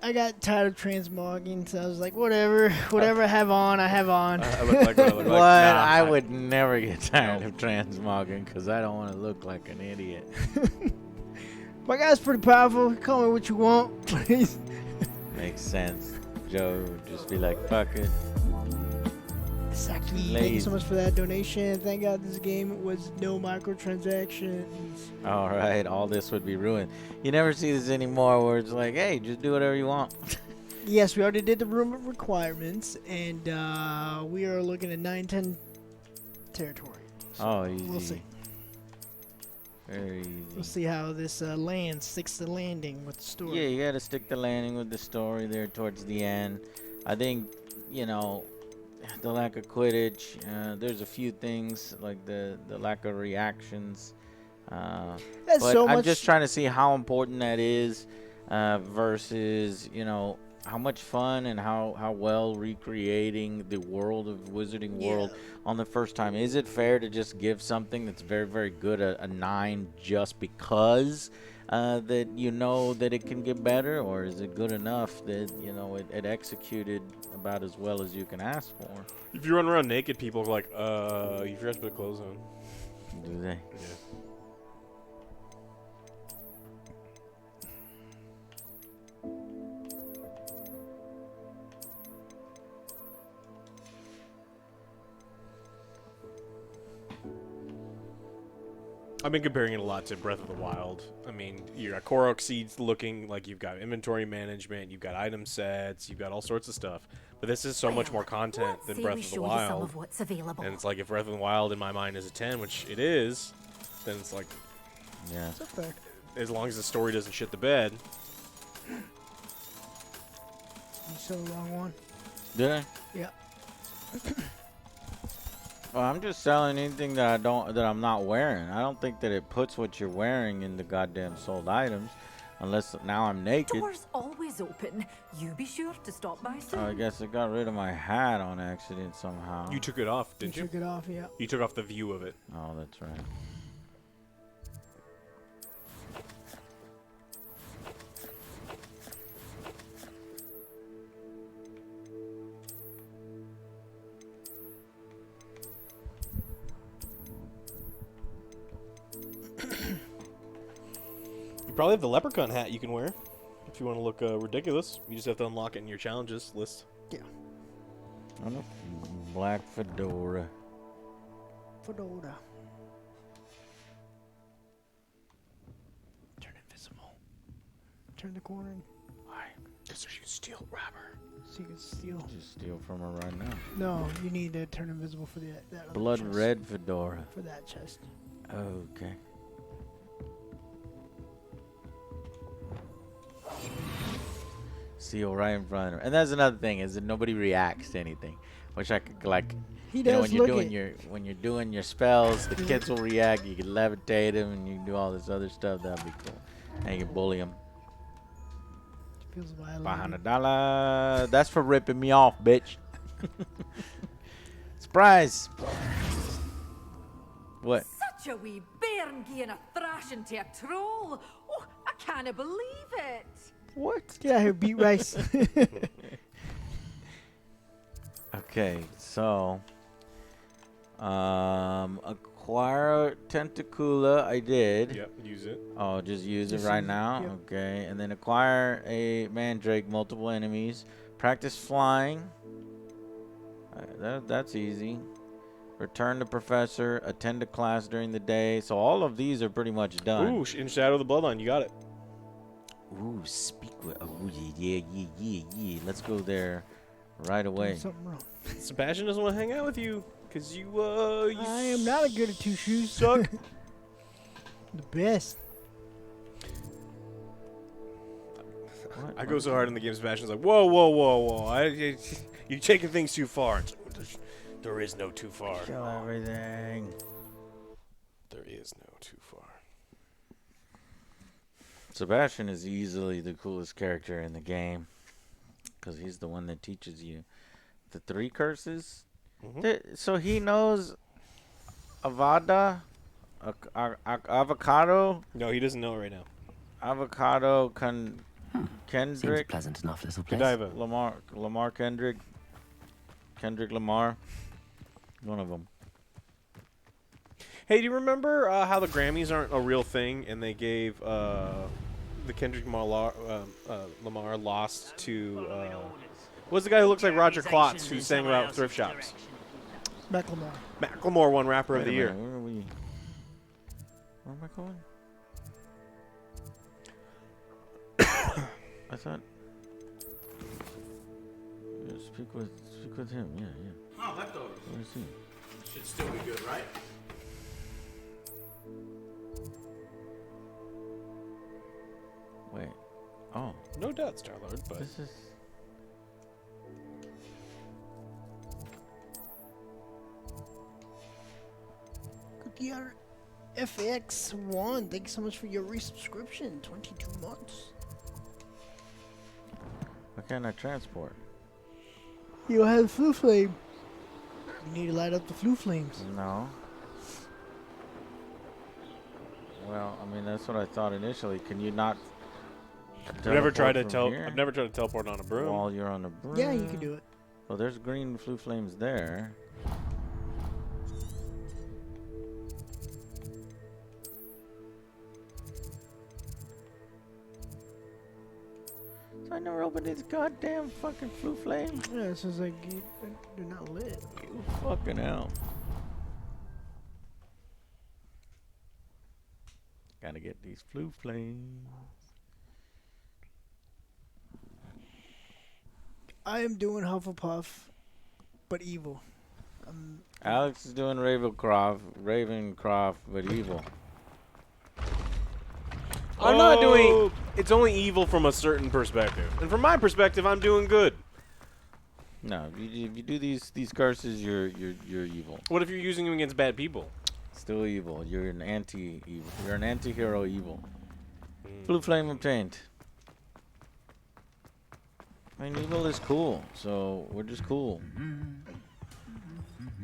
Speaker 2: I got tired of transmogging, so I was like, whatever I have on, I have on.
Speaker 17: I look like what I look
Speaker 1: What?
Speaker 17: like. Nah,
Speaker 1: I would never get tired of transmogging because I don't want to look like an idiot.
Speaker 2: My guy's pretty powerful. Call me what you want, please.
Speaker 1: Makes sense. Joe just be like, fuck it.
Speaker 2: Saki, thank you so much for that donation. Thank God this game was no microtransactions.
Speaker 1: All right, all this would be ruined. You never see this anymore where it's like, hey, just do whatever you want.
Speaker 2: Yes, we already did the room requirements, and we are looking at 9-10 territory. So
Speaker 1: Oh, easy.
Speaker 2: we'll see.
Speaker 1: Very easy.
Speaker 2: We'll see how this land sticks the landing with the story.
Speaker 1: Yeah, you got to stick the landing with the story there towards the end. I think, you know, the lack of Quidditch. There's a few things like the lack of reactions.
Speaker 2: That's
Speaker 1: but
Speaker 2: so
Speaker 1: I'm
Speaker 2: much-
Speaker 1: just trying to see how important that is versus, you know, how much fun and how well recreating the world of Wizarding World on the first time. Is it fair to just give something that's very, very good a 9 just because that you know that it can get better? Or is it good enough that, you know, it executed about as well as you can ask for?
Speaker 17: If you run around naked, people are like, you forgot to put clothes on.
Speaker 1: Do they?
Speaker 17: Yeah. I've been comparing it a lot to Breath of the Wild. I mean, you got Korok seeds looking like you've got inventory management, you've got item sets, you've got all sorts of stuff. But this is so much more content than Breath of the Wild.
Speaker 7: Of what's available.
Speaker 17: And it's like if Breath of the Wild in my mind is a 10, which it is, then it's like,
Speaker 1: yeah.
Speaker 2: It's up there.
Speaker 17: As long as the story doesn't shit the bed.
Speaker 2: You said the wrong one.
Speaker 1: Did I?
Speaker 2: Yeah.
Speaker 1: Well, I'm just selling anything that I'm not wearing. I don't think that it puts what you're wearing in the goddamn sold items, unless now I'm naked.
Speaker 7: Doors always open. You be sure to stop by soon.
Speaker 1: Oh, I guess I got rid of my hat on accident somehow.
Speaker 17: You took it off, didn't you?
Speaker 2: Took it off, yeah.
Speaker 17: You took off the view of it.
Speaker 1: Oh, that's right.
Speaker 17: You probably have the leprechaun hat you can wear if you want to look ridiculous. You just have to unlock it in your challenges list.
Speaker 2: Yeah.
Speaker 1: On a black fedora.
Speaker 2: Fedora. Turn invisible. Turn the corner.
Speaker 17: Why? Because you steal rubber.
Speaker 2: So you can steal.
Speaker 1: Just steal from her right now.
Speaker 2: No, you need to turn invisible for that other
Speaker 1: Blood
Speaker 2: chest.
Speaker 1: red fedora.
Speaker 2: For that chest.
Speaker 1: Okay. Seal right in front of her. And that's another thing is that nobody reacts to anything, which I could like.
Speaker 2: He
Speaker 1: you know,
Speaker 2: does
Speaker 1: when you're
Speaker 2: look
Speaker 1: doing when you're doing your spells, the kids will react. You can levitate them, and you can do all this other stuff. That'd be cool. And you can bully them.
Speaker 2: Feels violated.
Speaker 1: $500. That's for ripping me off, bitch. Surprise. What?
Speaker 8: Such a wee bairn giving a thrashing to a troll. Oh, I can't believe it.
Speaker 2: What? Get out here, beat rice.
Speaker 1: Okay, so acquire Tentacula. I did.
Speaker 3: Yep, use it.
Speaker 1: Oh, just use it
Speaker 2: Just
Speaker 1: right
Speaker 2: use it,
Speaker 1: now.
Speaker 2: yep.
Speaker 1: Okay, and then acquire a Mandrake, multiple enemies. Practice flying. That's easy. Return the professor. Attend a class during the day. So all of these are pretty much done.
Speaker 3: Ooh, in Shadow of the Bloodline, you got it.
Speaker 1: Ooh, speak with. Oh, yeah. Let's go there right away.
Speaker 2: Something wrong.
Speaker 3: Sebastian doesn't want to hang out with you because you
Speaker 2: I am not a good at two shoes.
Speaker 3: Suck.
Speaker 2: The best.
Speaker 3: I go so hard in the game, Sebastian's like, whoa. You're taking things too far. It's like, there is no too far.
Speaker 1: Kill everything.
Speaker 3: There is no too far.
Speaker 1: Sebastian is easily the coolest character in the game because he's the one that teaches you the 3 curses. So he knows Avada, avocado.
Speaker 3: No, he doesn't know it right now.
Speaker 1: Avocado,
Speaker 4: Seems
Speaker 1: Kendrick,
Speaker 4: pleasant enough little place.
Speaker 3: Godiva.
Speaker 1: Lamar Kendrick Lamar, one of them.
Speaker 3: Hey, do you remember how the Grammys aren't a real thing, and they gave the Kendrick Lamar lost to what's the guy who looks like Roger Klotz who sang about thrift shops?
Speaker 2: Macklemore.
Speaker 3: Macklemore won Rapper of the
Speaker 1: Wait a
Speaker 3: Year.
Speaker 1: minute, where are we? Where am I going? I thought. Yeah, speak with him. Yeah.
Speaker 13: Oh, leftovers.
Speaker 1: Where is he?
Speaker 13: Should still be good, right?
Speaker 1: Wait. Oh.
Speaker 3: No doubt, Star-Lord, but
Speaker 1: This is.
Speaker 2: Cookie FX1, thank you so much for your resubscription. 22 months.
Speaker 1: Why can't I transport?
Speaker 2: You don't have the flu flame. You need to light up the flu flames.
Speaker 1: No. Well, I mean that's what I thought initially. Can you not?
Speaker 3: I've never tried to
Speaker 1: teleport
Speaker 3: teleport on a broom.
Speaker 1: while you're on a broom.
Speaker 2: Yeah, you can do it.
Speaker 1: Well, there's green flu flames there. I never opened these goddamn fucking flu flames.
Speaker 2: Yeah, it's just like they're not lit.
Speaker 1: Fucking hell. Gotta get these flu flames.
Speaker 2: I am doing Hufflepuff, but evil.
Speaker 1: Alex is doing Ravencroft, but evil.
Speaker 3: I'm not doing. It's only evil from a certain perspective, and from my perspective, I'm doing good.
Speaker 1: No, if you do these curses, you're evil.
Speaker 3: What if you're using them against bad people?
Speaker 1: Still evil. You're an anti-evil. You're an anti-hero evil. Blue flame obtained. I mean, evil is cool, so we're just cool.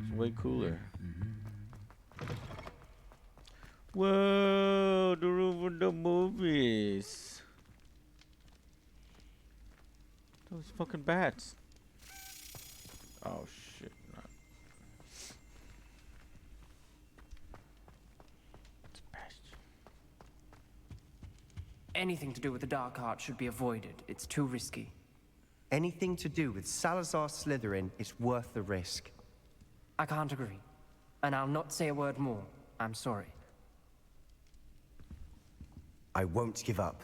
Speaker 1: It's way cooler. Whoa, the room for the movies. Those fucking bats. Oh shit.
Speaker 12: Anything to do with the dark art should be avoided. It's too risky.
Speaker 11: Anything to do with Salazar Slytherin is worth the risk.
Speaker 12: I can't agree. And I'll not say a word more. I'm sorry.
Speaker 11: I won't give up.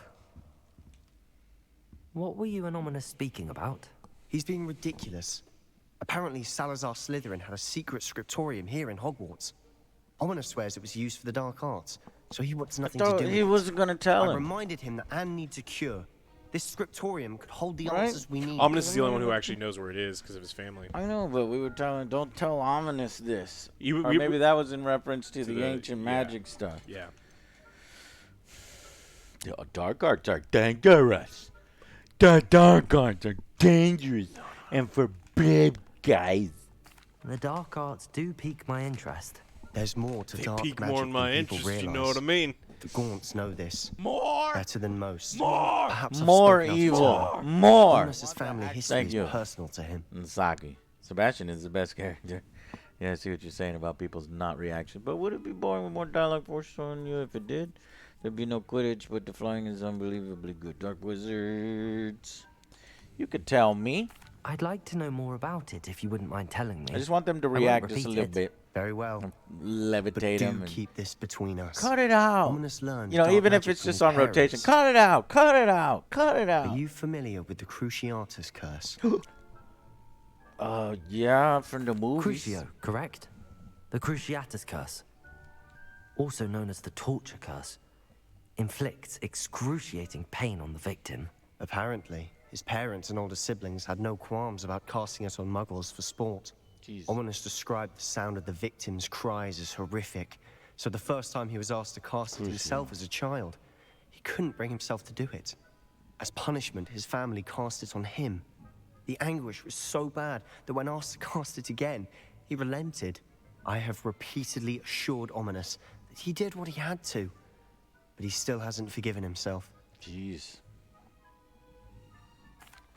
Speaker 4: What were you and Ominous speaking about?
Speaker 11: He's being ridiculous. Apparently Salazar Slytherin had a secret scriptorium here in Hogwarts. Ominous swears it was used for the dark arts, so he wants nothing to do with it.
Speaker 1: He wasn't gonna tell him.
Speaker 11: I reminded him that Anne needs a cure. This scriptorium could hold the
Speaker 1: Right?
Speaker 11: answers we need.
Speaker 3: Ominous is the only one who actually knows where it is because of his family.
Speaker 1: I know, but we were telling, don't tell Ominous this.
Speaker 3: You-
Speaker 1: or
Speaker 3: we-
Speaker 1: maybe that was in reference to the
Speaker 3: the-
Speaker 1: ancient
Speaker 3: yeah.
Speaker 1: magic stuff.
Speaker 3: Yeah.
Speaker 1: The dark arts are dangerous. The dark arts are dangerous and forbid, guys.
Speaker 4: The dark arts do pique my interest.
Speaker 11: There's more to
Speaker 17: They
Speaker 11: dark
Speaker 17: pique
Speaker 11: magic
Speaker 17: more in my
Speaker 11: than people
Speaker 17: interest, you know
Speaker 11: realize.
Speaker 17: what I mean?
Speaker 11: The Gaunts know this.
Speaker 17: More!
Speaker 11: Better than most.
Speaker 17: More!
Speaker 11: Perhaps I've
Speaker 1: More
Speaker 11: spoken out of
Speaker 1: evil.
Speaker 11: turn.
Speaker 1: More.
Speaker 11: Ominous' family history
Speaker 1: Thank
Speaker 11: is
Speaker 1: you.
Speaker 11: personal to him.
Speaker 1: Saki. Sebastian is the best character. Yeah, I see what you're saying about people's not reaction. But would it be boring with more dialogue forced on you if it did? There'd be no Quidditch, but the flying is unbelievably good. Dark Wizards. You could tell me.
Speaker 4: I'd like to know more about it if you wouldn't mind telling me.
Speaker 1: I just want them to
Speaker 4: I won't
Speaker 1: react just a
Speaker 4: repeat
Speaker 1: little
Speaker 4: it.
Speaker 1: bit.
Speaker 11: Very well.
Speaker 1: Levitate
Speaker 11: But
Speaker 1: them.
Speaker 11: do
Speaker 1: And
Speaker 11: keep this between us.
Speaker 1: cut it out.
Speaker 11: Ominous learned
Speaker 1: You know,
Speaker 11: dark
Speaker 1: even if
Speaker 11: magic
Speaker 1: it's
Speaker 11: from
Speaker 1: just
Speaker 11: his
Speaker 1: on rotation.
Speaker 11: parents.
Speaker 1: Cut it out. Cut it out. Cut it out.
Speaker 11: Are you familiar with the Cruciatus curse?
Speaker 1: Yeah, from the movies.
Speaker 4: Crucio, correct? The Cruciatus curse, also known as the torture curse, inflicts excruciating pain on the victim.
Speaker 11: Apparently, his parents and older siblings had no qualms about casting it on muggles for sport.
Speaker 1: Jeez.
Speaker 11: Ominous described the sound of the victim's cries as horrific, so the first time he was asked to cast it himself as a child, he couldn't bring himself to do it. As punishment, his family cast it on him. The anguish was so bad that when asked to cast it again, he relented. I have repeatedly assured Ominous that he did what he had to, but he still hasn't forgiven himself.
Speaker 1: Jeez.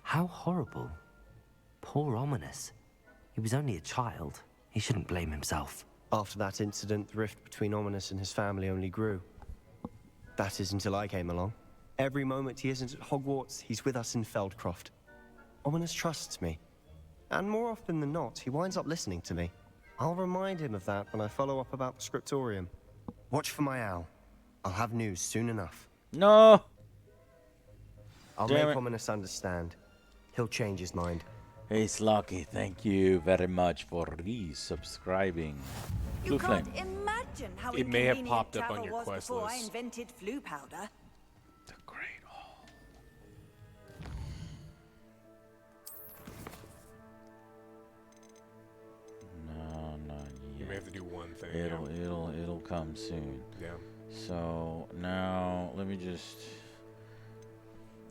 Speaker 4: How horrible. Poor Ominous. He was only a child. He shouldn't blame himself.
Speaker 11: After that incident, the rift between Ominous and his family only grew. That is until I came along. Every moment he isn't at Hogwarts, he's with us in Feldcroft. Ominous trusts me. And more often than not, he winds up listening to me. I'll remind him of that when I follow up about the scriptorium. Watch for my owl. I'll have news soon enough.
Speaker 1: No!
Speaker 11: I'll
Speaker 1: Damn
Speaker 11: make
Speaker 1: it.
Speaker 11: Ominous understand. He'll change his mind.
Speaker 1: Hey, Slocky, thank you very much for resubscribing.
Speaker 7: You
Speaker 1: Blue Flame.
Speaker 7: can't imagine how
Speaker 3: It may have
Speaker 7: inconvenient
Speaker 3: popped up on
Speaker 7: travel
Speaker 3: your
Speaker 7: was
Speaker 3: quest
Speaker 7: before I
Speaker 3: list.
Speaker 7: invented flu powder.
Speaker 1: No, not yet.
Speaker 3: You may have to do one thing.
Speaker 1: It'll come soon.
Speaker 3: Yeah.
Speaker 1: So now let me just.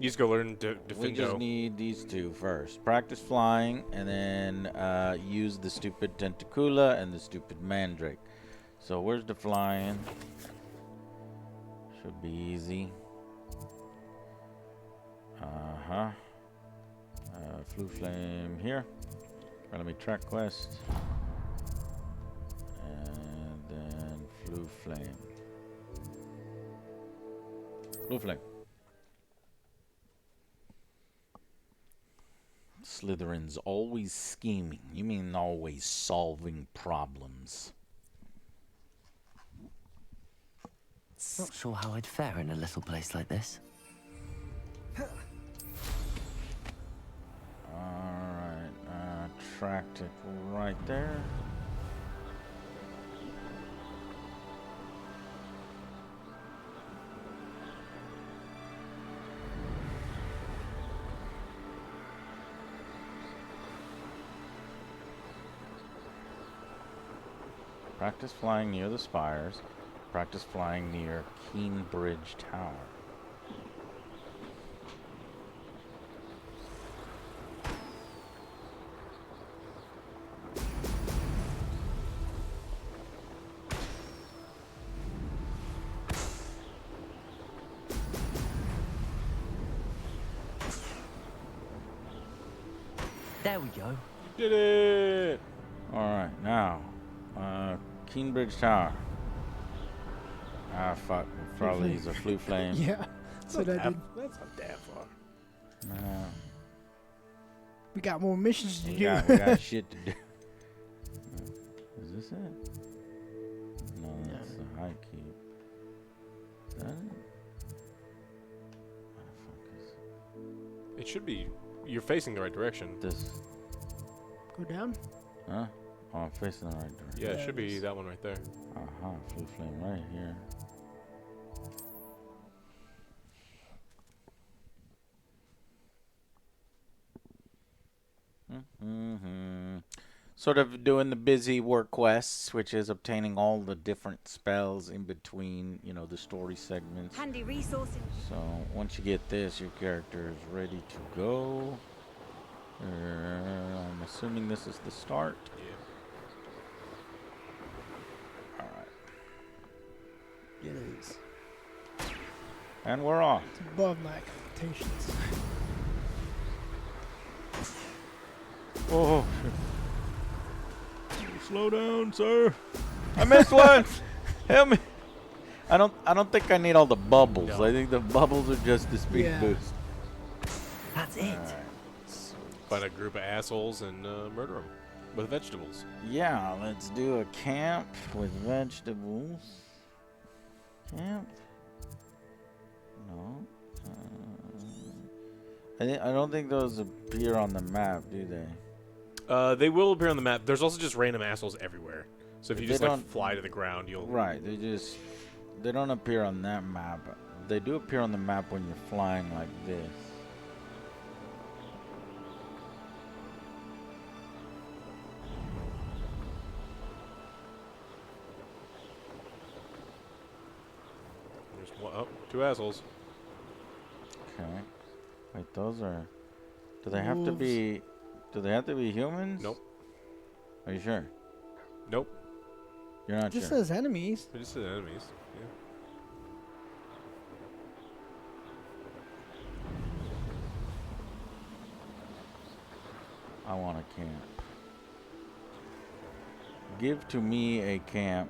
Speaker 3: You just go learn
Speaker 1: We just
Speaker 3: Defendo.
Speaker 1: need these two first. Practice flying, and then use the stupid Tentacula and the stupid Mandrake. So where's the flying? Should be easy. Flu Flame here. Let me track quest. And then Flu Flame. Blue Flame. Slytherin's always scheming. You mean always solving problems?
Speaker 4: Not sure how I'd fare in a little place like this.
Speaker 1: Alright, tracked it right there. Practice flying near the spires. Practice flying near Keenbridge Tower.
Speaker 4: There we go.
Speaker 1: Did it! Alright, now. Keenbridge Tower. Ah, fuck. Probably use a Flu Flame.
Speaker 2: Yeah, that's what I did.
Speaker 3: That's not that far.
Speaker 1: No.
Speaker 2: We got more missions to do.
Speaker 1: We got shit to do. Is this it? No, that's the high keep. Is that it? Where the fuck is it?
Speaker 3: It should be. You're facing the right direction.
Speaker 1: This.
Speaker 2: Go down.
Speaker 1: Huh? Oh, I'm facing the right direction.
Speaker 3: Yeah, it should be that one right there.
Speaker 1: Flu Flame right here. Sort of doing the busy work quests, which is obtaining all the different spells in between, you know, the story segments.
Speaker 7: Handy resource.
Speaker 1: So once you get this, your character is ready to go. I'm assuming this is the start.
Speaker 3: Yeah.
Speaker 2: It is.
Speaker 1: And we're off.
Speaker 2: It's above my expectations.
Speaker 1: Oh,
Speaker 17: slow down, sir.
Speaker 1: I missed one. Help me. I don't think I need all the bubbles.
Speaker 17: No.
Speaker 1: I think the bubbles are just the speed boost.
Speaker 4: That's it.
Speaker 3: Find a group of assholes and murder them with vegetables.
Speaker 1: Yeah, let's do a camp with vegetables. Camp. No. I don't think those appear on the map, do they?
Speaker 3: They will appear on the map. There's also just random assholes everywhere. So if you just like
Speaker 1: don't-
Speaker 3: fly to the ground, you'll.
Speaker 1: Right. They don't appear on that map. They do appear on the map when you're flying like this.
Speaker 3: There's one, oh, two assholes.
Speaker 1: Okay. Wait, those are. Do they have to be? Do they have to be humans?
Speaker 3: Nope.
Speaker 1: Are you sure?
Speaker 3: Nope.
Speaker 1: You're not
Speaker 2: It just
Speaker 1: sure.
Speaker 2: says enemies.
Speaker 3: It just says enemies. Yeah.
Speaker 1: I want a camp. Give to me a camp.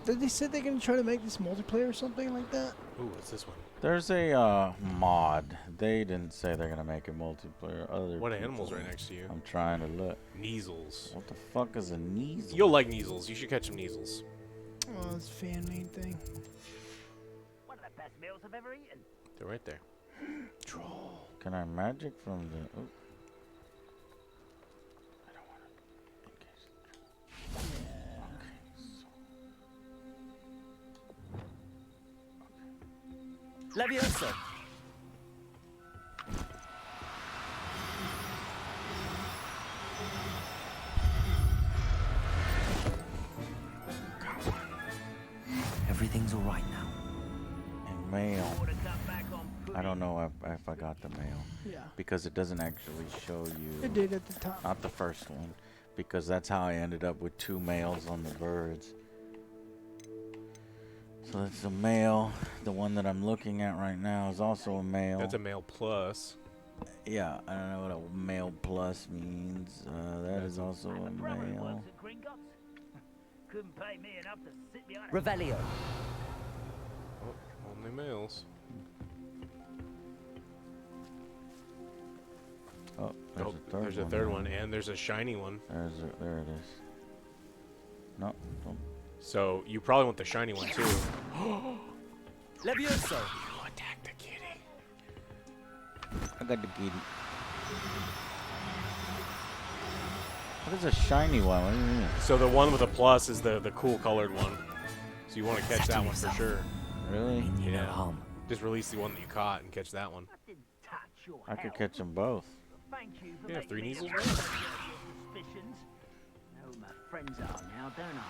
Speaker 2: Did they say they're gonna try to make this multiplayer or something like that?
Speaker 3: Ooh, what's this one?
Speaker 1: There's a mod. They didn't say they're gonna make a multiplayer. Other
Speaker 3: What
Speaker 1: people.
Speaker 3: animal's right next to you?
Speaker 1: I'm trying to look.
Speaker 3: Measles.
Speaker 1: What the fuck is a measles?
Speaker 3: You'll like measles. You should catch some measles.
Speaker 2: Oh, it's a fan-made thing.
Speaker 15: One of the best meals I've ever eaten.
Speaker 3: They're right there.
Speaker 2: Troll.
Speaker 1: Can I magic from the? Ooh.
Speaker 4: Leviosa. Everything's all right now.
Speaker 1: And mail. I don't know if I got the mail.
Speaker 2: Yeah.
Speaker 1: Because it doesn't actually show you.
Speaker 2: It did at the top.
Speaker 1: Not the first one. Because that's how I ended up with 2 males on the birds. So that's a male. The one that I'm looking at right now is also a male.
Speaker 3: That's a male plus.
Speaker 1: Yeah, I don't know what a male plus means. That is also a male.
Speaker 15: Couldn't pay me enough to sit behind
Speaker 4: Revelio.
Speaker 3: Oh, only males.
Speaker 1: Oh, there's
Speaker 3: There's a third one, and there's a shiny one.
Speaker 1: There it is. No, don't.
Speaker 3: So you probably want the shiny one too.
Speaker 4: Levioso.
Speaker 3: You attack the kitty.
Speaker 1: I got the kitty. What is a shiny one? What do you mean?
Speaker 3: So the one with a plus is the cool colored one. So you want to catch that one for sure.
Speaker 1: Really?
Speaker 3: Yeah. Just release the one that you caught and catch that one.
Speaker 1: I could catch them both.
Speaker 15: Thank you for
Speaker 3: Yeah,
Speaker 15: making
Speaker 3: 3
Speaker 15: me
Speaker 3: measles.
Speaker 15: aware of your suspicions. Know who my friends are now, don't I?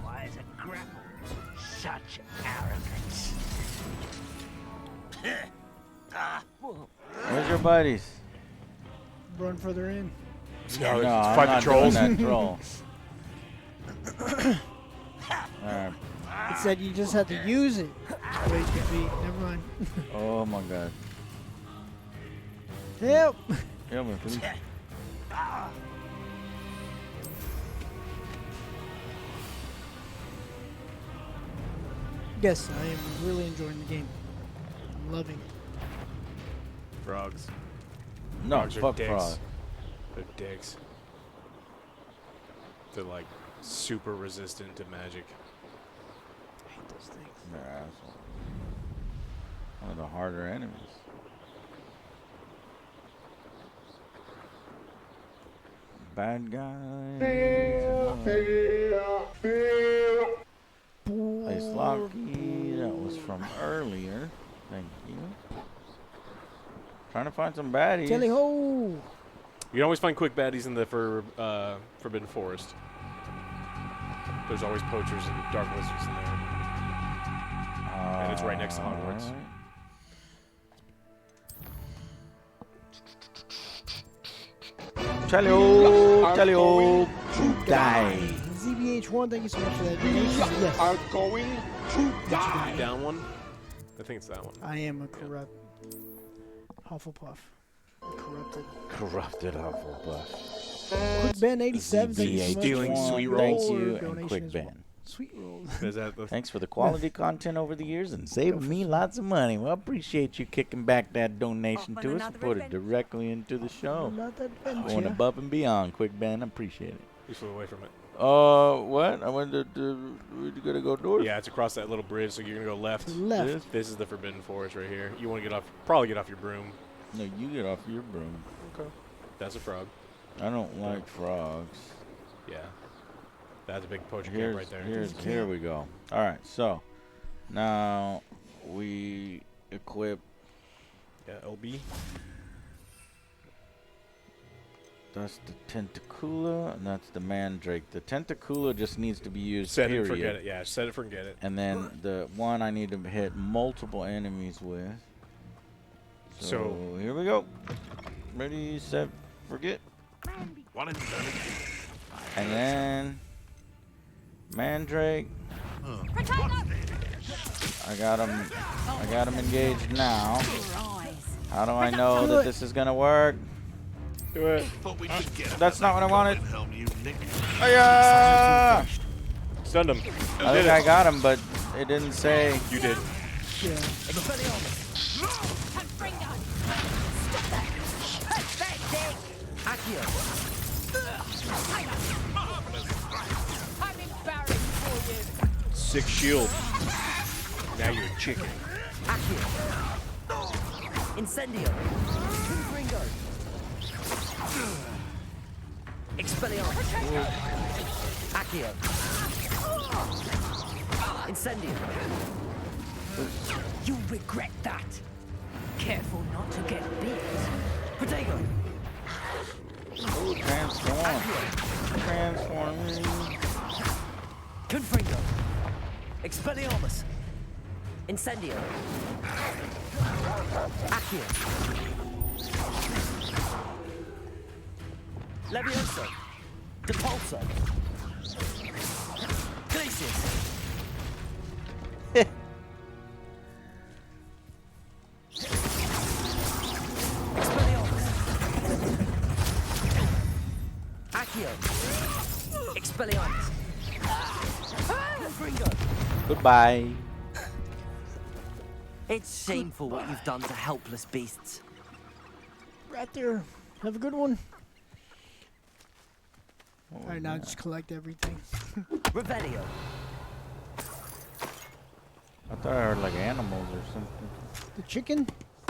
Speaker 15: Why is a grapple such arrogance?
Speaker 1: Where's your buddies?
Speaker 2: Run further in.
Speaker 3: No,
Speaker 1: No, I'm
Speaker 3: fight
Speaker 1: not
Speaker 3: the trolls.
Speaker 1: doing that troll. Alright.
Speaker 2: It said you just had to use it. Wait, never mind.
Speaker 1: Oh my god.
Speaker 2: Help!
Speaker 1: Help me, please.
Speaker 2: Yes, I am really enjoying the game. I'm loving it.
Speaker 3: Frogs.
Speaker 1: No,
Speaker 3: Frogs are
Speaker 1: fuck
Speaker 3: dicks.
Speaker 1: frog.
Speaker 3: They're dicks. They're like super resistant to magic.
Speaker 2: I hate those things.
Speaker 1: They're assholes. One of the harder enemies. Bad guy. Place Locky. That was from earlier. Thank you. Trying to find some baddies.
Speaker 2: Jelly ho!
Speaker 3: You can always find quick baddies in the Forbidden Forest. There's always poachers and dark wizards in there. And it's right next to Hogwarts.
Speaker 1: Chalio, die.
Speaker 2: ZBH1, thank you so much for that donation. Yes.
Speaker 16: Are going to die.
Speaker 3: Down one? I think it's that one.
Speaker 2: I am a corrupt Hufflepuff.
Speaker 1: Corrupted Hufflepuff.
Speaker 2: Quick Ben 87, thank you so much.
Speaker 3: Stealing sweet rolls.
Speaker 1: Thank you, and Quick Ben.
Speaker 2: Sweet rolls.
Speaker 1: Thanks for the quality content over the years and saving me lots of money. Well, I appreciate you kicking back that donation to us and put it directly into the show. Going above and beyond, Quick Ben. I appreciate it.
Speaker 3: You flew away from it.
Speaker 1: What? I went to we gotta go north?
Speaker 3: Yeah, it's across that little bridge, so you're gonna go left.
Speaker 2: Left.
Speaker 3: This is the Forbidden Forest right here. You want to probably get off your broom.
Speaker 1: No, you get off your broom.
Speaker 3: Okay. That's a frog.
Speaker 1: I don't like frogs.
Speaker 3: Yeah. That's a big poacher camp right there.
Speaker 1: Here we go. All right, so now we equip.
Speaker 3: Yeah, LB.
Speaker 1: That's the Tentacula, and that's the Mandrake. The Tentacula just needs to be used,
Speaker 3: Set
Speaker 1: period.
Speaker 3: it, forget it. Yeah, set it, forget it.
Speaker 1: And then the one I need to hit multiple enemies with. So here we go. Ready, set, forget. And then Mandrake. I got him engaged now. How do I know that this is gonna work?
Speaker 3: Do it.
Speaker 1: That's not what I wanted. Hiya!
Speaker 3: Stunned him.
Speaker 1: I think I got him, but it didn't say.
Speaker 3: You did. Sick shield. Now you're a chicken.
Speaker 4: Incendio. Ringo. Expelliarmus. Accio. Incendio. You'll regret that. Careful not to get bit. Protego.
Speaker 1: Ooh, transform. Transforming.
Speaker 4: Confringo. Expelliarmus. Incendio. Accio. Levioso. Depulso. Glacius. Accio. Expelliarmus. Confringo.
Speaker 1: Goodbye.
Speaker 4: It's shameful what you've done to helpless beasts.
Speaker 2: Right there. Have a good one. Alright, now just collect everything.
Speaker 4: Revelio.
Speaker 1: I thought I heard like animals or something.
Speaker 2: The chicken?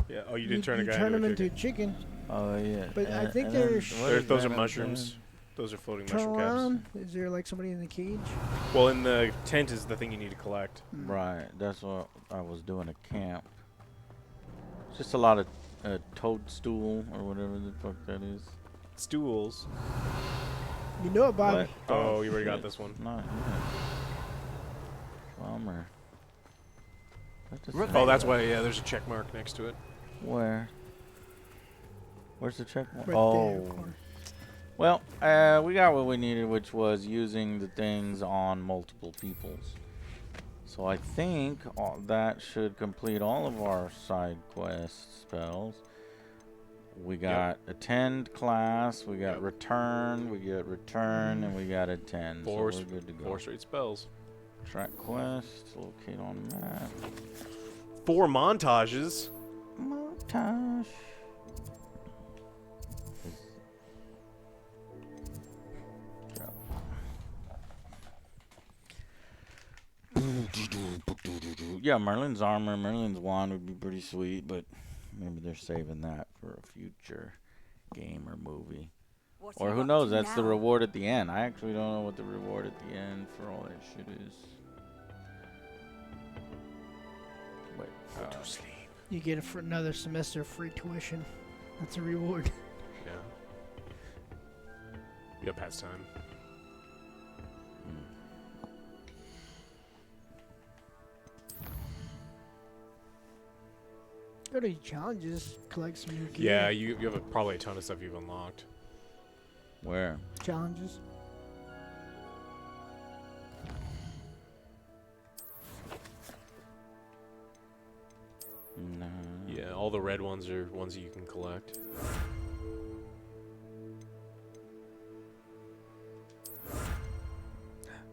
Speaker 3: Yeah. Oh, you did turn a guy
Speaker 2: turn
Speaker 3: into
Speaker 2: him
Speaker 3: a chicken.
Speaker 2: into a chicken.
Speaker 1: Oh yeah.
Speaker 2: But I think there's.
Speaker 3: Those are mushrooms. Those are floating mushroom caps.
Speaker 2: Around. Is there like somebody in the cage?
Speaker 3: Well, in the tent is the thing you need to collect.
Speaker 1: Right. That's what I was doing at camp. Just a lot of toadstool or whatever the fuck that is.
Speaker 3: Stools.
Speaker 2: You know it, Bobby.
Speaker 3: Oh, you already got this one.
Speaker 1: Not yet. Bummer.
Speaker 3: Oh, that's why. Yeah, there's a check mark next to it.
Speaker 1: Where? Where's the check mark?
Speaker 2: Right
Speaker 1: oh.
Speaker 2: there.
Speaker 1: Well, we got what we needed, which was using the things on multiple peoples. So I think that should complete all of our side quest spells. We got attend class, we got return, and we got attend.
Speaker 3: Four,
Speaker 1: so we're good to go.
Speaker 3: 4 straight spells.
Speaker 1: Track quest, locate on map.
Speaker 3: 4 montages.
Speaker 1: Montage. Yeah, Merlin's armor, Merlin's wand would be pretty sweet, but maybe they're saving that for a future game or movie. Or who knows, that's the reward at the end. I actually don't know what the reward at the end for all that shit is. Wait,
Speaker 3: Go to sleep.
Speaker 2: You get another semester of free tuition. That's a reward.
Speaker 3: Yeah. Yeah, pastime.
Speaker 2: Go to challenges, collect some new gear.
Speaker 3: Yeah, you have probably a ton of stuff you've unlocked.
Speaker 1: Where?
Speaker 2: Challenges.
Speaker 1: No.
Speaker 3: Yeah, all the red ones are ones that you can collect.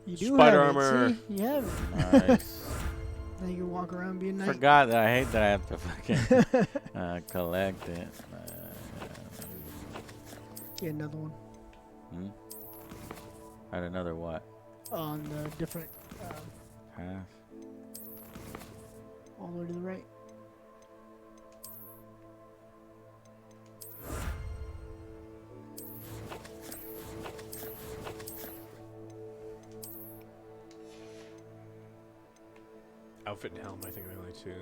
Speaker 2: You do
Speaker 3: Spider
Speaker 2: have
Speaker 3: armor.
Speaker 2: it, see? You have it.
Speaker 1: Nice.
Speaker 2: Now you can walk around being nice.
Speaker 1: Forgot that I hate that I have to fucking collect it.
Speaker 2: Get another one.
Speaker 1: Hmm? Add another what?
Speaker 2: On the different
Speaker 1: Path.
Speaker 2: all the way to the right.
Speaker 3: Outfit and helm, I think, are the only two.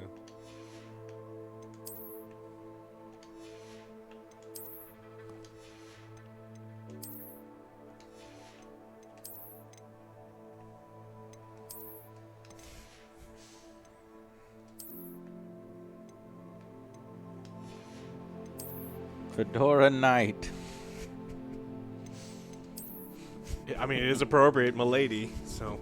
Speaker 1: Fedora Knight.
Speaker 3: Yeah, I mean, it is appropriate, milady, so...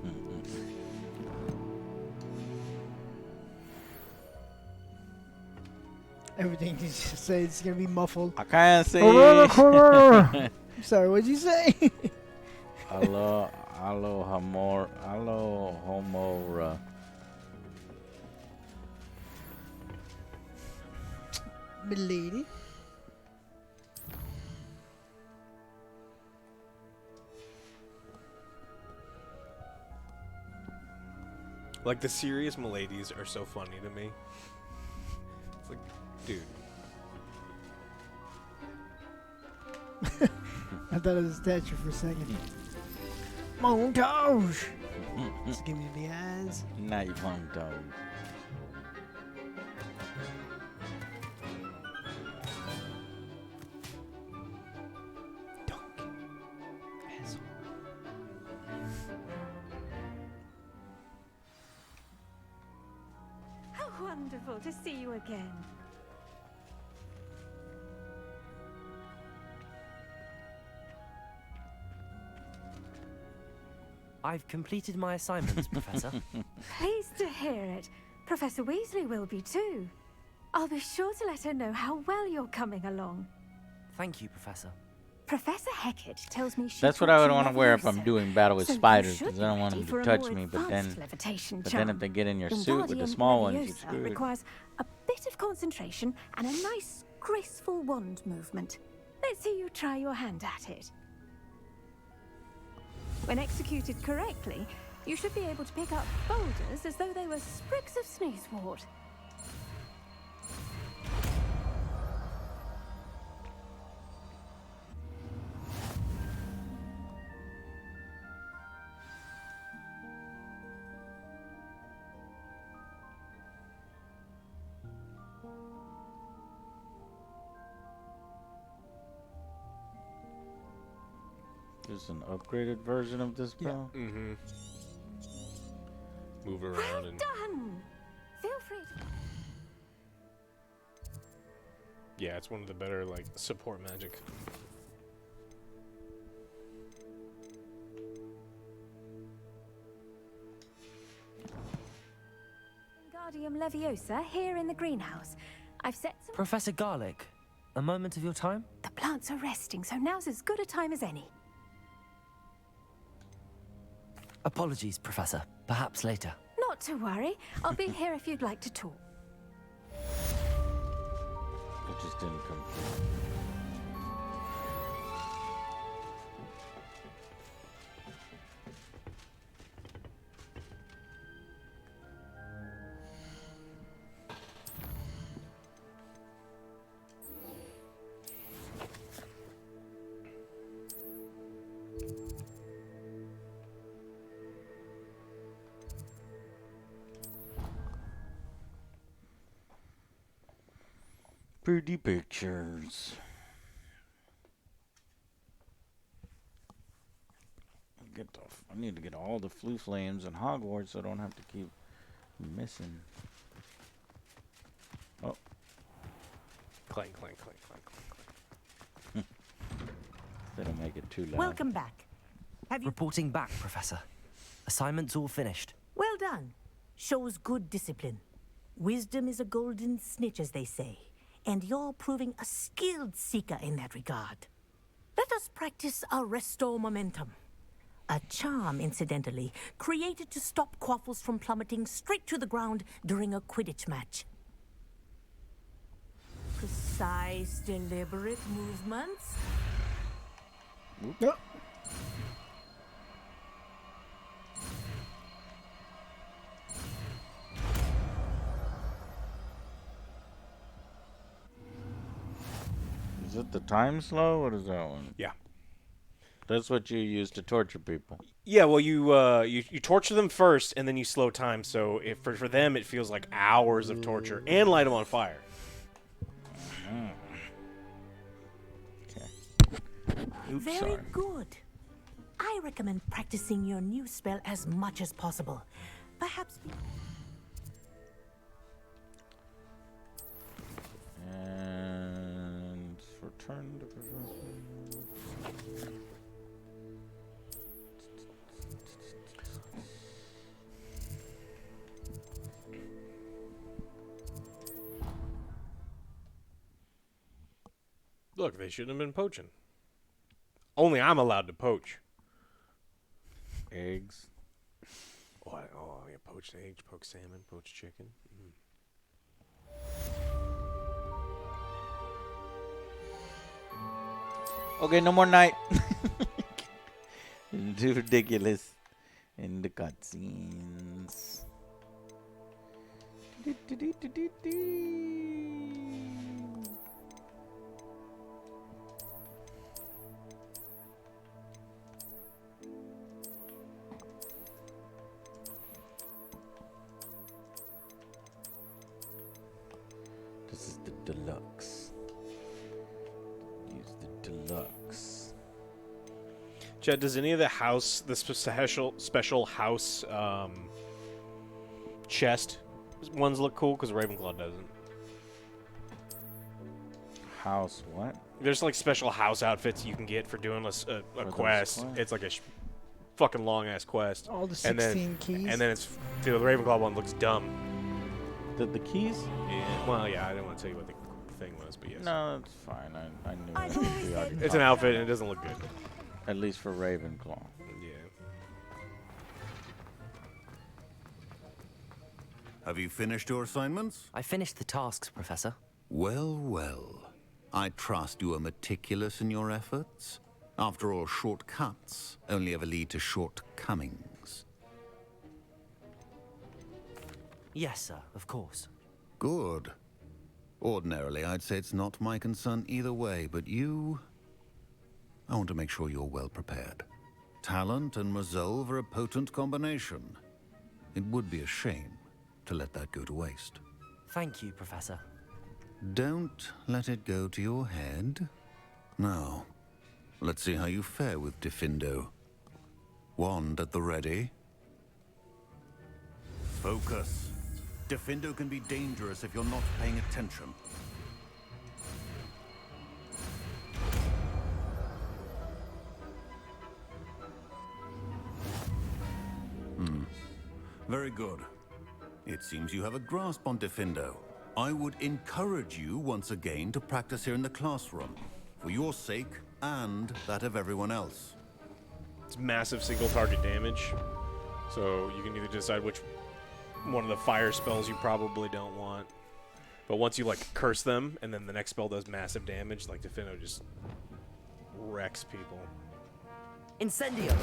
Speaker 2: Everything you just say it's gonna be muffled.
Speaker 1: I can't see.
Speaker 2: Sorry, what'd you say?
Speaker 1: Alo homora.
Speaker 2: Milady.
Speaker 3: Like, the serious miladies are so funny to me. It's like, dude.
Speaker 2: I thought it was a statue for a second. Montage! Just give me the eyes.
Speaker 1: Not your montage.
Speaker 6: How wonderful to see you again.
Speaker 4: I've completed my assignments, Professor.
Speaker 6: Pleased to hear it. Professor Weasley will be too. I'll be sure to let her know how well you're coming along.
Speaker 4: Thank you, Professor.
Speaker 6: Professor Hecat tells me she
Speaker 1: That's what I would
Speaker 6: want
Speaker 1: want to wear if I'm doing battle with
Speaker 6: so you
Speaker 1: spiders,
Speaker 6: should
Speaker 1: because I don't want
Speaker 6: be
Speaker 1: them
Speaker 6: ready
Speaker 1: to
Speaker 6: for a
Speaker 1: touch
Speaker 6: more
Speaker 1: me. But
Speaker 6: advanced
Speaker 1: then
Speaker 6: levitation
Speaker 1: if
Speaker 6: charm.
Speaker 1: they get in your suit with the
Speaker 6: Wingardium
Speaker 1: small ones, you're
Speaker 6: Leviosa
Speaker 1: screwed.
Speaker 6: requires a bit of concentration and a nice, graceful wand movement. Let's see you try your hand at it. When executed correctly, you should be able to pick up boulders as though they were sprigs of sneezewort.
Speaker 1: There's an upgraded version of this spell.
Speaker 3: Yeah. Mm-hmm. Move around and...
Speaker 6: Done! Feel free to...
Speaker 3: Yeah, it's one of the better, like, support magic.
Speaker 6: Wingardium Leviosa here in the greenhouse. I've set some...
Speaker 4: Professor Garlick, a moment of your time?
Speaker 6: The plants are resting, so now's as good a time as any.
Speaker 4: Apologies, Professor. Perhaps later.
Speaker 6: Not to worry. I'll be here if you'd like to talk.
Speaker 1: It just didn't come through. Pretty pictures. I need to get all the flue flames in Hogwarts so I don't have to keep missing. Oh.
Speaker 17: Clank, clank, clank, clank, clank,
Speaker 1: That'll make it too loud.
Speaker 18: Welcome back. Have you...
Speaker 4: Reporting back, Professor. Assignment's all finished.
Speaker 18: Well done. Shows good discipline. Wisdom is a golden snitch, as they say, and you're proving a skilled seeker in that regard. Let us practice our restore momentum. A charm, incidentally, created to stop quaffles from plummeting straight to the ground during a Quidditch match. Precise, deliberate movements.
Speaker 2: Yep.
Speaker 1: Is it the time slow? What is that one?
Speaker 17: Yeah.
Speaker 1: That's what you use to torture people.
Speaker 17: Yeah, well, you torture them first, and then you slow time. So if for them, it feels like hours of torture, and light them on fire.
Speaker 1: Oops,
Speaker 18: Very
Speaker 1: sorry.
Speaker 18: good. I recommend practicing your new spell as much as possible. Perhaps...
Speaker 1: And return to
Speaker 17: Look, they shouldn't have been poaching. Only I'm allowed to poach.
Speaker 1: Eggs.
Speaker 17: Oh, yeah, poached eggs, poached salmon, poached chicken.
Speaker 1: Okay, no more night. Too ridiculous in the cutscenes. This is the deluxe. Use the deluxe.
Speaker 17: Chad, does any of the special house chest ones look cool? Because Ravenclaw doesn't.
Speaker 1: House what?
Speaker 17: There's like special house outfits you can get for doing a quest. It's like a fucking long ass quest.
Speaker 2: All the 16 keys.
Speaker 17: And then it's the Ravenclaw one looks dumb.
Speaker 1: The keys?
Speaker 17: Yeah. Well, yeah. I didn't want to tell you what the thing was, but yes.
Speaker 1: No, that's fine. I knew that.
Speaker 17: It's an outfit and it doesn't look good.
Speaker 1: At least for Ravenclaw.
Speaker 17: Yeah.
Speaker 19: Have you finished your assignments?
Speaker 4: I finished the tasks, Professor.
Speaker 19: Well, well. I trust you are meticulous in your efforts. After all, shortcuts only ever lead to shortcomings.
Speaker 4: Yes, sir, of course.
Speaker 19: Good. Ordinarily, I'd say it's not my concern either way, but you... I want to make sure you're well prepared. Talent and resolve are a potent combination. It would be a shame to let that go to waste.
Speaker 4: Thank you, Professor.
Speaker 19: Don't let it go to your head. Now, let's see how you fare with Diffindo. Wand at the ready. Focus. Diffindo can be dangerous if you're not paying attention. Very good. It seems you have a grasp on Diffindo. I would encourage you once again to practice here in the classroom, for your sake and that of everyone else.
Speaker 17: It's massive single target damage, so you can either decide which one of the fire spells you probably don't want. But once you like curse them, and then the next spell does massive damage, like Diffindo just wrecks people.
Speaker 4: Incendio!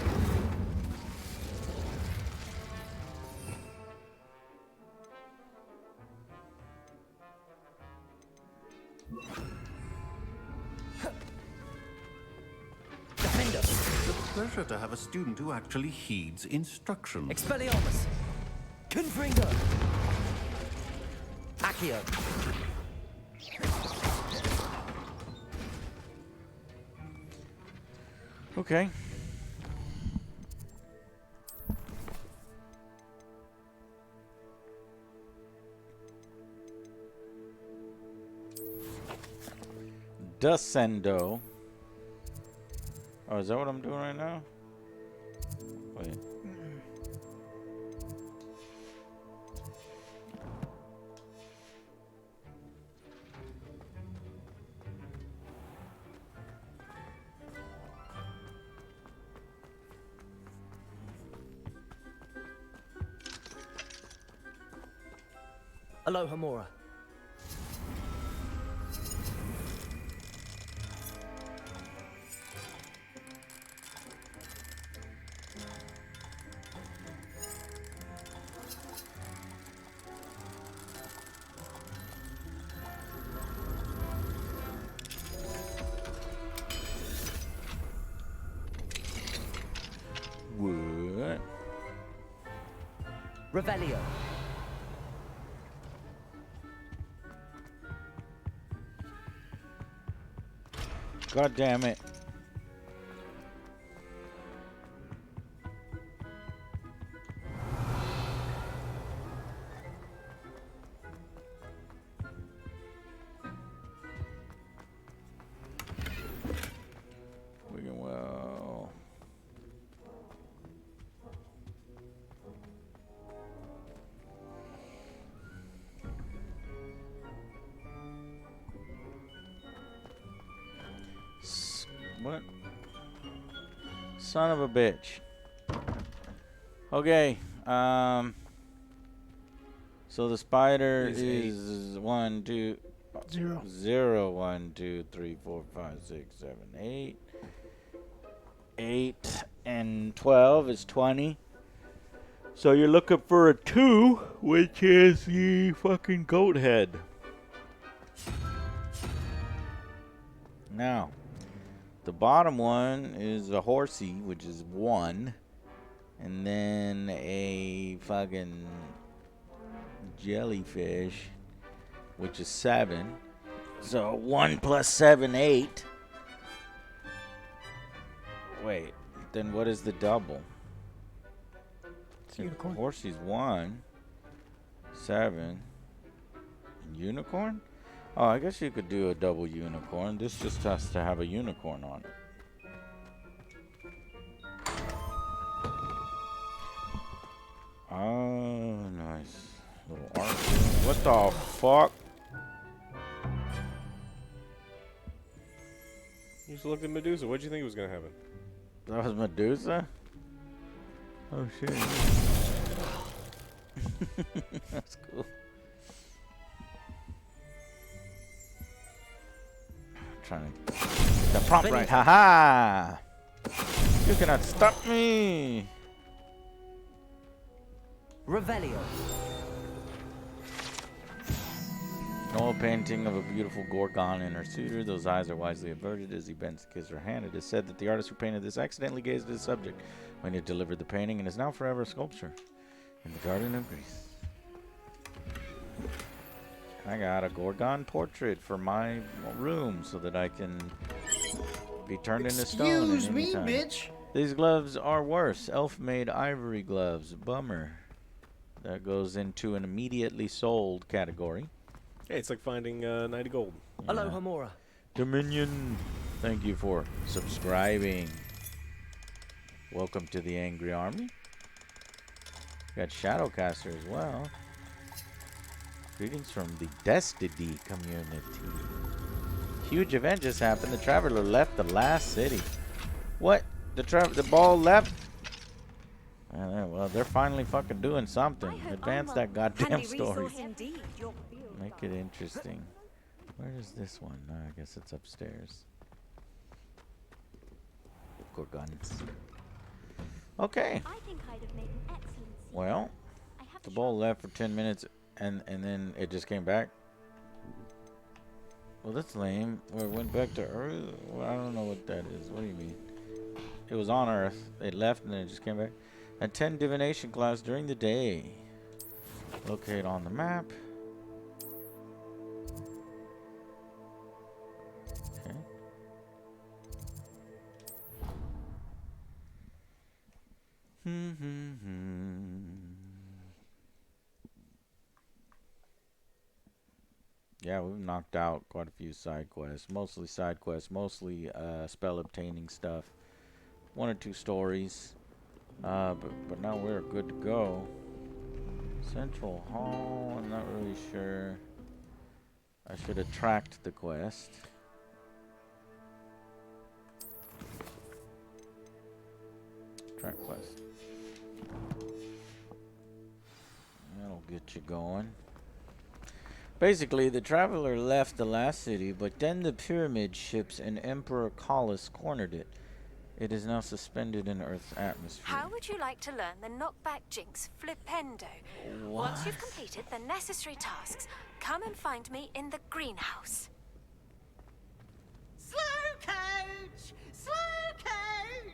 Speaker 19: It's a pleasure to have a student who actually heeds instruction.
Speaker 4: Expelliarmus! Confringo! Accio!
Speaker 1: Okay. Descendo. Oh, is that what I'm doing right now? Wait.
Speaker 21: Aloha Mora.
Speaker 1: What?
Speaker 21: Revelio.
Speaker 1: God damn it. We can well. What? Son of a bitch. Okay. So the spider is 1, 2,
Speaker 2: 0.
Speaker 1: 0, 1, 2, 3, 4, 5, 6, 7, 8. 8 and 12 is 20. So you're looking for a 2, which is the fucking goat head. Now, the bottom one is a horsey, which is 1. And then a fucking jellyfish, which is 7. So 1 plus 7, 8. Wait, then what is the double?
Speaker 2: Unicorn.
Speaker 1: Horsey's 1, 7. And unicorn? Oh, I guess you could do a double unicorn. This just has to have a unicorn on it. Oh, nice. Little art. What the fuck?
Speaker 3: You just looked at Medusa. What did you think was going to happen?
Speaker 1: That was Medusa? Oh, shit. That's cool. I'm trying to get the prompt right. Haha! You cannot stop me!
Speaker 21: Revelio.
Speaker 1: An oil painting of a beautiful Gorgon and her suitor. Those eyes are wisely averted as he bends to kiss her hand. It is said that the artist who painted this accidentally gazed at his subject when he delivered the painting and is now forever a sculpture in the Garden of Greece. I got a Gorgon portrait for my room so that I can be turned into stone.
Speaker 2: Excuse me,
Speaker 1: time.
Speaker 2: bitch.
Speaker 1: These gloves are worse. Elf-made ivory gloves. Bummer. That goes into an immediately sold category.
Speaker 3: Hey, it's like finding 90 gold.
Speaker 21: Aloha Mora.
Speaker 1: Dominion, thank you for subscribing. Welcome to the Angry Army. Got Shadowcaster as well. Greetings from the Destiny community. Huge event just happened. The Traveler left the last city. What? The ball left? Well, they're finally fucking doing something. Advance that goddamn story. Make it interesting. Where is this one? No, I guess it's upstairs. Gorgons. Okay. Well, the ball left for 10 minutes and then it just came back. Well, that's lame. Well, it went back to Earth. Well, I don't know what that is. What do you mean? It was on Earth. It left and then it just came back. Attend divination class during the day. Locate on the map. Okay. yeah, we've knocked out quite a few side quests. Mostly side quests, mostly spell obtaining stuff. 1 or 2 stories. But now we're good to go. Central Hall, I'm not really sure. I should have tracked the quest. Track quest. That'll get you going. Basically, the traveler left the last city, but then the pyramid ships and Emperor Collis cornered it. It is now suspended in Earth's atmosphere.
Speaker 20: How would you like to learn the knockback jinx Flipendo? Once you've completed the necessary tasks, come and find me in the greenhouse.
Speaker 8: Slow coach! Slow coach!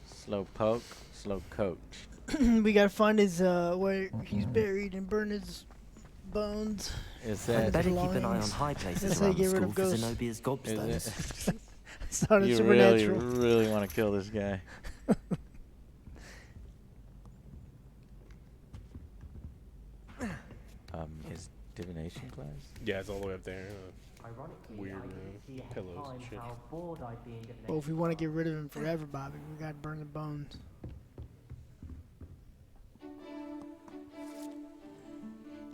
Speaker 1: Slow poke, slow coach.
Speaker 2: We gotta find his where he's buried and burn his bones.
Speaker 1: Is
Speaker 4: I'd
Speaker 1: that
Speaker 4: better keep an eye on high places around the school for Zenobia's gobstones.
Speaker 2: It's not
Speaker 1: You
Speaker 2: supernatural.
Speaker 1: really want to kill this guy. His divination class?
Speaker 17: Yeah, it's all the way up there. Weird pillows and shit.
Speaker 2: Well, if we want to get rid of him forever, Bobby, we gotta burn the bones.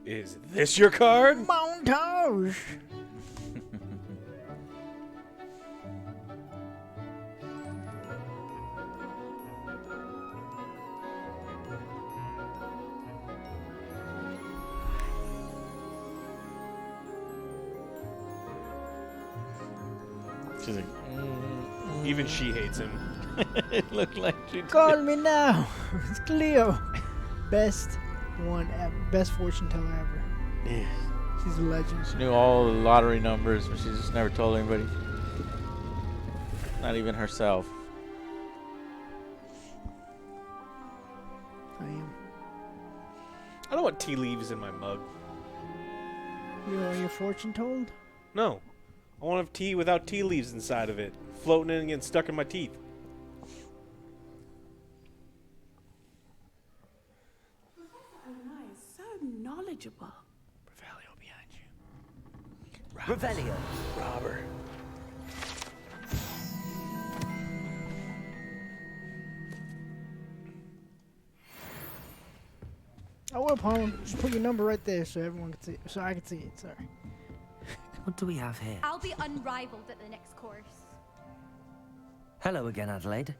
Speaker 17: Is this your card?
Speaker 2: Montage!
Speaker 1: She's like,
Speaker 17: even she hates him.
Speaker 1: It looked like she
Speaker 2: Call me now. It's Cleo. Best one ever. Best fortune teller ever.
Speaker 1: Yeah.
Speaker 2: She's a legend.
Speaker 1: She knew all the lottery numbers, but she just never told anybody. Not even herself.
Speaker 2: I am.
Speaker 17: I don't want tea leaves in my mug.
Speaker 2: You know your fortune told?
Speaker 17: No. I want to have tea without tea leaves inside of it, floating in and getting stuck in my teeth.
Speaker 22: So knowledgeable.
Speaker 4: Revelio.
Speaker 17: Robber.
Speaker 2: I will, Paul. Just put your number right there so everyone can see it. So I can see it. Sorry.
Speaker 4: What do we have here?
Speaker 23: I'll be unrivaled at the next course.
Speaker 4: Hello again, Adelaide.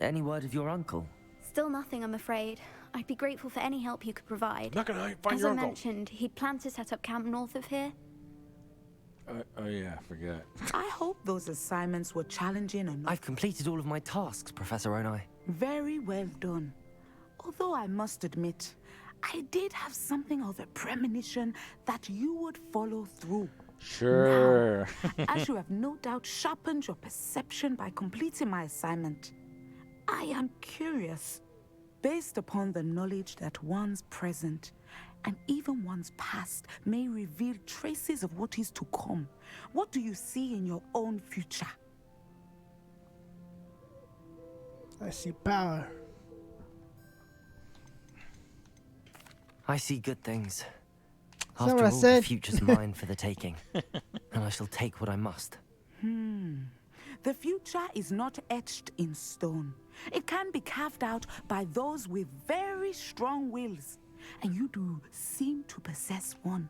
Speaker 4: Any word of your uncle?
Speaker 24: Still nothing, I'm afraid. I'd be grateful for any help you could provide.
Speaker 17: Not gonna find
Speaker 24: As
Speaker 17: your
Speaker 24: I
Speaker 17: uncle.
Speaker 24: mentioned, he'd planned to set up camp north of here.
Speaker 1: Oh yeah, I forgot.
Speaker 22: I hope those assignments were challenging enough.
Speaker 4: I've completed all of my tasks, Professor Onai.
Speaker 22: Very well done. Although I must admit, I did have something of a premonition that you would follow through.
Speaker 1: Sure.
Speaker 22: As you have no doubt sharpened your perception by completing my assignment, I am curious, based upon the knowledge that one's present and even one's past may reveal traces of what is to come. What do you see in your own future?
Speaker 2: I see power.
Speaker 4: I see good things.
Speaker 2: Is that
Speaker 4: After
Speaker 2: what I
Speaker 4: all,
Speaker 2: said?
Speaker 4: the future's mine for the taking, and I shall take what I must.
Speaker 22: The future is not etched in stone. It can be carved out by those with very strong wills, and you do seem to possess one.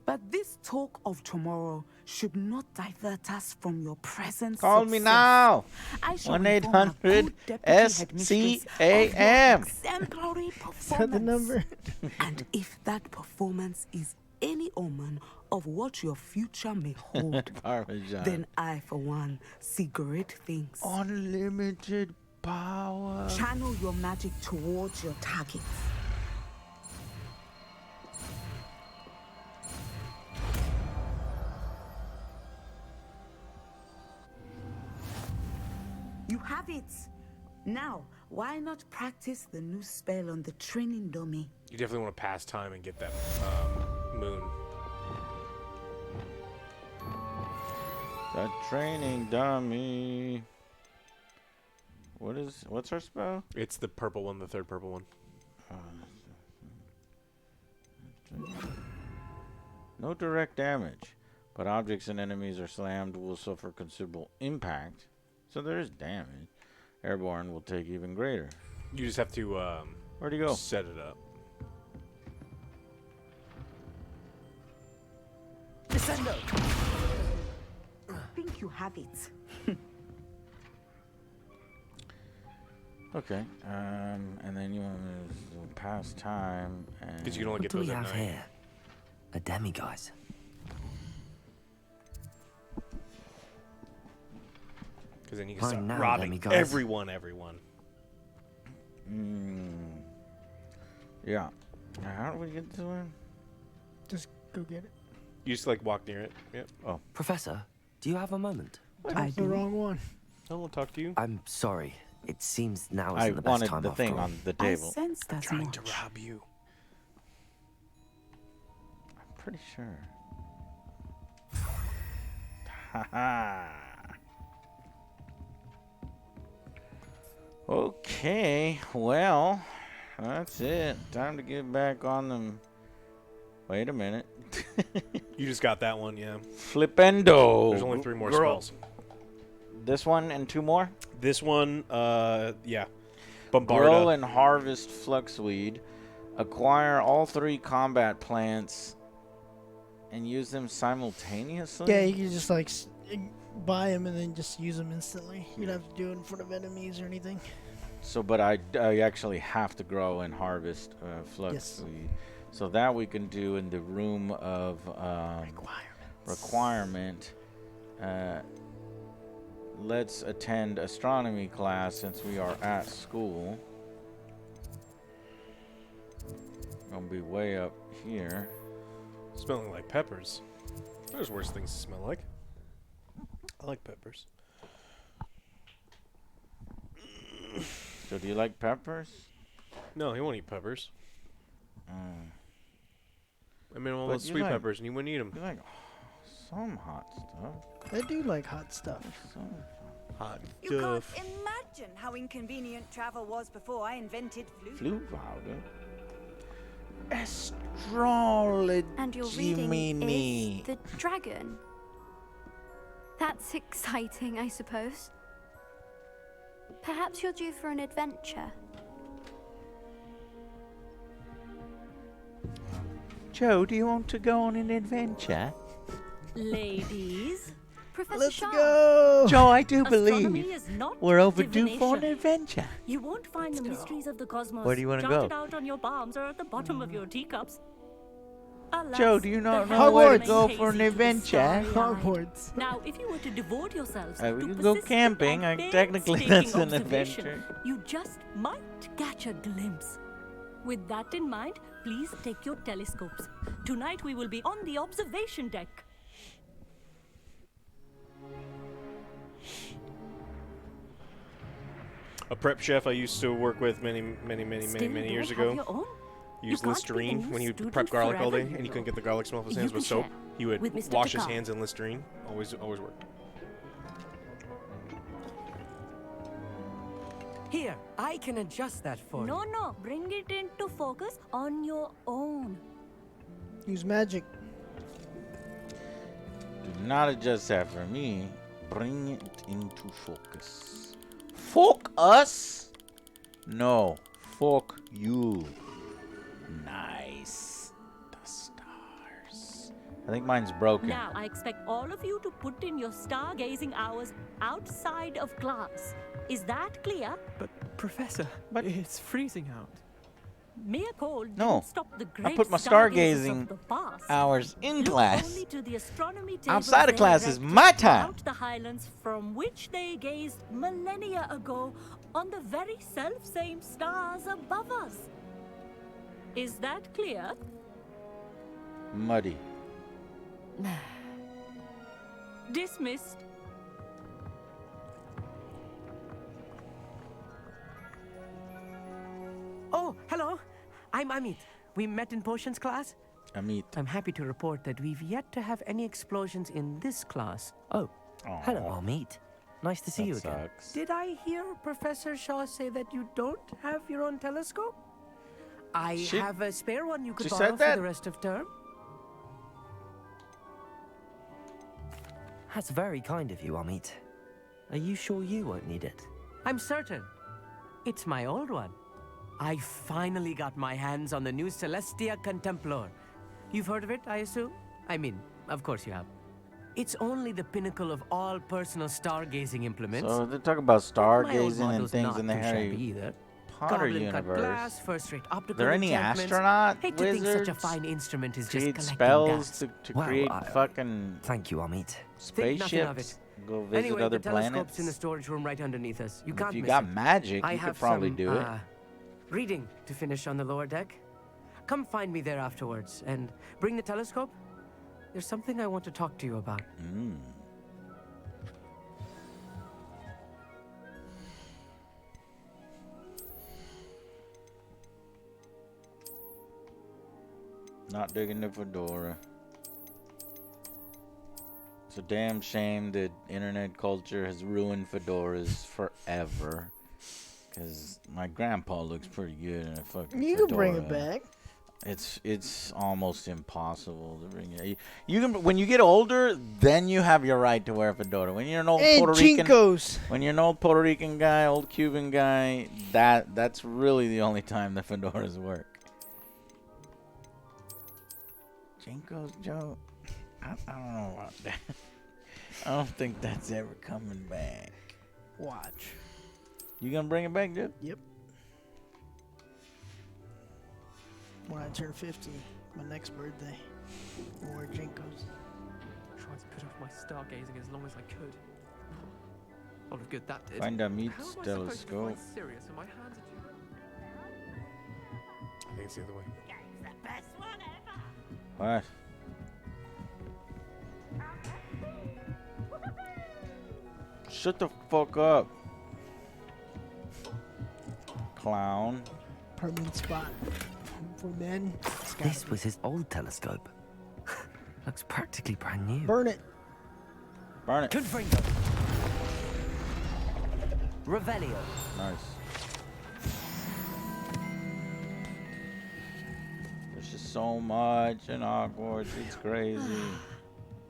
Speaker 22: But this talk of tomorrow should not divert us from your present
Speaker 1: Call me
Speaker 22: success.
Speaker 1: now.
Speaker 22: I shall inform our
Speaker 1: 1-800
Speaker 22: good deputy headmistress of your
Speaker 1: SCAM.
Speaker 22: exemplary
Speaker 2: Is that the
Speaker 22: performance.
Speaker 2: number?
Speaker 22: And if that performance is any omen of what your future may hold,
Speaker 1: Parmesan.
Speaker 22: then I, for one, see great things.
Speaker 1: Unlimited power.
Speaker 22: Channel your magic towards your targets. You have it. Now, why not practice the new spell on the training dummy?
Speaker 17: You definitely want to pass time and get that moon.
Speaker 1: The training dummy. What's her spell?
Speaker 17: It's the purple one, the third purple one.
Speaker 1: No direct damage, but objects and enemies are slammed will suffer considerable impact. So there is damage. Airborne will take even greater.
Speaker 3: You just have to
Speaker 1: where'd he go?
Speaker 3: Set it up.
Speaker 18: Descendo. Think you have it.
Speaker 1: Okay. And then you want to pass time.
Speaker 3: Because you can only
Speaker 4: What
Speaker 3: get
Speaker 4: do we
Speaker 3: those at
Speaker 4: have
Speaker 3: night.
Speaker 4: here? A demiguise.
Speaker 3: Because then you can
Speaker 4: Fine
Speaker 3: start
Speaker 4: now,
Speaker 3: robbing
Speaker 4: demiguise.
Speaker 3: everyone.
Speaker 1: Yeah. Now, how do we get to it?
Speaker 2: Just go get it.
Speaker 3: You just like walk near it. Yep.
Speaker 1: Oh.
Speaker 4: Professor, do you have a moment?
Speaker 2: That's the wrong one.
Speaker 3: I will talk to you.
Speaker 4: I'm sorry. It seems now
Speaker 1: I
Speaker 4: isn't the best
Speaker 1: wanted
Speaker 4: time
Speaker 1: the
Speaker 4: after
Speaker 1: thing
Speaker 4: all.
Speaker 1: on the
Speaker 22: I
Speaker 1: table.
Speaker 22: sensed
Speaker 3: I'm
Speaker 22: as
Speaker 3: trying
Speaker 22: much.
Speaker 3: to rob you.
Speaker 1: I'm pretty sure. Haha. Okay, well, that's it. Time to get back on them. Wait a minute.
Speaker 3: You just got that one, yeah.
Speaker 1: Flipendo.
Speaker 3: There's only 3 more
Speaker 1: Girl.
Speaker 3: spells.
Speaker 1: This one and 2 more?
Speaker 3: This one, yeah.
Speaker 1: Grow
Speaker 3: Bombarda.
Speaker 1: and harvest fluxweed. Acquire all 3 combat plants and use them simultaneously?
Speaker 2: Yeah, you can just like buy them and then just use them instantly. You don't have to do it in front of enemies or anything.
Speaker 1: So, but I actually have to grow and harvest fluxweed. So that we can do in the room of requirement. Let's attend astronomy class since we are at school. Gonna be way up here.
Speaker 3: Smelling like peppers. There's worse things to smell like. I like peppers.
Speaker 1: So do you like peppers?
Speaker 3: No, he won't eat peppers. I mean, all
Speaker 1: But
Speaker 3: those
Speaker 1: you
Speaker 3: sweet
Speaker 1: like-
Speaker 3: peppers, and you wouldn't eat them.
Speaker 1: You like some hot stuff.
Speaker 2: They do like hot stuff.
Speaker 3: Hot
Speaker 5: You can't imagine how inconvenient travel was before I invented
Speaker 1: Flu powder. Astrology.
Speaker 24: And your reading is the dragon. That's exciting, I suppose. Perhaps you're due for an adventure.
Speaker 1: Joe, do you want to go on an adventure?
Speaker 9: Ladies,
Speaker 24: Professor
Speaker 2: Let's
Speaker 24: Shaw.
Speaker 2: go!
Speaker 1: Joe, I do
Speaker 9: astronomy
Speaker 1: believe
Speaker 9: is not
Speaker 1: we're overdue for an
Speaker 9: divination.
Speaker 1: adventure.
Speaker 9: You won't find the mysteries of the cosmos
Speaker 1: Where do you wanna
Speaker 9: charted
Speaker 1: go?
Speaker 9: out on your palms or at the bottom of your teacups. Alas,
Speaker 1: Joe, do you not
Speaker 9: the
Speaker 1: know where to
Speaker 9: heavens
Speaker 1: go
Speaker 9: remain
Speaker 1: for an
Speaker 9: hazy to the
Speaker 1: adventure?
Speaker 9: starry-eyed.
Speaker 2: Hogwarts.
Speaker 9: Now, if you were to devote yourselves
Speaker 1: We
Speaker 9: to
Speaker 1: can go
Speaker 9: persistent
Speaker 1: camping.
Speaker 9: and
Speaker 1: Technically,
Speaker 9: painstaking
Speaker 1: that's an
Speaker 9: observation,
Speaker 1: adventure.
Speaker 9: you just might catch a glimpse. With that in mind, please take your telescopes. Tonight we will be on the observation deck.
Speaker 3: A prep chef I used to work with many years
Speaker 9: Still don't
Speaker 3: ago.
Speaker 9: have your own?
Speaker 3: Used
Speaker 9: You can't be a
Speaker 3: Listerine
Speaker 9: new
Speaker 3: when he would
Speaker 9: student
Speaker 3: prep garlic all day,
Speaker 9: forever,
Speaker 3: and he
Speaker 9: you
Speaker 3: couldn't get the garlic smell off his
Speaker 9: You
Speaker 3: hands
Speaker 9: can
Speaker 3: with soap.
Speaker 9: share
Speaker 3: He would
Speaker 9: with Mr.
Speaker 3: wash his
Speaker 9: Picard.
Speaker 3: hands in Listerine. Always worked.
Speaker 12: Here, I can adjust that for
Speaker 9: No,
Speaker 12: you.
Speaker 9: no, bring it into focus on your own.
Speaker 2: Use magic.
Speaker 1: Do not adjust that for me. Bring it into focus. Focus? No. Fuck you. Nice. The stars. I think mine's broken.
Speaker 9: Now, I expect all of you to put in your stargazing hours outside of class. Is that clear?
Speaker 21: But, Professor, it's freezing out.
Speaker 9: Mere cold
Speaker 1: No.
Speaker 9: didn't stop the great
Speaker 1: I put my
Speaker 9: stargazers
Speaker 1: stargazing
Speaker 9: of the past.
Speaker 1: hours in
Speaker 9: Look
Speaker 1: class.
Speaker 9: only to the astronomy tables
Speaker 1: Outside of
Speaker 9: they
Speaker 1: class is
Speaker 9: erected
Speaker 1: my time.
Speaker 9: throughout the highlands from which they gazed millennia ago on the very self-same stars above us. Is that clear?
Speaker 1: Muddy.
Speaker 9: Dismissed.
Speaker 12: Oh, hello. I'm Amit. We met in potions class.
Speaker 1: Amit.
Speaker 12: I'm happy to report that we've yet to have any explosions in this class.
Speaker 4: Oh, hello, Amit. Nice to see you again.
Speaker 1: Sucks.
Speaker 12: Did I hear Professor Shaw say that you don't have your own telescope? I
Speaker 1: She-
Speaker 12: have a spare one you could
Speaker 1: she
Speaker 12: borrow
Speaker 1: said
Speaker 12: for
Speaker 1: that?
Speaker 12: the rest of term.
Speaker 4: That's very kind of you, Amit. Are you sure you won't need it?
Speaker 10: I'm certain. It's my old one. I finally got my hands on the new Celestia Contemplar. You've heard of it, I assume? I mean, of course you have. It's only the pinnacle of all personal stargazing implements.
Speaker 1: So they talk about
Speaker 10: My old
Speaker 1: stargazing and
Speaker 10: model's
Speaker 1: things
Speaker 10: not
Speaker 1: in the
Speaker 10: too
Speaker 1: Harry
Speaker 10: shabby either.
Speaker 1: Potter
Speaker 10: Goblin cut
Speaker 1: universe.
Speaker 10: glass, first-rate optical
Speaker 1: There any
Speaker 10: enchantments.
Speaker 1: astronaut
Speaker 10: Hate to think such a
Speaker 1: wizards
Speaker 10: fine instrument is just
Speaker 1: create
Speaker 10: collecting
Speaker 1: spells
Speaker 10: dust.
Speaker 1: to create fucking
Speaker 4: Thank you, Amit.
Speaker 10: Think nothing of it.
Speaker 1: spaceships? Go visit
Speaker 10: Anyway,
Speaker 1: other
Speaker 10: the telescope's
Speaker 1: planets?
Speaker 10: in the storage room right underneath us. You can't
Speaker 1: If you
Speaker 10: miss
Speaker 1: got
Speaker 10: it.
Speaker 1: magic,
Speaker 10: I
Speaker 1: you could
Speaker 10: have
Speaker 1: probably
Speaker 10: some,
Speaker 1: do it.
Speaker 10: Reading to finish on the lower deck. Come find me there afterwards and bring the telescope. There's something I want to talk to you about.
Speaker 1: Not digging the fedora. It's a damn shame that internet culture has ruined fedoras forever. Cause my grandpa looks pretty good in a fucking
Speaker 2: You
Speaker 1: fedora.
Speaker 2: can bring it back.
Speaker 1: It's almost impossible to bring it. You can when you get older, then you have your right to wear a fedora. When you're an old
Speaker 2: And
Speaker 1: Puerto Rican,
Speaker 2: Jinkos.
Speaker 1: when you're an old Puerto Rican guy, old Cuban guy, that's really the only time the fedoras work. Jinkos, Joe. I don't know about that. I don't think that's ever coming back.
Speaker 2: Watch.
Speaker 1: You gonna bring it back, Joe?
Speaker 2: Yep. When I turn 50, my next birthday, I'll wear Jinkos.
Speaker 21: Tried to put off my stargazing as long as I could. All of good that did.
Speaker 1: Find Amit's
Speaker 21: How am I supposed to
Speaker 1: telescope.
Speaker 21: find Sirius when my hands are too...
Speaker 3: I think it's the other way.
Speaker 1: What? Shut the fuck up, clown.
Speaker 2: Permanent spot for men.
Speaker 4: This was his old telescope. Looks practically brand new.
Speaker 2: Burn it.
Speaker 1: Burn it.
Speaker 10: Confronting. Revelio.
Speaker 1: Nice. There's just so much in Hogwarts. It's crazy.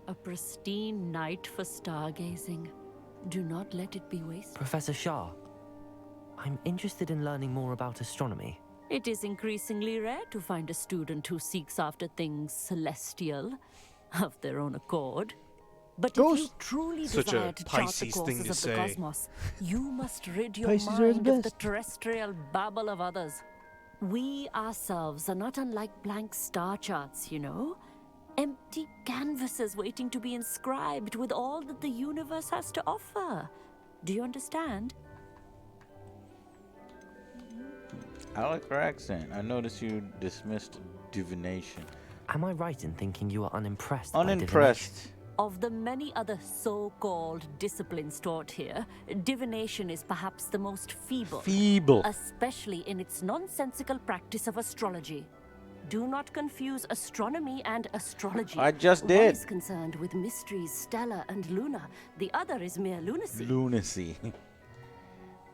Speaker 11: A pristine night for stargazing. Do not let it be wasted.
Speaker 4: Professor Shah, I'm interested in learning more about astronomy.
Speaker 11: It is increasingly rare to find a student who seeks after things celestial of their own accord. But if you truly
Speaker 3: Such a
Speaker 11: desire to chart the
Speaker 3: Pisces thing
Speaker 11: courses
Speaker 3: to
Speaker 11: of the
Speaker 3: say.
Speaker 11: cosmos, you must rid your
Speaker 2: Pisces are the
Speaker 11: mind of the
Speaker 2: best.
Speaker 11: terrestrial babble of others. We ourselves are not unlike blank star charts, you know? Empty canvases waiting to be inscribed with all that the universe has to offer. Do you understand?
Speaker 1: I like her accent. I noticed you dismissed divination.
Speaker 4: Am I right in thinking you are unimpressed?
Speaker 1: Unimpressed.
Speaker 11: Of the many other so-called disciplines taught here, divination is perhaps the most feeble.
Speaker 1: Feeble.
Speaker 11: Especially in its nonsensical practice of astrology. Do not confuse astronomy and astrology.
Speaker 1: I just
Speaker 11: One
Speaker 1: did.
Speaker 11: is concerned with mysteries, stellar and lunar. The other is mere lunacy.
Speaker 1: Lunacy.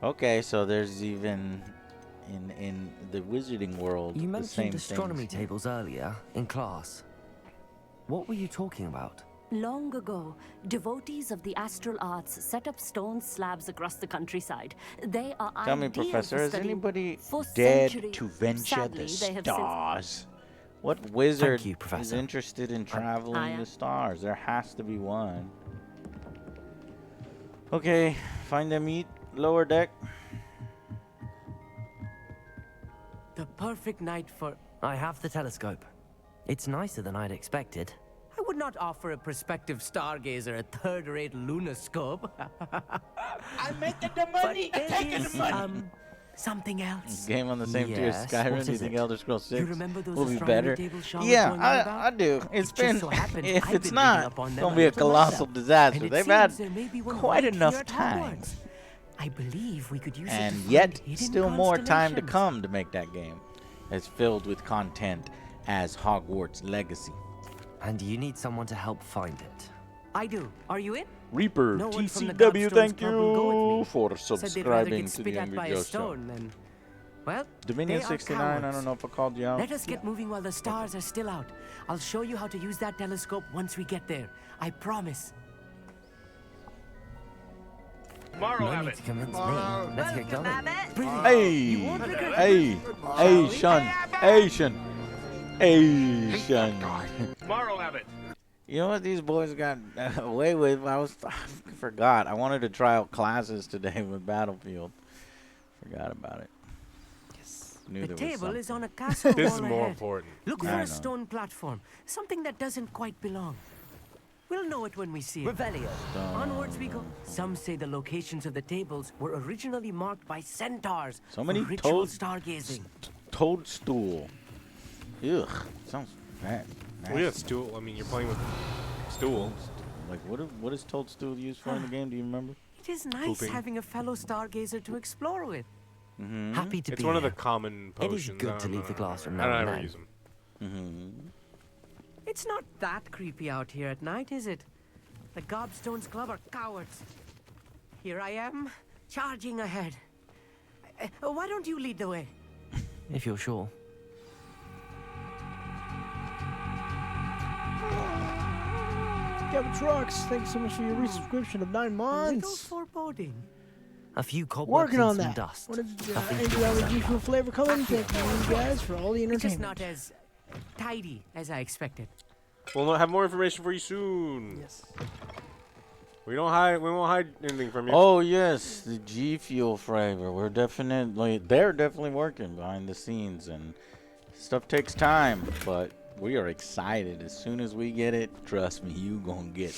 Speaker 1: Okay, so there's even in the wizarding world
Speaker 4: You
Speaker 1: the same
Speaker 4: mentioned astronomy
Speaker 1: things.
Speaker 4: tables earlier in class. What were you talking about?
Speaker 11: Long ago, devotees of the astral arts set up stone slabs across the countryside. They are
Speaker 1: Tell me,
Speaker 11: ideal
Speaker 1: Professor,
Speaker 11: for
Speaker 1: is
Speaker 11: studying
Speaker 1: anybody
Speaker 11: for
Speaker 1: dead
Speaker 11: centuries.
Speaker 1: to venture
Speaker 11: Sadly,
Speaker 1: the
Speaker 11: they have
Speaker 1: stars? What wizard
Speaker 4: Thank you,
Speaker 1: is
Speaker 4: Professor.
Speaker 1: interested in traveling
Speaker 11: I am.
Speaker 1: the stars? There has to be one. Okay, find them eat lower deck.
Speaker 10: The perfect night for...
Speaker 4: I have the telescope. It's nicer than I'd expected.
Speaker 10: I would not offer a prospective stargazer a third-rate lunoscope.
Speaker 15: I'm making the money.
Speaker 10: But there
Speaker 15: Taking
Speaker 10: is,
Speaker 15: the money.
Speaker 10: something else.
Speaker 1: Game on the same tier as
Speaker 4: Yes,
Speaker 1: Skyrim.
Speaker 4: what
Speaker 1: Do you
Speaker 4: is
Speaker 1: think
Speaker 4: it?
Speaker 1: Elder Scrolls 6
Speaker 10: You remember those
Speaker 1: will be
Speaker 10: astronomy
Speaker 1: better?
Speaker 10: tables Sean was
Speaker 1: Yeah,
Speaker 10: going on about?
Speaker 1: I do. It's
Speaker 10: It
Speaker 1: been,
Speaker 10: just so happens
Speaker 1: if
Speaker 10: I've
Speaker 1: it's
Speaker 10: been
Speaker 1: not,
Speaker 10: reading up on
Speaker 1: it's
Speaker 10: them
Speaker 1: going
Speaker 10: a
Speaker 1: to be a
Speaker 10: little
Speaker 1: colossal
Speaker 10: myself.
Speaker 1: disaster.
Speaker 10: And it
Speaker 1: They've
Speaker 10: seems
Speaker 1: had
Speaker 10: there may be one
Speaker 1: quite
Speaker 10: right
Speaker 1: enough
Speaker 10: here at
Speaker 1: time.
Speaker 10: Hogwarts. I believe we could use it to
Speaker 1: And
Speaker 10: find
Speaker 1: yet,
Speaker 10: hidden
Speaker 1: still more time to
Speaker 10: constellations.
Speaker 1: come to make that game. It's filled with content as Hogwarts Legacy.
Speaker 4: And you need someone to help find it.
Speaker 10: I do. Are you in?
Speaker 1: Reaper,
Speaker 10: No one from the
Speaker 1: TCW,
Speaker 10: Godstones
Speaker 1: thank
Speaker 10: Club will go with
Speaker 1: you
Speaker 10: me.
Speaker 1: for
Speaker 10: Said they'd rather
Speaker 1: subscribing
Speaker 10: get
Speaker 1: to the
Speaker 10: spit at
Speaker 1: Angry
Speaker 10: by
Speaker 1: Joe
Speaker 10: a
Speaker 1: Show.
Speaker 10: stone than... Well,
Speaker 1: Dominion
Speaker 10: they are
Speaker 1: 69, I
Speaker 10: cowards.
Speaker 1: don't know if I called you out.
Speaker 10: Let us get moving while the stars are still out. I'll show you how to use that telescope once we get there. I promise.
Speaker 4: No need to convince me. Let's get going.
Speaker 1: Hey, Asian.
Speaker 7: Tomorrow have it.
Speaker 1: You know what these boys got away with? I forgot. I wanted to try out classes today with Battlefield. Forgot about it.
Speaker 10: Yes.
Speaker 1: Knew
Speaker 10: The
Speaker 1: there was
Speaker 10: table is
Speaker 1: something.
Speaker 10: on a castle
Speaker 3: This
Speaker 10: wall
Speaker 3: is more
Speaker 10: ahead.
Speaker 3: important.
Speaker 10: Look for
Speaker 1: I
Speaker 10: a
Speaker 1: know.
Speaker 10: stone platform, something that doesn't quite belong. We'll know it when we see it.
Speaker 4: Revelio.
Speaker 10: Onwards we go. Some say the locations of the tables were originally marked by centaurs
Speaker 1: So many
Speaker 10: for ritual
Speaker 1: toads.
Speaker 10: stargazing.
Speaker 1: Toadstool. Ugh. Sounds bad.
Speaker 3: Well, yeah, stool. I mean, you're playing with stool.
Speaker 1: Like, what is toadstool used for in the game? Do you remember?
Speaker 10: It is nice
Speaker 3: Pooping.
Speaker 10: having a fellow stargazer to explore with.
Speaker 1: Mm-hmm.
Speaker 4: Happy to
Speaker 3: It's
Speaker 4: be
Speaker 3: one of the
Speaker 4: here.
Speaker 3: common
Speaker 4: It is
Speaker 3: potions.
Speaker 4: good to leave the classroom
Speaker 3: I
Speaker 4: now
Speaker 3: don't
Speaker 4: and
Speaker 3: ever
Speaker 4: then.
Speaker 3: use them.
Speaker 1: Mm-hmm.
Speaker 10: It's not that creepy out here at night, is it? The Gobstones Club are cowards. Here I am, charging ahead. Why don't you lead the way?
Speaker 4: If you're sure.
Speaker 2: Kevin Trucks, thanks so much for your resubscription of 9
Speaker 10: Little
Speaker 2: months.
Speaker 10: foreboding.
Speaker 4: A few cobwebs
Speaker 2: Working on
Speaker 4: and some
Speaker 2: that.
Speaker 4: dust.
Speaker 2: What is
Speaker 4: Nothing to
Speaker 2: Andrew
Speaker 4: be
Speaker 2: Allen G for flavor coming? Thank you guys for all the
Speaker 10: It's just
Speaker 2: entertainment.
Speaker 10: not as tidy as I expected.
Speaker 3: We'll have more information for you soon.
Speaker 2: Yes.
Speaker 3: We won't hide anything from you.
Speaker 1: Oh yes, the G Fuel flavor. They're definitely working behind the scenes, and stuff takes time, but we are excited. As soon as we get it, trust me, you gonna get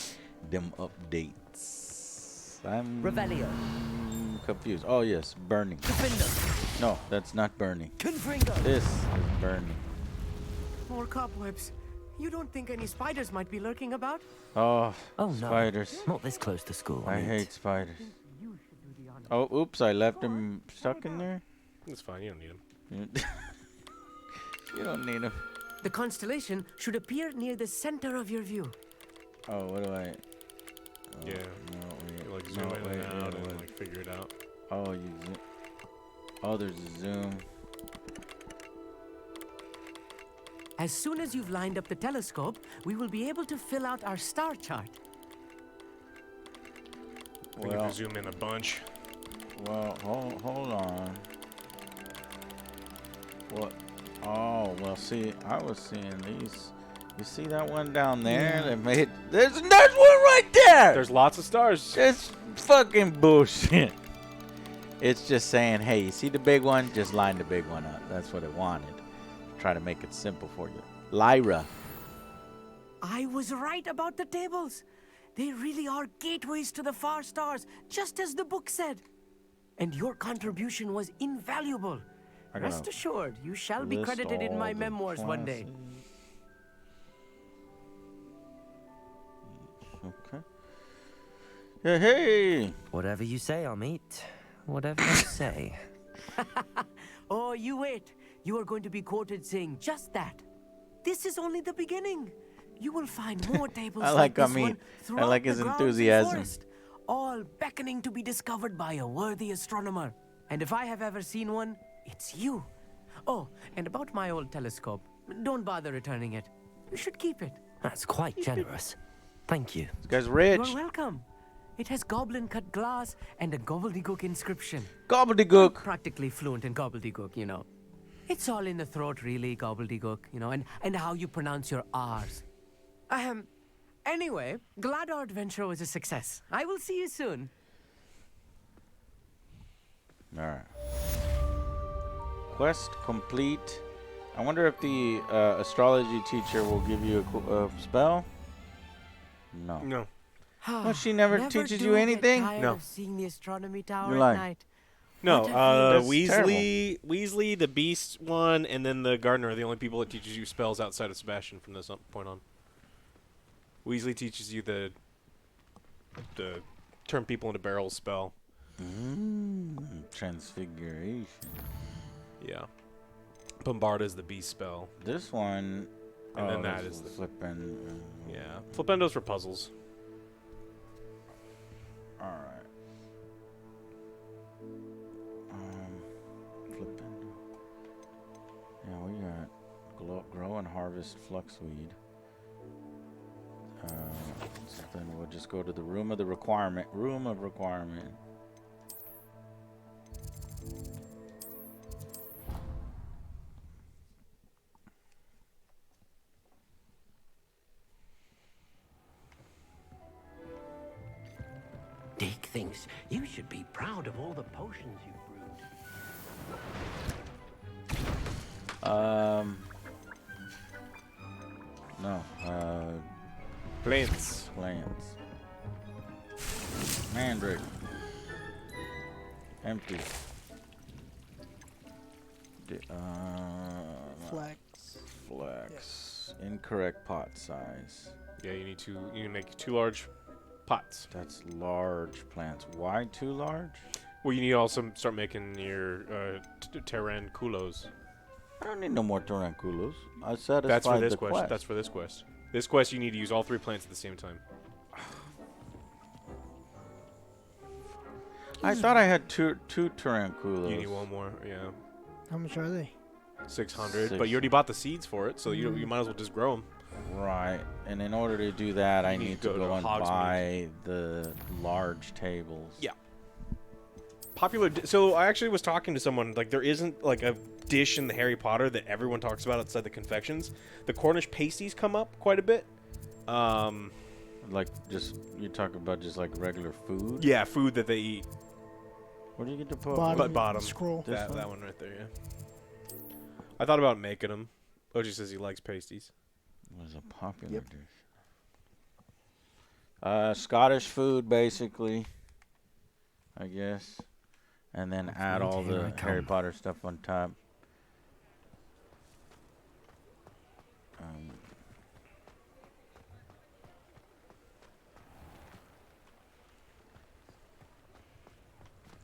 Speaker 1: them updates. I'm
Speaker 4: Revelio.
Speaker 1: confused. Oh yes, burning.
Speaker 4: Defender.
Speaker 1: No, that's not burning.
Speaker 4: Confringo.
Speaker 1: This is burning.
Speaker 10: More cobwebs. You don't think any spiders might be lurking about?
Speaker 1: Oh,
Speaker 4: Oh no.
Speaker 1: spiders.
Speaker 4: Not this close to school.
Speaker 1: I hate spiders. Oh, oops, I left him stuck in there.
Speaker 3: It's fine. You don't need them.
Speaker 1: You don't need him.
Speaker 10: The constellation should appear near the center of your view.
Speaker 1: Oh, what do I?
Speaker 3: Yeah.
Speaker 1: No, wait.
Speaker 3: You like zoom
Speaker 1: No,
Speaker 3: in
Speaker 1: wait,
Speaker 3: and out
Speaker 1: wait,
Speaker 3: and
Speaker 1: wait.
Speaker 3: like figure it out.
Speaker 1: Oh, oh, there's a zoom.
Speaker 10: As soon as you've lined up the telescope, we will be able to fill out our star chart.
Speaker 3: I think if
Speaker 1: Well,
Speaker 3: you zoom in a bunch.
Speaker 1: well, hold on. What? Oh, well, see, I was seeing these. You see that one down there? That made. There's one right there.
Speaker 3: There's lots of stars.
Speaker 1: It's fucking bullshit. It's just saying, hey, you see the big one? Just line the big one up. That's what it wanted. Try to make it simple for you. Lyra.
Speaker 10: I was right about the tables. They really are gateways to the far stars, just as the book said. And your contribution was invaluable.
Speaker 1: I gotta
Speaker 10: Rest assured, you shall be
Speaker 1: list
Speaker 10: credited in
Speaker 1: all
Speaker 10: my
Speaker 1: the
Speaker 10: memoirs one day.
Speaker 1: Okay. Yeah, hey.
Speaker 4: Whatever you say, Amit. Whatever you say.
Speaker 10: Oh, you wait. You are going to be quoted saying just that. This is only the beginning. You will find more tables
Speaker 1: I like
Speaker 10: this
Speaker 1: Amit.
Speaker 10: one
Speaker 1: I
Speaker 10: throughout
Speaker 1: like
Speaker 10: the
Speaker 1: his
Speaker 10: grounds and
Speaker 1: enthusiasm.
Speaker 10: forest, all beckoning to be discovered by a worthy astronomer. And if I have ever seen one, it's you. Oh, and about my old telescope, don't bother returning it. You should keep it.
Speaker 4: That's quite generous. Thank you.
Speaker 1: This guy's rich.
Speaker 10: You're welcome. It has goblin-cut glass and a gobbledygook inscription.
Speaker 1: Gobbledygook.
Speaker 10: I'm practically fluent in gobbledygook, you know. It's all in the throat, really, gobbledygook, you know, and how you pronounce your R's. Anyway, glad our adventure was a success. I will see you soon.
Speaker 1: All right. Quest complete. I wonder if the astrology teacher will give you a spell. No.
Speaker 3: No.
Speaker 1: Well, she never teaches
Speaker 10: do
Speaker 1: you
Speaker 10: get
Speaker 1: anything?
Speaker 10: tired
Speaker 3: No.
Speaker 10: of seeing the astronomy tower
Speaker 1: You're
Speaker 10: at
Speaker 1: lying.
Speaker 10: night.
Speaker 3: No,
Speaker 10: What a view.
Speaker 1: That's
Speaker 3: Weasley, the Beast one, and then the Gardener are the only people that teaches you spells outside of Sebastian from this point on. Weasley teaches you the turn people into barrels spell.
Speaker 1: Transfiguration.
Speaker 3: Yeah. Bombarda is the Beast spell.
Speaker 1: This one.
Speaker 3: And then that is the
Speaker 1: flipping.
Speaker 3: Yeah. Flipendo's for puzzles.
Speaker 1: All right. Flipendo. Yeah, we got grow and harvest fluxweed. So then we'll just go to the room of requirement.
Speaker 6: thinks you should be proud of all the potions you've brewed.
Speaker 1: No.
Speaker 3: Plants.
Speaker 1: Plants. Mandrake. Empty.
Speaker 2: Flex.
Speaker 1: Flex. Yeah. Incorrect pot size.
Speaker 3: Yeah, you need to make 2 large pots.
Speaker 1: That's large plants. Why too large?
Speaker 3: Well, you need to also start making your tarantulas.
Speaker 1: I don't need no more tarantulas. I satisfied
Speaker 3: That's for this
Speaker 1: the quest.
Speaker 3: That's for this quest. This quest, you need to use all 3 plants at the same time.
Speaker 1: I thought I had two tarantulas.
Speaker 3: You need 1 more, yeah.
Speaker 2: How much are they?
Speaker 3: 600, but you already bought the seeds for it, so you might as well just grow them.
Speaker 1: Right, and in order to do that, I need to go and
Speaker 3: Hogsmeade.
Speaker 1: buy the large tables.
Speaker 3: Yeah. So I actually was talking to someone, like there isn't like a dish in the Harry Potter that everyone talks about outside the confections. The Cornish pasties come up quite a bit.
Speaker 1: Like you're talking about just like regular food?
Speaker 3: Yeah, food that they eat.
Speaker 1: Where do you get to put?
Speaker 3: Bottom.
Speaker 2: Scroll.
Speaker 3: That one right there, yeah. I thought about making them. Oji says he likes pasties.
Speaker 1: It was a popular dish. Scottish food, basically, I guess. And then add all the Harry Potter stuff on top.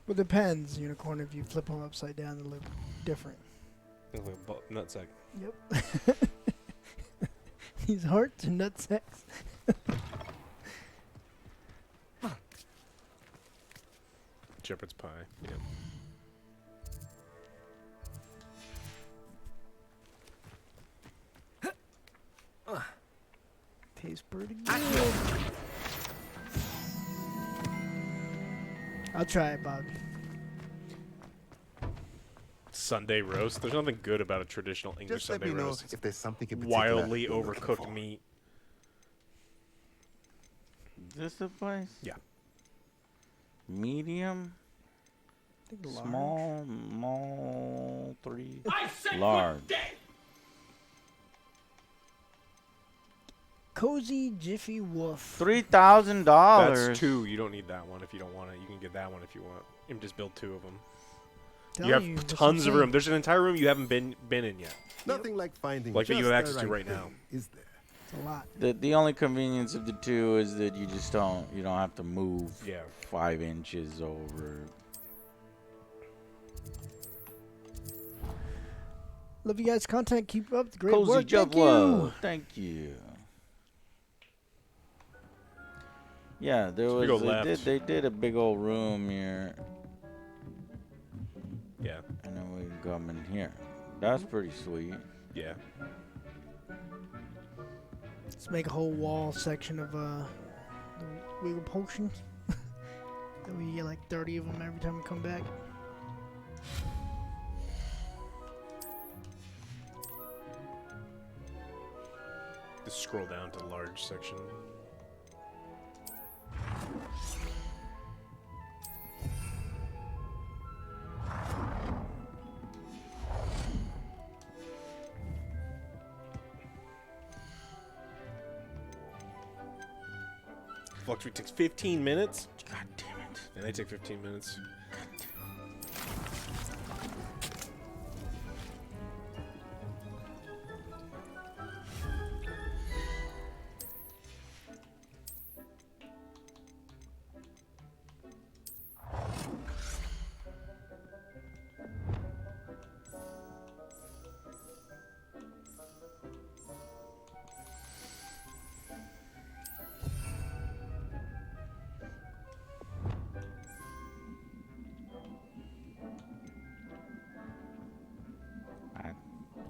Speaker 2: Well, depends, Unicorn. If you flip them upside down, they look different.
Speaker 3: Look like a nutsack.
Speaker 2: Yep. These hearts are nutsacks.
Speaker 3: Shepherd's pie. Yep.
Speaker 2: Tastes pretty good. I'll try it, Bob.
Speaker 3: Sunday roast. There's nothing good about a traditional English
Speaker 13: Just let
Speaker 3: Sunday
Speaker 13: me know
Speaker 3: roast.
Speaker 13: if there's something in particular
Speaker 3: Wildly
Speaker 13: you're looking
Speaker 3: overcooked
Speaker 13: for.
Speaker 3: meat.
Speaker 1: Is this the place?
Speaker 3: Yeah.
Speaker 1: Medium? Small, 3.
Speaker 2: Large. Cozy Jiffy Woof.
Speaker 1: $3,000.
Speaker 3: That's 2. You don't need that one if you don't want it. You can get that one if you want. You can just build 2 of them. You have tons of room. There's an entire room you haven't been in yet.
Speaker 13: Nothing like finding
Speaker 3: like that you
Speaker 13: just
Speaker 3: have access
Speaker 13: the
Speaker 3: to
Speaker 13: right
Speaker 3: right now.
Speaker 13: thing, is there?
Speaker 2: It's a lot.
Speaker 1: The only convenience of the 2 is that you don't have to move 5 inches over.
Speaker 2: Love you guys' content. Keep up the great
Speaker 1: Cozy
Speaker 2: work.
Speaker 1: Jump
Speaker 2: Thank you.
Speaker 1: Love. Thank you. Yeah, there
Speaker 3: So we go
Speaker 1: was.
Speaker 3: left.
Speaker 1: They did a big old room here.
Speaker 3: Yeah.
Speaker 1: And then we can come in here. That's pretty sweet.
Speaker 3: Yeah.
Speaker 2: Let's make a whole wall section of the wiggle potions. Then we get like 30 of them every time we come back.
Speaker 3: Just scroll down to large section. Fluctuate takes 15 minutes.
Speaker 1: God damn it.
Speaker 3: And they take 15 minutes.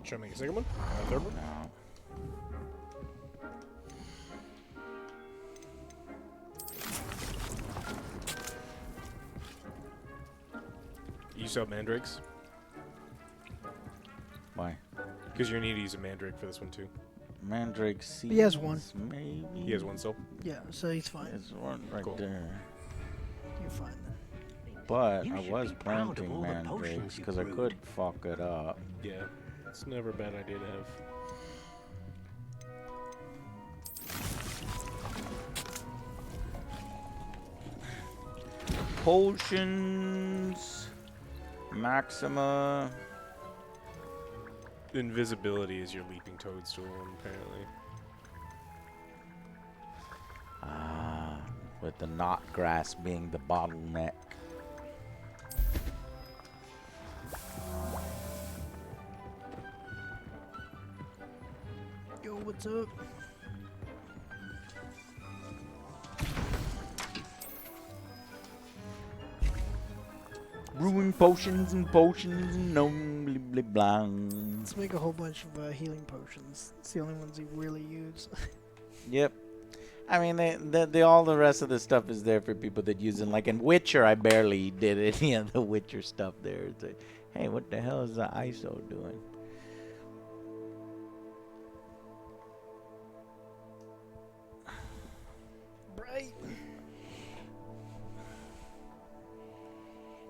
Speaker 3: Should I make a second one? A third one?
Speaker 1: No.
Speaker 3: You still have mandrakes?
Speaker 1: Why?
Speaker 3: Because you're going to need to use a mandrake for this one too.
Speaker 1: Mandrake seeds.
Speaker 2: He has one.
Speaker 1: Maybe.
Speaker 3: He has one still?
Speaker 2: Yeah, so he's fine.
Speaker 1: There's one right
Speaker 3: Cool.
Speaker 1: there.
Speaker 2: You be fine then.
Speaker 1: But
Speaker 6: You
Speaker 1: I
Speaker 6: should
Speaker 1: was
Speaker 6: be proud of
Speaker 1: planting
Speaker 6: all the
Speaker 1: mandrakes
Speaker 6: potions you
Speaker 1: because I
Speaker 6: brewed.
Speaker 1: could fuck it up.
Speaker 3: Yeah, it's never a bad idea to have.
Speaker 1: Potions, Maxima.
Speaker 3: Invisibility is your leaping toadstool, apparently.
Speaker 1: Ah, with the knot grass being the bottleneck.
Speaker 2: Yo, what's up?
Speaker 1: Brewing potions and no blah blah blah.
Speaker 2: Let's make a whole bunch of healing potions. It's the only ones you really use.
Speaker 1: Yep. I mean, they all the rest of the stuff is there for people that use it. Like in Witcher, I barely did any of the Witcher stuff there. It's like, hey, what the hell is the ISO doing?
Speaker 2: Bright.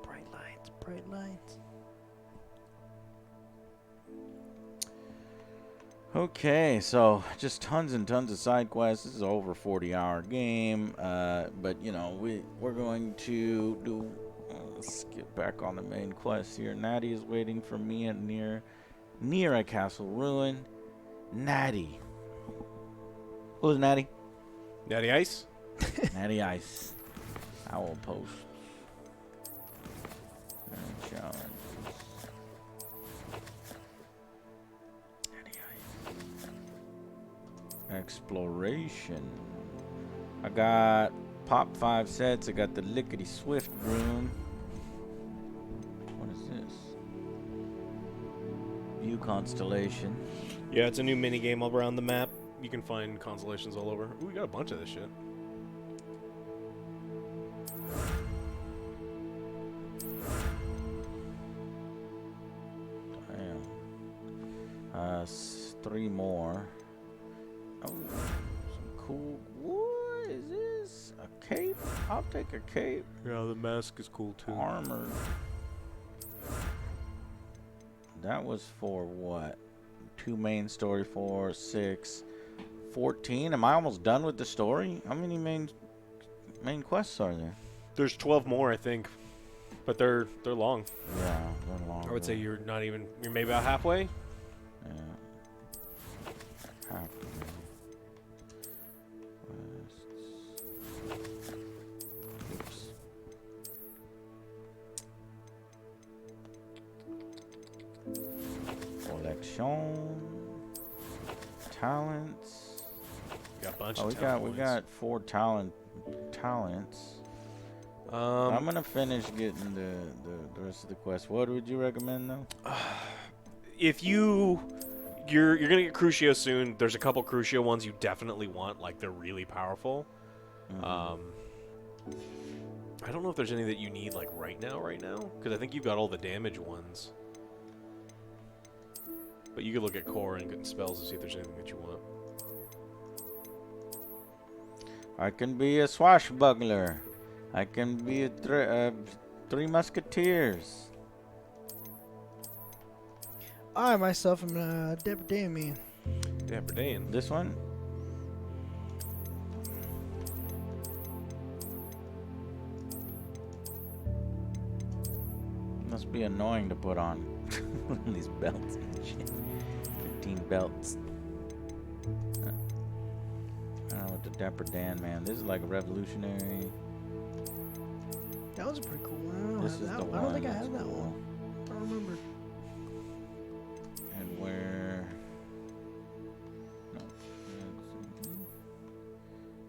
Speaker 2: Bright lights, bright lights.
Speaker 1: Okay, so just tons and tons of side quests. This is an over 40-hour game, but you know we're going to do. Let's get back on the main quest here. Natty is waiting for me at near a castle ruin. Natty. Who's Natty?
Speaker 3: Natty Ice.
Speaker 1: Natty Ice. I will post. Challenge. Exploration. I got pop 5 sets. I got the Lickety Swift broom. What is this? View constellation.
Speaker 3: Yeah, it's a new mini game all around the map. You can find constellations all over. Ooh, we got a bunch of this shit.
Speaker 1: Damn. 3 more. Oh, some cool. What is this? A cape? I'll take a cape.
Speaker 3: Yeah, the mask is cool too.
Speaker 1: Armor. That was for what? 2 main story, 4, 6, 14. Am I almost done with the story? How many main quests are there?
Speaker 3: There's 12 more, I think, but they're long.
Speaker 1: Yeah, they're long.
Speaker 3: I would say you're maybe about halfway.
Speaker 1: Yeah. Halfway. Oops. Collection. Talents.
Speaker 3: Got a bunch
Speaker 1: Oh,
Speaker 3: of
Speaker 1: we got 4 talents. I'm gonna finish getting the rest of the quest. What would you recommend though?
Speaker 3: If you're gonna get Crucio soon. There's a couple Crucio ones you definitely want. Like they're really powerful.
Speaker 1: Mm-hmm.
Speaker 3: I don't know if there's any that you need like right now, because I think you've got all the damage ones. But you could look at core and get spells to see if there's anything that you want.
Speaker 1: I can be a swashbuckler. I can be a 3 musketeers.
Speaker 2: I myself am a Dapper Dan man.
Speaker 3: Dapper Dan.
Speaker 1: This one? Must be annoying to put on these belts and shit. 15 belts. I don't know what the Dapper Dan man. This is like a revolutionary.
Speaker 2: That was a pretty cool one.
Speaker 1: This is the
Speaker 2: I don't
Speaker 1: one
Speaker 2: think I
Speaker 1: that's
Speaker 2: have that
Speaker 1: cool.
Speaker 2: one. I don't remember.
Speaker 1: And where? No,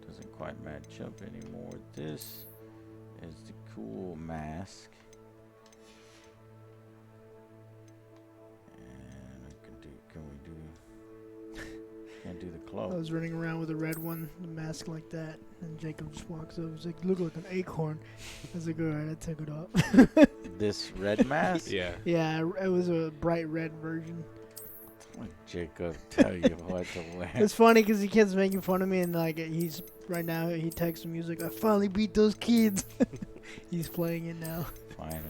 Speaker 1: doesn't quite match up anymore. This is the cool mask. And I can do. Can we do? Can't do the cloak.
Speaker 2: I was running around with a red one, the mask like that, and Jacob just walks up. He's like, "Look like an acorn." I was like, "All right, I took it off."
Speaker 1: This red mask?
Speaker 3: Yeah.
Speaker 2: Yeah, it was a bright red version.
Speaker 1: What Jacob tell you what to wear?
Speaker 2: It's funny because he keeps making fun of me, and like he texts me, he's like, "I finally beat those kids." He's playing it now.
Speaker 1: Finally.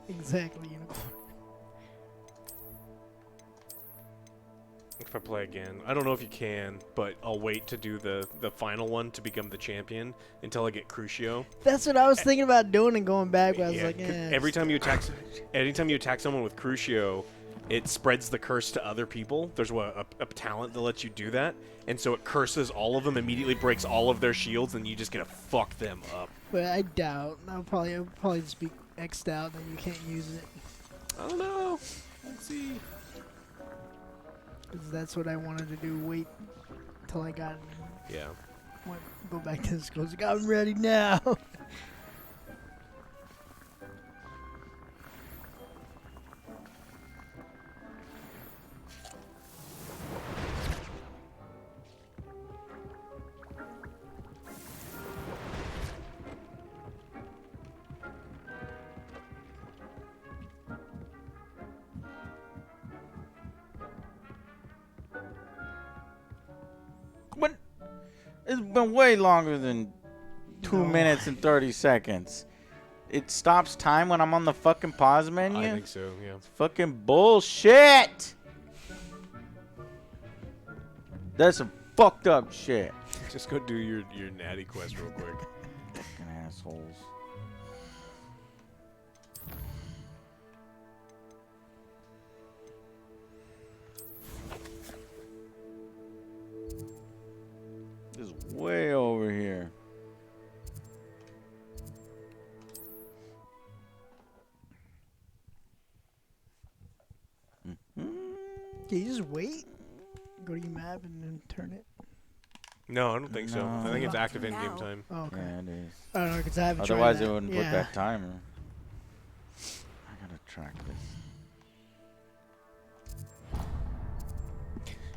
Speaker 2: Exactly, unicorn.
Speaker 3: If I play again, I don't know if you can, but I'll wait to do the final one to become the champion until I get Crucio.
Speaker 2: That's what I was thinking about doing and going back, but I was
Speaker 3: Yeah,
Speaker 2: like,
Speaker 3: 'cause
Speaker 2: eh.
Speaker 3: anytime you attack someone with Crucio, it spreads the curse to other people. There's a talent that lets you do that, and so it curses all of them, immediately breaks all of their shields, and you just gonna fuck them up.
Speaker 2: But I doubt. I'll probably just be X'd out, then you can't use it.
Speaker 3: I don't know. Let's see.
Speaker 2: 'Cause that's what I wanted to do. Wait till I got.
Speaker 3: Yeah.
Speaker 2: Go back to the schools. Like, I'm ready now.
Speaker 1: It's been way longer than 2 minutes and 30 seconds. It stops time when I'm on the fucking pause menu?
Speaker 3: I think so, yeah.
Speaker 1: It's fucking bullshit. That's some fucked up shit.
Speaker 3: Just go do your natty quest real quick.
Speaker 1: Fucking assholes. This is way over here.
Speaker 2: Can you just wait? Go to your map and then turn it?
Speaker 3: No, I don't think so. I think it's active in-game time.
Speaker 2: Oh, okay.
Speaker 1: Yeah, it is.
Speaker 2: I don't know, because I haven't tried
Speaker 1: Otherwise,
Speaker 2: that.
Speaker 1: it wouldn't put
Speaker 2: Yeah.
Speaker 1: that timer. I gotta track this.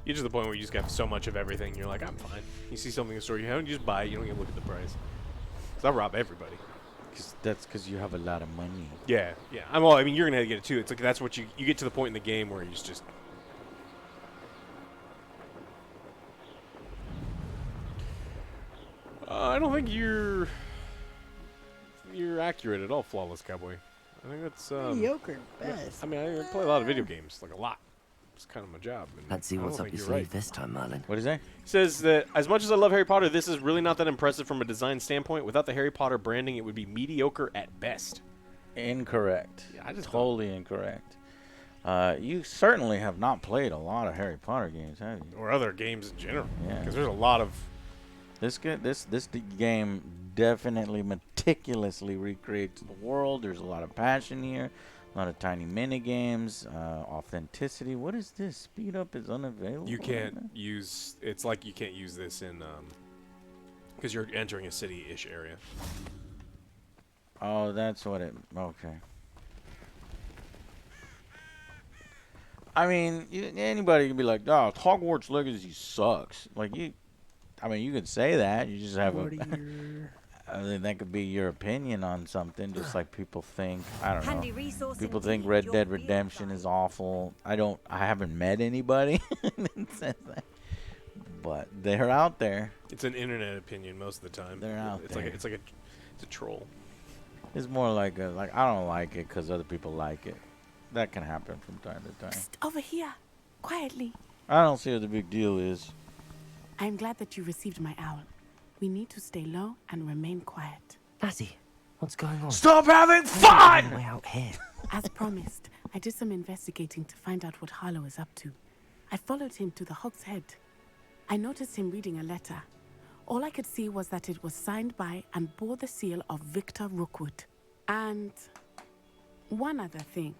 Speaker 3: You're to the point where you just got so much of everything, you're like, I'm fine. You see something in the store you haven't, you just buy it, you don't even look at the price. Because I'll rob everybody.
Speaker 1: That's because you have a lot of money.
Speaker 3: Yeah, yeah. I mean, you're going to get it too. It's like that's what you get to the point in the game where you just... I don't think you're accurate at all, Flawless Cowboy. I think that's...
Speaker 2: mediocre, best.
Speaker 3: I mean, I play a lot of video games, like a lot. It's kind of my job.
Speaker 4: Let's see what's up your sleeve this time, Merlin.
Speaker 1: What is that?
Speaker 3: He says that as much as I love Harry Potter, this is really not that impressive from a design standpoint. Without the Harry Potter branding, it would be mediocre at best.
Speaker 1: Incorrect.
Speaker 3: Yeah, I just
Speaker 1: totally incorrect. You certainly have not played a lot of Harry Potter games, have you?
Speaker 3: Or other games in general.
Speaker 1: Yeah.
Speaker 3: Because there's a lot of...
Speaker 1: This game definitely meticulously recreates the world. There's a lot of passion here. A lot of tiny mini games, authenticity. What is this? Speed up is unavailable.
Speaker 3: You can't use... It's like you can't use this in... Because you're entering a city-ish area.
Speaker 1: Oh, that's what it... Okay. I mean, anybody can be like, oh, Hogwarts Legacy sucks. Like, you could say that. You just have I mean, that could be your opinion on something, just like people think, I don't know. People think Red Dead Redemption is awful. I haven't met anybody that says that. But they're out there.
Speaker 3: It's an internet opinion most of the time.
Speaker 1: They're out there.
Speaker 3: It's a troll.
Speaker 1: It's more like I don't like it because other people like it. That can happen from time to time.
Speaker 22: Psst, over here, quietly.
Speaker 1: I don't see what the big deal is.
Speaker 22: I am glad that you received my owl. We need to stay low and remain quiet.
Speaker 4: Lassie, what's going on?
Speaker 1: Stop having fun!
Speaker 4: Way out here.
Speaker 22: As promised, I did some investigating to find out what Harlow is up to. I followed him to the Hog's Head. I noticed him reading a letter. All I could see was that it was signed by and bore the seal of Victor Rookwood. And one other thing.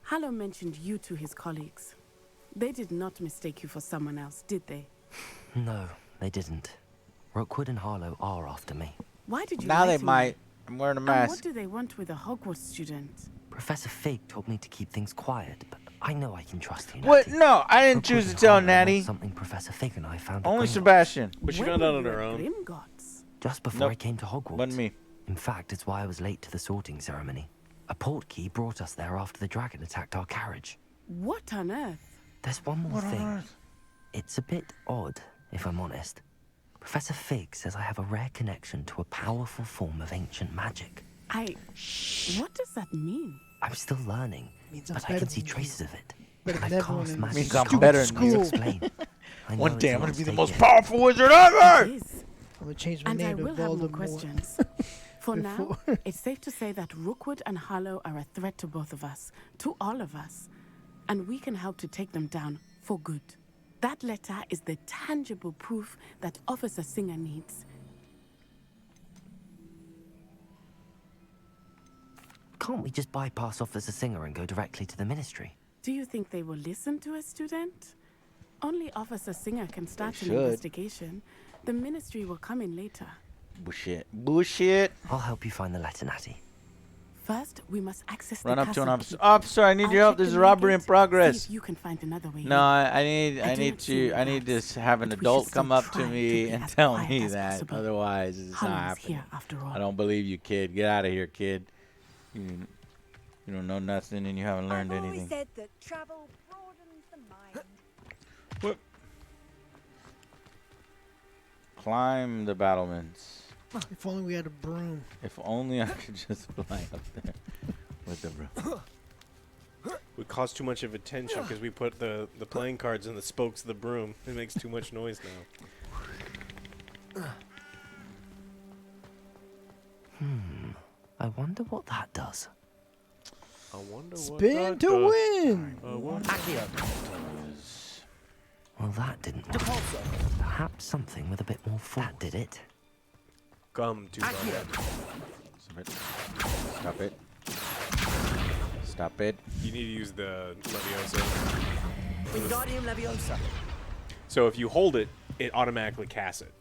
Speaker 22: Harlow mentioned you to his colleagues. They did not mistake you for someone else, did they?
Speaker 4: No, they didn't. Rookwood and Harlow are after me.
Speaker 22: Why did you
Speaker 1: Now
Speaker 22: lie
Speaker 1: they
Speaker 22: to
Speaker 1: might.
Speaker 22: me?
Speaker 1: I'm wearing a
Speaker 22: And
Speaker 1: mask.
Speaker 22: what do they want with a Hogwarts student?
Speaker 4: Professor Fig told me to keep things quiet, but I know I can trust you,
Speaker 1: What?
Speaker 4: Natty.
Speaker 1: No, I didn't
Speaker 4: Rookwood
Speaker 1: choose to
Speaker 4: and
Speaker 1: tell
Speaker 4: Harlow want
Speaker 1: Natty.
Speaker 4: Something Professor Fig and I found at
Speaker 1: Only
Speaker 4: Gringotts.
Speaker 1: Sebastian.
Speaker 3: But she
Speaker 22: When
Speaker 3: found
Speaker 22: were
Speaker 3: out on
Speaker 22: you
Speaker 3: her
Speaker 22: at
Speaker 3: own.
Speaker 22: Gringotts?
Speaker 4: Just before
Speaker 1: Nope.
Speaker 4: I came to Hogwarts.
Speaker 1: Wasn't me.
Speaker 4: In fact, it's why I was late to the sorting ceremony. A portkey brought us there after the dragon attacked our carriage.
Speaker 14: What on earth?
Speaker 4: There's one more thing. It's a bit odd, if I'm honest. Professor Fig says I have a rare connection to a powerful form of ancient magic.
Speaker 14: What does that mean?
Speaker 4: I'm still learning, but I can see traces of it. I've cast magic.
Speaker 1: Means I'm better than you.
Speaker 4: Explain.
Speaker 1: One day I'm gonna be the most powerful wizard ever!
Speaker 2: I'm gonna change my
Speaker 14: And I
Speaker 2: name to
Speaker 14: will have more
Speaker 2: Voldemort.
Speaker 14: questions. For now, it's safe to say that Rookwood and Hollow are a threat to both of us, to all of us. And we can help to take them down for good. That letter is the tangible proof that Officer Singer needs.
Speaker 4: Can't we just bypass Officer Singer and go directly to the ministry?
Speaker 14: Do you think they will listen to a student? Only Officer Singer can start an
Speaker 1: should.
Speaker 14: investigation. The ministry will come in later.
Speaker 1: Bullshit. Bullshit.
Speaker 4: I'll help you find the letter, Natty.
Speaker 14: First, we must access
Speaker 1: Run
Speaker 14: the
Speaker 1: up to an
Speaker 14: castle
Speaker 1: officer.
Speaker 14: keep.
Speaker 1: Officer, I need your help. There's a robbery in progress.
Speaker 14: See if you can find another way
Speaker 1: No,
Speaker 14: in.
Speaker 1: I need
Speaker 14: I do not see
Speaker 1: I need
Speaker 14: gaps,
Speaker 1: to have an
Speaker 14: but we
Speaker 1: adult
Speaker 14: should
Speaker 1: come
Speaker 14: still
Speaker 1: up to
Speaker 14: try to
Speaker 1: me
Speaker 14: be
Speaker 1: and
Speaker 14: as
Speaker 1: tell
Speaker 14: quiet
Speaker 1: me
Speaker 14: as
Speaker 1: that.
Speaker 14: possible.
Speaker 1: Otherwise, it's
Speaker 14: Hollow
Speaker 1: not
Speaker 14: is
Speaker 1: happening.
Speaker 14: here after all.
Speaker 1: I don't believe you, kid. Get out of here, kid. You don't know nothing and you haven't learned
Speaker 5: I've always
Speaker 1: anything.
Speaker 5: said that travel broadens the mind.
Speaker 1: Whoop. Climb the battlements.
Speaker 2: If only we had a broom.
Speaker 1: If only I could just fly up there with the broom.
Speaker 17: We cause too much of attention because we put the playing cards in the spokes of the broom. It makes too much noise now.
Speaker 4: I wonder what that does.
Speaker 17: I wonder
Speaker 2: Spin
Speaker 17: what
Speaker 2: to
Speaker 17: that
Speaker 2: win!
Speaker 4: Well, that didn't work. Perhaps something with a bit more force. That did it.
Speaker 17: Gum to
Speaker 1: Stop it. Stop it. Stop it.
Speaker 17: You need to use the Leviosa.
Speaker 10: Wingardium Leviosa.
Speaker 17: So if you hold it, it automatically casts it.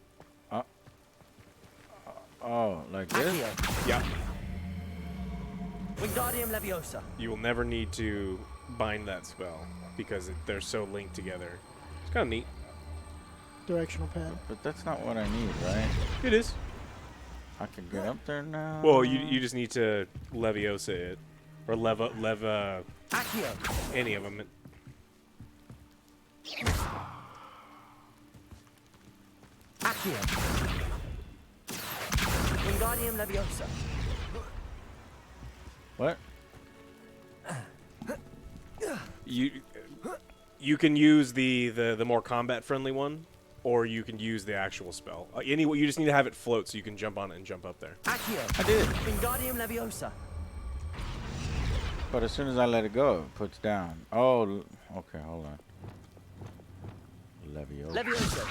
Speaker 1: Oh, like this?
Speaker 17: Yep.
Speaker 10: Wingardium Leviosa.
Speaker 17: You will never need to bind that spell because they're so linked together. It's kind of neat.
Speaker 2: Directional pad.
Speaker 1: But that's not what I need, right?
Speaker 17: It is.
Speaker 1: I can get up there now.
Speaker 17: Well, you just need to Leviosa it. Or Leva... any of them.
Speaker 10: Wingardium Leviosa.
Speaker 1: What?
Speaker 17: You can use the more combat friendly one, or you can use the actual spell. Anyway, you just need to have it float so you can jump on it and jump up there.
Speaker 1: I did.
Speaker 10: Wingardium Leviosa.
Speaker 1: But as soon as I let it go, it puts down. Oh, okay, hold on. Leviosa.
Speaker 10: Leviosa.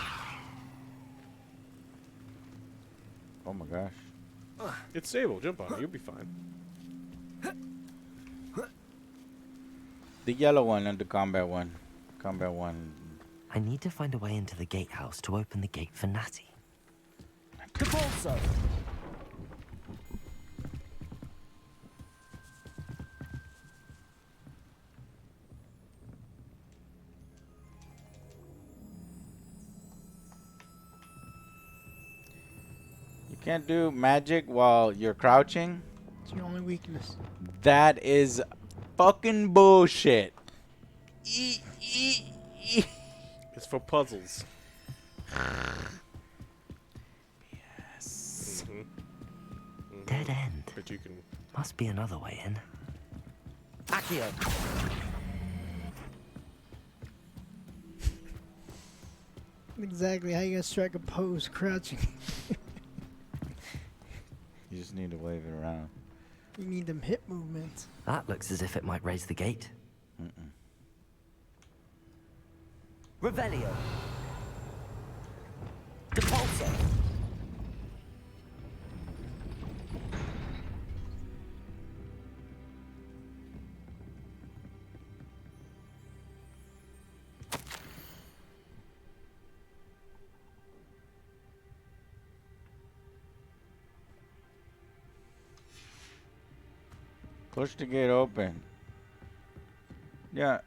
Speaker 1: Oh my gosh.
Speaker 17: It's stable. Jump on it. You'll be fine.
Speaker 1: The yellow one and the combat one. Combat one.
Speaker 4: I need to find a way into the gatehouse to open the gate for Natty.
Speaker 10: Depulso.
Speaker 1: You can't do magic while you're crouching.
Speaker 2: It's your only weakness.
Speaker 1: That is fucking bullshit.
Speaker 17: It's for puzzles.
Speaker 1: Yes.
Speaker 4: Dead end.
Speaker 17: But you can.
Speaker 4: Must be another way in.
Speaker 10: Accio.
Speaker 2: Exactly how you gonna strike a pose crouching.
Speaker 1: You just need to wave it around.
Speaker 2: You need them hip movements.
Speaker 4: That looks as if it might raise the gate.
Speaker 10: Revelio. Depulso.
Speaker 1: Push the gate open. Yeah,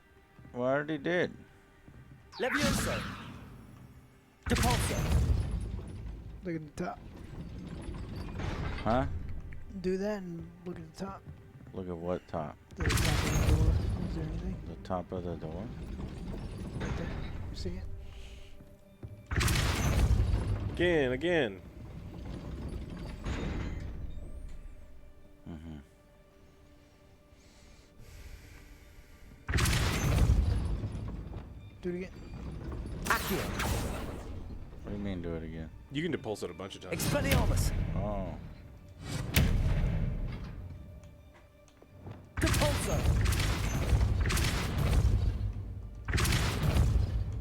Speaker 1: we already did.
Speaker 10: Leviosa. Depulso.
Speaker 2: Look at the top.
Speaker 1: Huh?
Speaker 2: Do that and look at the top.
Speaker 1: Look at what top?
Speaker 2: The top of the door. Is there anything?
Speaker 1: The top of the door?
Speaker 2: Right there. See it?
Speaker 17: Again.
Speaker 2: Do it again.
Speaker 4: Accio.
Speaker 1: What do you mean do it again?
Speaker 3: You can depulse it a bunch of times.
Speaker 4: Expelliarmus.
Speaker 1: Oh.
Speaker 4: Depulso.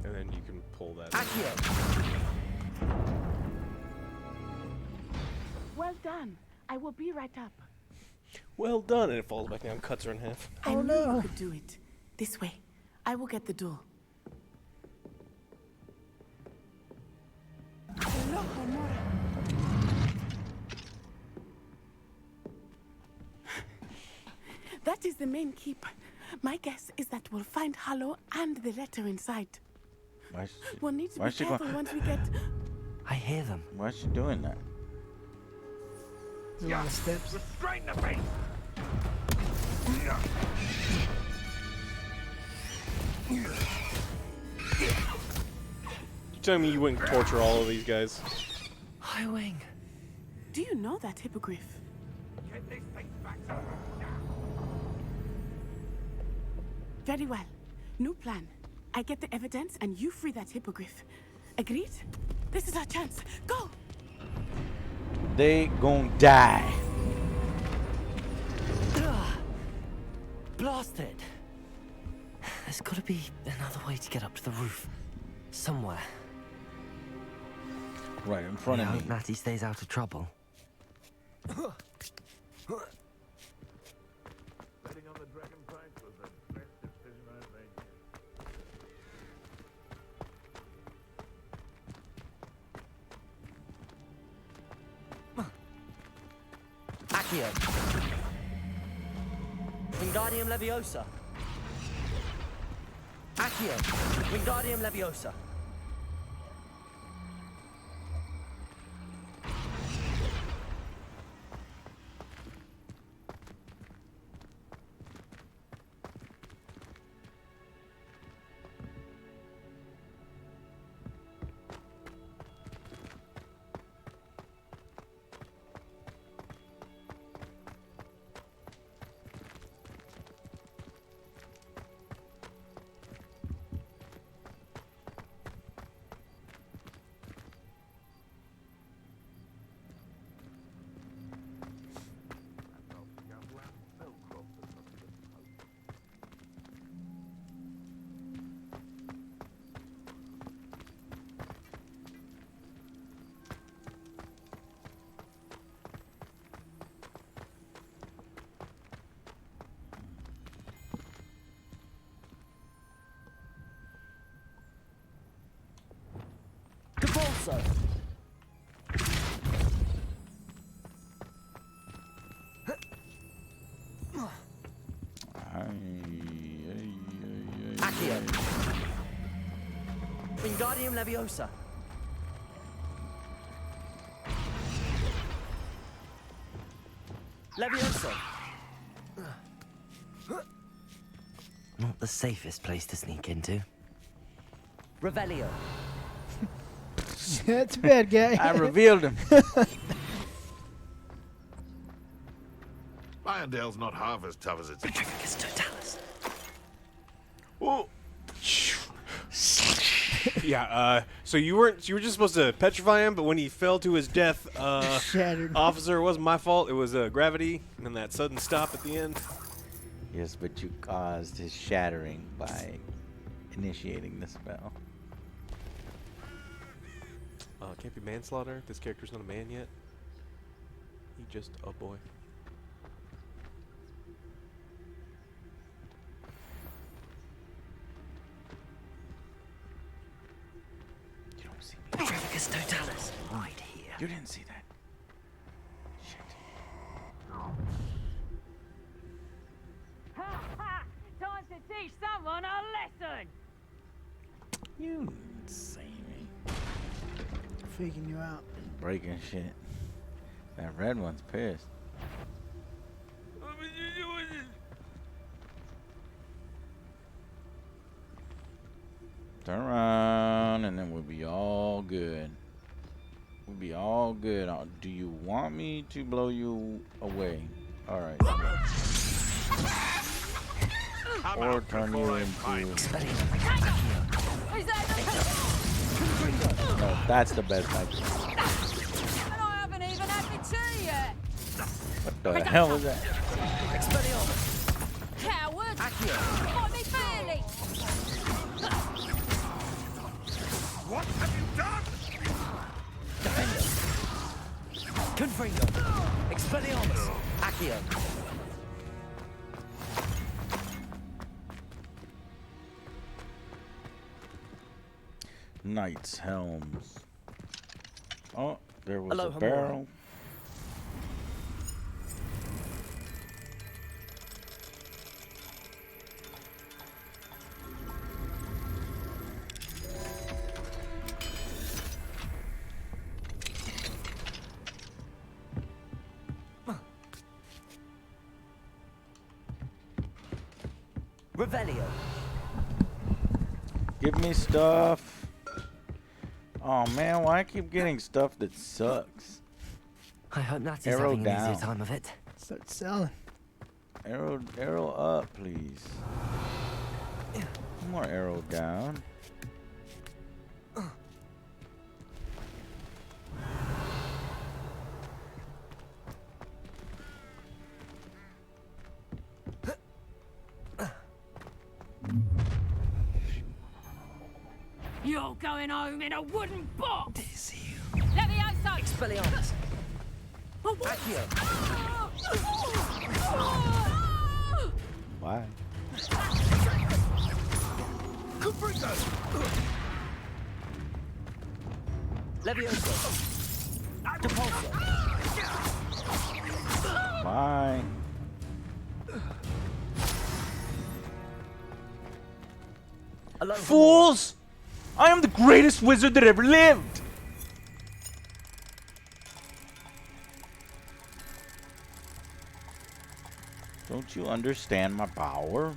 Speaker 3: And then you can pull that.
Speaker 4: Accio.
Speaker 14: Well done. I will be right up.
Speaker 17: Well done. And it falls back down, cuts her in half.
Speaker 14: I knew you could do it. This way. I will get the door. Hello, Honora. That is the main keep. My guess is that we'll find Hallow and the letter inside. We'll need to be careful once we get...
Speaker 4: I hear them.
Speaker 1: Why is she doing that?
Speaker 2: There's a lot of steps.
Speaker 7: Straight in the face.
Speaker 17: You tell me you wouldn't torture all of these guys?
Speaker 4: Highwing.
Speaker 14: Do you know that Hippogriff? Very well. New plan. I get the evidence and you free that Hippogriff. Agreed? This is our chance. Go!
Speaker 1: They gon' die.
Speaker 4: Blasted. There's gotta be another way to get up to the roof. Somewhere.
Speaker 1: Right in front of me.
Speaker 4: Natty stays out of trouble.
Speaker 7: Betting on the dragon price was the best decision I've made
Speaker 4: Accio. Wingardium Leviosa. Accio. Wingardium Leviosa. Depulso. Accio. Wingardium Leviosa. Leviosa. Not the safest place to sneak into. Revelio.
Speaker 2: That's a bad guy.
Speaker 1: I revealed him.
Speaker 7: Irondale's not half as tough as it's.
Speaker 17: Whoa. Yeah, so you were just supposed to petrify him, but when he fell to his death,
Speaker 2: Shattered.
Speaker 17: officer, it wasn't my fault. It was gravity and that sudden stop at the end.
Speaker 1: Yes, but you caused his shattering by initiating the spell.
Speaker 3: It can't be manslaughter. This character's not a man yet. He just a boy.
Speaker 1: You don't see me.
Speaker 4: Petrificus Totalis. Right here.
Speaker 1: You didn't see that. Shit.
Speaker 8: Ha ha! Time to teach someone a lesson!
Speaker 1: You didn't see me.
Speaker 2: Faking you out.
Speaker 1: Breaking shit. That red one's pissed. Turn around, and then we'll be all good. We'll be all good. Do you want me to blow you away? All right. Or turn you into... No, that's the best I can.
Speaker 8: And I haven't even had my tea yet.
Speaker 1: What the hell was that?
Speaker 8: Coward! Got me fairly.
Speaker 6: What have you done?
Speaker 4: Confringo. Expelliarmus. Accio.
Speaker 1: Knights helms. Oh, there was
Speaker 4: Aloha
Speaker 1: a barrel.
Speaker 4: Revelio.
Speaker 1: Give me stuff. Oh man, why I keep getting stuff that sucks?
Speaker 4: I hope Natty's
Speaker 1: Arrow
Speaker 4: having an
Speaker 1: down.
Speaker 4: easier time of it.
Speaker 2: Start selling.
Speaker 1: Arrow up, please. More arrow down.
Speaker 8: You're going home in a wooden box. Let me outside.
Speaker 4: Expelliarmus. Accio.
Speaker 1: Why?
Speaker 4: Levioso. Depulso.
Speaker 1: Why?
Speaker 16: Fools! I am the greatest wizard that ever lived!
Speaker 1: Don't you understand my power?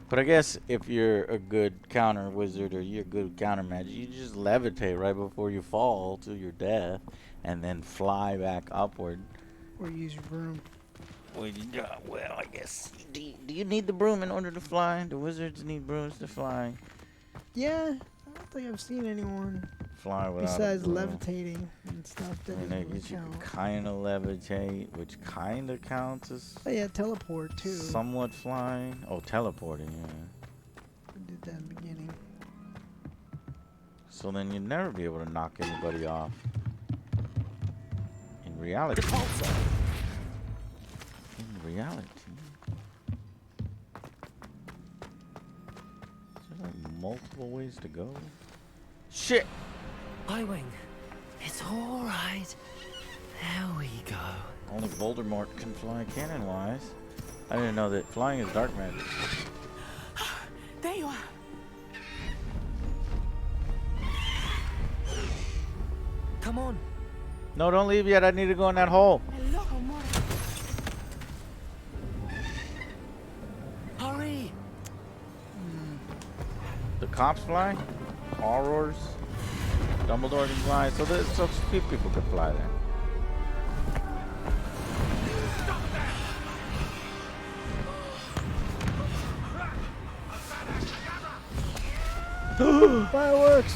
Speaker 1: But I guess if you're a good counter wizard or you're a good counter magic, you just levitate right before you fall to your death and then fly back upward.
Speaker 2: Or use your broom.
Speaker 1: Well, I guess. Do you need the broom in order to fly? Do wizards need brooms to fly?
Speaker 2: Yeah, I don't think I've seen anyone
Speaker 1: Fly without
Speaker 2: besides
Speaker 1: a broom.
Speaker 2: levitating and stuff. That
Speaker 1: And I
Speaker 2: doesn't
Speaker 1: guess you
Speaker 2: really
Speaker 1: can
Speaker 2: count.
Speaker 1: kind of levitate, which kind of counts as
Speaker 2: Oh yeah, teleport too.
Speaker 1: somewhat flying. Oh, teleporting, yeah.
Speaker 2: I did that in the beginning.
Speaker 1: So then you'd never be able to knock anybody off. In reality. In reality. Is there like multiple ways to go? Shit!
Speaker 4: Highwing. It's alright. There we go.
Speaker 1: Only Voldemort can fly cannon-wise. I didn't know that flying is dark magic.
Speaker 14: There you are.
Speaker 4: Come on.
Speaker 1: No, don't leave yet. I need to go in that hole.
Speaker 4: Hurry.
Speaker 1: The cops fly. Aurors. Dumbledore can fly. So few people could fly there.
Speaker 2: Fireworks!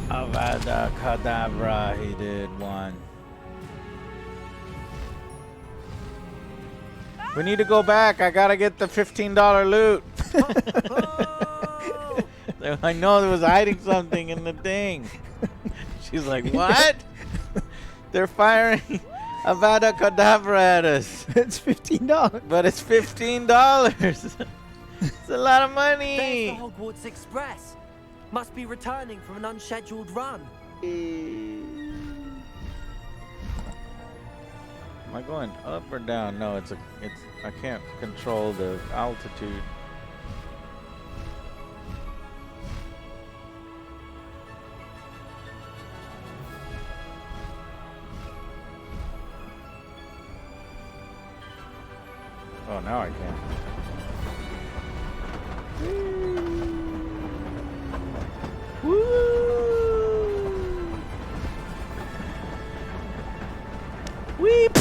Speaker 1: Avada Kedavra, he did one. We need to go back. I gotta get the $15 loot. I know there was hiding something in the thing. She's like, what? They're firing Avada Kedavra at us.
Speaker 2: It's $15.
Speaker 1: But it's $15. It's a lot of money.
Speaker 4: There's the Hogwarts Express. Must be returning from an unscheduled run.
Speaker 1: Am I going up or down? No, I can't control the altitude. Oh, now I can.
Speaker 2: Weep.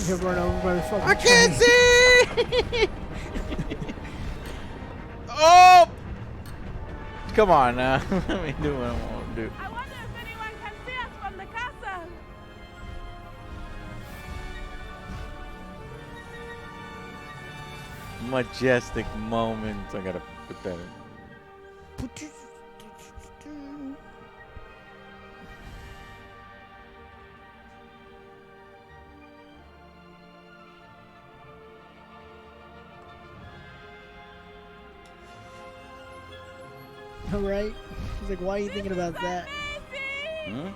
Speaker 2: You're run over by the fucking
Speaker 1: I can't
Speaker 2: train.
Speaker 1: see. Oh! Come on now. Let me do what I want to do.
Speaker 9: I wonder if anyone can see us from the castle.
Speaker 1: Majestic moments. I gotta put that in.
Speaker 2: Right? He's like, why are you thinking about that?
Speaker 1: Hmm?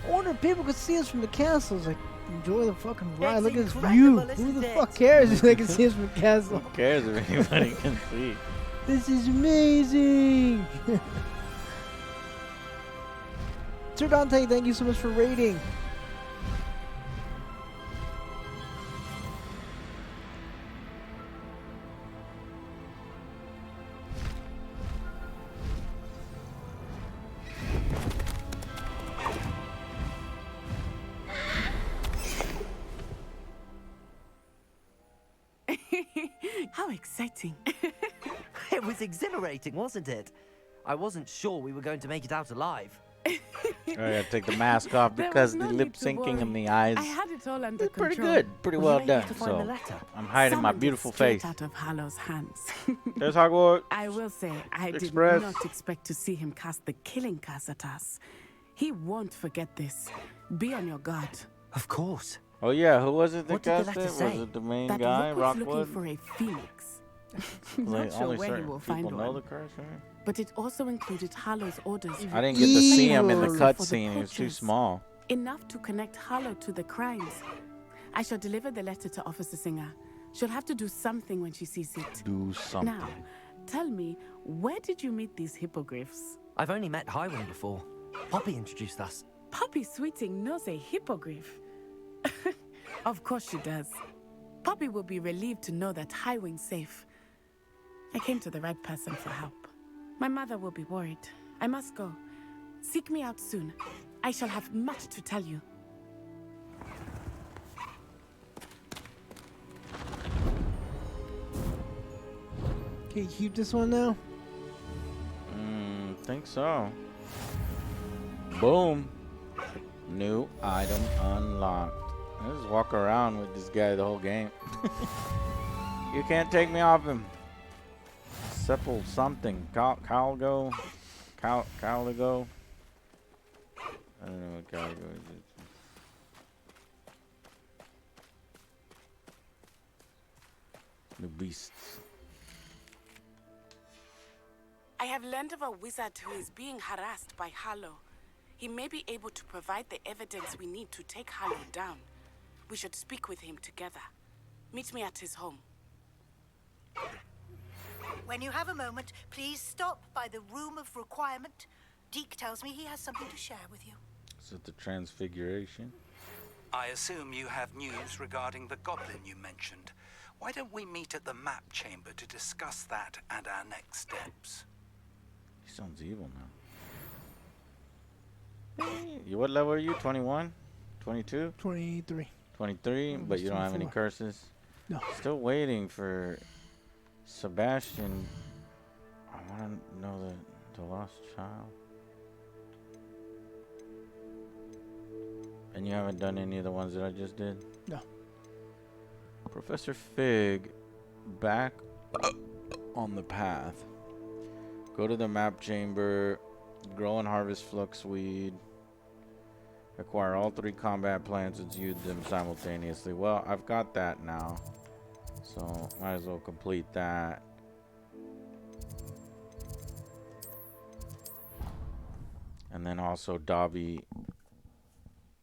Speaker 2: I wonder if people could see us from the castle. It's like, enjoy the fucking ride.
Speaker 11: It's
Speaker 2: Look at this
Speaker 11: incredible,
Speaker 2: view. Who
Speaker 11: isn't
Speaker 2: the
Speaker 11: it?
Speaker 2: fuck cares if they can see us from the castle?
Speaker 1: Who cares if anybody can see?
Speaker 2: This is amazing. Sir Dante, thank you so much for raiding.
Speaker 14: How exciting.
Speaker 4: It was exhilarating, wasn't it? I wasn't sure we were going to make it out alive.
Speaker 1: I gotta take the mask off
Speaker 14: There
Speaker 1: because
Speaker 14: was no
Speaker 1: the lip
Speaker 14: need to
Speaker 1: syncing
Speaker 14: worry.
Speaker 1: and the eyes.
Speaker 14: I had it all under
Speaker 1: Pretty
Speaker 14: control.
Speaker 1: good. Pretty well done. So I'm hiding my
Speaker 14: Summoned it
Speaker 1: beautiful
Speaker 14: straight
Speaker 1: face.
Speaker 14: out of Hallow's hands.
Speaker 1: There's Hogwarts.
Speaker 14: I will say, I
Speaker 1: Express.
Speaker 14: did not expect to see him cast the killing curse at us. He won't forget this. Be on your guard.
Speaker 4: Of course.
Speaker 1: Oh yeah, who was it that
Speaker 4: What did the
Speaker 1: cast
Speaker 4: letter
Speaker 1: it?
Speaker 4: say?
Speaker 1: Was it the main
Speaker 14: That
Speaker 1: guy,
Speaker 14: Rook was looking
Speaker 1: Rockwood?
Speaker 14: for a phoenix.
Speaker 1: Like,
Speaker 14: Not sure
Speaker 1: only
Speaker 14: where he
Speaker 1: certain
Speaker 14: will
Speaker 1: people
Speaker 14: find
Speaker 1: know
Speaker 14: one.
Speaker 1: the curse, right?
Speaker 14: But it also included Hallow's orders.
Speaker 1: I didn't get to see him in the
Speaker 14: For the
Speaker 1: cutscene. He was too
Speaker 14: poachers.
Speaker 1: small.
Speaker 14: Enough to connect Hallow to the crimes. I shall deliver the letter to Officer Singer. She'll have to do something when she sees it.
Speaker 1: Do something.
Speaker 14: Now, tell me, where did you meet these hippogriffs?
Speaker 4: I've only met Highwing before. Poppy introduced us.
Speaker 14: Poppy Sweeting knows a hippogriff. Of course she does. Poppy will be relieved to know that Highwing's safe. I came to the right person for help. My mother will be worried. I must go. Seek me out soon. I shall have much to tell you.
Speaker 2: Can you keep this one now?
Speaker 1: Think so. Boom. New item unlocked. I just walk around with this guy the whole game. You can't take me off him. Sepal something. Calgo. Caligo. I don't know what Caligo is. New beasts.
Speaker 14: I have learned of a wizard who is being harassed by Hallow. He may be able to provide the evidence we need to take Hallow down. We should speak with him together. Meet me at his home.
Speaker 18: When you have a moment, please stop by the Room of Requirement. Deke tells me he has something to share with you.
Speaker 1: Is it the Transfiguration?
Speaker 6: I assume you have news regarding the goblin you mentioned. Why don't we meet at the map chamber to discuss that and our next steps?
Speaker 1: He sounds evil now. What level are you? 21? 22?
Speaker 2: 23.
Speaker 1: 23,
Speaker 2: Almost
Speaker 1: but you don't have any
Speaker 2: 24.
Speaker 1: curses?
Speaker 2: No.
Speaker 1: Still waiting for Sebastian. I want to know the lost child. And you haven't done any of the ones that I just did?
Speaker 2: No.
Speaker 1: Professor Fig, back on the path. Go to the map chamber, grow and harvest fluxweed, acquire all 3 combat plants and use them simultaneously. Well, I've got that now, so might as well complete that. And then also Dobby,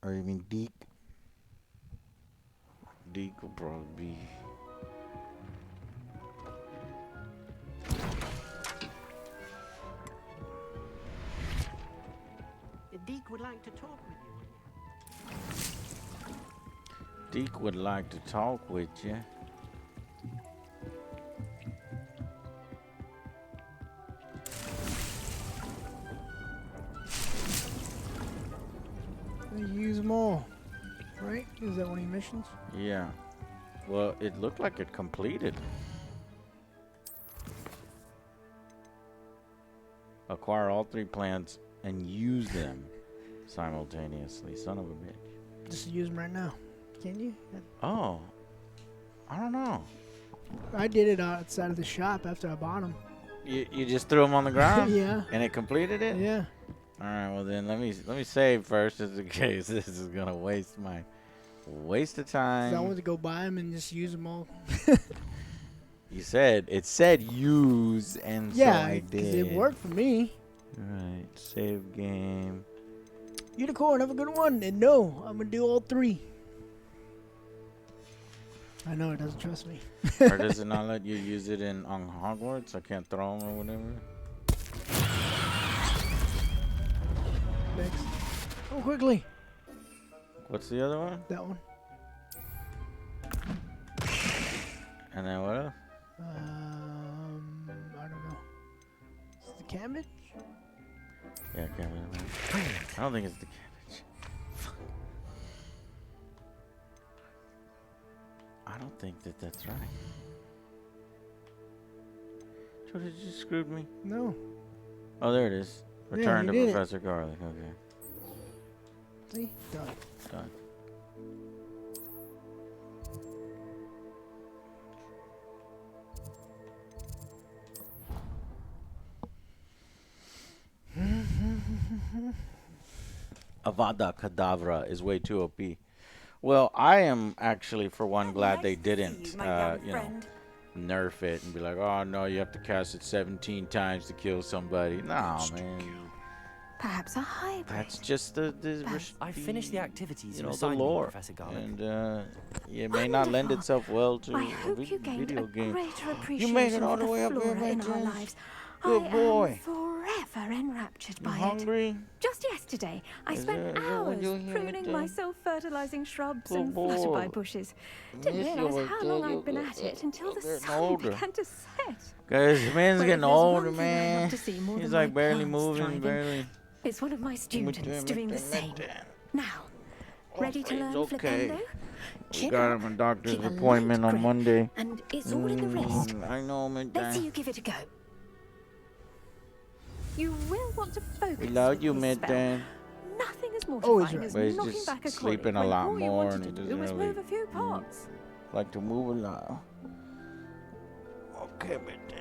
Speaker 1: or you mean Deke? Deke will probably be...
Speaker 15: Deke would like to talk with you.
Speaker 1: Deke would like to talk with you.
Speaker 2: Use them all. Right? Is that one of your missions?
Speaker 1: Yeah. Well, it looked like it completed. Acquire all 3 plants and use them simultaneously. Son of a bitch.
Speaker 2: Just use them right now. Can you?
Speaker 1: Oh. I don't know.
Speaker 2: I did it outside of the shop after I bought them.
Speaker 1: You just threw them on the ground?
Speaker 2: Yeah.
Speaker 1: And it completed it?
Speaker 2: Yeah.
Speaker 1: All right, well then let me save first just in case this is going to waste of time.
Speaker 2: 'Cause I wanted to go buy them and just use them all.
Speaker 1: It said use, and
Speaker 2: yeah,
Speaker 1: so I did.
Speaker 2: It worked for me.
Speaker 1: Alright, save game.
Speaker 2: Unicorn, have a good one. And no, I'm going to do all 3. I know it doesn't trust me.
Speaker 1: Or does it not let you use it on Hogwarts? I can't throw them or whatever?
Speaker 2: Next. Oh, quickly.
Speaker 1: What's the other one?
Speaker 2: That one.
Speaker 1: And then what else?
Speaker 2: I don't know. Is it the cabbage?
Speaker 1: Yeah, cabbage. I don't think it's the cabbage. I don't think that's right. Joe, did you screwed me?
Speaker 2: No.
Speaker 1: Oh, there it is. Return to Professor Garlic. Okay.
Speaker 2: See? Done.
Speaker 1: Done. Avada Kedavra is way too OP. Well, I am actually, for one, glad they didn't, nerf it and be like, oh no, you have to cast it 17 times to kill somebody. Nah, man.
Speaker 11: Perhaps a hybrid.
Speaker 1: That's just
Speaker 4: I finished the activities
Speaker 1: you know, the
Speaker 4: assigned me,
Speaker 1: lore,
Speaker 4: Professor Garlic.
Speaker 1: and it may not lend itself well to
Speaker 11: I
Speaker 1: a
Speaker 11: hope you gained
Speaker 1: video
Speaker 11: a
Speaker 1: game.
Speaker 11: greater
Speaker 1: You
Speaker 11: appreciation
Speaker 1: made it all
Speaker 11: for
Speaker 1: the way up here,
Speaker 11: flora in our
Speaker 1: man.
Speaker 11: lives.
Speaker 1: Good boy.
Speaker 11: I am forever enraptured
Speaker 1: You
Speaker 11: by
Speaker 1: hungry?
Speaker 11: it. Just yesterday, I spent hours pruning my self-fertilizing shrubs
Speaker 1: Good
Speaker 11: and
Speaker 1: boy.
Speaker 11: butterfly bushes. Didn't
Speaker 1: Yes, you
Speaker 11: realize
Speaker 1: were
Speaker 11: how long
Speaker 1: good.
Speaker 11: I'd been at it until the
Speaker 1: getting
Speaker 11: sun
Speaker 1: older.
Speaker 11: began to set.
Speaker 1: Guys, the man's
Speaker 11: But if
Speaker 1: getting
Speaker 11: there's
Speaker 1: older,
Speaker 11: one thing I love
Speaker 1: man.
Speaker 11: to see more
Speaker 1: He's
Speaker 11: than
Speaker 1: like
Speaker 11: my
Speaker 1: barely
Speaker 11: plants
Speaker 1: moving,
Speaker 11: thriving,
Speaker 1: barely.
Speaker 11: it's one of my students doing the same. Now, ready to learn
Speaker 1: okay.
Speaker 11: Flipendo?
Speaker 1: We got him a doctor's appointment on Monday.
Speaker 11: And it's all in the wrist.
Speaker 1: I know, man.
Speaker 11: Let's see you give it a go. You will want to focus.
Speaker 1: We love
Speaker 11: with
Speaker 1: you,
Speaker 11: this
Speaker 1: mid
Speaker 11: spell.
Speaker 1: Dan.
Speaker 11: Nothing is
Speaker 2: Always
Speaker 11: mortifying
Speaker 2: right.
Speaker 11: as
Speaker 1: But he's
Speaker 11: knocking
Speaker 1: just
Speaker 11: back a
Speaker 1: sleeping
Speaker 11: collie
Speaker 1: a lot
Speaker 11: when all you
Speaker 1: more,
Speaker 11: wanted
Speaker 1: and
Speaker 11: to
Speaker 1: he
Speaker 11: do
Speaker 1: doesn't
Speaker 11: was
Speaker 1: really
Speaker 11: move a few pots.
Speaker 1: like to move a lot. Okay, mid Dan.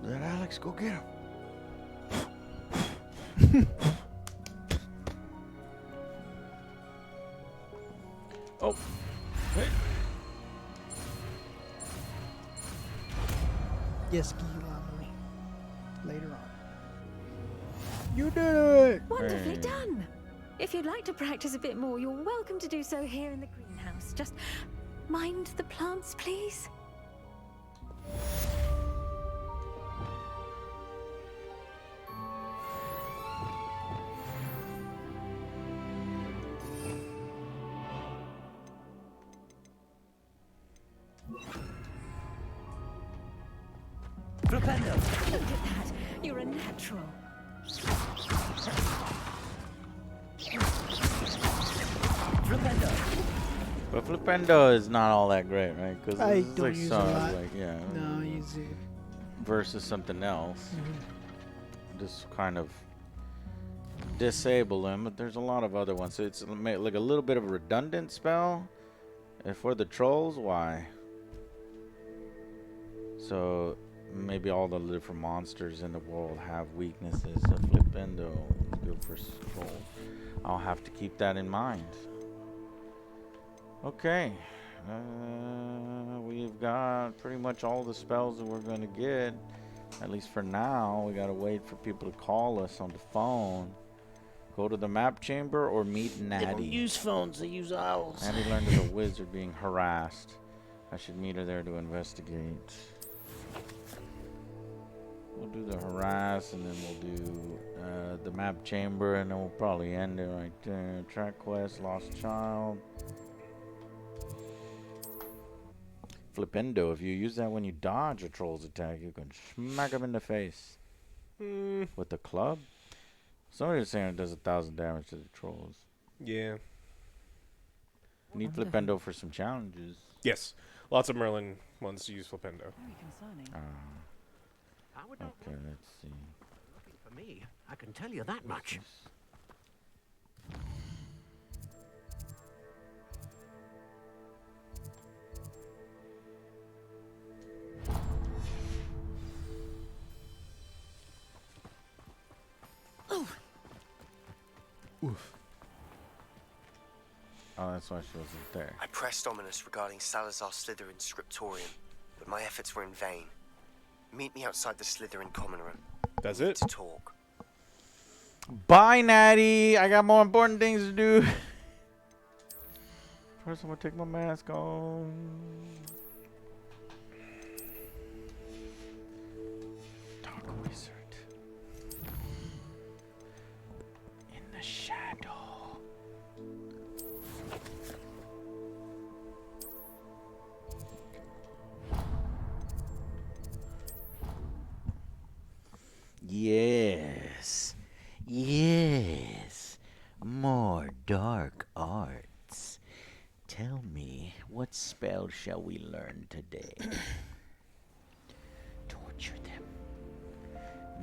Speaker 1: Let Alex go get him. Oh. Hey.
Speaker 2: Yes, Gilami. Later on. You did it!
Speaker 11: Wonderfully done. If you'd like to practice a bit more, you're welcome to do so here in the greenhouse. Just mind the plants, please.
Speaker 4: Flipendo!
Speaker 11: Look at that. You're a natural.
Speaker 4: Flipendo!
Speaker 1: But Flipendo is not all that great, right? Because
Speaker 2: I
Speaker 1: it's
Speaker 2: don't
Speaker 1: like
Speaker 2: use
Speaker 1: some,
Speaker 2: a lot.
Speaker 1: like, yeah.
Speaker 2: No, I use it.
Speaker 1: Versus something else.
Speaker 2: Mhm.
Speaker 1: Just kind of disable them, but there's a lot of other ones. So it's like a little bit of a redundant spell. And for the trolls, why? So maybe all the different monsters in the world have weaknesses. So Flipendo is good for trolls. I'll have to keep that in mind. Okay. We've got pretty much all the spells that we're going to get. At least for now. We got to wait for people to call us on the phone. Go to the map chamber or meet Natty.
Speaker 2: They don't use phones, they use owls.
Speaker 1: Natty learned of a wizard being harassed. I should meet her there to investigate. We'll do the harass, and then we'll do the map chamber, and then we'll probably end it right there. Track quest, lost child. Flipendo. If you use that when you dodge a troll's attack, you can smack him in the face with the club. Somebody was saying it does 1,000 damage to the trolls.
Speaker 17: Yeah.
Speaker 1: Need Flipendo for some challenges.
Speaker 3: Yes. Lots of Merlin ones to use Flipendo.
Speaker 15: Very concerning.
Speaker 1: Okay, let's see.
Speaker 19: For me, I can tell you that much.
Speaker 1: Oof. Oh, that's why she wasn't there.
Speaker 20: I pressed Ominous regarding Salazar Slytherin's scriptorium, but my efforts were in vain. Meet me outside the Slytherin common room.
Speaker 3: That's it?
Speaker 20: To talk.
Speaker 1: Bye, Natty. I got more important things to do. First, I'm gonna take my mask off. Dark Wizard. In the shadow. Yes. Yes. More dark arts. Tell me, what spell shall we learn today? Torture them.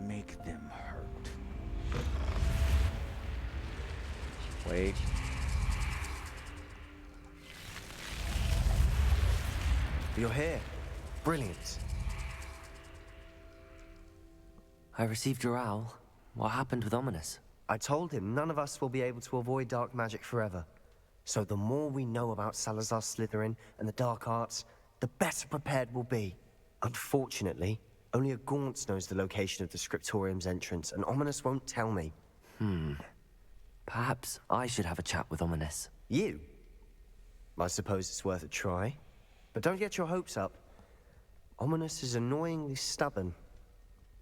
Speaker 1: Make them hurt. Wait.
Speaker 20: You're here. Brilliant.
Speaker 4: I received your owl. What happened with Ominous?
Speaker 20: I told him none of us will be able to avoid dark magic forever. So the more we know about Salazar Slytherin and the dark arts, the better prepared we'll be. Unfortunately, only a Gaunt knows the location of the scriptorium's entrance, and Ominous won't tell me.
Speaker 4: Perhaps I should have a chat with Ominous.
Speaker 20: You? I suppose it's worth a try. But don't get your hopes up. Ominous is annoyingly stubborn.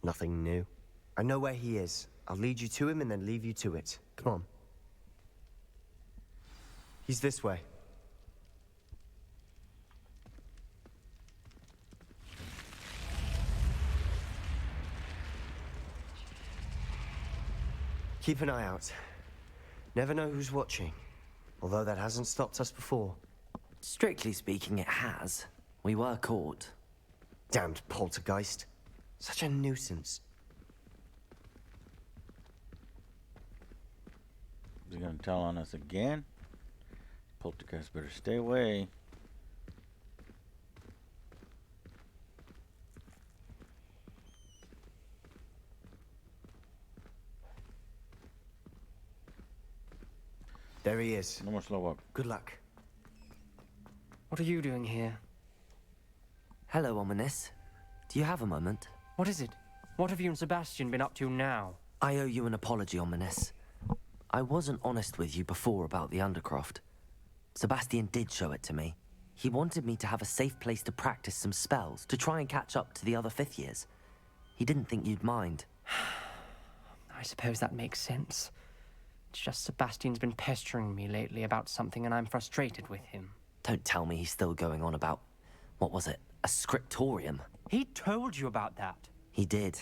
Speaker 20: Nothing new. I know where he is. I'll lead you to him and then leave you to it. Come on. He's this way. Keep an eye out. Never know who's watching. Although that hasn't stopped us before.
Speaker 4: Strictly speaking, it has. We were caught.
Speaker 20: Damned poltergeist. Such a nuisance.
Speaker 1: Is he gonna tell on us again? Poltergeist better stay away.
Speaker 20: There he is.
Speaker 1: No more slow walk.
Speaker 20: Good luck.
Speaker 12: What are you doing here?
Speaker 4: Hello, Ominous. Do you have a moment?
Speaker 12: What is it? What have you and Sebastian been up to now?
Speaker 4: I owe you an apology, Ominous. I wasn't honest with you before about the Undercroft. Sebastian did show it to me. He wanted me to have a safe place to practice some spells, to try and catch up to the other fifth years. He didn't think you'd mind.
Speaker 12: I suppose that makes sense. It's just Sebastian's been pestering me lately about something and I'm frustrated with him.
Speaker 4: Don't tell me he's still going on about, what was it, a scriptorium?
Speaker 12: He told you about that.
Speaker 4: He did.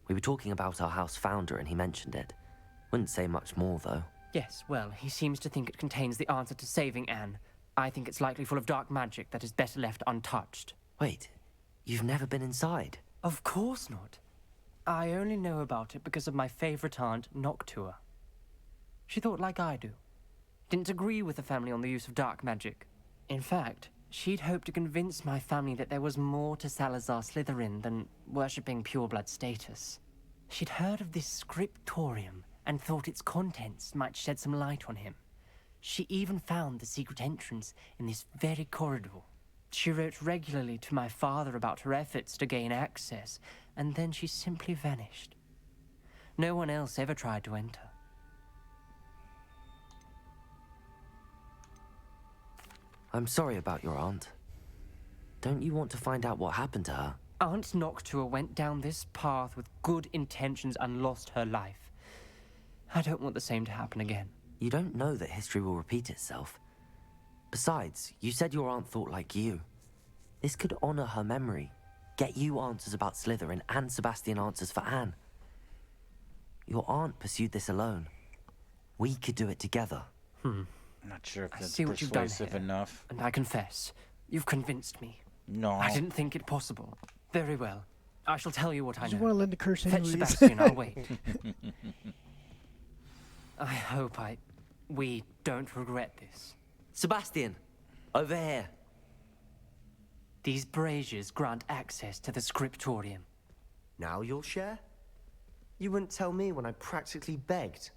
Speaker 4: We were talking about our house founder and he mentioned it. Wouldn't say much more, though.
Speaker 12: Yes, well, he seems to think it contains the answer to saving Anne. I think it's likely full of dark magic that is better left untouched.
Speaker 4: Wait, you've never been inside?
Speaker 12: Of course not. I only know about it because of my favorite aunt, Noctua. She thought like I do. Didn't agree with the family on the use of dark magic. In fact, she'd hoped to convince my family that there was more to Salazar Slytherin than worshipping pureblood status. She'd heard of this scriptorium and thought its contents might shed some light on him. She even found the secret entrance in this very corridor. She wrote regularly to my father about her efforts to gain access, and then she simply vanished. No one else ever tried to enter.
Speaker 4: I'm sorry about your aunt. Don't you want to find out what happened to her?
Speaker 12: Aunt Noctua went down this path with good intentions and lost her life. I don't want the same to happen again.
Speaker 4: You don't know that history will repeat itself. Besides, you said your aunt thought like you. This could honor her memory, get you answers about Slytherin and Sebastian answers for Anne. Your aunt pursued this alone. We could do it together.
Speaker 1: I'm not sure if
Speaker 12: I
Speaker 1: that's
Speaker 12: see what you've done
Speaker 1: persuasive
Speaker 12: here,
Speaker 1: enough.
Speaker 12: and I confess, you've convinced me.
Speaker 1: No.
Speaker 12: I didn't think it possible. Very well. I shall tell you what I
Speaker 2: You
Speaker 12: know.
Speaker 2: want to lend the curse
Speaker 12: Fetch
Speaker 2: anyways.
Speaker 12: Sebastian, I'll wait. I hope we don't regret this.
Speaker 4: Sebastian, over here.
Speaker 12: These braziers grant access to the scriptorium.
Speaker 20: Now you'll share? You wouldn't tell me when I practically begged.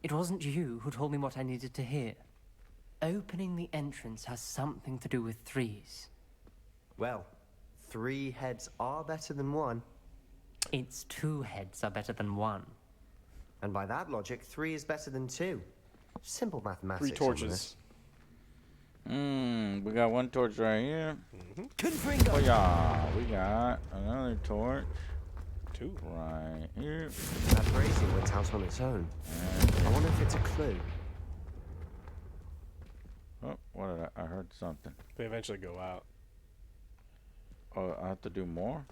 Speaker 12: It wasn't you who told me what I needed to hear. Opening the entrance has something to do with threes.
Speaker 20: Well, 3 heads are better than 1.
Speaker 12: It's 2 heads are better than 1.
Speaker 20: And by that logic, 3 is better than 2. Simple mathematics.
Speaker 17: 3 torches.
Speaker 1: We got 1 torch right here.
Speaker 20: Confringo.
Speaker 1: Oh yeah, we got another torch.
Speaker 17: 2
Speaker 1: right here.
Speaker 20: That brazier went out on its own. I wonder if it's a clue.
Speaker 1: Oh, what did I heard something.
Speaker 17: They eventually go out.
Speaker 1: Oh, I have to do more?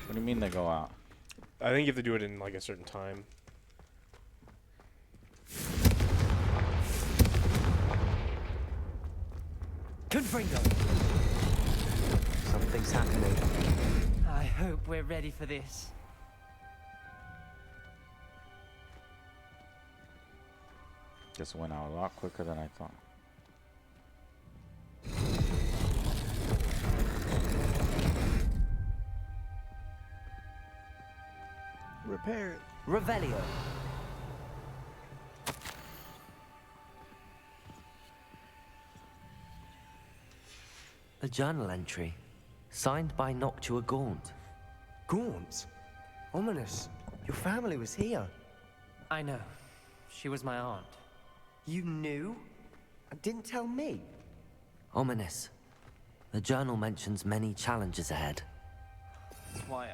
Speaker 1: What do you mean they go out?
Speaker 3: I think you have to do it in like a certain time.
Speaker 12: Confringo.
Speaker 20: Something's happening.
Speaker 12: I hope we're ready for this.
Speaker 1: Just went out a lot quicker than I thought.
Speaker 2: Repair it.
Speaker 4: Revelio. A journal entry, signed by Noctua Gaunt.
Speaker 20: Gaunt? Ominous. Your family was here.
Speaker 12: I know. She was my aunt.
Speaker 20: You knew? And didn't tell me?
Speaker 4: Ominous. The journal mentions many challenges ahead.
Speaker 12: That's why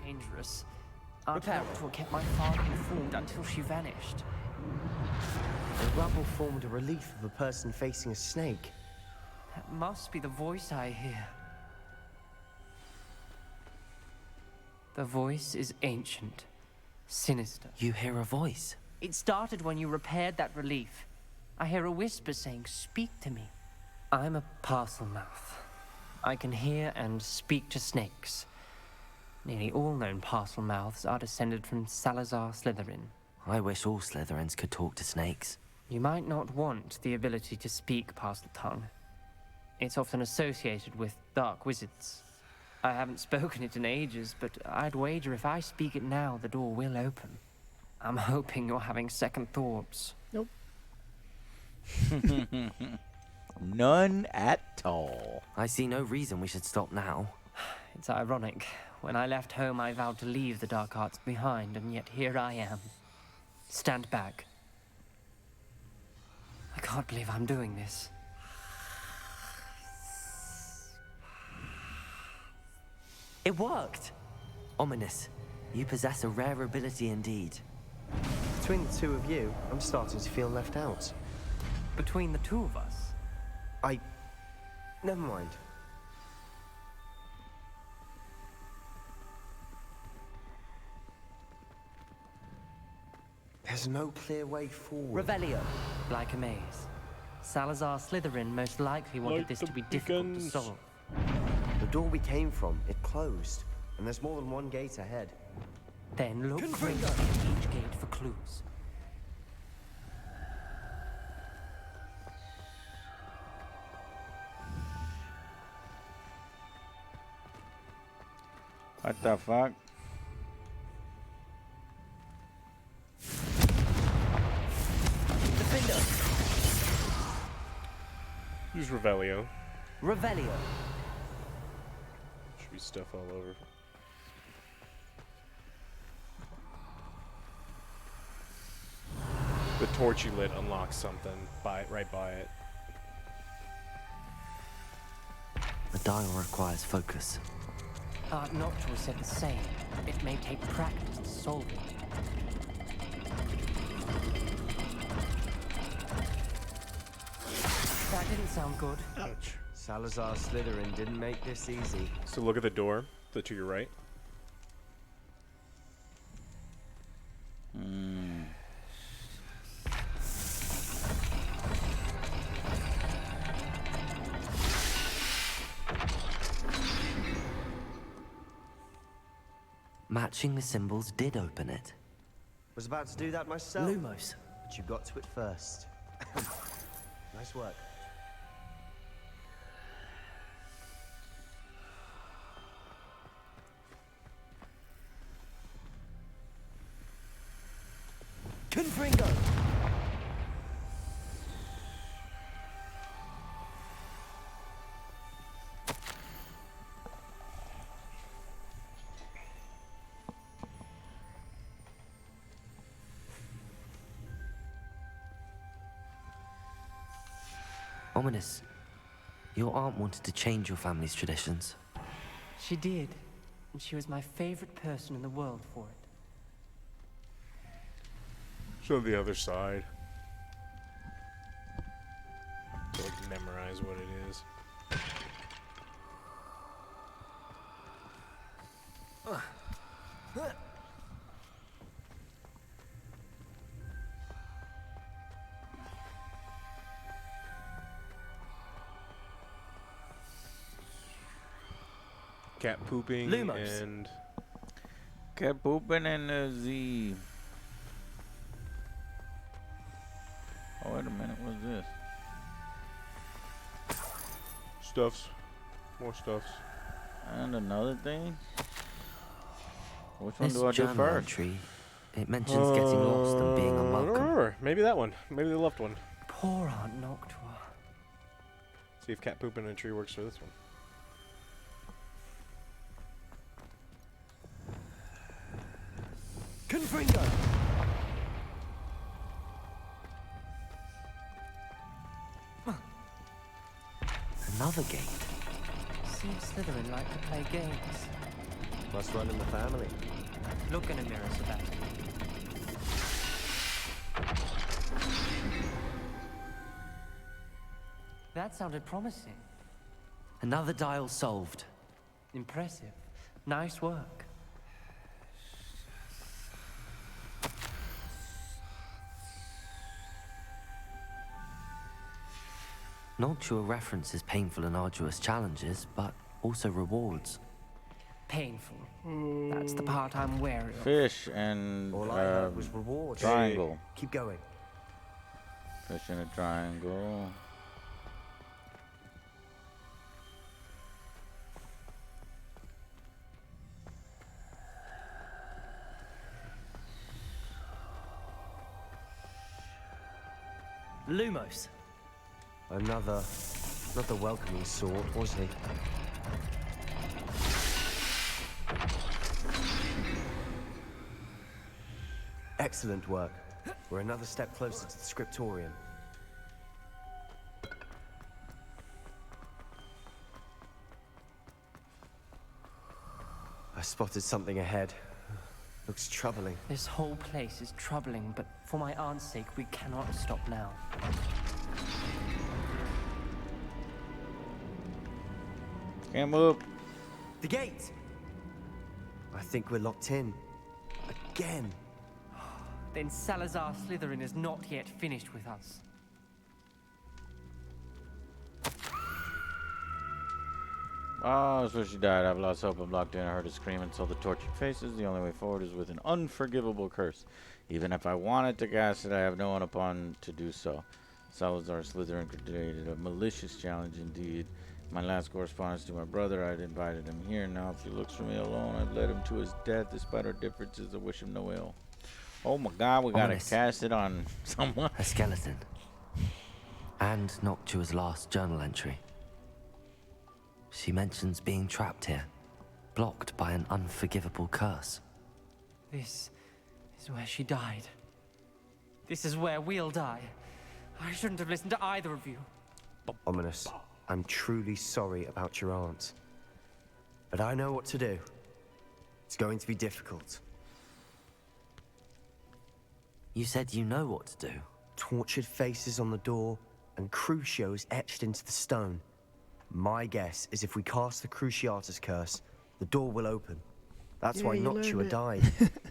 Speaker 12: dangerous. Aunt Noctua kept my father informed until she vanished.
Speaker 20: The rubble formed a relief of a person facing a snake.
Speaker 12: That must be the voice I hear. The voice is ancient, sinister.
Speaker 4: You hear a voice?
Speaker 12: It started when you repaired that relief. I hear a whisper saying, "Speak to me." I'm a parcel mouth. I can hear and speak to snakes. Nearly all known parcel mouths are descended from Salazar Slytherin.
Speaker 4: I wish all Slytherins could talk to snakes.
Speaker 12: You might not want the ability to speak parcel tongue. It's often associated with dark wizards. I haven't spoken it in ages, but I'd wager if I speak it now, the door will open. I'm hoping you're having second thoughts.
Speaker 2: Nope.
Speaker 1: None at all.
Speaker 4: I see no reason we should stop now.
Speaker 12: It's ironic. When I left home, I vowed to leave the dark arts behind, and yet here I am. Stand back. I can't believe I'm doing this.
Speaker 4: It worked! Ominous, you possess a rare ability indeed.
Speaker 20: Between the 2 of you, I'm starting to feel left out.
Speaker 12: Between the 2 of us?
Speaker 20: Never mind. There's no clear way forward.
Speaker 4: Revelio.
Speaker 12: Like a maze. Salazar Slytherin most likely wanted
Speaker 17: Like
Speaker 12: this
Speaker 17: the
Speaker 12: to be difficult to
Speaker 17: beacons.
Speaker 12: solve.
Speaker 20: The door we came from, it closed. And there's more than one gate ahead.
Speaker 12: Then look closely at each gate for clues.
Speaker 1: What the fuck?
Speaker 17: Use Revelio.
Speaker 4: Revelio.
Speaker 17: Should be stuff all over. The
Speaker 3: torch you lit unlocks something right by it.
Speaker 4: The dial requires focus.
Speaker 12: Noctua said the same. It may take practice to solve it. That didn't sound good.
Speaker 20: Ouch. Salazar Slytherin didn't make this easy.
Speaker 3: So look at the door, to your right.
Speaker 4: Matching the symbols did open it.
Speaker 20: Was about to do that myself.
Speaker 4: Lumos.
Speaker 20: But you got to it first. Nice work.
Speaker 4: Confringo! Ominous. Your aunt wanted to change your family's traditions.
Speaker 12: She did, and she was my favorite person in the world for it.
Speaker 3: Show the other side. To like memorize what it is. Cat pooping
Speaker 4: Lumos.
Speaker 3: and
Speaker 1: Cat pooping and Z. Oh, wait a minute, what's this?
Speaker 3: stuffs. More stuffs.
Speaker 1: And another thing? Which one
Speaker 4: This
Speaker 1: do I do
Speaker 4: journal
Speaker 1: first?
Speaker 4: entry, it mentions getting lost and being unwelcome.
Speaker 3: Maybe that one. Maybe the left one.
Speaker 12: Poor Aunt Noctua.
Speaker 3: See if cat pooping in a tree works for this one.
Speaker 4: Confringo! Another gate.
Speaker 12: Seems Slytherin like to play games.
Speaker 20: Must run in the family.
Speaker 12: Look in a mirror, Sebastian. That sounded promising.
Speaker 4: Another dial solved.
Speaker 12: Impressive. Nice work.
Speaker 4: Noctua references painful and arduous challenges, but also rewards.
Speaker 12: Painful. That's the part I'm wary of.
Speaker 1: Fish and
Speaker 20: All I heard was rewards.
Speaker 1: triangle.
Speaker 20: Keep going.
Speaker 1: Fish in a triangle.
Speaker 4: Lumos.
Speaker 20: Another. Not the welcoming sort, was he? Excellent work. We're another step closer to the scriptorium. I spotted something ahead. Looks troubling.
Speaker 12: This whole place is troubling, but for my aunt's sake, we cannot stop now.
Speaker 1: Can't move.
Speaker 20: The gate! I think we're locked in. Again.
Speaker 12: Then Salazar Slytherin is not yet finished with us.
Speaker 1: Oh, so she died. I've lost hope. I'm locked in. I heard her scream and saw the tortured faces. The only way forward is with an unforgivable curse. Even if I wanted to cast it, I have no one upon to do so. Salazar Slytherin created a malicious challenge indeed. My last correspondence to my brother, I'd invited him here. Now, if he looks for me alone, I've led him to his death. Despite our differences, I wish him no ill. Oh my god, we gotta
Speaker 4: Ominous.
Speaker 1: cast it on someone.
Speaker 4: A skeleton. And Noctua's last journal entry. She mentions being trapped here, blocked by an unforgivable curse.
Speaker 12: This is where she died. This is where we'll die. I shouldn't have listened to either of you.
Speaker 20: Ominous, I'm truly sorry about your aunt. But I know what to do. It's going to be difficult.
Speaker 4: You said you know what to do.
Speaker 20: Tortured faces on the door, and Crucios etched into the stone. My guess is if we cast the Cruciatus curse, the door will open. That's why Noctua died.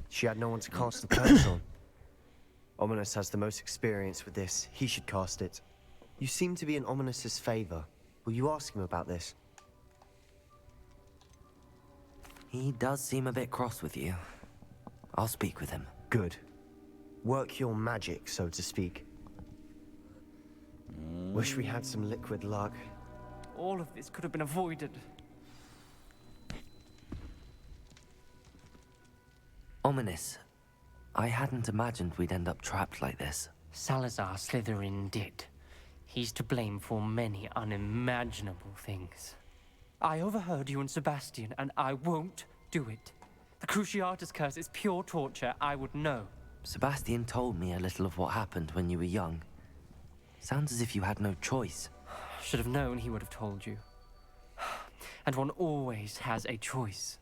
Speaker 20: She had no one to cast the curse on. Ominous has the most experience with this. He should cast it. You seem to be in Ominous's favor. Will you ask him about this?
Speaker 4: He does seem a bit cross with you. I'll speak with him.
Speaker 20: Good. Work your magic, so to speak. Wish we had some liquid luck.
Speaker 12: All of this could have been avoided.
Speaker 4: Ominous. I hadn't imagined we'd end up trapped like this.
Speaker 12: Salazar Slytherin did. He's to blame for many unimaginable things. I overheard you and Sebastian, and I won't do it. The Cruciatus curse is pure torture. I would know.
Speaker 4: Sebastian told me a little of what happened when you were young. Sounds as if you had no choice.
Speaker 12: Should have known he would have told you. And one always has a choice.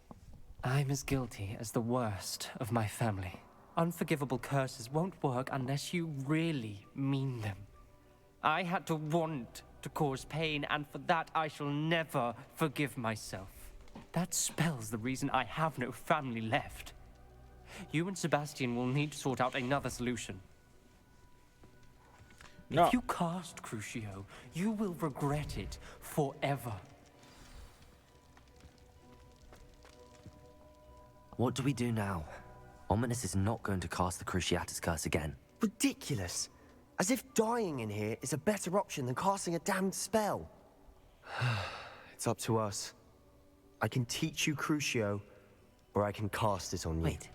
Speaker 12: I'm as guilty as the worst of my family. Unforgivable curses won't work unless you really mean them. I had to want to cause pain, and for that I shall never forgive myself. That spells the reason I have no family left. You and Sebastian will need to sort out another solution.
Speaker 1: No.
Speaker 12: If you cast Crucio, you will regret it forever.
Speaker 4: What do we do now? Ominous is not going to cast the Cruciatus curse again.
Speaker 20: Ridiculous. As if dying in here is a better option than casting a damned spell. It's up to us. I can teach you Crucio, or I can cast it on you.
Speaker 4: Wait,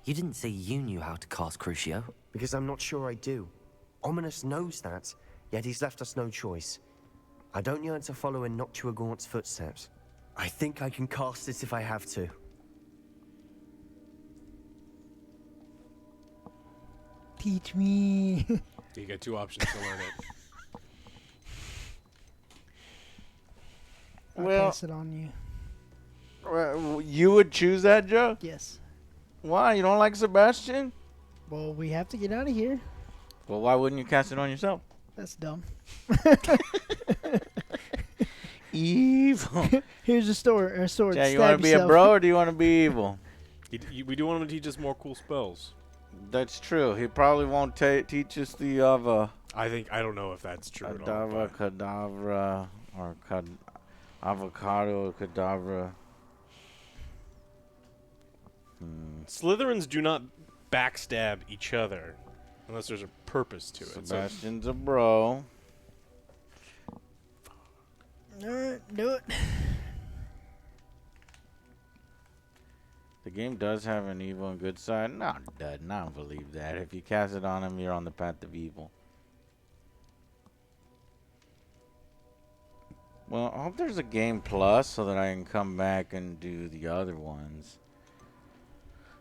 Speaker 4: you didn't say you knew how to cast Crucio?
Speaker 20: Because I'm not sure I do. Ominous knows that, yet he's left us no choice. I don't yearn to follow in Noctua Gaunt's footsteps. I think I can cast it if I have to.
Speaker 2: Teach me.
Speaker 3: You got two options to learn it.
Speaker 2: I'll
Speaker 1: Well-
Speaker 2: pass it on you.
Speaker 1: You would choose that, Joe?
Speaker 2: Yes.
Speaker 1: Why? You don't like Sebastian?
Speaker 2: Well, we have to get out of here.
Speaker 1: Well, why wouldn't you cast it on yourself?
Speaker 2: That's dumb.
Speaker 1: Evil.
Speaker 2: Here's a sword.
Speaker 1: Yeah, you
Speaker 2: Stab
Speaker 1: want to be a
Speaker 2: yourself.
Speaker 1: bro or do you want to be evil?
Speaker 3: We do want him to teach us more cool spells.
Speaker 1: That's true. He probably won't teach us the
Speaker 3: I don't know if that's true at all.
Speaker 1: Adava Kedavra or Avocado Kedavra.
Speaker 3: Slytherins do not backstab each other unless there's a purpose to it.
Speaker 1: Sebastian's a bro.
Speaker 2: Alright, do it.
Speaker 1: The game does have an evil and good side. No, it doesn't. I don't believe that. If you cast it on him, you're on the path of evil. Well, I hope there's a game plus so that I can come back and do the other ones.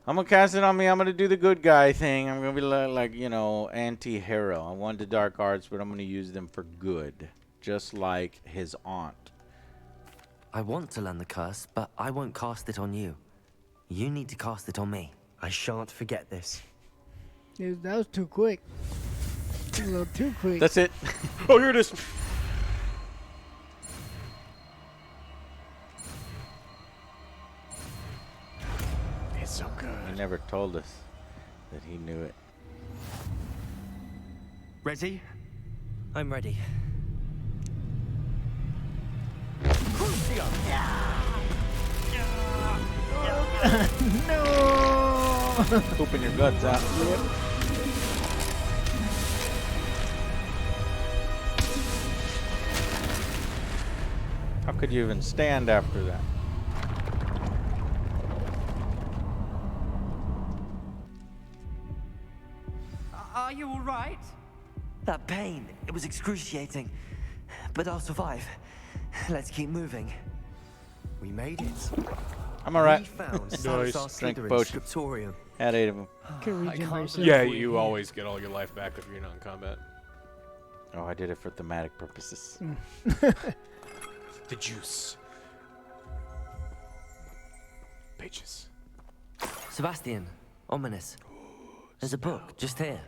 Speaker 1: I'm going to cast it on me. I'm going to do the good guy thing. I'm going to be like, you know, anti-hero. I want the dark arts, but I'm going to use them for good. Just like his aunt.
Speaker 4: I want to learn the curse, but I won't cast it on you. You need to cast it on me.
Speaker 20: I shan't forget this.
Speaker 2: Dude, that was too quick. A little too quick.
Speaker 1: That's it.
Speaker 3: Oh, here it is.
Speaker 1: It's so good. He never told us that he knew it.
Speaker 4: Ready? I'm ready.
Speaker 2: No!
Speaker 1: Pooping your guts out. Yep. How could you even stand after that?
Speaker 12: Are you all right?
Speaker 4: That pain, it was excruciating. But I'll survive. Let's keep moving.
Speaker 20: We made it.
Speaker 1: I'm alright.
Speaker 20: We found
Speaker 1: Nice.
Speaker 20: Salazar
Speaker 1: Strength
Speaker 20: Slytherin's
Speaker 1: potion.
Speaker 20: scriptorium.
Speaker 1: Had 8 of them.
Speaker 2: Can
Speaker 12: I
Speaker 2: regen
Speaker 12: can't
Speaker 2: braces.
Speaker 12: believe
Speaker 3: Yeah,
Speaker 12: we
Speaker 3: you
Speaker 12: hit.
Speaker 3: always get all your life back if you're not in combat.
Speaker 1: Oh, I did it for thematic purposes.
Speaker 3: The juice. Pages.
Speaker 4: Sebastian, ominous. There's a book just here.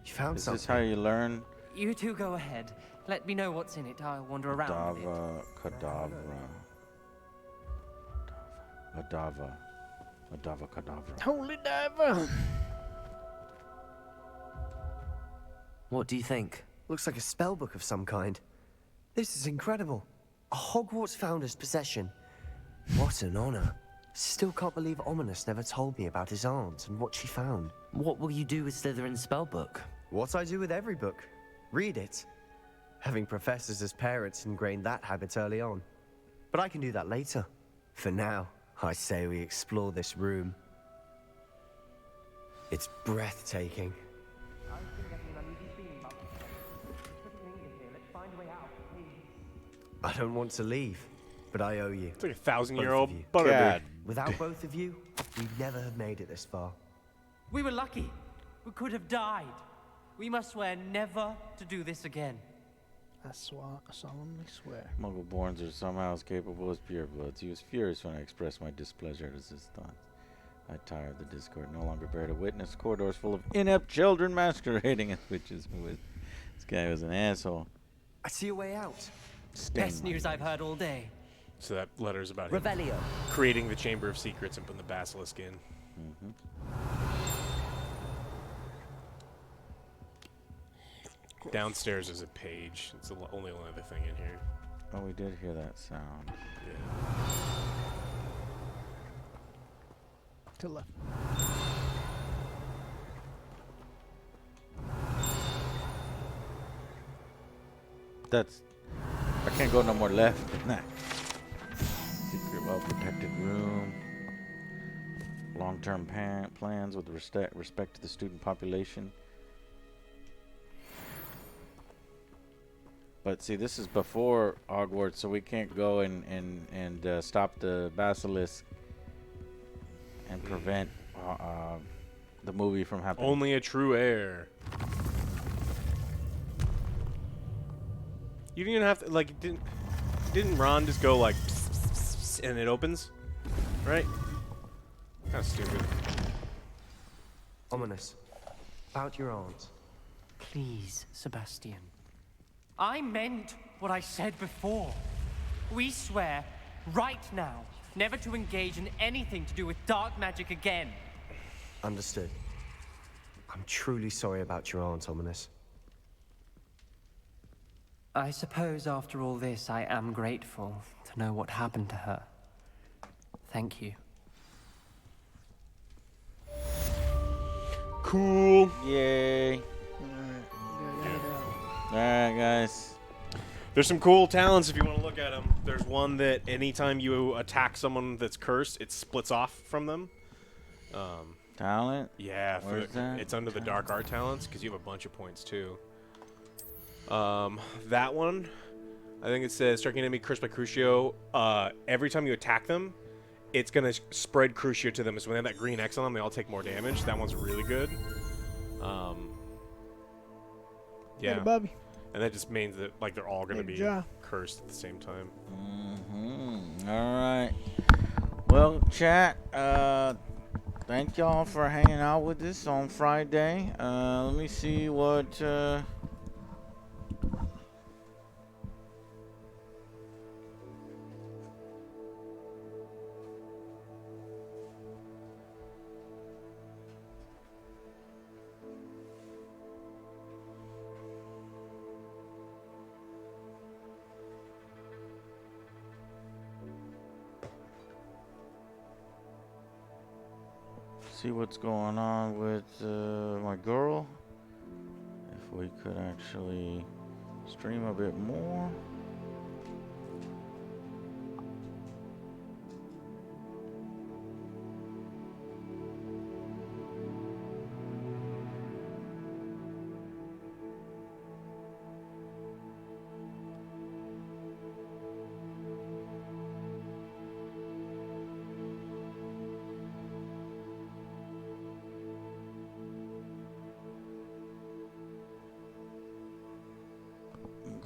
Speaker 20: You found
Speaker 1: Is this how you learn?
Speaker 12: You two go ahead. Let me know what's in it. I'll wander around.
Speaker 1: Cadavra. Cadavra.
Speaker 2: Holy diver.
Speaker 4: What do you think?
Speaker 20: Looks like a spell book of some kind. This is incredible. A Hogwarts founder's possession. What an honor. Still can't believe Ominous never told me about his aunt and what she found.
Speaker 4: What will you do with Slytherin's spellbook?
Speaker 20: What I do with every book. Read it. Having professors as parents ingrained that habit early on. But I can do that later. For now, I say we explore this room. It's breathtaking. I don't want to leave, but I owe you.
Speaker 3: It's like a 1,000-year-old
Speaker 20: Both of you.
Speaker 3: Butterbeer.
Speaker 20: Without both of you, we'd never have made it this far.
Speaker 12: We were lucky. We could have died. We must swear never to do this again.
Speaker 2: I solemnly swear.
Speaker 1: Muggle-borns are somehow as capable as purebloods. He was furious when I expressed my displeasure at his thoughts. I tire of the discord, no longer bear to witness corridors full of inept children masquerading as witches. This guy was an asshole.
Speaker 20: I see a way out.
Speaker 12: Best news I've heard all day.
Speaker 3: So that letter's about him
Speaker 12: Revelio.
Speaker 3: creating the Chamber of Secrets and putting the basilisk in. Downstairs is a page. It's the only other thing in here.
Speaker 1: Oh, we did hear that sound.
Speaker 2: To the left.
Speaker 1: That's... I can't go no more left than that. Secret, well-protected room. Long-term plans with respect to the student population. But see, this is before Hogwarts, so we can't go and stop the basilisk and prevent the movie from happening.
Speaker 3: Only a true heir. You didn't even have to, like, didn't Ron just go like pss, pss, pss, and it opens? Right? Kind of stupid.
Speaker 20: Ominous. About your aunt.
Speaker 12: Please, Sebastian. I meant what I said before. We swear, right now, never to engage in anything to do with dark magic again.
Speaker 20: Understood. I'm truly sorry about your aunt, Ominous.
Speaker 12: I suppose after all this, I am grateful to know what happened to her. Thank you.
Speaker 3: Cool.
Speaker 1: Yay. Alright, guys.
Speaker 3: There's some cool talents if you want to look at them. There's one that anytime you attack someone that's cursed, it splits off from them.
Speaker 1: Talent?
Speaker 3: Yeah,
Speaker 1: Where's that?
Speaker 3: it's under the dark art talents because you have a bunch of points too. That one, I think it says striking enemy cursed by Crucio. Every time you attack them, it's gonna spread Crucio to them. So when they have that green X on them, they all take more damage. That one's really good. Yeah,
Speaker 2: Hey, Bobby.
Speaker 3: and that just means that like they're all gonna
Speaker 2: Hey,
Speaker 3: be
Speaker 2: Ja.
Speaker 3: cursed at the same time.
Speaker 1: Alright. Well, chat, thank y'all for hanging out with us on Friday. Let me see what, see what's going on with my girl. If we could actually stream a bit more.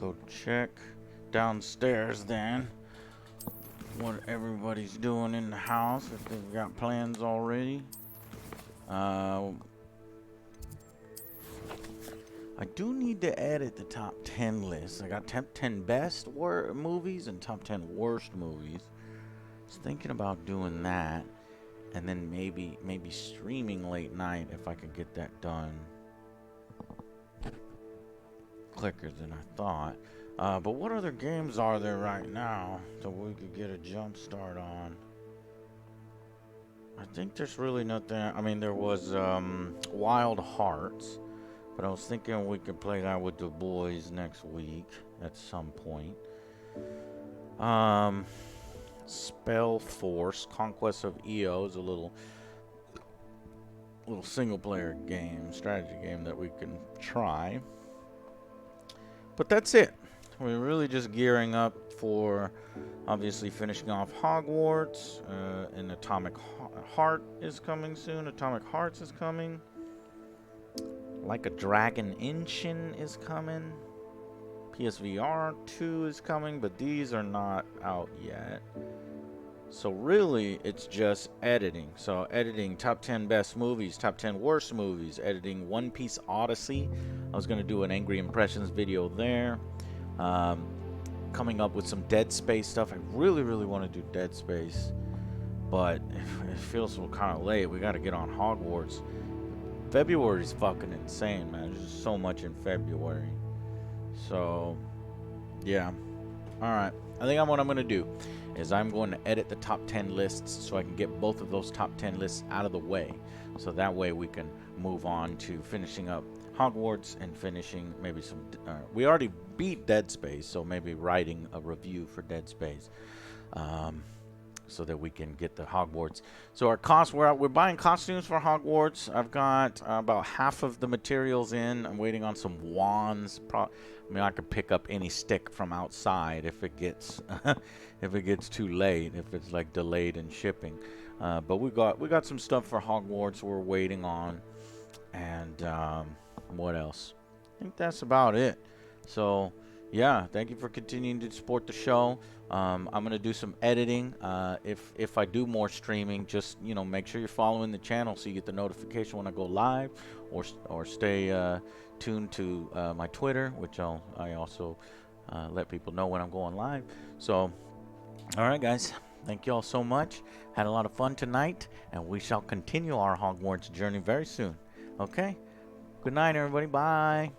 Speaker 1: go check downstairs then what everybody's doing in the house, if they've got plans already. I do need to edit the top 10 list. I got top 10 best movies and top 10 worst movies. I was thinking about doing that, and then maybe streaming late night if I could get that done quicker than I thought. But what other games are there right now that we could get a jump start on? I think there's really nothing. I mean, there was Wild Hearts, but I was thinking we could play that with the boys next week at some point. Spell Force, Conquest of Io is a little single player game, strategy game that we can try. But that's it. We're really just gearing up for obviously finishing off Hogwarts, and Atomic Heart is coming soon. Atomic Hearts is coming. Like a Dragon Inshin is coming. PSVR 2 is coming, but these are not out yet. So really, it's just editing. So editing top 10 best movies, top 10 worst movies, editing One Piece Odyssey. I was going to do an Angry Impressions video there. Coming up with some Dead Space stuff. I really want to do Dead Space, but it feels kind of late. We got to get on Hogwarts. February is fucking insane, man. There's just so much in February. So, yeah. Alright. I think what I'm going to do is I'm going to edit the top 10 lists so I can get both of those top 10 lists out of the way. So that way we can move on to finishing up Hogwarts and finishing maybe some... we already beat Dead Space, so maybe writing a review for Dead Space. So that we can get the Hogwarts. So our costs, we're buying costumes for Hogwarts. I've got about half of the materials in. I'm waiting on some wands. I mean, I could pick up any stick from outside if it gets if it gets too late, if it's like delayed in shipping. But we got some stuff for Hogwarts we're waiting on. And what else? I think that's about it. So yeah, thank you for continuing to support the show. I'm gonna do some editing. If I do more streaming, just make sure you're following the channel so you get the notification when I go live, or stay tuned to my Twitter, which I also let people know when I'm going live. So, all right, guys, thank you all so much. Had a lot of fun tonight, and we shall continue our Hogwarts journey very soon. Okay, good night, everybody. Bye.